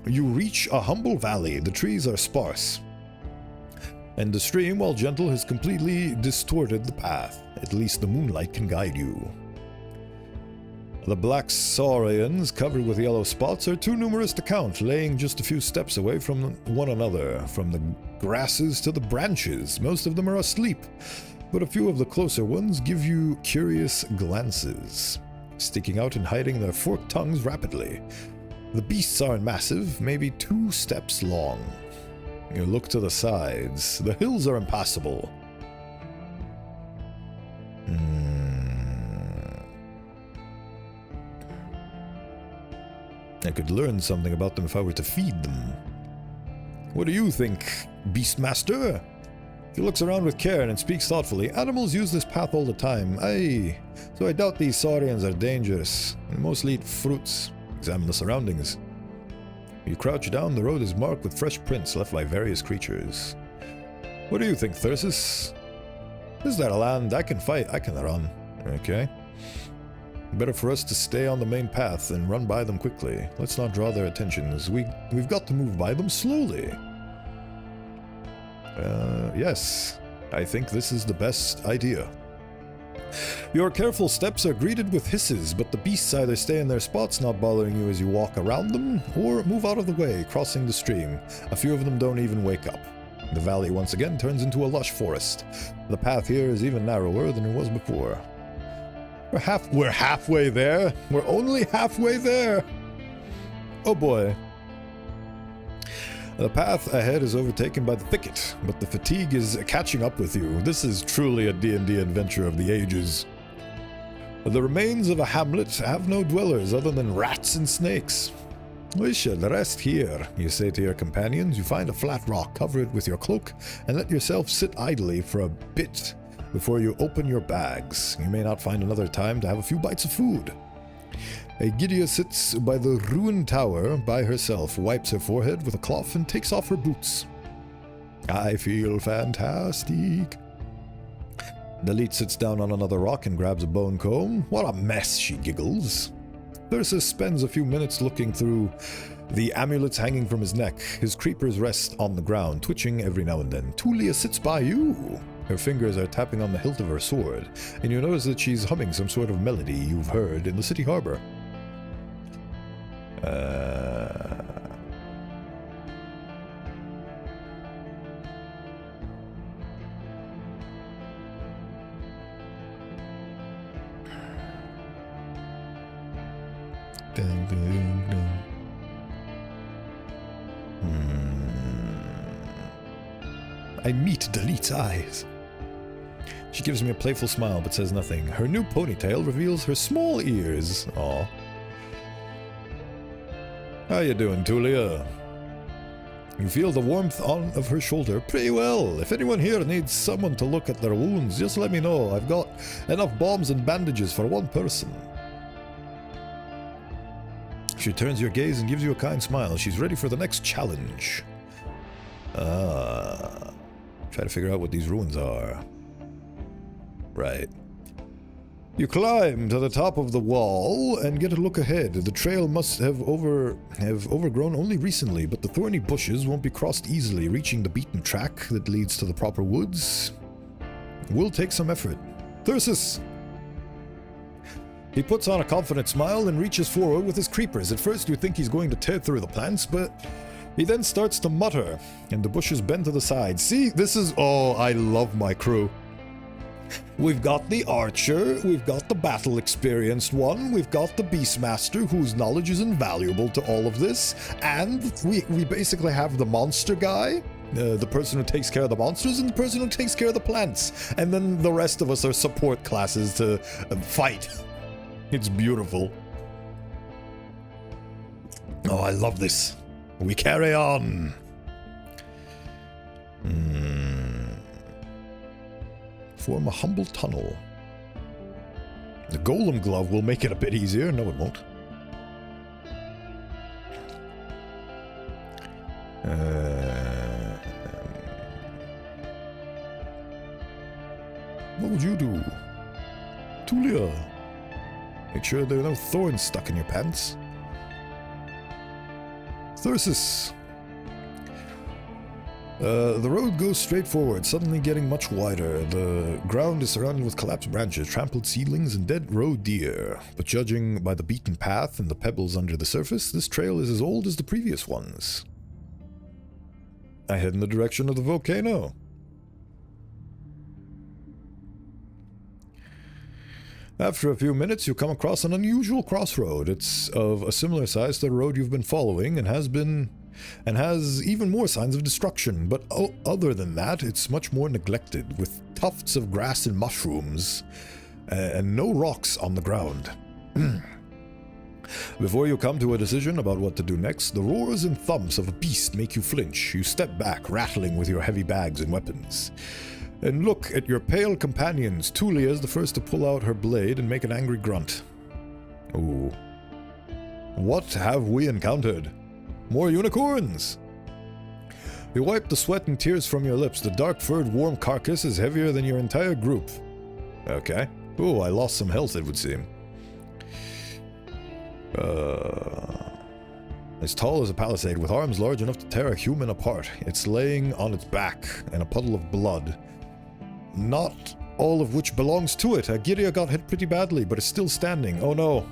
You reach a humble valley. The trees are sparse, and the stream, while gentle, has completely distorted the path. At least the moonlight can guide you. The black saurians, covered with yellow spots, are too numerous to count, laying just a few steps away from one another. From the grasses to the branches, most of them are asleep, but a few of the closer ones give you curious glances, sticking out and hiding their forked tongues rapidly. The beasts aren't massive, maybe 2 steps long. You look to the sides. The hills are impassable. I could learn something about them if I were to feed them. What do you think, Beastmaster? He looks around with care and speaks thoughtfully. Animals use this path all the time. Aye, so I doubt these saurians are dangerous. They mostly eat fruits. Examine the surroundings. You crouch down, the road is marked with fresh prints left by various creatures. What do you think, Thyrsis? Is that a land? I can fight, I can run. Okay. Better for us to stay on the main path and run by them quickly. Let's not draw their attentions. We've got to move by them slowly. Yes. I think this is the best idea. Your careful steps are greeted with hisses, but the beasts either stay in their spots, not bothering you as you walk around them, or move out of the way, crossing the stream. A few of them don't even wake up. The valley once again turns into a lush forest. The path here is even narrower than it was before. We're halfway there. We're only halfway there. Oh boy. The path ahead is overtaken by the thicket, but the fatigue is catching up with you. This is truly a D&D adventure of the ages. The remains of a hamlet have no dwellers other than rats and snakes. We should rest here, you say to your companions. You find a flat rock, cover it with your cloak, and let yourself sit idly for a bit before you open your bags. You may not find another time to have a few bites of food. Gydia sits by the ruined tower by herself, wipes her forehead with a cloth, and takes off her boots. I feel fantastic. Dalit sits down on another rock and grabs a bone comb. What a mess, she giggles. Thyrsis spends a few minutes looking through the amulets hanging from his neck. His creepers rest on the ground, twitching every now and then. Tulia sits by you. Her fingers are tapping on the hilt of her sword, and you notice that she's humming some sort of melody you've heard in the city harbor. Dun, dun, dun. I meet Dalit's eyes. She gives me a playful smile but says nothing. Her new ponytail reveals her small ears. Aw. How you doing, Tulia? You feel the warmth of her shoulder. Pretty well. If anyone here needs someone to look at their wounds, just let me know. I've got enough bombs and bandages for one person. She turns your gaze and gives you a kind smile. She's ready for the next challenge. Try to figure out what these ruins are. Right. You climb to the top of the wall and get a look ahead. The trail must have overgrown only recently, but the thorny bushes won't be crossed easily. Reaching the beaten track that leads to the proper woods will take some effort. Thyrsis! He puts on a confident smile and reaches forward with his creepers. At first you think he's going to tear through the plants, but he then starts to mutter, and the bushes bend to the side. See, this is... Oh, I love my crew. We've got the archer, we've got the battle-experienced one, we've got the beastmaster whose knowledge is invaluable to all of this, and we basically have the monster guy, the person who takes care of the monsters, and the person who takes care of the plants. And then the rest of us are support classes to fight. It's beautiful. Oh, I love this. We carry on. Form a humble tunnel. The golem glove will make it a bit easier. No, it won't. What would you do? Tulia. Make sure there are no thorns stuck in your pants. Thyrsis. The road goes straight forward, suddenly getting much wider. The ground is surrounded with collapsed branches, trampled seedlings, and dead roe deer. But judging by the beaten path and the pebbles under the surface, this trail is as old as the previous ones. I head in the direction of the volcano. After a few minutes, you come across an unusual crossroad. It's of a similar size to the road you've been following and has even more signs of destruction, but other than that, it's much more neglected, with tufts of grass and mushrooms, and no rocks on the ground. Before you come to a decision about what to do next, the roars and thumps of a beast make you flinch. You step back, rattling with your heavy bags and weapons, and look at your pale companions. Tulia is the first to pull out her blade and make an angry grunt. Ooh. What have we encountered? More unicorns! You wipe the sweat and tears from your lips. The dark-furred, warm carcass is heavier than your entire group. Okay. Ooh, I lost some health, it would seem. As tall as a palisade, with arms large enough to tear a human apart. It's laying on its back in a puddle of blood. Not all of which belongs to it. Agiria got hit pretty badly, but is still standing. Oh no.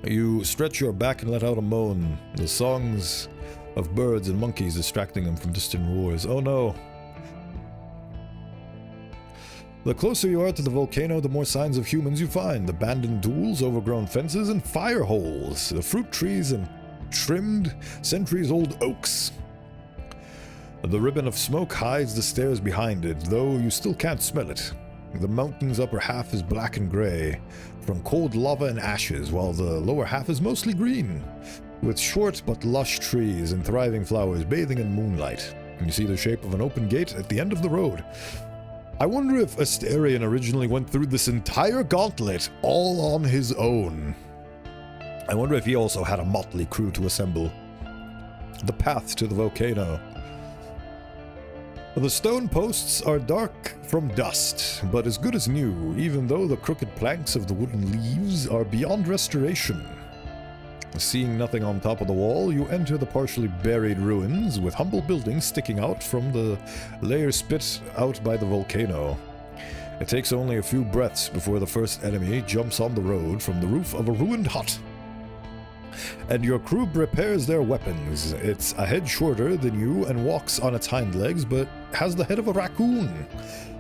You stretch your back and let out a moan. The songs of birds and monkeys distracting them from distant roars. Oh no. The closer you are to the volcano, the more signs of humans you find. Abandoned duels, overgrown fences, and fire holes. The fruit trees and trimmed, centuries-old oaks. The ribbon of smoke hides the stairs behind it, though you still can't smell it. The mountain's upper half is black and gray, from cold lava and ashes, while the lower half is mostly green, with short but lush trees and thriving flowers bathing in moonlight. You see the shape of an open gate at the end of the road. I wonder if Asterion originally went through this entire gauntlet all on his own. I wonder if he also had a motley crew to assemble. The path to the volcano. The stone posts are dark from dust, but as good as new, even though the crooked planks of the wooden leaves are beyond restoration. Seeing nothing on top of the wall, you enter the partially buried ruins, with humble buildings sticking out from the layer spit out by the volcano. It takes only a few breaths before the first enemy jumps on the road from the roof of a ruined hut. And your crew prepares their weapons. It's a head shorter than you and walks on its hind legs, but has the head of a raccoon.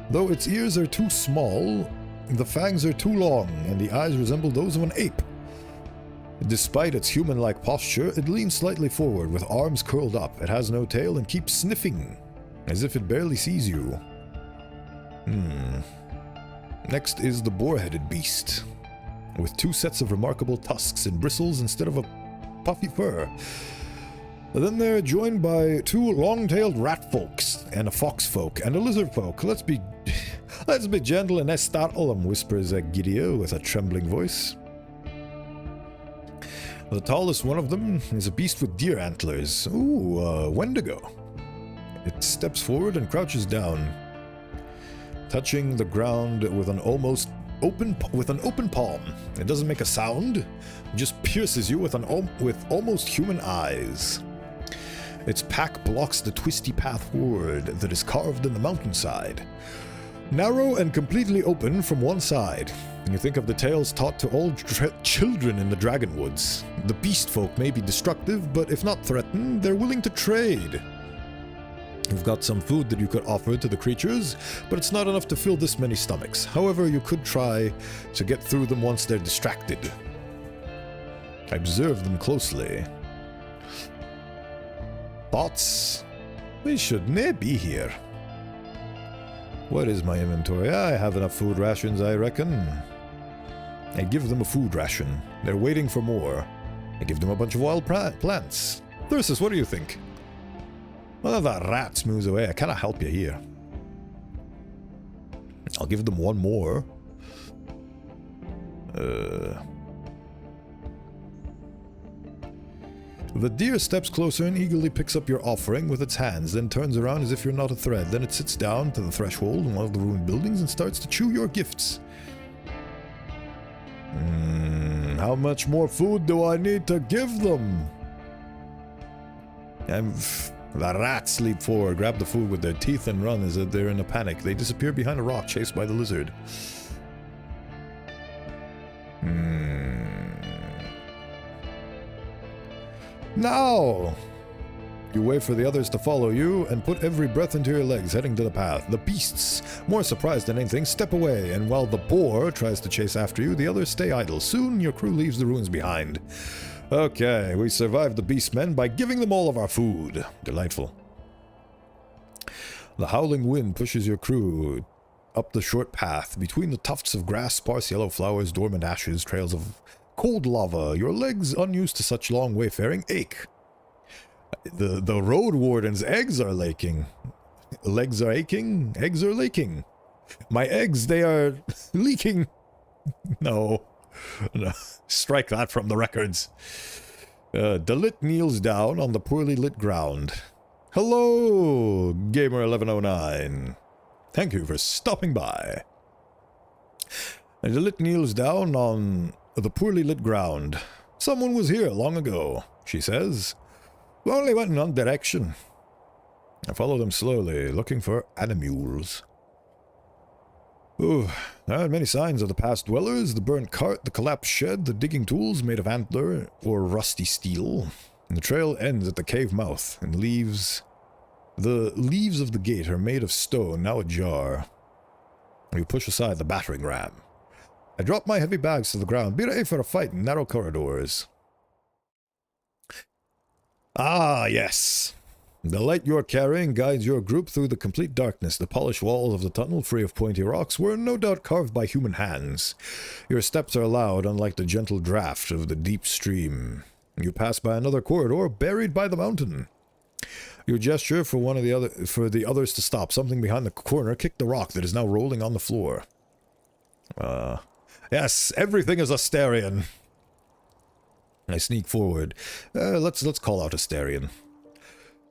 Though its ears are too small, the fangs are too long, and the eyes resemble those of an ape. Despite its human-like posture, it leans slightly forward with arms curled up. It has no tail and keeps sniffing, as if it barely sees you. Next is the boar-headed beast, with two sets of remarkable tusks and bristles instead of a puffy fur. Then they're joined by two long-tailed rat folks, and a fox folk, and a lizard folk. Let's be gentle and startle them, whispers Agiria with a trembling voice. The tallest one of them is a beast with deer antlers. Ooh, Wendigo. It steps forward and crouches down, touching the ground with an open palm. It doesn't make a sound, it just pierces you with almost human eyes. Its pack blocks the twisty path forward that is carved in the mountainside. Narrow and completely open from one side. You think of the tales taught to all children in the Dragonwoods. The beast folk may be destructive, but if not threatened, they're willing to trade. You've got some food that you could offer to the creatures, but it's not enough to fill this many stomachs. However, you could try to get through them once they're distracted. Observe them closely. Thoughts? We shouldn't be here. What is my inventory? I have enough food rations, I reckon. I give them a food ration. They're waiting for more. I give them a bunch of wild plants. Thyrsis, what do you think? Well, that rat moves away. I cannot help you here. I'll give them one more. The deer steps closer and eagerly picks up your offering with its hands, then turns around as if you're not a threat. Then it sits down to the threshold in one of the ruined buildings and starts to chew your gifts. How much more food do I need to give them? The rats leap forward, grab the food with their teeth and run as if they're in a panic. They disappear behind a rock, chased by the lizard. Now! You wait for the others to follow you and put every breath into your legs, heading to the path. The beasts, more surprised than anything, step away, and while the boar tries to chase after you, the others stay idle. Soon, your crew leaves the ruins behind. Okay, we survived the beastmen by giving them all of our food. Delightful. The howling wind pushes your crew up the short path, between the tufts of grass, sparse yellow flowers, dormant ashes, trails of cold lava. Your legs, unused to such long wayfaring, ache. The Roadwarden's eggs are laking. Legs are aching, eggs are leaking. My eggs, they are leaking. No. Strike that from the records. Dalit kneels down on the poorly lit ground. Hello, Gamer1109. Thank you for stopping by. Dalit kneels down on the poorly lit ground. Someone was here long ago, she says. We only went in one direction. I follow them slowly, looking for animules. Ooh, there are many signs of the past dwellers, the burnt cart, the collapsed shed, the digging tools made of antler or rusty steel. And the trail ends at the cave mouth, and the leaves of the gate are made of stone, now ajar. You push aside the battering ram. I drop my heavy bags to the ground, be ready for a fight in narrow corridors. Ah, yes. The light you're carrying guides your group through the complete darkness. The polished walls of the tunnel, free of pointy rocks, were no doubt carved by human hands. Your steps are loud, unlike the gentle draft of the deep stream. You pass by another corridor, buried by the mountain. You gesture for the others to stop. Something behind the corner kicked the rock that is now rolling on the floor. Yes, everything is Asterion. I sneak forward. Let's call out Asterion.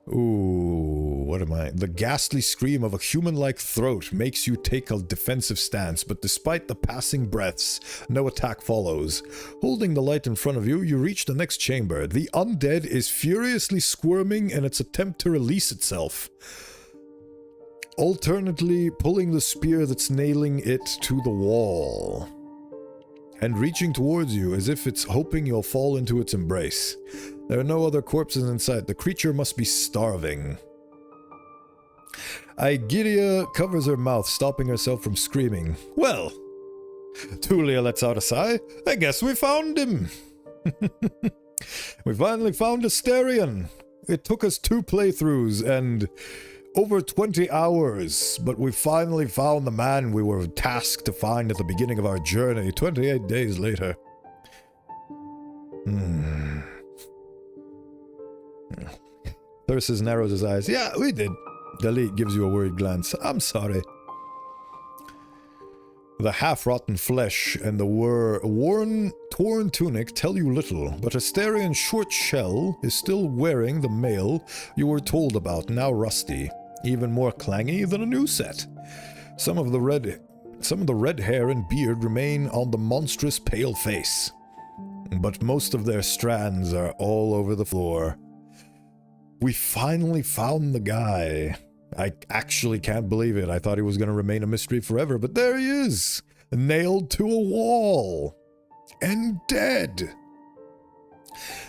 Ooh, what am I? The ghastly scream of a human-like throat makes you take a defensive stance, but despite the passing breaths, no attack follows. Holding the light in front of you, you reach the next chamber. The undead is furiously squirming in its attempt to release itself, alternately pulling the spear that's nailing it to the wall, and reaching towards you as if it's hoping you'll fall into its embrace. There are no other corpses in sight. The creature must be starving. Aegidia covers her mouth, stopping herself from screaming. Well, Tulia lets out a sigh. I guess we found him. We finally found Asterion. It took us 2 playthroughs and over 20 hours, but we finally found the man we were tasked to find at the beginning of our journey, 28 days later. Thyrsis narrows his eyes. Yeah, we did. Dalit gives you a worried glance. I'm sorry. The half-rotten flesh and the worn, torn tunic tell you little, but Asterion's short shell is still wearing the mail you were told about, now rusty, even more clangy than a new set. Some of the red hair and beard remain on the monstrous pale face, but most of their strands are all over the floor. We finally found the guy. I actually can't believe it. I thought he was going to remain a mystery forever, but there he is, nailed to a wall, and dead.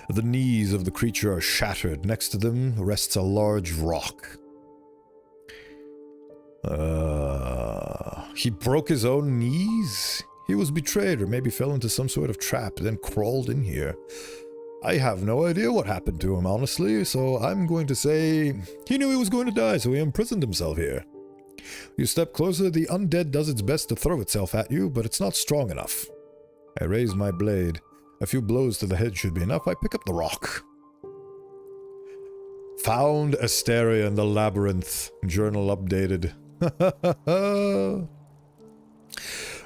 The knees of the creature are shattered. Next to them rests a large rock. He broke his own knees? He was betrayed, or maybe fell into some sort of trap, then crawled in here. I have no idea what happened to him, honestly, so I'm going to say he knew he was going to die, so he imprisoned himself here. You step closer, the undead does its best to throw itself at you, but it's not strong enough. I raise my blade. A few blows to the head should be enough. I pick up the rock. Found Asterion, the labyrinth. Journal updated.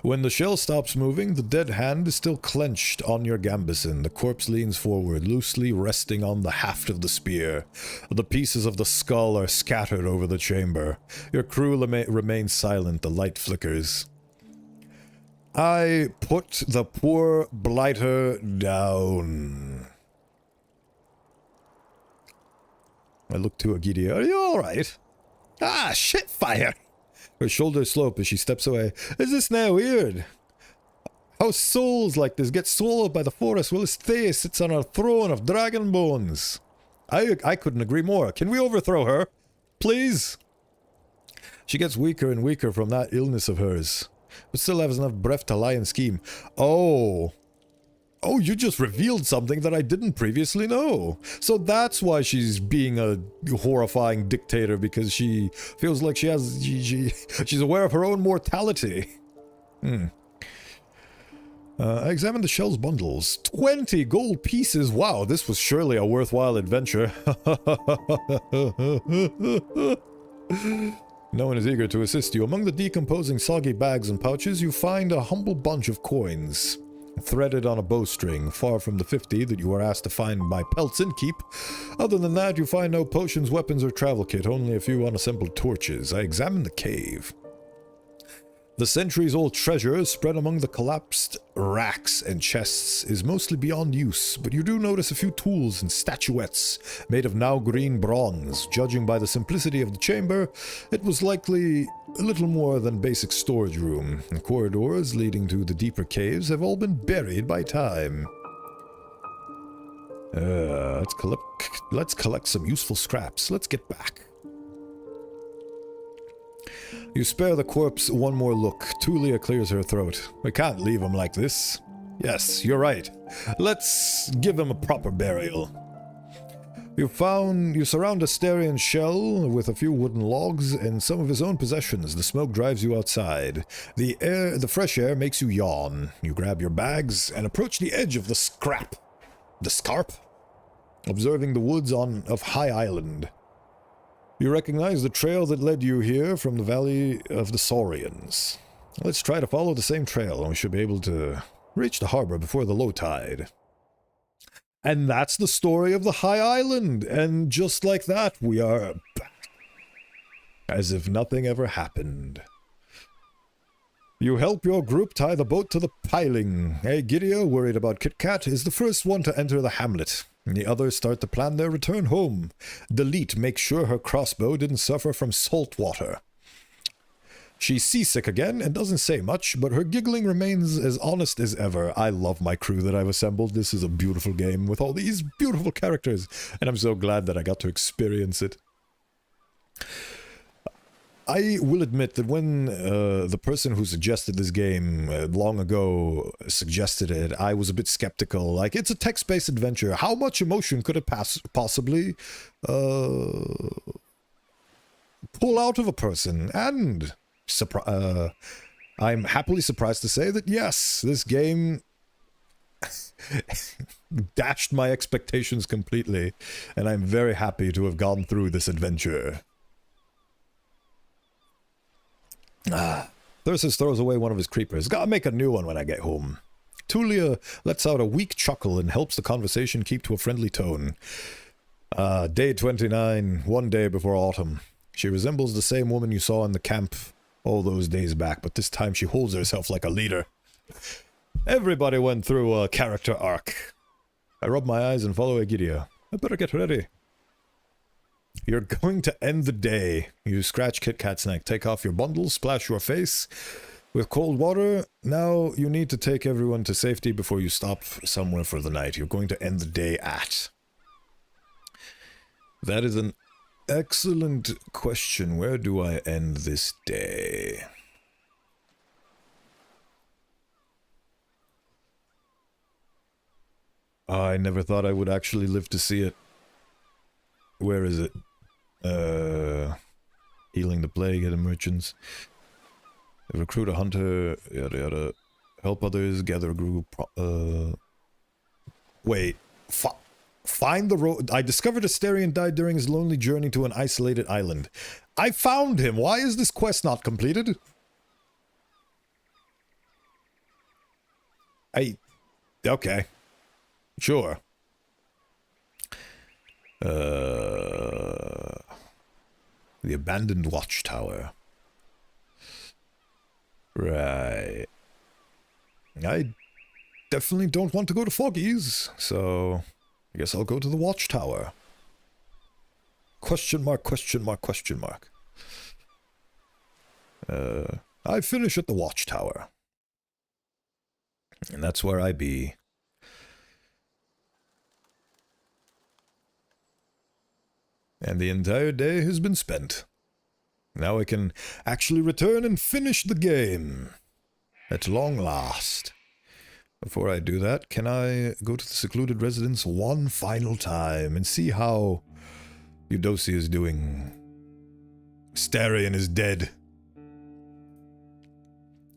When the shell stops moving, the dead hand is still clenched on your gambeson. The corpse leans forward, loosely resting on the haft of the spear. The pieces of the skull are scattered over the chamber. Your crew remains silent, the light flickers. I put the poor blighter down. I look to Aegidia. Are you alright? Ah, shit fire! Her shoulders slope as she steps away. Is this now weird? How souls like this get swallowed by the forest while Thea sits on her throne of dragon bones? I couldn't agree more. Can we overthrow her? Please? She gets weaker and weaker from that illness of hers, but still has enough breath to lie and scheme. Oh, you just revealed something that I didn't previously know. So that's why she's being a horrifying dictator, because she feels like she's aware of her own mortality. I examined the shell's bundles. 20 gold pieces! Wow, this was surely a worthwhile adventure. No one is eager to assist you. Among the decomposing soggy bags and pouches, you find a humble bunch of coins. threaded on a bowstring, far from the 50 that you were asked to find by Pelt's Innkeep. Other than that, you find no potions, weapons, or travel kit, only a few unassembled torches. I examined the cave. The centuries-old treasure spread among the collapsed racks and chests is mostly beyond use, but you do notice a few tools and statuettes made of now green bronze. Judging by the simplicity of the chamber, it was likely a little more than basic storage room. The corridors leading to the deeper caves have all been buried by time. Let's collect some useful scraps. Let's get back. You spare the corpse one more look. Tulia clears her throat. We can't leave him like this. Yes, you're right. Let's give him a proper burial. You surround a Styrian shell with a few wooden logs and some of his own possessions. The smoke drives you outside. The fresh air makes you yawn. You grab your bags and approach the edge of the scarp, observing the woods of High Island. You recognize the trail that led you here from the Valley of the Saurians. Let's try to follow the same trail, and we should be able to reach the harbor before the low tide. And that's the story of the High Island, and just like that, we are back. As if nothing ever happened. You help your group tie the boat to the piling. Gideon, worried about Kit Kat, is the first one to enter the hamlet. The others start to plan their return home. Delete makes sure her crossbow didn't suffer from salt water. She's seasick again and doesn't say much, but her giggling remains as honest as ever. I love my crew that I've assembled. This is a beautiful game with all these beautiful characters, and I'm so glad that I got to experience it. I will admit that when the person who suggested this game long ago suggested it, I was a bit skeptical. Like, it's a text-based adventure. How much emotion could it possibly pull out of a person? And I'm happily surprised to say that, yes, this game dashed my expectations completely, and I'm very happy to have gone through this adventure. Thyrsis throws away one of his creepers. Gotta make a new one when I get home. Tulia lets out a weak chuckle and helps the conversation keep to a friendly tone. Day 29, one day before autumn. She resembles the same woman you saw in the camp all those days back, but this time she holds herself like a leader. Everybody went through a character arc. I rub my eyes and follow Egidia. I better get ready. You're going to end the day. You scratch Kit Kat's neck, take off your bundles, splash your face with cold water. Now you need to take everyone to safety before you stop somewhere for the night. You're going to end the day at. That is an excellent question. Where do I end this day? I never thought I would actually live to see it. Where is it? Healing the plague at the merchants. Recruit a hunter, yada yada. Help others, gather a group. Wait. Find the road. I discovered a Styrian died during his lonely journey to an isolated island. I found him. Why is this quest not completed? Okay. Sure. The abandoned watchtower. Right. I definitely don't want to go to Foggy's, so I guess I'll go to the watchtower. Question mark, question mark, question mark. I finish at the watchtower. And that's where I be. And the entire day has been spent. Now I can actually return and finish the game. At long last. Before I do that, can I go to the secluded residence one final time and see how Eudocia is doing? Starion is dead.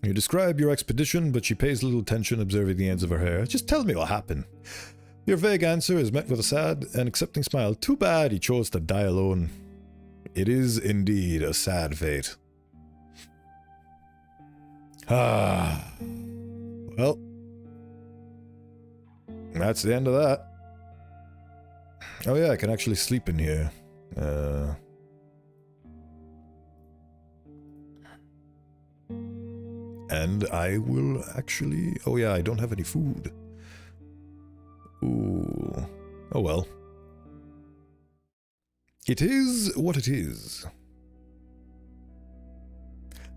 You describe your expedition, but she pays little attention, observing the ends of her hair. Just tell me what happened. Your vague answer is met with a sad and accepting smile. Too bad he chose to die alone. It is indeed a sad fate. Well, That's the end of that. Oh yeah, I can actually sleep in here. And I will actually... Oh yeah, I don't have any food. Ooh. Oh well. It is what it is.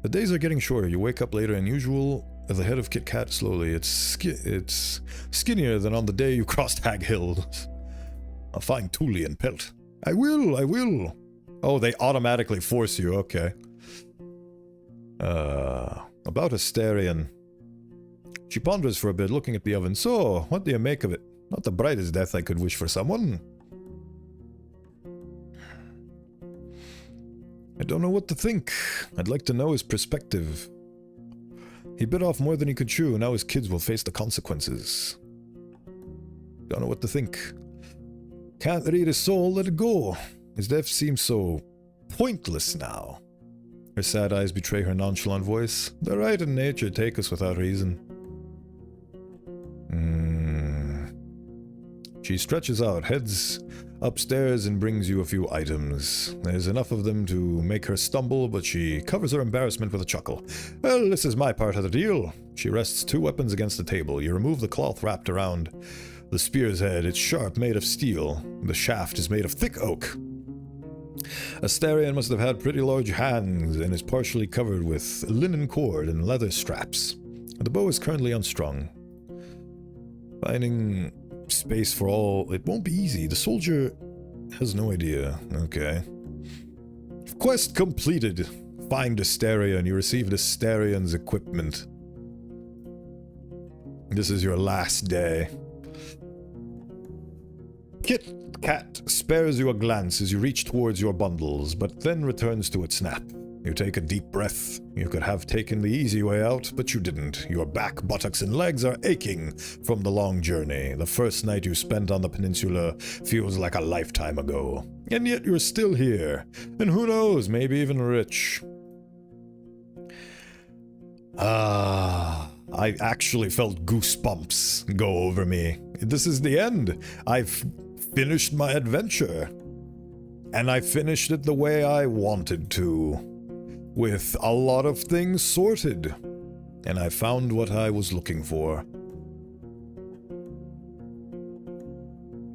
The days are getting shorter. You wake up later than usual. The head of Kit Kat slowly. It's skinnier than on the day you crossed Hag Hills. A fine Tulian pelt. I will. Oh, they automatically force you. Okay. About Asterion. She ponders for a bit, looking at the oven. So, what do you make of it? Not the brightest death I could wish for someone. I don't know what to think. I'd like to know his perspective. He bit off more than he could chew, now his kids will face the consequences. Don't know what to think. Can't read his soul, let it go. His death seems so pointless now. Her sad eyes betray her nonchalant voice. The right and nature take us without reason. She stretches out, heads upstairs and brings you a few items. There's enough of them to make her stumble, but she covers her embarrassment with a chuckle. Well, this is my part of the deal. She rests 2 weapons against the table. You remove the cloth wrapped around the spear's head. It's sharp, made of steel. The shaft is made of thick oak. Asterion must have had pretty large hands and is partially covered with linen cord and leather straps. The bow is currently unstrung. Finding space for all... It won't be easy. The soldier has no idea. Okay. Quest completed. Find Asterion. You received Asterion's equipment. This is your last day. Kit Kat spares you a glance as you reach towards your bundles, but then returns to its nap. You take a deep breath. You could have taken the easy way out, but you didn't. Your back, buttocks, and legs are aching from the long journey. The first night you spent on the peninsula feels like a lifetime ago. And yet you're still here. And who knows, maybe even rich. I actually felt goosebumps go over me. This is the end. I've finished my adventure. And I finished it the way I wanted to. With a lot of things sorted. And I found what I was looking for.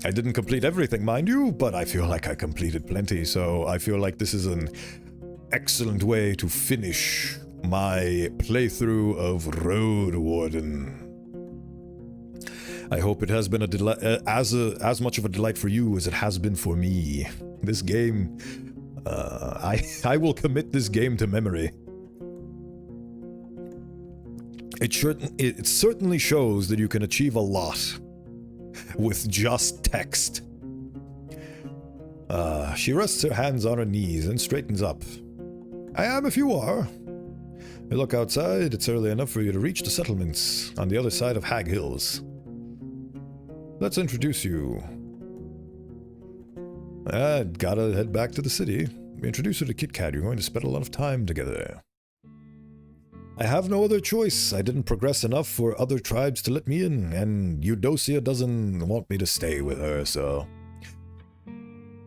I didn't complete everything, mind you, but I feel like I completed plenty, so I feel like this is an excellent way to finish my playthrough of Roadwarden. I hope it has been as much of a delight for you as it has been for me. This game... I will commit this game to memory. It certainly shows that you can achieve a lot with just text. She rests her hands on her knees and straightens up. I am if you are. You look outside, it's early enough for you to reach the settlements on the other side of Hag Hills. Let's introduce you. Gotta head back to the city. Introduce her to Kit Kat. You're going to spend a lot of time together. I have no other choice. I didn't progress enough for other tribes to let me in, and Eudocia doesn't want me to stay with her, so...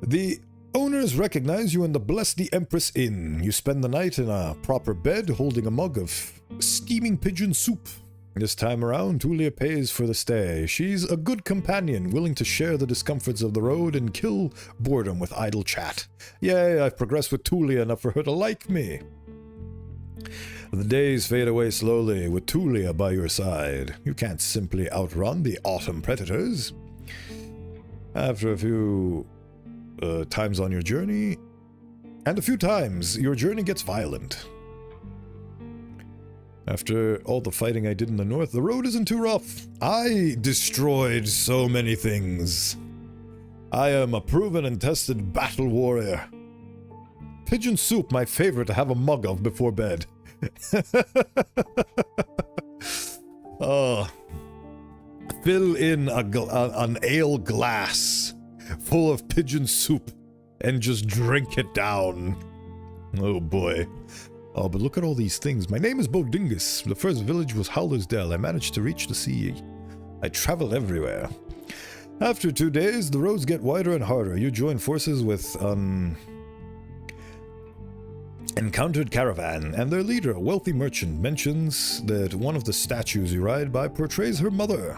The owners recognize you and bless the Empress Inn. You spend the night in a proper bed, holding a mug of steaming pigeon soup. This time around, Tulia pays for the stay. She's a good companion, willing to share the discomforts of the road and kill boredom with idle chat. Yay, I've progressed with Tulia enough for her to like me. The days fade away slowly, with Tulia by your side. You can't simply outrun the autumn predators. After a few times on your journey, and a few times, your journey gets violent. After all the fighting I did in the north, the road isn't too rough. I destroyed so many things. I am a proven and tested battle warrior. Pigeon soup, my favorite to have a mug of before bed. Fill in an ale glass full of pigeon soup and just drink it down. Oh boy. Oh, but look at all these things. My name is Bodingus. The first village was Howler's Dell. I managed to reach the sea. I travel everywhere. After 2 days, the roads get wider and harder. You join forces with encountered caravan, and their leader, a wealthy merchant, mentions that one of the statues you ride by portrays her mother.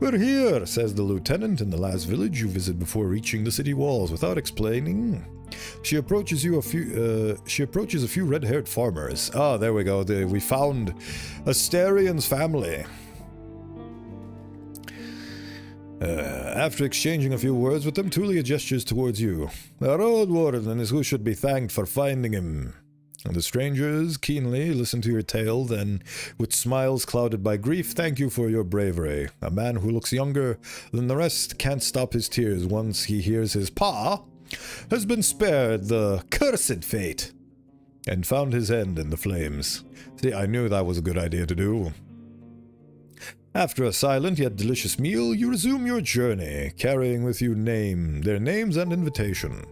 "We're here," says the lieutenant, in the last village you visit before reaching the city walls. Without explaining, she approaches a few red-haired farmers. Ah, there we go. We found Asterian's family. After exchanging a few words with them, Tulia gestures towards you. "The Roadwarden is who should be thanked for finding him." The strangers keenly listen to your tale, then, with smiles clouded by grief, thank you for your bravery. A man who looks younger than the rest can't stop his tears once he hears his pa has been spared the cursed fate and found his end in the flames. See, I knew that was a good idea to do. After a silent yet delicious meal, you resume your journey, carrying with you their names and invitation.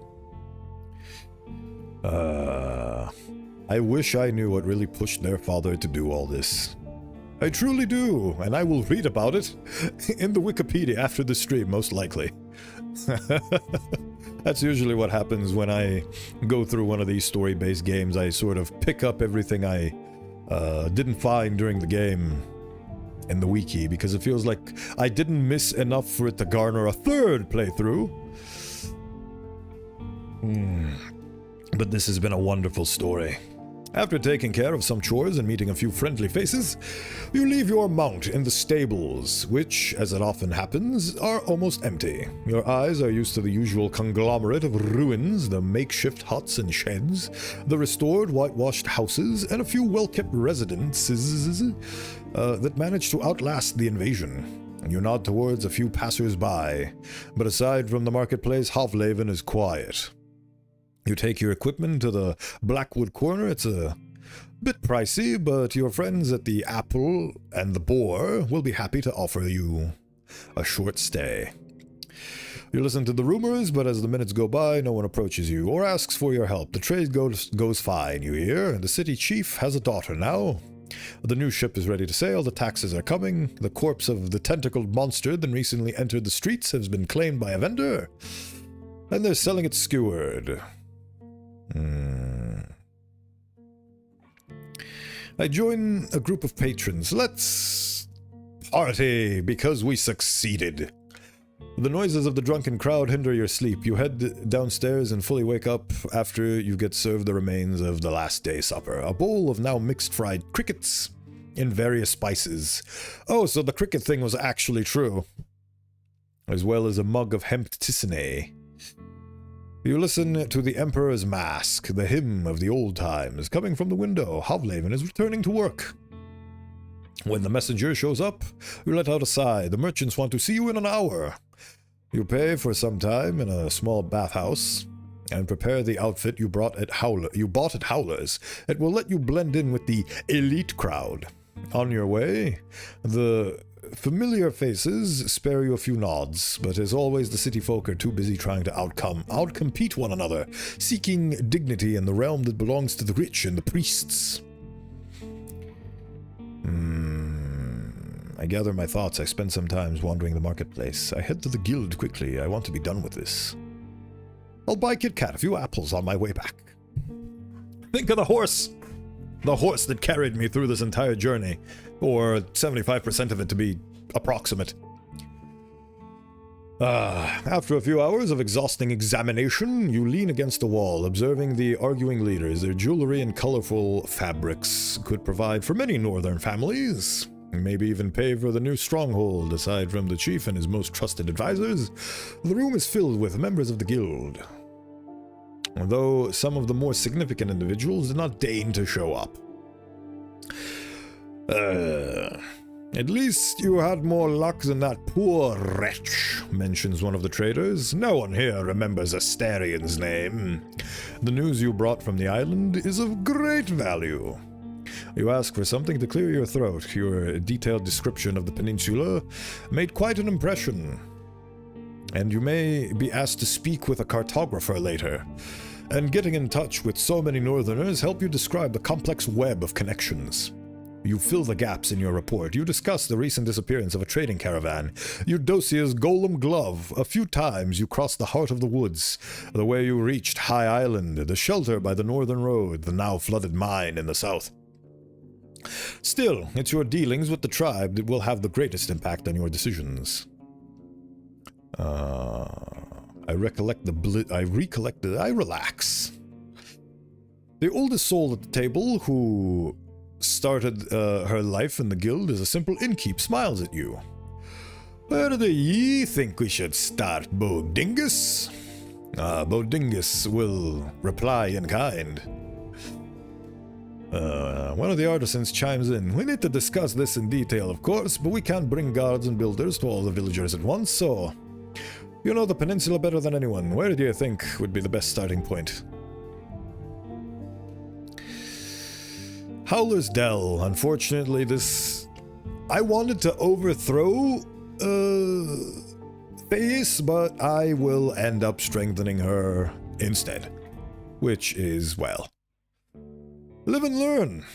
I wish I knew what really pushed their father to do all this. I truly do, and I will read about it in the Wikipedia after the stream, most likely. That's usually what happens when I go through one of these story-based games. I sort of pick up everything I didn't find during the game in the wiki, because it feels like I didn't miss enough for it to garner a third playthrough. But this has been a wonderful story. After taking care of some chores and meeting a few friendly faces, you leave your mount in the stables, which, as it often happens, are almost empty. Your eyes are used to the usual conglomerate of ruins, the makeshift huts and sheds, the restored whitewashed houses, and a few well-kept residences that manage to outlast the invasion. You nod towards a few passers-by, but aside from the marketplace, Havlhaven is quiet. You take your equipment to the Blackwood Corner. It's a bit pricey, but your friends at the Apple and the Boar will be happy to offer you a short stay. You listen to the rumors, but as the minutes go by, no one approaches you or asks for your help. The trade goes fine, you hear. The city chief has a daughter now. The new ship is ready to sail, the taxes are coming, the corpse of the tentacled monster that recently entered the streets has been claimed by a vendor, and they're selling it skewered. I join a group of patrons. Let's party because we succeeded. The noises of the drunken crowd hinder your sleep. You head downstairs and fully wake up after you get served the remains of the last day supper. A bowl of now mixed fried crickets in various spices. Oh, so the cricket thing was actually true. As well as a mug of hemp tisane. You listen to the Emperor's Mask, the hymn of the old times, coming from the window. Havlhaven is returning to work. When the messenger shows up, you let out a sigh. The merchants want to see you in an hour. You pay for some time in a small bathhouse and prepare the outfit you bought at Howler's. It will let you blend in with the elite crowd. On your way, the familiar faces spare you a few nods, but as always the city folk are too busy trying to outcompete one another, seeking dignity in the realm that belongs to the rich and the priests. I gather my thoughts. I spend some time wandering the marketplace. I head to the guild quickly. I want to be done with this. I'll buy Kit Kat a few apples on my way back. Think of the horse! The horse that carried me through this entire journey. Or 75% of it to be approximate. After a few hours of exhausting examination, you lean against a wall, observing the arguing leaders. Their jewelry and colorful fabrics could provide for many northern families. Maybe even pay for the new stronghold. Aside from the chief and his most trusted advisors, the room is filled with members of the guild. Though some of the more significant individuals did not deign to show up. At least you had more luck than that poor wretch, mentions one of the traders. No one here remembers Asterian's name. The news you brought from the island is of great value. You ask for something to clear your throat. Your detailed description of the peninsula made quite an impression. And you may be asked to speak with a cartographer later. And getting in touch with so many northerners help you describe the complex web of connections. You fill the gaps in your report. You discuss the recent disappearance of a trading caravan. Eudocia's golem glove. A few times you cross the heart of the woods, the way you reached High Island, the shelter by the northern road, the now flooded mine in the south. Still, it's your dealings with the tribe that will have the greatest impact on your decisions. I relax. The oldest soul at the table, who started her life in the guild as a simple innkeep, smiles at you. Where do ye think we should start, Bodingus? Bodingus will reply in kind. One of the artisans chimes in. We need to discuss this in detail, of course, but we can't bring guards and builders to all the villagers at once, so... You know the peninsula better than anyone. Where do you think would be the best starting point? Howler's Dell. Unfortunately, this... I wanted to overthrow... Thais, but I will end up strengthening her instead. Which is, well... Live and learn.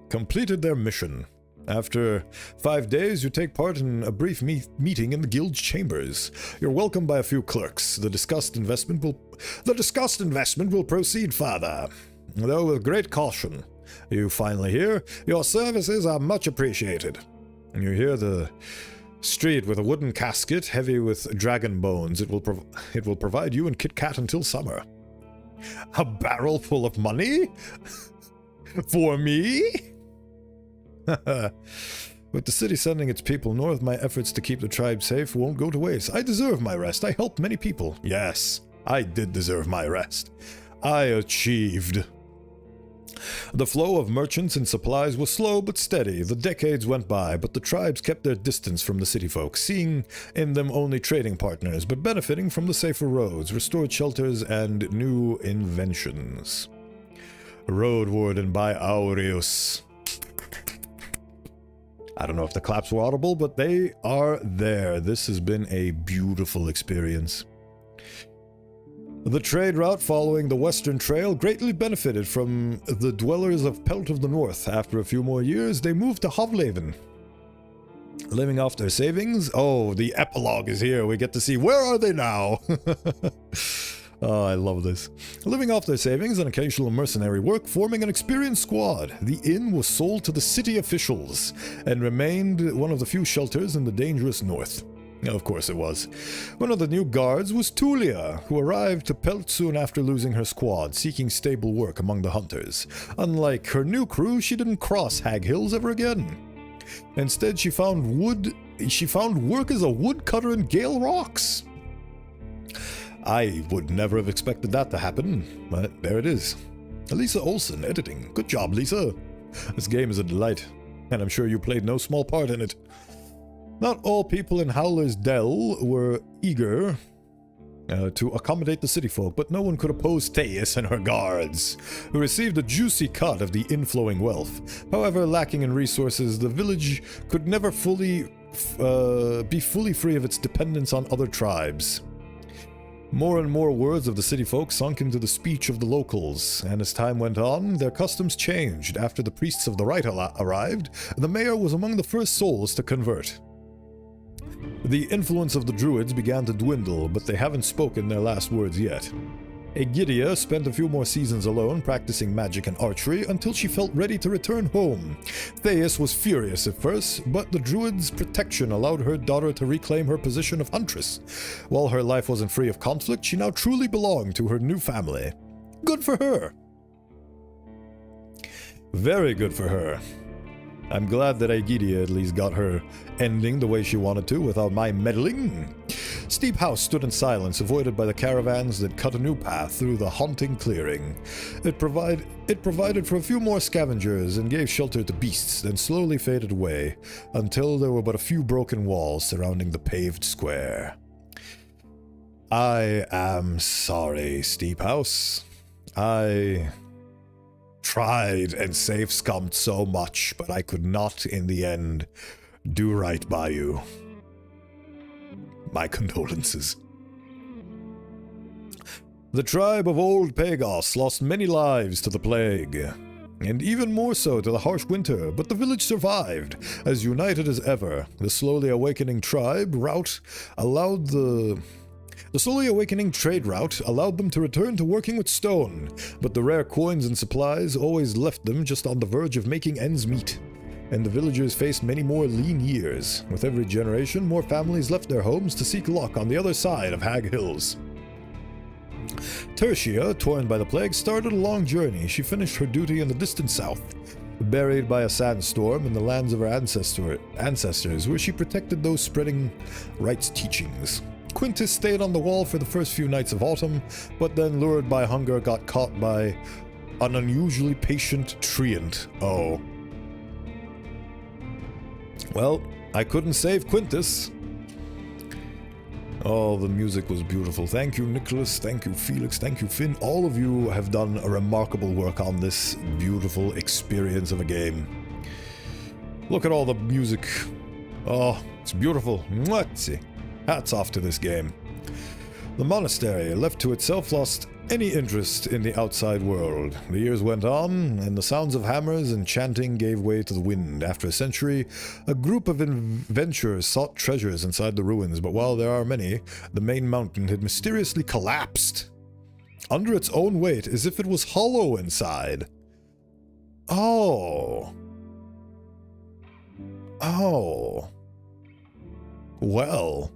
Completed their mission. After 5 days, you take part in a brief meeting in the guild's chambers. You're welcomed by a few clerks. The discussed investment will proceed further, though with great caution. You finally hear, your services are much appreciated. And you hear the street with a wooden casket heavy with dragon bones. It will provide you and Kit Kat until summer. A barrel full of money? For me? With the city sending its people north, my efforts to keep the tribe safe won't go to waste. I deserve my rest. I helped many people. Yes, I did deserve my rest. I achieved. The flow of merchants and supplies was slow but steady. The decades went by, but the tribes kept their distance from the city folk, seeing in them only trading partners, but benefiting from the safer roads, restored shelters, and new inventions. Roadwarden by Aureus. I don't know if the claps were audible, but they are there. This has been a beautiful experience. The trade route following the Western Trail greatly benefited from the dwellers of Pelt of the North. After a few more years, they moved to Hovleven. Living off their savings? Oh, the epilogue is here. We get to see, where are they now? Oh, I love this. Living off their savings and occasional mercenary work, forming an experienced squad, the inn was sold to the city officials and remained one of the few shelters in the dangerous north. Of course it was. One of the new guards was Tulia, who arrived to Pelt soon after losing her squad, seeking stable work among the hunters. Unlike her new crew, she didn't cross Hag Hills ever again. Instead, she found work as a woodcutter in Gale Rocks. I would never have expected that to happen, but there it is. Lisa Olsen, editing. Good job, Lisa. This game is a delight, and I'm sure you played no small part in it. Not all people in Howler's Dell were eager to accommodate the city folk, but no one could oppose Thais and her guards, who received a juicy cut of the inflowing wealth. However, lacking in resources, the village could never be fully free of its dependence on other tribes. More and more words of the city folk sunk into the speech of the locals, and as time went on, their customs changed. After the priests of the rite arrived, the mayor was among the first souls to convert. The influence of the druids began to dwindle, but they haven't spoken their last words yet. Aegidia spent a few more seasons alone, practicing magic and archery, until she felt ready to return home. Thais was furious at first, but the druid's protection allowed her daughter to reclaim her position of huntress. While her life wasn't free of conflict, she now truly belonged to her new family. Good for her! Very good for her. I'm glad that Aegidia at least got her ending the way she wanted to, without my meddling. Steep House stood in silence, avoided by the caravans that cut a new path through the haunting clearing. It provided for a few more scavengers and gave shelter to beasts, then slowly faded away, until there were but a few broken walls surrounding the paved square. I am sorry, Steep House. I tried and safe-scummed so much, but I could not, in the end, do right by you. My condolences. The tribe of Old Pagos lost many lives to the plague. and even more so to the harsh winter, but the village survived, as united as ever. The slowly awakening trade route allowed them to return to working with stone, but the rare coins and supplies always left them just on the verge of making ends meet. And the villagers faced many more lean years. With every generation, more families left their homes to seek luck on the other side of Hag Hills. Tertia, torn by the plague, started a long journey. She finished her duty in the distant south, buried by a sandstorm in the lands of her ancestors, where she protected those spreading Right's teachings. Quintus stayed on the wall for the first few nights of autumn, but then, lured by hunger, got caught by an unusually patient treant. Oh. Well, I couldn't save Quintus. Oh, the music was beautiful. Thank you, Nicholas. Thank you, Felix. Thank you, Finn. All of you have done a remarkable work on this beautiful experience of a game. Look at all the music. Oh, it's beautiful. Mwah-tsi. Hats off to this game. The monastery, left to itself, lost any interest in the outside world. The years went on, and the sounds of hammers and chanting gave way to the wind. After a century, a group of adventurers sought treasures inside the ruins, but while there are many, the main mountain had mysteriously collapsed under its own weight, as if it was hollow inside. Oh. Well.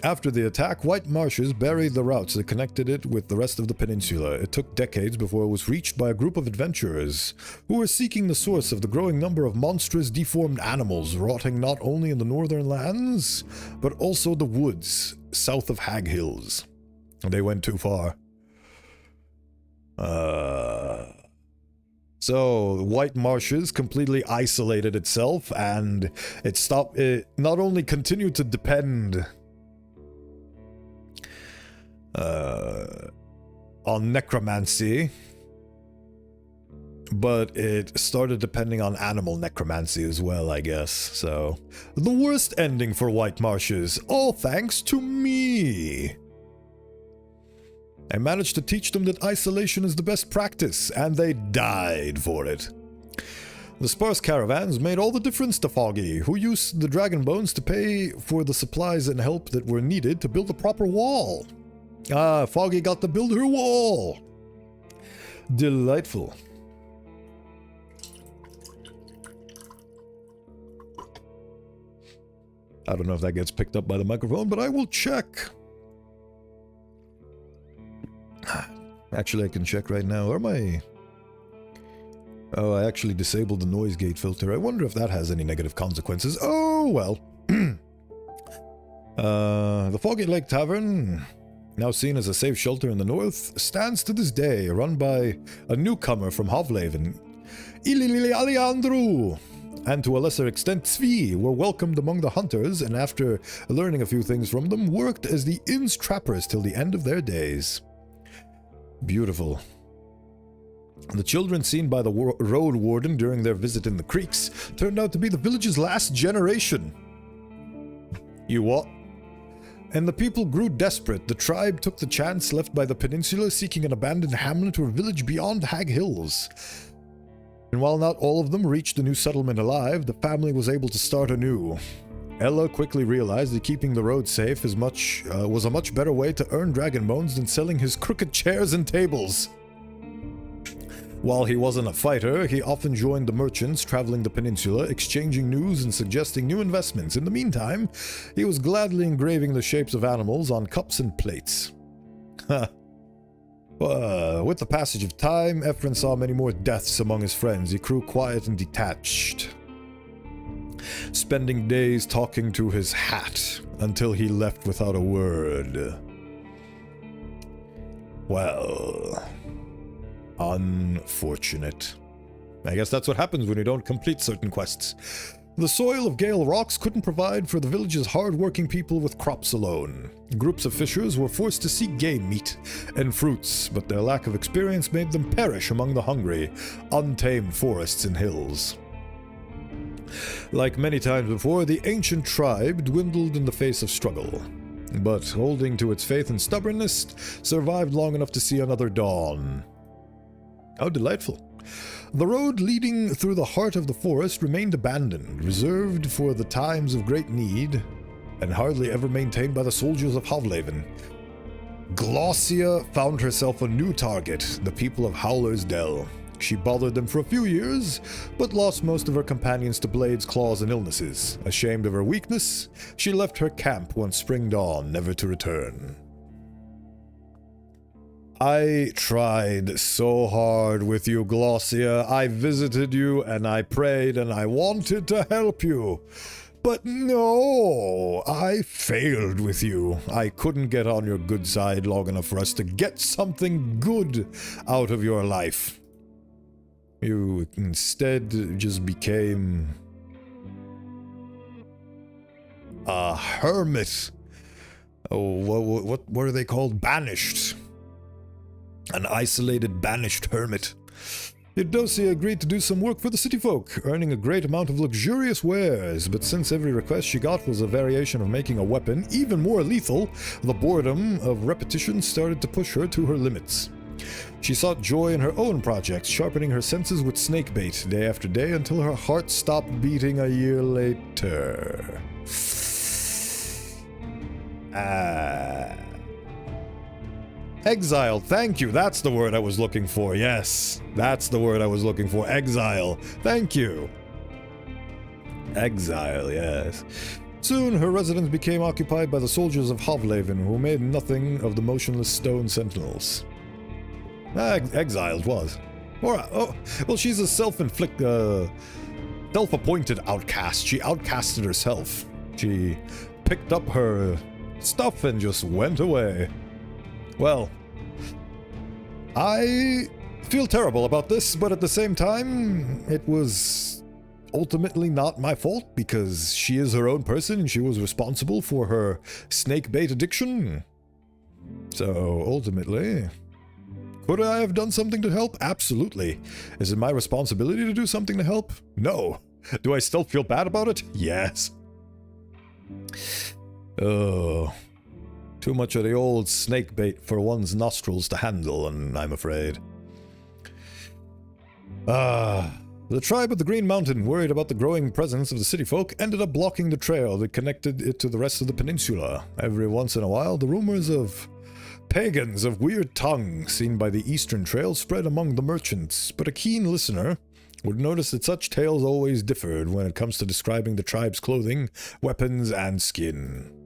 After the attack, white marshes buried the routes that connected it with the rest of the peninsula. It took decades before it was reached by a group of adventurers who were seeking the source of the growing number of monstrous, deformed animals rotting not only in the northern lands, but also the woods south of Hag Hills. They went too far. So, the White Marshes completely isolated itself, and it not only continued to depend on necromancy, but it started depending on animal necromancy as well, I guess. So, the worst ending for White Marshes, all thanks to me. I managed to teach them that isolation is the best practice, and they died for it. The sparse caravans made all the difference to Foggy, who used the dragon bones to pay for the supplies and help that were needed to build the proper wall. Ah, Foggy got to build her wall. Delightful. I don't know if that gets picked up by the microphone, but I will check. Actually, I can check right now. Where am I? Oh, I actually disabled the noise gate filter. I wonder if that has any negative consequences. Oh, well. The Foggy Lake Tavern, now seen as a safe shelter in the north, stands to this day, run by a newcomer from Hovlaven, Ilili Aliandru, and to a lesser extent Zvi, were welcomed among the hunters, and after learning a few things from them, worked as the inn's trappers till the end of their days. Beautiful. The children seen by the Roadwarden during their visit in the creeks turned out to be the village's last generation. You what? And the people grew desperate. The tribe took the chance left by the peninsula, seeking an abandoned hamlet or village beyond Hag Hills. And while not all of them reached the new settlement alive, the family was able to start anew. Ella quickly realized that keeping the road safe was a much better way to earn dragon bones than selling his crooked chairs and tables. While he wasn't a fighter, he often joined the merchants traveling the peninsula, exchanging news and suggesting new investments. In the meantime, he was gladly engraving the shapes of animals on cups and plates. With the passage of time, Ephraim saw many more deaths among his friends. He grew quiet and detached, spending days talking to his hat until he left without a word. Well, unfortunate. I guess that's what happens when you don't complete certain quests. The soil of Gale Rocks couldn't provide for the village's hard-working people with crops alone. Groups of fishers were forced to seek game meat and fruits, but their lack of experience made them perish among the hungry, untamed forests and hills. Like many times before, the ancient tribe dwindled in the face of struggle. but holding to its faith and stubbornness, survived long enough to see another dawn. How delightful. The road leading through the heart of the forest remained abandoned, reserved for the times of great need, and hardly ever maintained by the soldiers of Havlaven. Glossia found herself a new target, the people of Howler's Dell. She bothered them for a few years, but lost most of her companions to blades, claws, and illnesses. Ashamed of her weakness, she left her camp one spring dawn, never to return. I tried so hard with you, Glossia. I visited you, and I prayed, and I wanted to help you. But no, I failed with you. I couldn't get on your good side long enough for us to get something good out of your life. You instead just became a hermit. Oh, what were they called? Banished. An isolated, banished hermit. Eudocia agreed to do some work for the city folk, earning a great amount of luxurious wares, but since every request she got was a variation of making a weapon even more lethal, the boredom of repetition started to push her to her limits. She sought joy in her own projects, sharpening her senses with snakebait day after day until her heart stopped beating a year later. Exile, thank you, that's the word I was looking for, yes. That's the word I was looking for, exile, thank you. Exile, yes. Soon her residence became occupied by the soldiers of Havlaven, who made nothing of the motionless stone sentinels. Exiled was. Well, she's a self-appointed outcast. She outcasted herself. She picked up her stuff and just went away. Well, I feel terrible about this, but at the same time, it was ultimately not my fault because she is her own person and she was responsible for her snakebait addiction. So, ultimately, could I have done something to help? Absolutely. Is it my responsibility to do something to help? No. Do I still feel bad about it? Yes. Oh. Too much of the old snakebait for one's nostrils to handle, and I'm afraid. The tribe of the Green Mountain, worried about the growing presence of the city folk, ended up blocking the trail that connected it to the rest of the peninsula. Every once in a while, the rumors of pagans of weird tongue seen by the eastern trail spread among the merchants, but a keen listener would notice that such tales always differed when it comes to describing the tribe's clothing, weapons, and skin.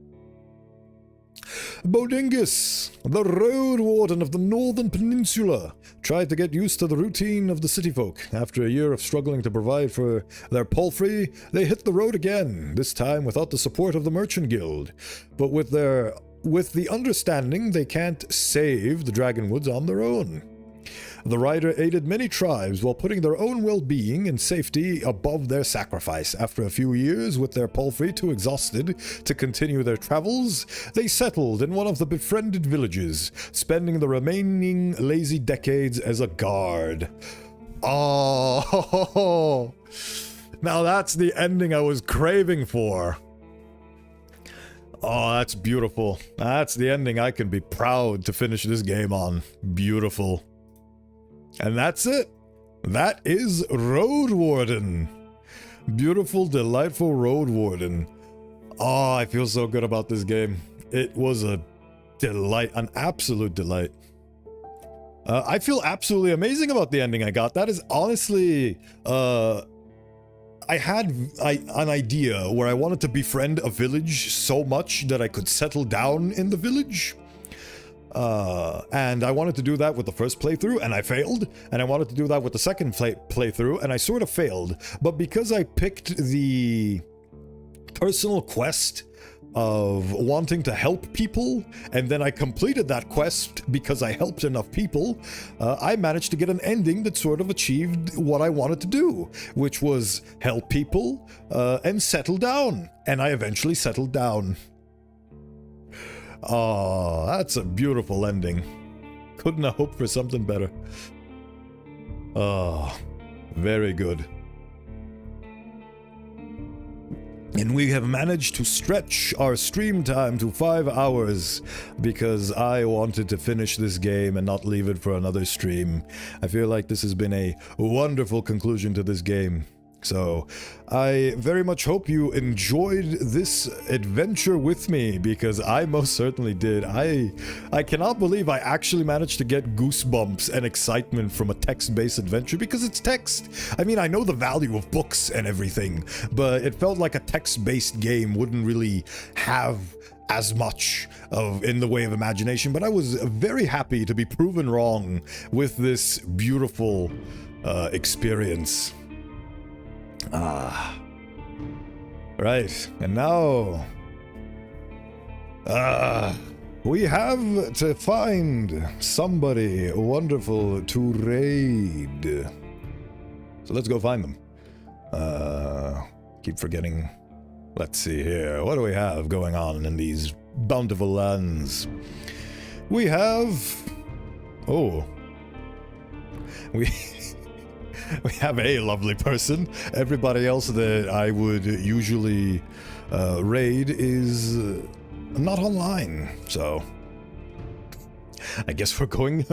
Bodingus, the Roadwarden of the Northern Peninsula, tried to get used to the routine of the city folk. After a year of struggling to provide for their palfrey, they hit the road again, this time without the support of the Merchant Guild, but with the understanding they can't save the Dragonwoods on their own. The rider aided many tribes while putting their own well-being and safety above their sacrifice. After a few years, with their palfrey too exhausted to continue their travels, they settled in one of the befriended villages, spending the remaining lazy decades as a guard. Oh, now that's the ending I was craving for. Oh, that's beautiful. That's the ending I can be proud to finish this game on. Beautiful. And that's it. That is Roadwarden. Beautiful, delightful Roadwarden. Oh, I feel so good about this game. It was a delight, an absolute delight. I feel absolutely amazing about the ending I got. That is honestly, I had an idea where I wanted to befriend a village so much that I could settle down in the village. And I wanted to do that with the first playthrough, and I failed. And I wanted to do that with the second playthrough, and I sort of failed. But because I picked the personal quest of wanting to help people, and then I completed that quest because I helped enough people, I managed to get an ending that sort of achieved what I wanted to do, which was help people and settle down. And I eventually settled down. Oh, that's a beautiful ending. Couldn't have hoped for something better. Oh, very good. And we have managed to stretch our stream time to 5 hours because I wanted to finish this game and not leave it for another stream. I feel like this has been a wonderful conclusion to this game. So, I very much hope you enjoyed this adventure with me, because I most certainly did. I cannot believe I actually managed to get goosebumps and excitement from a text-based adventure, because it's text. I mean, I know the value of books and everything, but it felt like a text-based game wouldn't really have as much in the way of imagination, but I was very happy to be proven wrong with this beautiful experience. Right, and now we have to find somebody wonderful to raid. So let's go find them. Keep forgetting. Let's see here. What do we have going on in these bountiful lands? We have... Oh. We have a lovely person. Everybody else that I would usually raid is not online. So, I guess we're going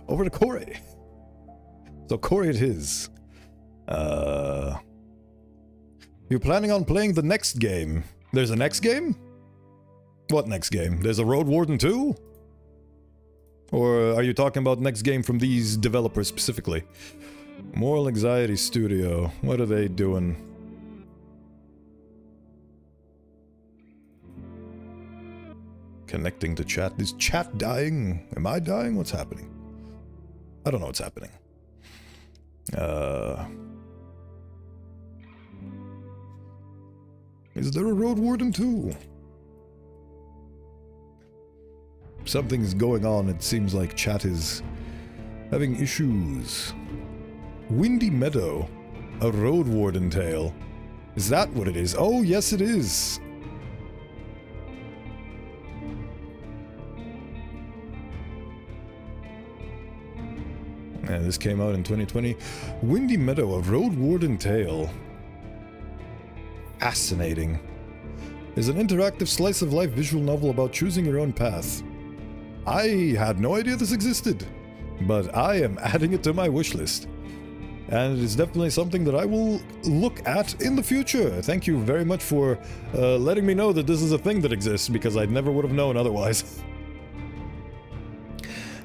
over to Corey. So Corey it is. You're planning on playing the next game? There's a next game? What next game? There's a Roadwarden 2? Or are you talking about next game from these developers specifically? Moral Anxiety Studio. What are they doing? Connecting to chat. Is chat dying? Am I dying? What's happening? I don't know what's happening. Is there a Roadwarden 2? Something's going on. It seems like chat is having issues. Windy Meadow, a Roadwarden tale. Is that what it is? Oh, yes it is. And this came out in 2020. Windy Meadow, a Roadwarden tale. Fascinating. Is an interactive slice of life visual novel about choosing your own path. I had no idea this existed, but I am adding it to my wish list. And it is definitely something that I will look at in the future. Thank you very much for letting me know that this is a thing that exists, because I never would have known otherwise.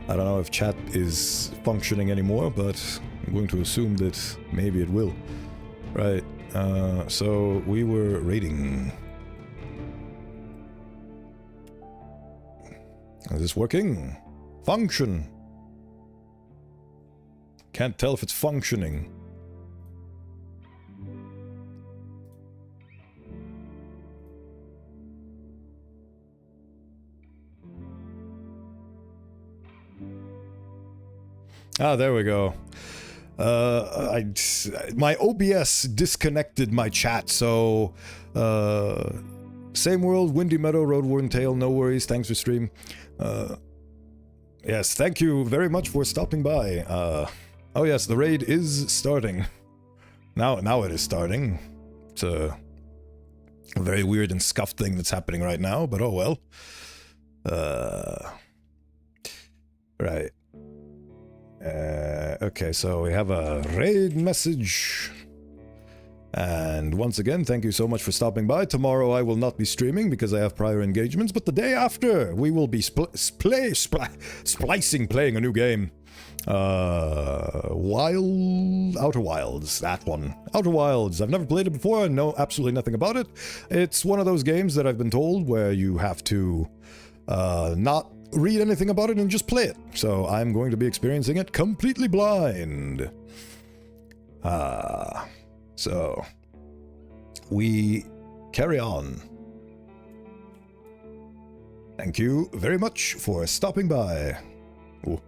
I don't know if chat is functioning anymore, but I'm going to assume that maybe it will. Right, so we were raiding. Is this working? Function! Can't tell if it's functioning. Ah, there we go. My OBS disconnected my chat, so same world, Windy Meadow, Roadwarden tale, no worries, thanks for stream. Yes, thank you very much for stopping by. Oh yes, the raid is starting. Now it is starting. It's a very weird and scuffed thing that's happening right now, but oh well. Right. Okay, so we have a raid message. And once again, thank you so much for stopping by. Tomorrow I will not be streaming because I have prior engagements, but the day after we will be splicing, playing a new game. Outer Wilds, that one. Outer Wilds, I've never played it before, I know absolutely nothing about it. It's one of those games that I've been told where you have to not read anything about it and just play it. So I'm going to be experiencing it completely blind. So we carry on. Thank you very much for stopping by. Ooh.